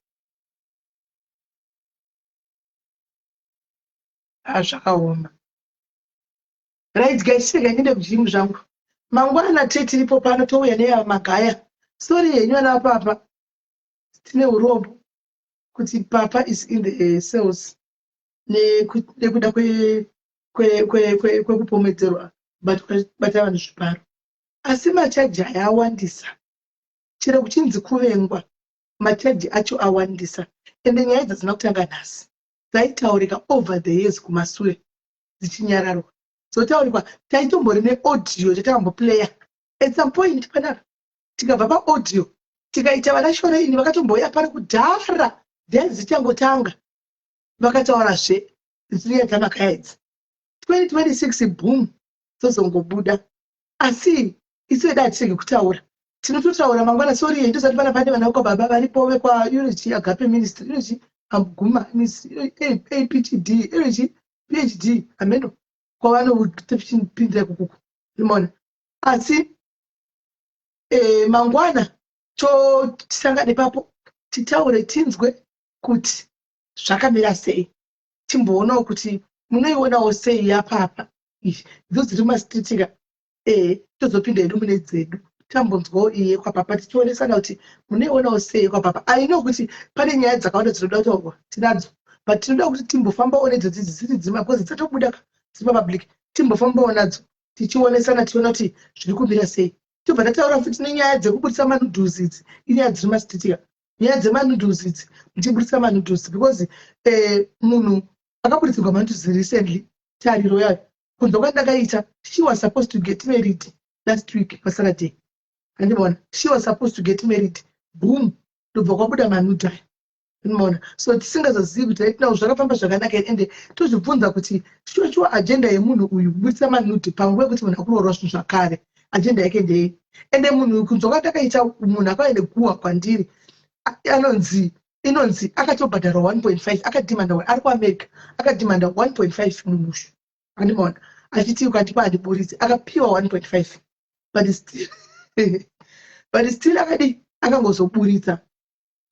[SPEAKER 2] zvakaoma right guys ndenge kuzvimu zvangu mangwana tiripo pano touya neya magaya stori yenyu ana papa tine urobo kuti papa is in the cells nekuda kwekupomedzerwa bata vanhu zviparo asi machaji aya awandisa chero kuchinzi kuvengwa machaji acho awandisa ende nyaya dzina kutanga nhasi dzaitaurika over the years kumasure dzichinyararwa dzotaurikwa taitombori neaudio tatamboplaya at some point panapa tikabva paaudio tikaita vanashora ini vakatomboya pari kudhara dai dzichangotanga vakataurazve zviya dzamakayadzi 2026 boom dzozongobuda asi isu vedu hatirege kutaura tinototaura mangwana sori yedu tisati pana pane vana kwababa varipo vekwa unity agape ministry unity amguma aptd unity phd ameno kwavanopindira kukuku imona asi mangwana tisangane papo titaure tinzwe kuti zvakamira sei timboonawo kuti munoionawo sei yapapa idzo dziri mastritika tozopinda hedu mune dzedu tambonzwawo iye kwapapa tichionesana kuti munoionawo sei kwapapa aino kuti pane nyaya dzakawanda dzinoda kutaurwa tinadzo but tinoda kuti timbofambawo nedzo dziri dzima kozi dzatobuda dziri papublic timbofambawo nadzo tichionesana tiona kuti zviri kumira sei tobva tataura futi nenyaya dzekubudisa manudhuzi idzi inyaya dziri mastritika nyaya dzemanoodles idzi muchiburitsa manoodles because munhu akaburitsigwa manoodles recently tariro yayo kunzwa kwandakaita she was supposed to get married last week pasaturday andimona she was supposed to get married boom ndobva kwabuda manoodle aya andimona so tisingazozivi kuti aitinawo zvakafamba zvakanaka ende tozvibvunza kuti shuwa agenda yemunhu uyu kuburitsa manoodle panguva yekuti munhu akuroorwa zvinhu zvakare agenda yake ndei ende munhu kunzwa kwandakaita munhu akaende kuwa kwandiri inonzi akatobhadhara 1.5 akadhimanda ari kuamerica akadhimanda 1.5 mumushu andimona achiti ukatipa handiburitsi akapiwa 1.5 but still akadi akangozoburitsa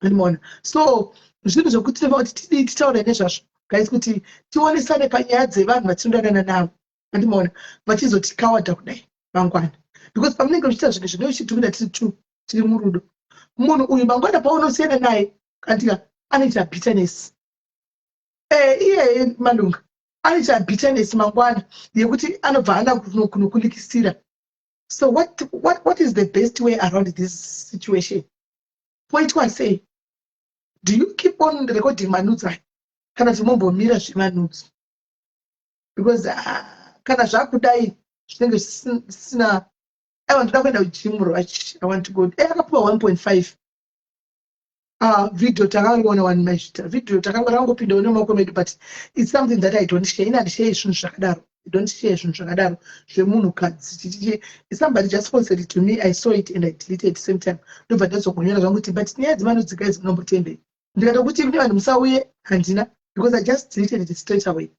[SPEAKER 2] andimona so zvinhu zvokuti teva kuti tidii titaura nezvazvo guys kuti tionesane panyaya dzevanhu vatinodangana navo andimona vachizotikawadha kudai mangwana because pamunenge muchiita zvinhu zvino uchidhumira tiri murudo munhu uyu mangwana paunosiyana naye katika anoita bitterness iye malunga anoita bitterness mangwana yekuti anobva ana kunokulikisira. So what is the best way around this situation? Point one, say, do you keep on recording manudes? Kana timombomira zvimanudes because kana zvakudai zvinenge sina I want to go to gym rush. I want to go. I put 1.5. Video takangona one mesh. Video takangona pinda no comedy, but it's something that I don't share. Ina share shunshakadaro. I don't share shunshakadaro. Shemunu cards. Somebody just posted it to me. I saw it and I deleted at the same time. No, but that's okay. But near the man who's the guys number 10 day. Because I just deleted it straight away.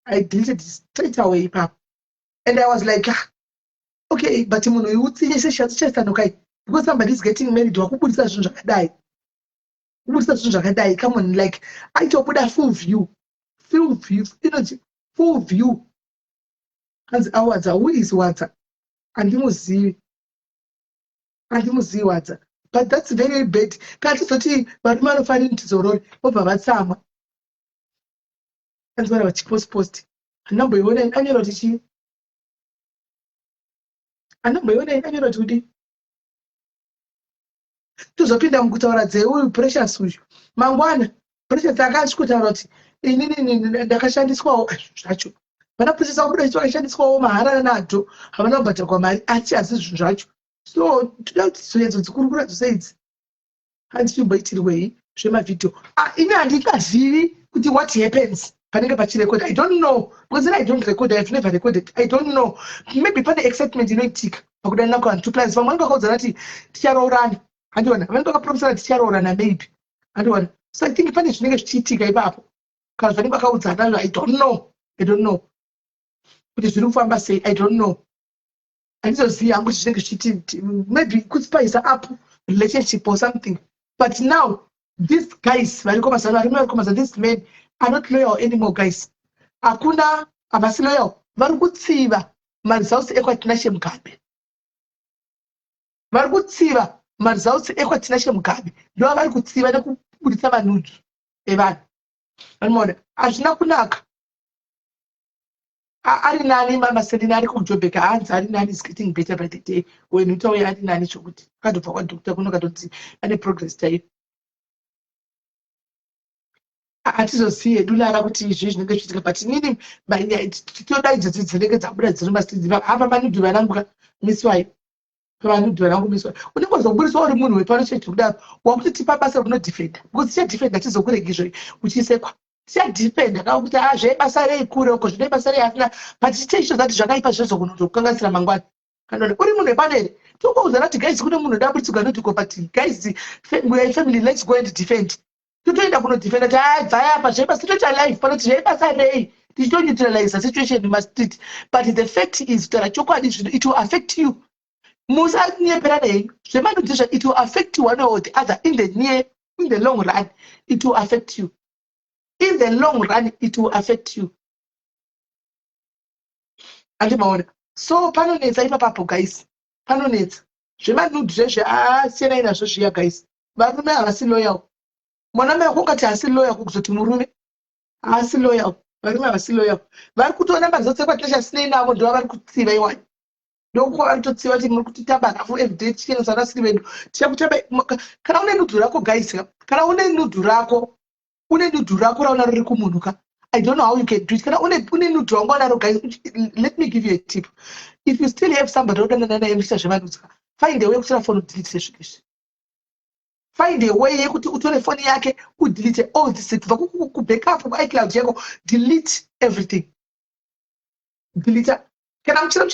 [SPEAKER 2] I deleted it straight away, pap. And I was like, okay, but you would see okay, because somebody is getting married to a couple die. Come on, like I talk with a full view, you know, full view. And hours who is water, and you must see water. But that's very bad. Can't you but man of into the road over that summer. That's what I was post. A number one and you're not she. Anamboiona inanyora tudi tuzopinda mukutaura dzeuyu precious uyu mangwana precious akasvikutaura kuti inini ndakashandiswawo zvacho vana precious akuda kuti vakashandiswawo mahara nadho havana kubhadharwa mari asi zvinhu zvacho so toda kuti zoedzo dzikurukura dzose idzi handichimboitirwei zvemavhidhiyo ini handingazivi kuti what happens panenge pachirecord. I don't know because I don't record. I've never recorded. I don't know. Maybe for the excitement inoitika pakudana kwa 2 plus vamwe vakaudza kuti ticharoorana andiona vamwe vakapromisana ticharoorana maybe andiona so I think pane zvinenge zvichiitika ipapo kana vanenge vakaudzana I don't know kuti zviri kufamba sei. I don't know. Handizoziva hangu kuti zvinenge zvichiitika maybe kuspice up relationship or something but now these guys varikomasana this man are not loyal anymore, guys. Akuna abasi loyal. Varukutsiva marizausi ekwatina shemugabe. Varukutsiva marizausi ekwatina shemugabe. Ndo varikutsiva nekuburitsa manudu evanhu. Vanmona azvina kunaka. Ari nani maselina ari kumujobheka hanzi ari nani is getting better by the day. When utawe ari nani chokuti akatobva kwadokta kunokatoti ane progress type. Atizoziye dulara kuti izvi zvinenge zvichiitika but inini tinoda idzo dzinenge dzabuda dziri masidziva apa manudu vanangu miswai pamanudhu vanangu miswai unenge wazoburiswa uri munhu wepano chechi kudaro wakuti tipa basa rinodhifenda because tichadhifenda tizokurega izvo uchisekwa tichadhifenda kaa kuti zvebasa rei kure uko zvine basa rei hafina but tichaisho zati zvakaipa zvezokunotokukanganisira mangwana kanone uri munhu wepano here tokuudzana kuti guys kune munhu daburitsigwa nodhiko but guys we are family let's go and defend totoenda kunodhifenda kuti bvai apa zvebasa toita life panoti zvebasa rei tichitonyutralize situation mustreet but the fact is kutaura chokwadi it will affect you musanyeperana henyu zvemanodhizva it will affect one or the other in the long run it will affect you in the long run it will affect you andimaona so panonetsa ipapapo guys panonetsa zvemanudhu zvezve siyanai nazvo zviya guys varume havasi loyal mwaname wakati hasi loyal kuzoti murume hasi loyal varume havasi loyal vari kutoona mazotsekwa tisha sinei navo ndo vari kutsiva iwani ndoko anototsiva kuti muri kutitamba hafu everyday tichiendesa nasiri vedu tichakutamba kana une nudhu rako guys kana une nudhu rako rauna riri kumunhuka I don't know how you can do it kana une nudhu wangu anaro guys. Let me give you a tip. If you still have somebody odanana naye muchiita zvevanhudzika, find a way kutora phone udelete zvinhu izvi. Find a way yekuti utore phone yake udelete all this kubva kubackup kuiCloud yako, delete everything. Delete. Kana muchira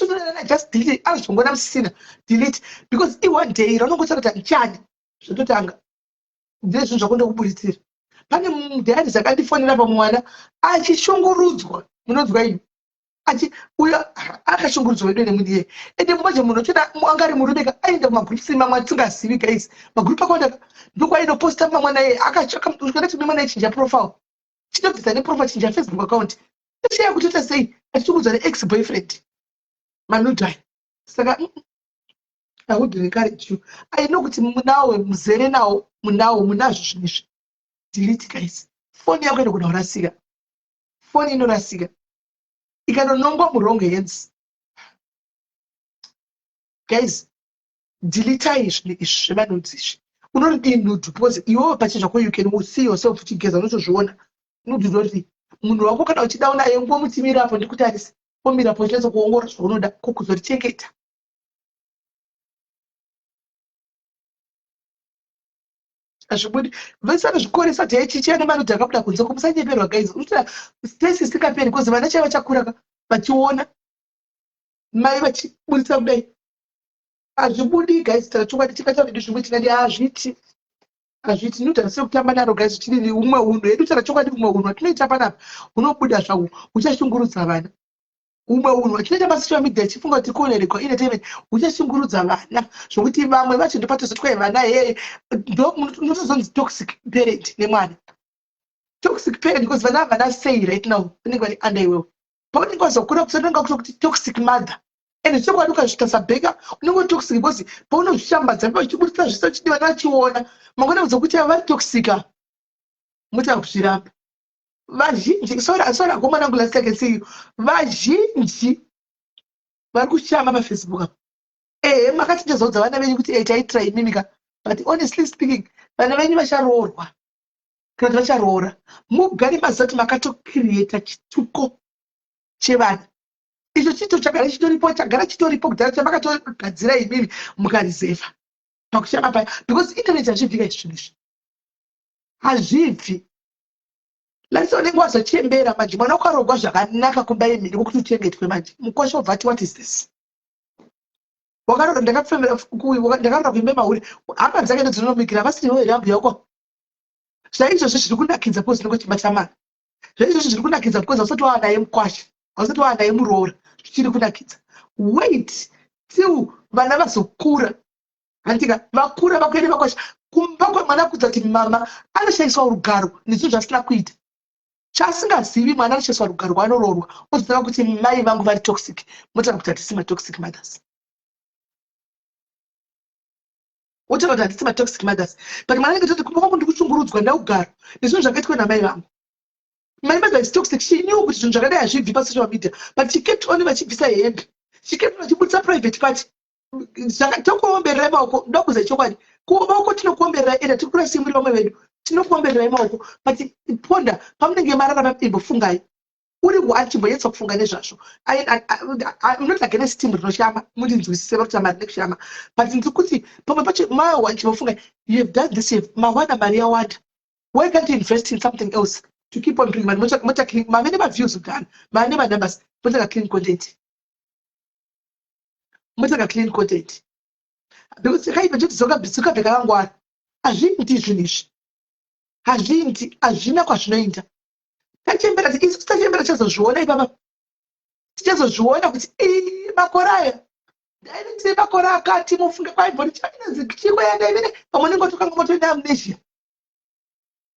[SPEAKER 2] just delete azvongona musina delete because one day ranongotara kuti nchani zvototanga ndezvinhu zvakundokubuditsira. Pane mudhari zakandifonera pamwana achishungurudzwa munonzwa ini uyo akashungurudzwa wedu nemudiye ende manje munhu chona angari murubeka aenda mumagroups mamwe atingazivi guys magroup akawanda ndokwainoposta mamwana ye akachaka kuti mwana yechinja profile chinobvisa neprofile chinja Facebook account ichiya kutota sei achishungurudzwa neex boyfriend manudai. Saka I would encourage you. I know kuti munawo muzere nawo munazvo zvinizvi. Delete guys. Phone yako inogona kurasika. Phone inorasika. Ikanonongwa muwrong hands. Guys, delete izvi zvevanodzi izvi. Unoti nudhu because iwewe pachena zvako you can see yourself uchigeza unotozviona. Nudhu ndoti munhu wako kana uchida unaye ngomutimirapo ndikuti arisi. Pomirapo chiletso kuongorora zvaunoda kukuzorichengeta. Azvibudi vesana zvikoresa taichichia nemanudhu akabuda kunze kumusanyeperwa guys. Unoita stress isikaperi because vana chaiva chakura vachiona mai vachibudisa kudai. Azvibudi guys, tarachokwadi chikaita vedu zvimwe tikati hazviti notarisa kutamba naro guys chiri umwe unhu edu tarachokwadi umwe unhu atinoita panapa unobuda zvawo uchashungurudza vana. Umwe unhu achinoita masocial media achifunga kuti kuonerekwa entertainment uchashungurudza vana zvokuti vamwe vacho ndopatozotwai vana ndonotozonzi toxic parent nemwana. Toxic parent because vana havana say right now vanenge vari under iwewe. Paunenge wazokura kusononga kuti toxic mother ende zvichokwadi ukazvita sabheka unenge toxic because paunozvishambadza uchibudisa zviso chidi vana vachiona mangwana uzokuti vari toxica muta kuzviramba. Vazhinji sorry akomana angu last I can see you. Vazhinji vari kushamba paFacebook apa. Makati ndizoudza vana venyu kuti taitrai mimika but honestly speaking vana venyu vacharoorwa kana kuti vacharoora. Mugari maziva kuti makatocreata chituko chevana. Icho chito chagara chitoripo kudhara chamakatogadzira imimi mukarizevha pakushamba paya because internet hazvibvi kaizvi izvi. Hazvibvi. Larisa unenge wazochembera manje mwana ukarogwa zvakanaka kumba yemhiri kokuti uchengetwe manje mukosha ubvati what is this. Wakarora ndakarora kuimba mauri hama dzake ndodzinomikira vasiri wewe rambu yako. Zvaizvozvo zviri kunakidza because ndinenge chibatamana. Zvaizvozvo zviri kunakidza because hausati waanaye mukwasha hausati waanaye muroora zvichiri kunakidza. Wait till vana vazokura handika vakura vakuende vakwasha kumba kwemwana kudza kuti mama anoshayiswa rugaro nezvinhu zvasina kuita. Chasingazivi mwana anoshayiswa rugaro rwaanoroorwa oziva kuti mai vangu vari toxic motaura kuti hatisi matoxic mothers. Wotaura kuti hatisi matoxic mothers but mwana anenge toti kumba kwangu ndikushungurudzwa ndaugaro nezvinhu zvakaitwa namai vangu. Mai vangu is toxic. She knew kuti zvinhu zvakadai hazvibvi pasocial media but she kept on vachibvisa hembe. She kept on vachibudisa private party. Tokuombererai maoko ndokuza chokwadi maoko tinokuombererai ende tiri kurasimbiri vamwe vedu tinokuombererai maoko but ponda pamunenge mararama imbofungai uri wachimboyetsa kufunga nezvazvo. I'm not against team rinoshama mundinzwisise kuti amari nekushama but ndiri kuti pamwe pacho mawachimbofungai you have done this mawana mari yawanda. Why can't you invest in something else to keep on doing mavene maviews kudhana mane manumbers motaka clean content motaka clean content because kaiva kuti zokabvisuka bekakangwara hazviiti zvinhu izvi hazviiti hazvina kwazvinoita. Tachembera isu tachembera tichazozviona ipapa tichazozviona kuti makore aya ndaitire makore akati mufunge kwaibvoni chikoenda imene pamwe nengo tokanga motoenda amnesia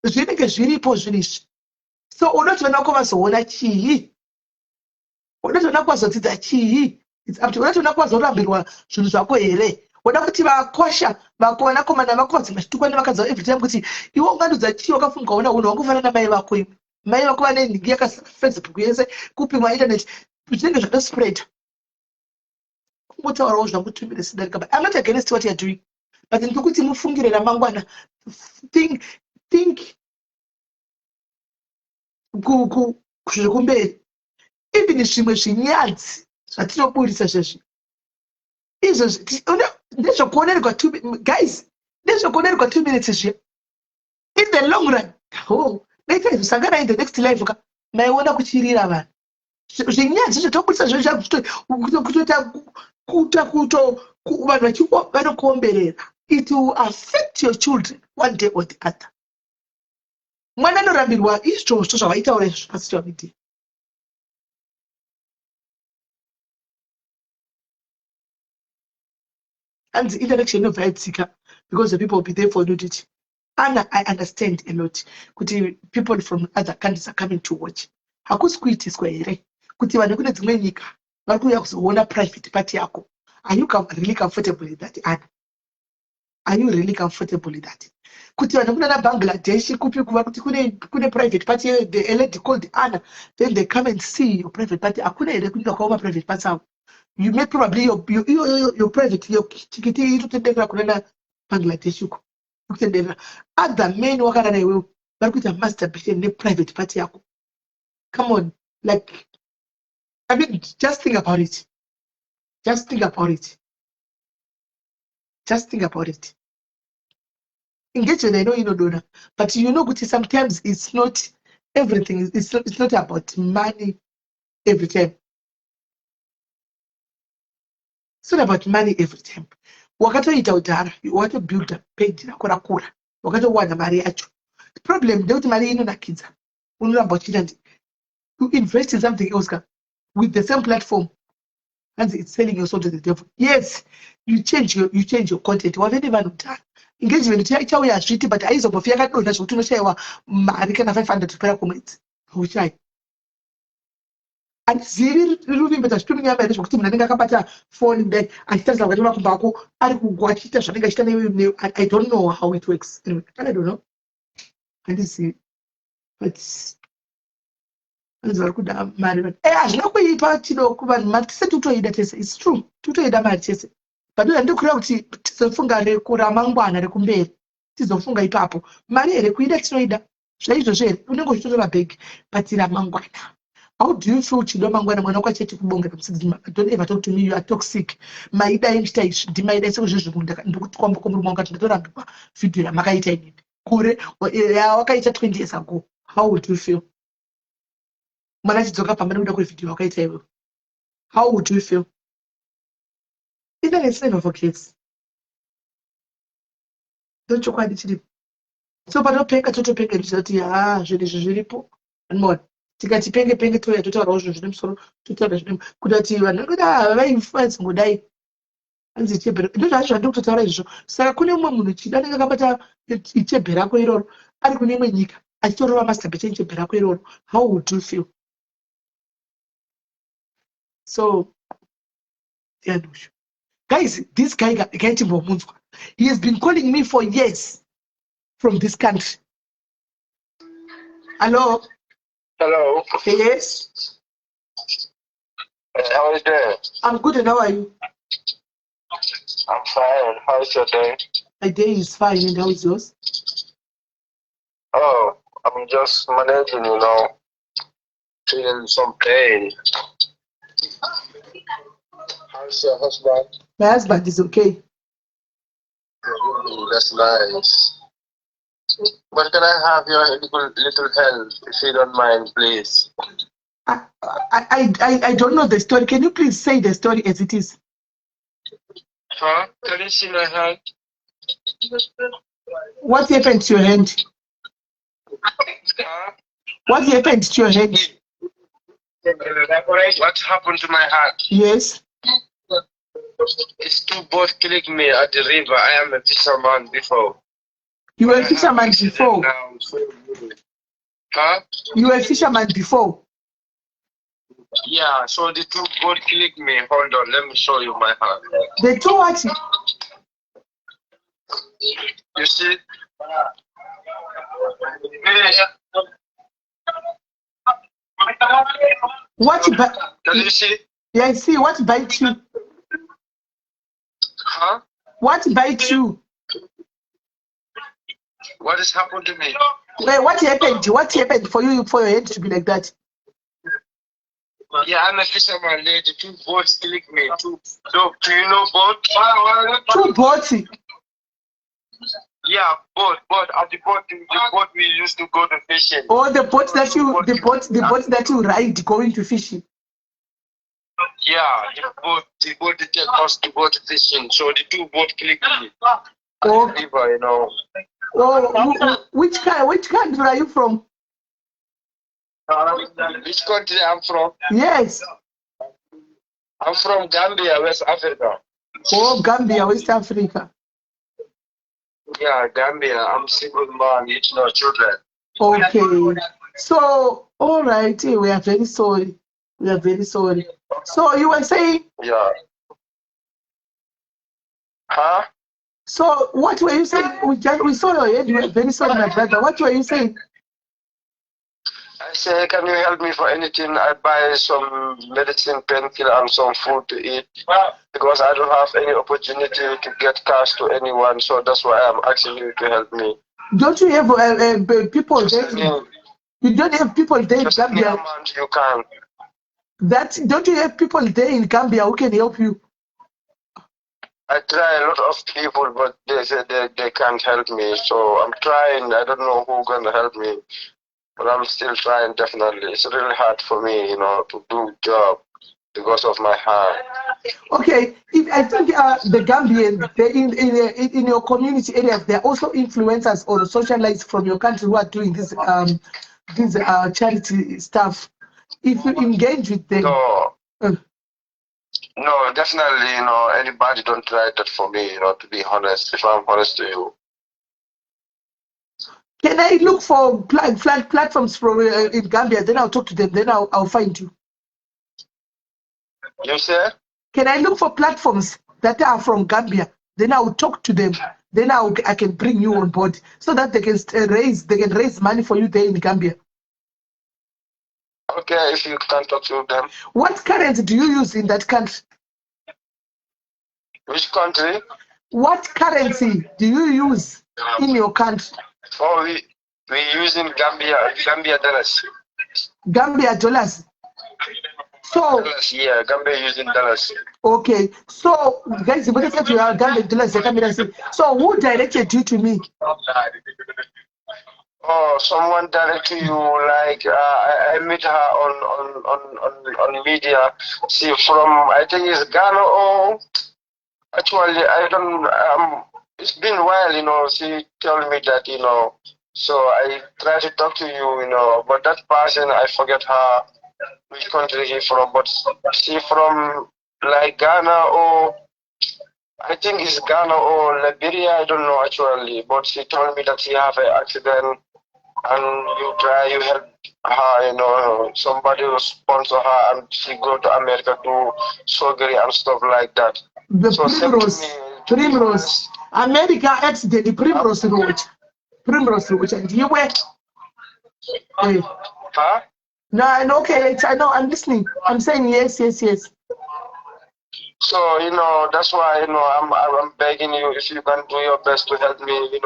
[SPEAKER 2] zvinenge zviripo zvinhu izvi. So unotoona kuvazoona chii unotoona kuvazodzidza chii unotoona kuvazorambirwa zvinhu zvako here. Woda kuti vakosha vanakomana vakovadzi machitukwani vakadza every time kuti iwe ungandudza chii wakafunga una unhu wangofanana namai vako imwe mai vako vane nhingi yakafacebook yese kupimwa internet zvinenge zvakaspread. kungotaurawo zvangu 2 minutes darika. I'm not against what you're doing, but ndikuti mufungire ramangwana. Think zvekumberi. Even zvimwe zvinyadzi zvatinoburisa zvezvi izvozvi ndezvokuonerwa guys, ndezvokuonerwa 2 minutes zviya. In the long run, later izosangana in the next life maiona kuchirira vanhu. Zvinyadzi zvatoburisa zvezvi vanhu vanokuomberera. It will affect your children one day or the other. Mwana anorambirwa izvozvo zvavaitaura izvo pasocial media. And the interaction of Tsika, because the people will be there for nudity. And I understand a lot. Kuti people from other countries are coming to watch. Hakusikuiti square. Kuti vanhu kune dzimwe nyika vari kuuya kuzoona private party yako. Are you really comfortable with that, Anna? Are you really comfortable with that? Kuti vanhu kuna Bangladesh kupi kuva kuti kune private party, the lady called Anna, then they come and see your private party. Hakuna ere kuita kwaoma private party yako. You make probably your private, your chikiti itotendera kunana Bangladesh yuko. Other men wakana na iwewe vari kuita masturbation ne private party yako. Come on, like, I mean, just think about it. Just think about it. Just think about it. Engage when I know you know donor, but you know, Guti, sometimes it's not everything. It's not about money every time. It's not about money every time. Wakatoita udhara, you want to build a page rakura. Wakatowana mari yacho. The problem ndekuti mari inonakidza. Unoramba uchita you invest in something else with the same platform, and it's selling your soul to the devil. Yes, you change your content. Wavene vanhu udhara. Engagement chauya zviti, but aizombofika kadonha zvokuti unoshaiwa mari kana 500 kupera kumwedzi. Uchayi. Andizivi ruvimbe zvitumi nyama here zvokuti munhu anenge akabata phone kudai achitarisa mukati makumbo ako ari kugwa achiita zvanenge achiita newe. I don't know how it works. Anyway, I don't know. Andizivi. But vari kuda mari. Hazvina kuipa tidoko vanhu mari tisati kutoida tese. It's true. Totoida mari tese. But ndikukureva kuti tizofunga ramangwana rekumberi. Tizofunga ipapo. Mari here kuida tinoida. Zvaizvozvo here unenge uchitotora bhegi but ramangwana. How do you feel chido mangwana mwana kwa cheti kubonga kusikizima? Don't ever talk to me, you are toxic. Maida imshita ishi, dimaida isi kuzhuzhu mundaka. Ndukuti kwamba kumru mwanga tundatorambikwa video ya makaita inini. Kure, ya wakaita 20 years ago. How would you feel? Mwana chidzoka pambani kuda kwe video wakaita iwe. How would you feel? Internet never forgets. Don't you quite chidi. So patopenga totopenga ndizoti zviripo. And more. Tikati penge toya totaurawo zvinhu zvine musoro totaura zvine kudati vanhu kuda vainfluence ngodai anzi chebhera ndozvo zvandiri kutotaura izvozvo. Saka kune umwe munhu chida anenge akabata ichebhera rako iroro ari kune imwe nyika achitorova masturbation ichebhera rako iroro. How would you feel? So guys, this guy gaiti mbomunzwa, he has been calling me for years from this country. Hello.
[SPEAKER 18] Hello.
[SPEAKER 2] Yes.
[SPEAKER 18] How are you doing?
[SPEAKER 2] I'm good, and how are you?
[SPEAKER 18] I'm fine. How's your day?
[SPEAKER 2] My day is fine, and how is yours?
[SPEAKER 18] Oh, I'm just managing, feeling some pain. How's your husband?
[SPEAKER 2] My husband is okay.
[SPEAKER 18] That's nice. But can I have your little help, if you don't mind, please?
[SPEAKER 2] I don't know the story. Can you please say the story as it is?
[SPEAKER 18] Huh? Can you see my hand?
[SPEAKER 2] What happened to your hand?
[SPEAKER 18] Huh?
[SPEAKER 2] What happened to your hand?
[SPEAKER 18] What happened to my hand?
[SPEAKER 2] Yes.
[SPEAKER 18] It's two boats killing me at the river. I am a fisherman before.
[SPEAKER 2] You were a fisherman before?
[SPEAKER 18] Huh?
[SPEAKER 2] You were a fisherman before?
[SPEAKER 18] Yeah, so the two boats killing me. Hold on, let me show you my hand.
[SPEAKER 2] The two what?
[SPEAKER 18] You see?
[SPEAKER 2] What?
[SPEAKER 18] Can you see?
[SPEAKER 2] Yeah, I see. What bite you?
[SPEAKER 18] Huh?
[SPEAKER 2] What bite you?
[SPEAKER 18] What has happened to me?
[SPEAKER 2] Wait, what happened? What happened for you for your head to be like that?
[SPEAKER 18] Yeah, I'm a fisherman lady. 2 boats click me. Do you know boat?
[SPEAKER 2] 2 boats.
[SPEAKER 18] Yeah, boat. At the boat we used to go to fishing.
[SPEAKER 2] Oh, the boats that you ride going to fishing.
[SPEAKER 18] Yeah, the boat that take us to go to fishing. So the 2 boats click me.
[SPEAKER 2] Oh,
[SPEAKER 18] River, you know.
[SPEAKER 2] Oh, which country are you from?
[SPEAKER 18] Which country I'm from?
[SPEAKER 2] Yes.
[SPEAKER 18] I'm from Gambia, West Africa.
[SPEAKER 2] Oh, Gambia, West Africa.
[SPEAKER 18] Yeah, Gambia. I'm single man, no children.
[SPEAKER 2] Okay. So, all right. We are very sorry. We are very sorry. So you were saying?
[SPEAKER 18] Yeah. Huh?
[SPEAKER 2] So what were you saying? We saw your head. You were very sorry, my brother. What were you saying?
[SPEAKER 18] I say, can you help me for anything? I buy some medicine, painkiller, and some food to eat because I don't have any opportunity to get cash to anyone. So that's why I'm asking you to help me.
[SPEAKER 2] Don't you have people there? You don't have people there in Gambia.
[SPEAKER 18] You can.
[SPEAKER 2] Don't you have people there in Gambia who can help you?
[SPEAKER 18] I try a lot of people, but they say they can't help me. So I'm trying. I don't know who's gonna help me. But I'm still trying, definitely. It's really hard for me, to do job because of my heart.
[SPEAKER 2] Okay, I think the Gambian, in your community areas, there are also influencers or socialites from your country who are doing this charity stuff. If you engage with them.
[SPEAKER 18] No, definitely, anybody don't try that for me, to be honest, if I'm honest to you.
[SPEAKER 2] Can I look for platforms from in Gambia? Then I'll talk to them. Then I'll find you.
[SPEAKER 18] You say?
[SPEAKER 2] Can I look for platforms that are from Gambia? Then I'll talk to them. Then I can bring you on board so that they can raise money for you there in Gambia.
[SPEAKER 18] Okay, if you can talk to them.
[SPEAKER 2] What currency do you use in that country?
[SPEAKER 18] Which country?
[SPEAKER 2] What currency do you use in your country?
[SPEAKER 18] Oh, we using Gambia dollars.
[SPEAKER 2] Gambia dollars. So
[SPEAKER 18] dollars, yeah, Gambia using dollars.
[SPEAKER 2] Okay, so guys, what is you are Gambia dollars? So who directed you to me?
[SPEAKER 18] Oh, someone directed you. Like I met her on media. She from I think it's Ghana or actually I don't. It's been a while, she told me that, so I tried to talk to you, but that person, I forget her, which country she from, but she from like Ghana or, I think it's Ghana or Liberia, I don't know actually, but she told me that she have an accident and you help her, somebody will sponsor her and she go to America to surgery and stuff like that.
[SPEAKER 2] The Primrose. America accident, the Primrose Road. And you were.
[SPEAKER 18] Huh?
[SPEAKER 2] No, okay, I know, I'm listening. I'm saying yes.
[SPEAKER 18] So, that's why, I'm begging you if you can do your best to help me,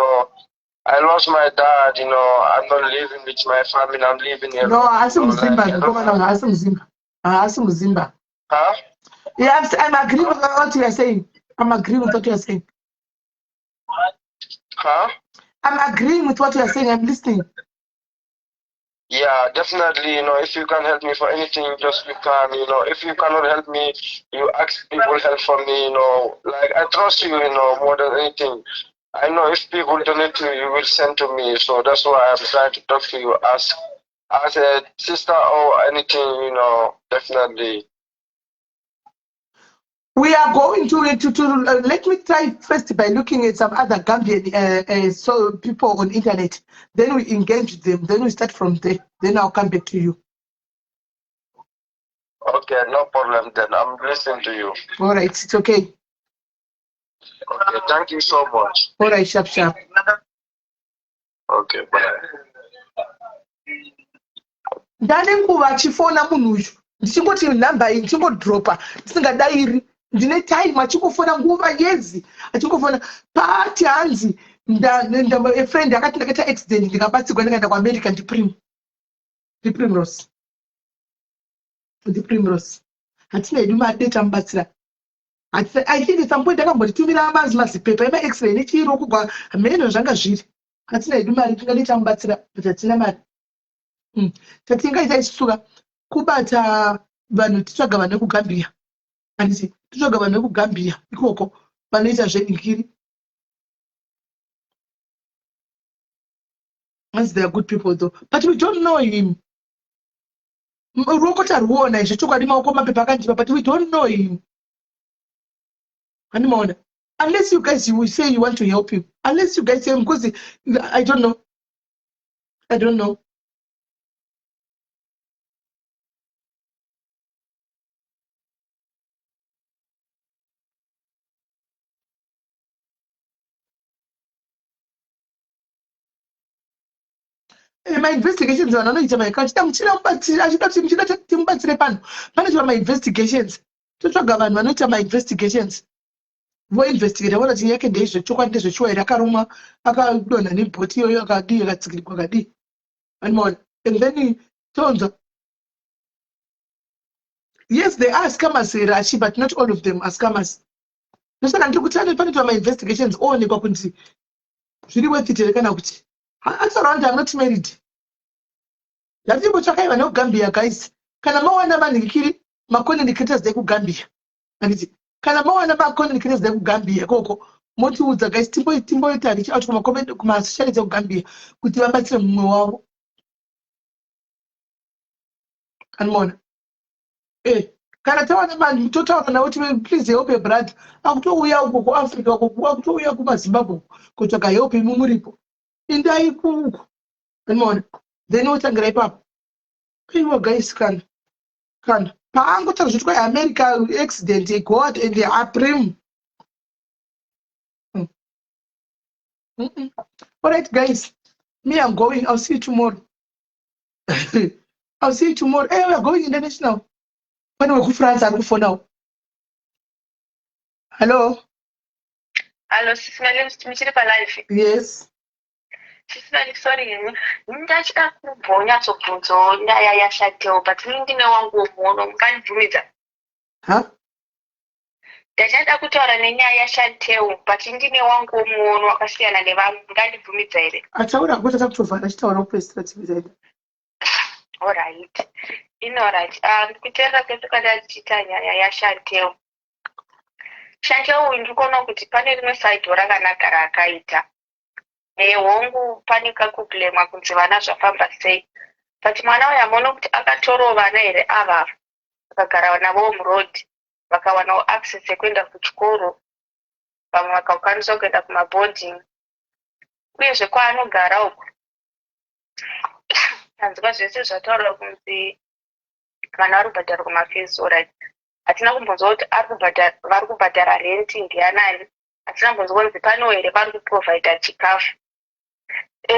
[SPEAKER 18] I lost my dad, I'm not living with my family, I'm living here.
[SPEAKER 2] No, Zimba.
[SPEAKER 18] Huh?
[SPEAKER 2] Yeah, I'm agreeing with what you are saying.
[SPEAKER 18] Huh?
[SPEAKER 2] I'm agreeing with what you are saying. I'm listening.
[SPEAKER 18] Yeah, definitely. If you can help me for anything, just you can. If you cannot help me, you ask people help for me. Like I trust you. More than anything. I know if people donate to you, you will send to me. So that's why I'm trying to talk to you as a sister or anything. Definitely.
[SPEAKER 2] We are going to let me try first by looking at some other Gambian so people on internet. Then we engage them. Then we start from there. Then I'll come back to you.
[SPEAKER 18] Okay, no problem. Then I'm listening to you.
[SPEAKER 2] All right, it's okay.
[SPEAKER 18] Okay, thank you so much.
[SPEAKER 2] All right, sharp.
[SPEAKER 18] Okay, bye.
[SPEAKER 2] Ndane nguva chifona munhu uyu ndichingoti namba iyi ndichingodropa ndisingadairi ndine time achingofona nguva yezi achingofona pati hanzi friend akati ndakaita accident ndikabatsirwa ndikaenda kuamerica ndiprimrose hatina hedu mari tamubatsira I think some point akambotitumira mazipepa ema-x-ray nechiro kubva mheno zvanga zviri hatina hedu mari tingadi tamubatsira but hatina mari tatingaita ichisuka kubata vanhu titsvaga vanhu vekugambia handiti titsvaga vanhu vekugambia ikoko vanoita zvenikiri as they are good people though but we don't know him ruoko taruona izvo chokwadi maoko mapepa akandipa but we don't know him handimaona unless you guys you will say you want to help him unless you guys say because I don't know ma-investigations vanhu vanoita maikachida muchida achida kuti muchida timubatsire pano panoitwa ma-investigations totsvaga vanhu vanoita ma-investigations voinvestigata vona kuti yake ndeizvechokwadi ndezvechiwa here akarumwa akadonha nebhoti iyoyo akadii akatsikirikwa akadii animaona and then tonzwa yes they are scammers rachi but not all of them are scammers nosaka ndiri kuti panoitwa ma-investigations oonekwa kuti zviri worth it here kana kuti around I'm not married. Lazima uchakai vanhu Gambia guys. Kana mawana manikiri content creators de ku Gambia. Anditi. Kana mawana content creators de ku Gambia koko. Moti udza guys timbo itari out kuma comment kuma social media ku Gambia kuti vabatsire mumwe wavo. Anmona. Kana tawana mani totaura nawo kuti please help a brother. Akutouya uko ku Africa uko akutouya ku Zimbabwe kutsvaka help mumuripo. Indai kuku. Anmona. Then wotangira ipapo. Iwo guys kana. Paangotaura zvitwa America accident God and the Aprim. All right guys. Me I'm going. I'll see you tomorrow. I'll see you tomorrow. Hey, we are going international. When we go to France, I'll go for now. Hello.
[SPEAKER 15] Hello, Sismali, mchiri pa live.
[SPEAKER 2] Yes.
[SPEAKER 15] Sismali, sorry. Ndachida kubhonya tsobvunzo nyaya yashatewo but ndine wangu muono mukandibvumidza.
[SPEAKER 2] Ha?
[SPEAKER 15] Ndachada kutaura nenyaya yashatewo but ndine wangu muono wakasiyana nevamwe mukandibvumidza here.
[SPEAKER 2] Ataura kuti takutovhara achitaura kupesera tibvisa.
[SPEAKER 15] All right. Alright. Kuteerera kwese kwandachita nyaya yashatewo. Shantewo uyu ndikuona kuti pane rimwe saidho rakanaka raakaita. Hongu pane kakubhlemwa kunzi vana zvafamba sei. But mwana uyu amuona kuti akatorova vana here ava vakagara navo murodhi vakawanawo access yekuenda kuchikoro vamwe vakakwanisa kuenda kumaboarding uyezve kwaanogara uku tanzwa zvese zvataurwa kunzi vana vari kubhadhara kumafees. Alright. Hatina kumbonzwa kuti vari kubhadhara renti ndianani. Hatina kumbonzwa kunzi pano here vari kuprovhaidha chikafu.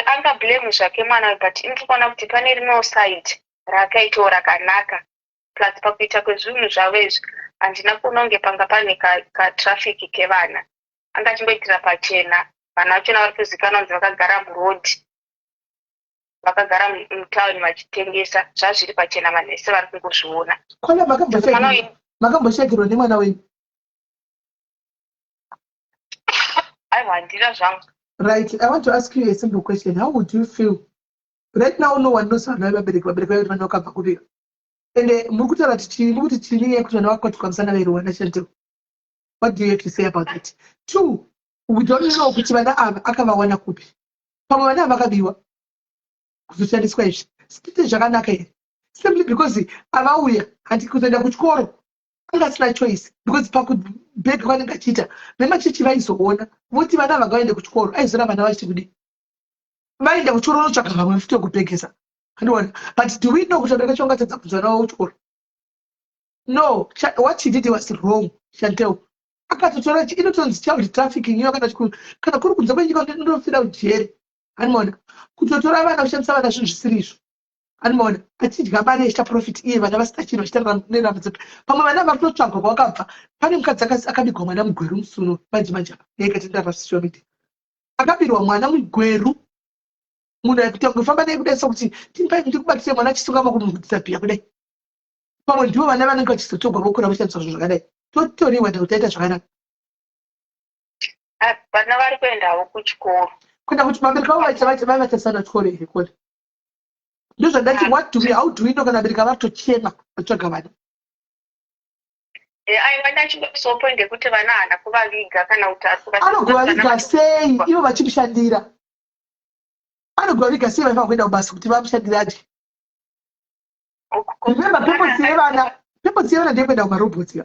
[SPEAKER 15] Angablame zvake mwana uyu but ndikuona kuti pane rimwe side rakaitawo rakanaka plus pakuita kwezvinhu zvavo izvi handina kuona kunge panga pane katrafiki kevana. Angachimboitira pachena vana vachona vari kuzikanwa kunzi vakagara murodhi vakagara mutauni vachitengesa zvazviri pachena manhesi vari kungozviona.
[SPEAKER 2] Kona makamboshekerwa nemwana wenyu?
[SPEAKER 15] Aiwa handina zvangu.
[SPEAKER 2] Right, I want to ask you a simple question. How would you feel? Right now, no one knows how to vabereka vana vakabva kuvika. And murikutaura kuti chini yekuti vana vakwatuka veruwa nashantewo. What do you have to say about that? Two, we don't know kuti vana ava akavawana kupi. Pamwe vana ava vakabiwa kuzoshandiswa izvi. Sipite zvakanaka here. Simply because avauya handi kuzoenda kuchikoro. Anga asina choice because pakubhega kwanenge achiita nemachechi vaizoona voti vana vangavaende kuchikoro aizora vana vachiti kudi vaenda kuchikoro votsvaga vamwe futi yekubhegesa andiona. But do we know kuti abereka chongatadza kunzi vana vavo kuchikoro? No, what she did was wrong. Chantel akatotora inotonzi child trafficking iyo kana kuri kunze kwenyika ndinofira ujere andiona kutotora vana kushandisa vana zvinhu zvisiri izvo Animona achidya mari echiita profit iye vana vasina chinhu vachitarira nerama dzedu. Pamwe vana vari kutotsvagwa kwakabva. Pane mukadzi akabirwa mwana mugweru musuno manje yaikatenderera pasocial media. Akabirwa mwana mugweru. Munhu aikuita kufamba naye kudai sokuti timbai ndikubatire mwana achisunga makumudisapia kudai. Pamwe ndivo vana vanenge vachizotogwa vokura vachishandisa zvinhu zvakadai. Totoriwa ndautaita zvakanaka.
[SPEAKER 6] Vana vari kuendawo kuchikoro.
[SPEAKER 2] Kuenda kuti mabereka avo vaivatasana chikoro here kona. Ndozvandati how do we know kana vabereka vatochema vatsvaga vana.
[SPEAKER 6] Aiwa ndachingoisawo ndekuti vana hana kuvaviga kana utatu.
[SPEAKER 2] Anogovaviga sei ivo vachimushandira? Anogovaviga sei vaiva kuenda kubasa kuti vamushandira aje? Remember purpose yevana ndeyekuenda kumarobhotsi.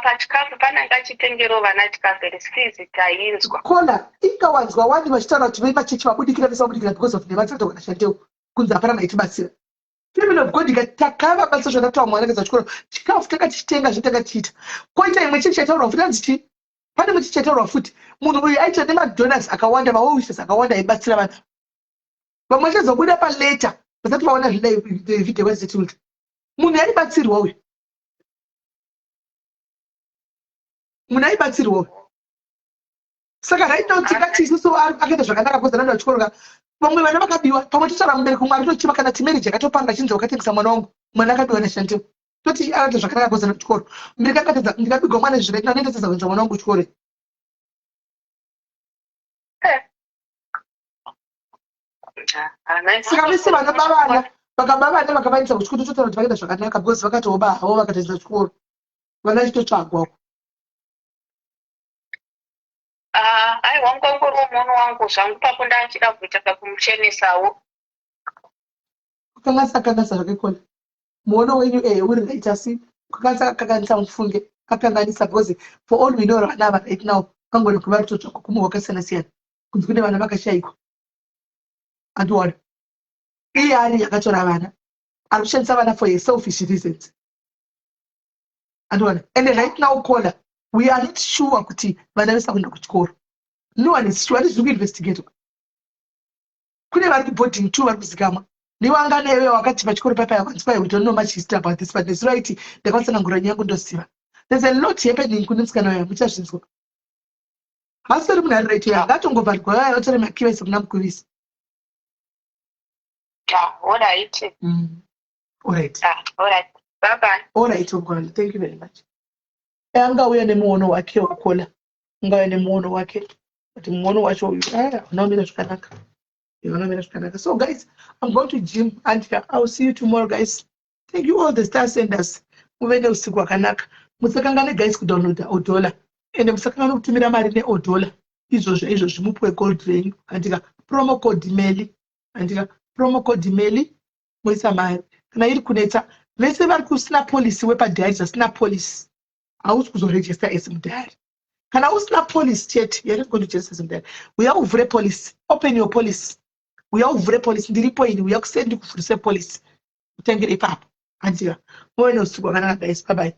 [SPEAKER 6] Pachikafu pananga chitengero vana chikafu risizi tainzwa.
[SPEAKER 2] Kona ikawanzwa wani vachitaura kuti vemachechi vabudikira vesabudikira because of nevatsata vakashandewo kunzi hapana maitibatsira. Family of God ikataka basa zvakataura mwana kaza chikoro chikafu takachitenga zvatakachiita. Koita imwe chechi yataura futi anzichi pane imwe chechi yataura futi munhu uyu aita nemadonuts akawanda mawishes akawanda aibatsira vanhu. Vamwe vachazobuda paleta vasati vaona zvidai video wezetulti. Munhu aibatsirwa uyu. Munhu aibatsirwa. Saka raitoti isusu akaita zvakanaka kozana nachikoro. Vamwe vana vakabiwa pamwe totaura mubereki umwe aritochiva kana timarriage yakatopanga chinzi wakatengesa mwana wangu mwana akabiwa nashantewo. Toti akaita zvakanaka kozana nachikoro. Mubereki akatadza ndikabigwa mwana zvireiti anoendesesa kuendesa mwana wangu kuchikoro. Saka vese vanaba vana vakaba vana vakavaendesa kuchikoro totaura kuti vakaita zvakanaka because vakatoba havo vakatoenda kuchikoro. Vana vachitotsvagwa.
[SPEAKER 6] Aiwa ngongoro munhu wangu zvangu papo ndachida kuita kumuchenesawo.
[SPEAKER 2] Kanganisa zvakakona. Muono wenyu uri right asi kakanisa mufunge kakanganisa because for all we know vana ava right now kangori kuva kutotsvagwa kumwe wakasiyana siyana. Kunzi kune vana vakashayikwa. Andiwana. Iye ari yakatora vana. Ari kushandisa vana for selfish reasons. Andiwana. And right now Kola, we are not sure kuti vana vese kuenda kuchikoro. No one is sure. This is investigate. Kune vari boarding 2 vari kuzikamwa. Niwanga newe wakati pachikoro papa yakanzwa we don't know much history about this but it's right. Ndakwasanangura nyangu ndosiva. There's a lot happening kune msikana waya muchazvinzwa. Hasiri munhu ari right yakatongobvarwa yaya otore makiwa isemuna mukuvisi.
[SPEAKER 6] All right.
[SPEAKER 2] All right.
[SPEAKER 6] All right. Bye bye.
[SPEAKER 2] All right, thank you very much. Angauya nemuono wake wakola. Angauya nemuono wake. But muono wacho unomira zvakanaka. So guys, I'm going to gym and I'll see you tomorrow guys. Thank you all the star senders. Muvene usiku wakanaka. Musakangane guys kudownloada Odola. Ende musakangane kutumira mari neOdola. Izvozvo mupuwe gold renyu. Andika promo code Meli. Andika promo code Meli. Moisa mari. Kana iri kunetsa. Vese vari kusina policy wepadhari asina policy. Hausi kuzoregister as mudhari. Kana usina policy chete, you're not going to register as mudhari. We are uvhure policy. Open your policy. We are uvhure policy. Ndiripo ini. We are kusend kuvhurise policy. Utengere ipapo. Andika. Muone usiku wakanaka guys. Bye bye.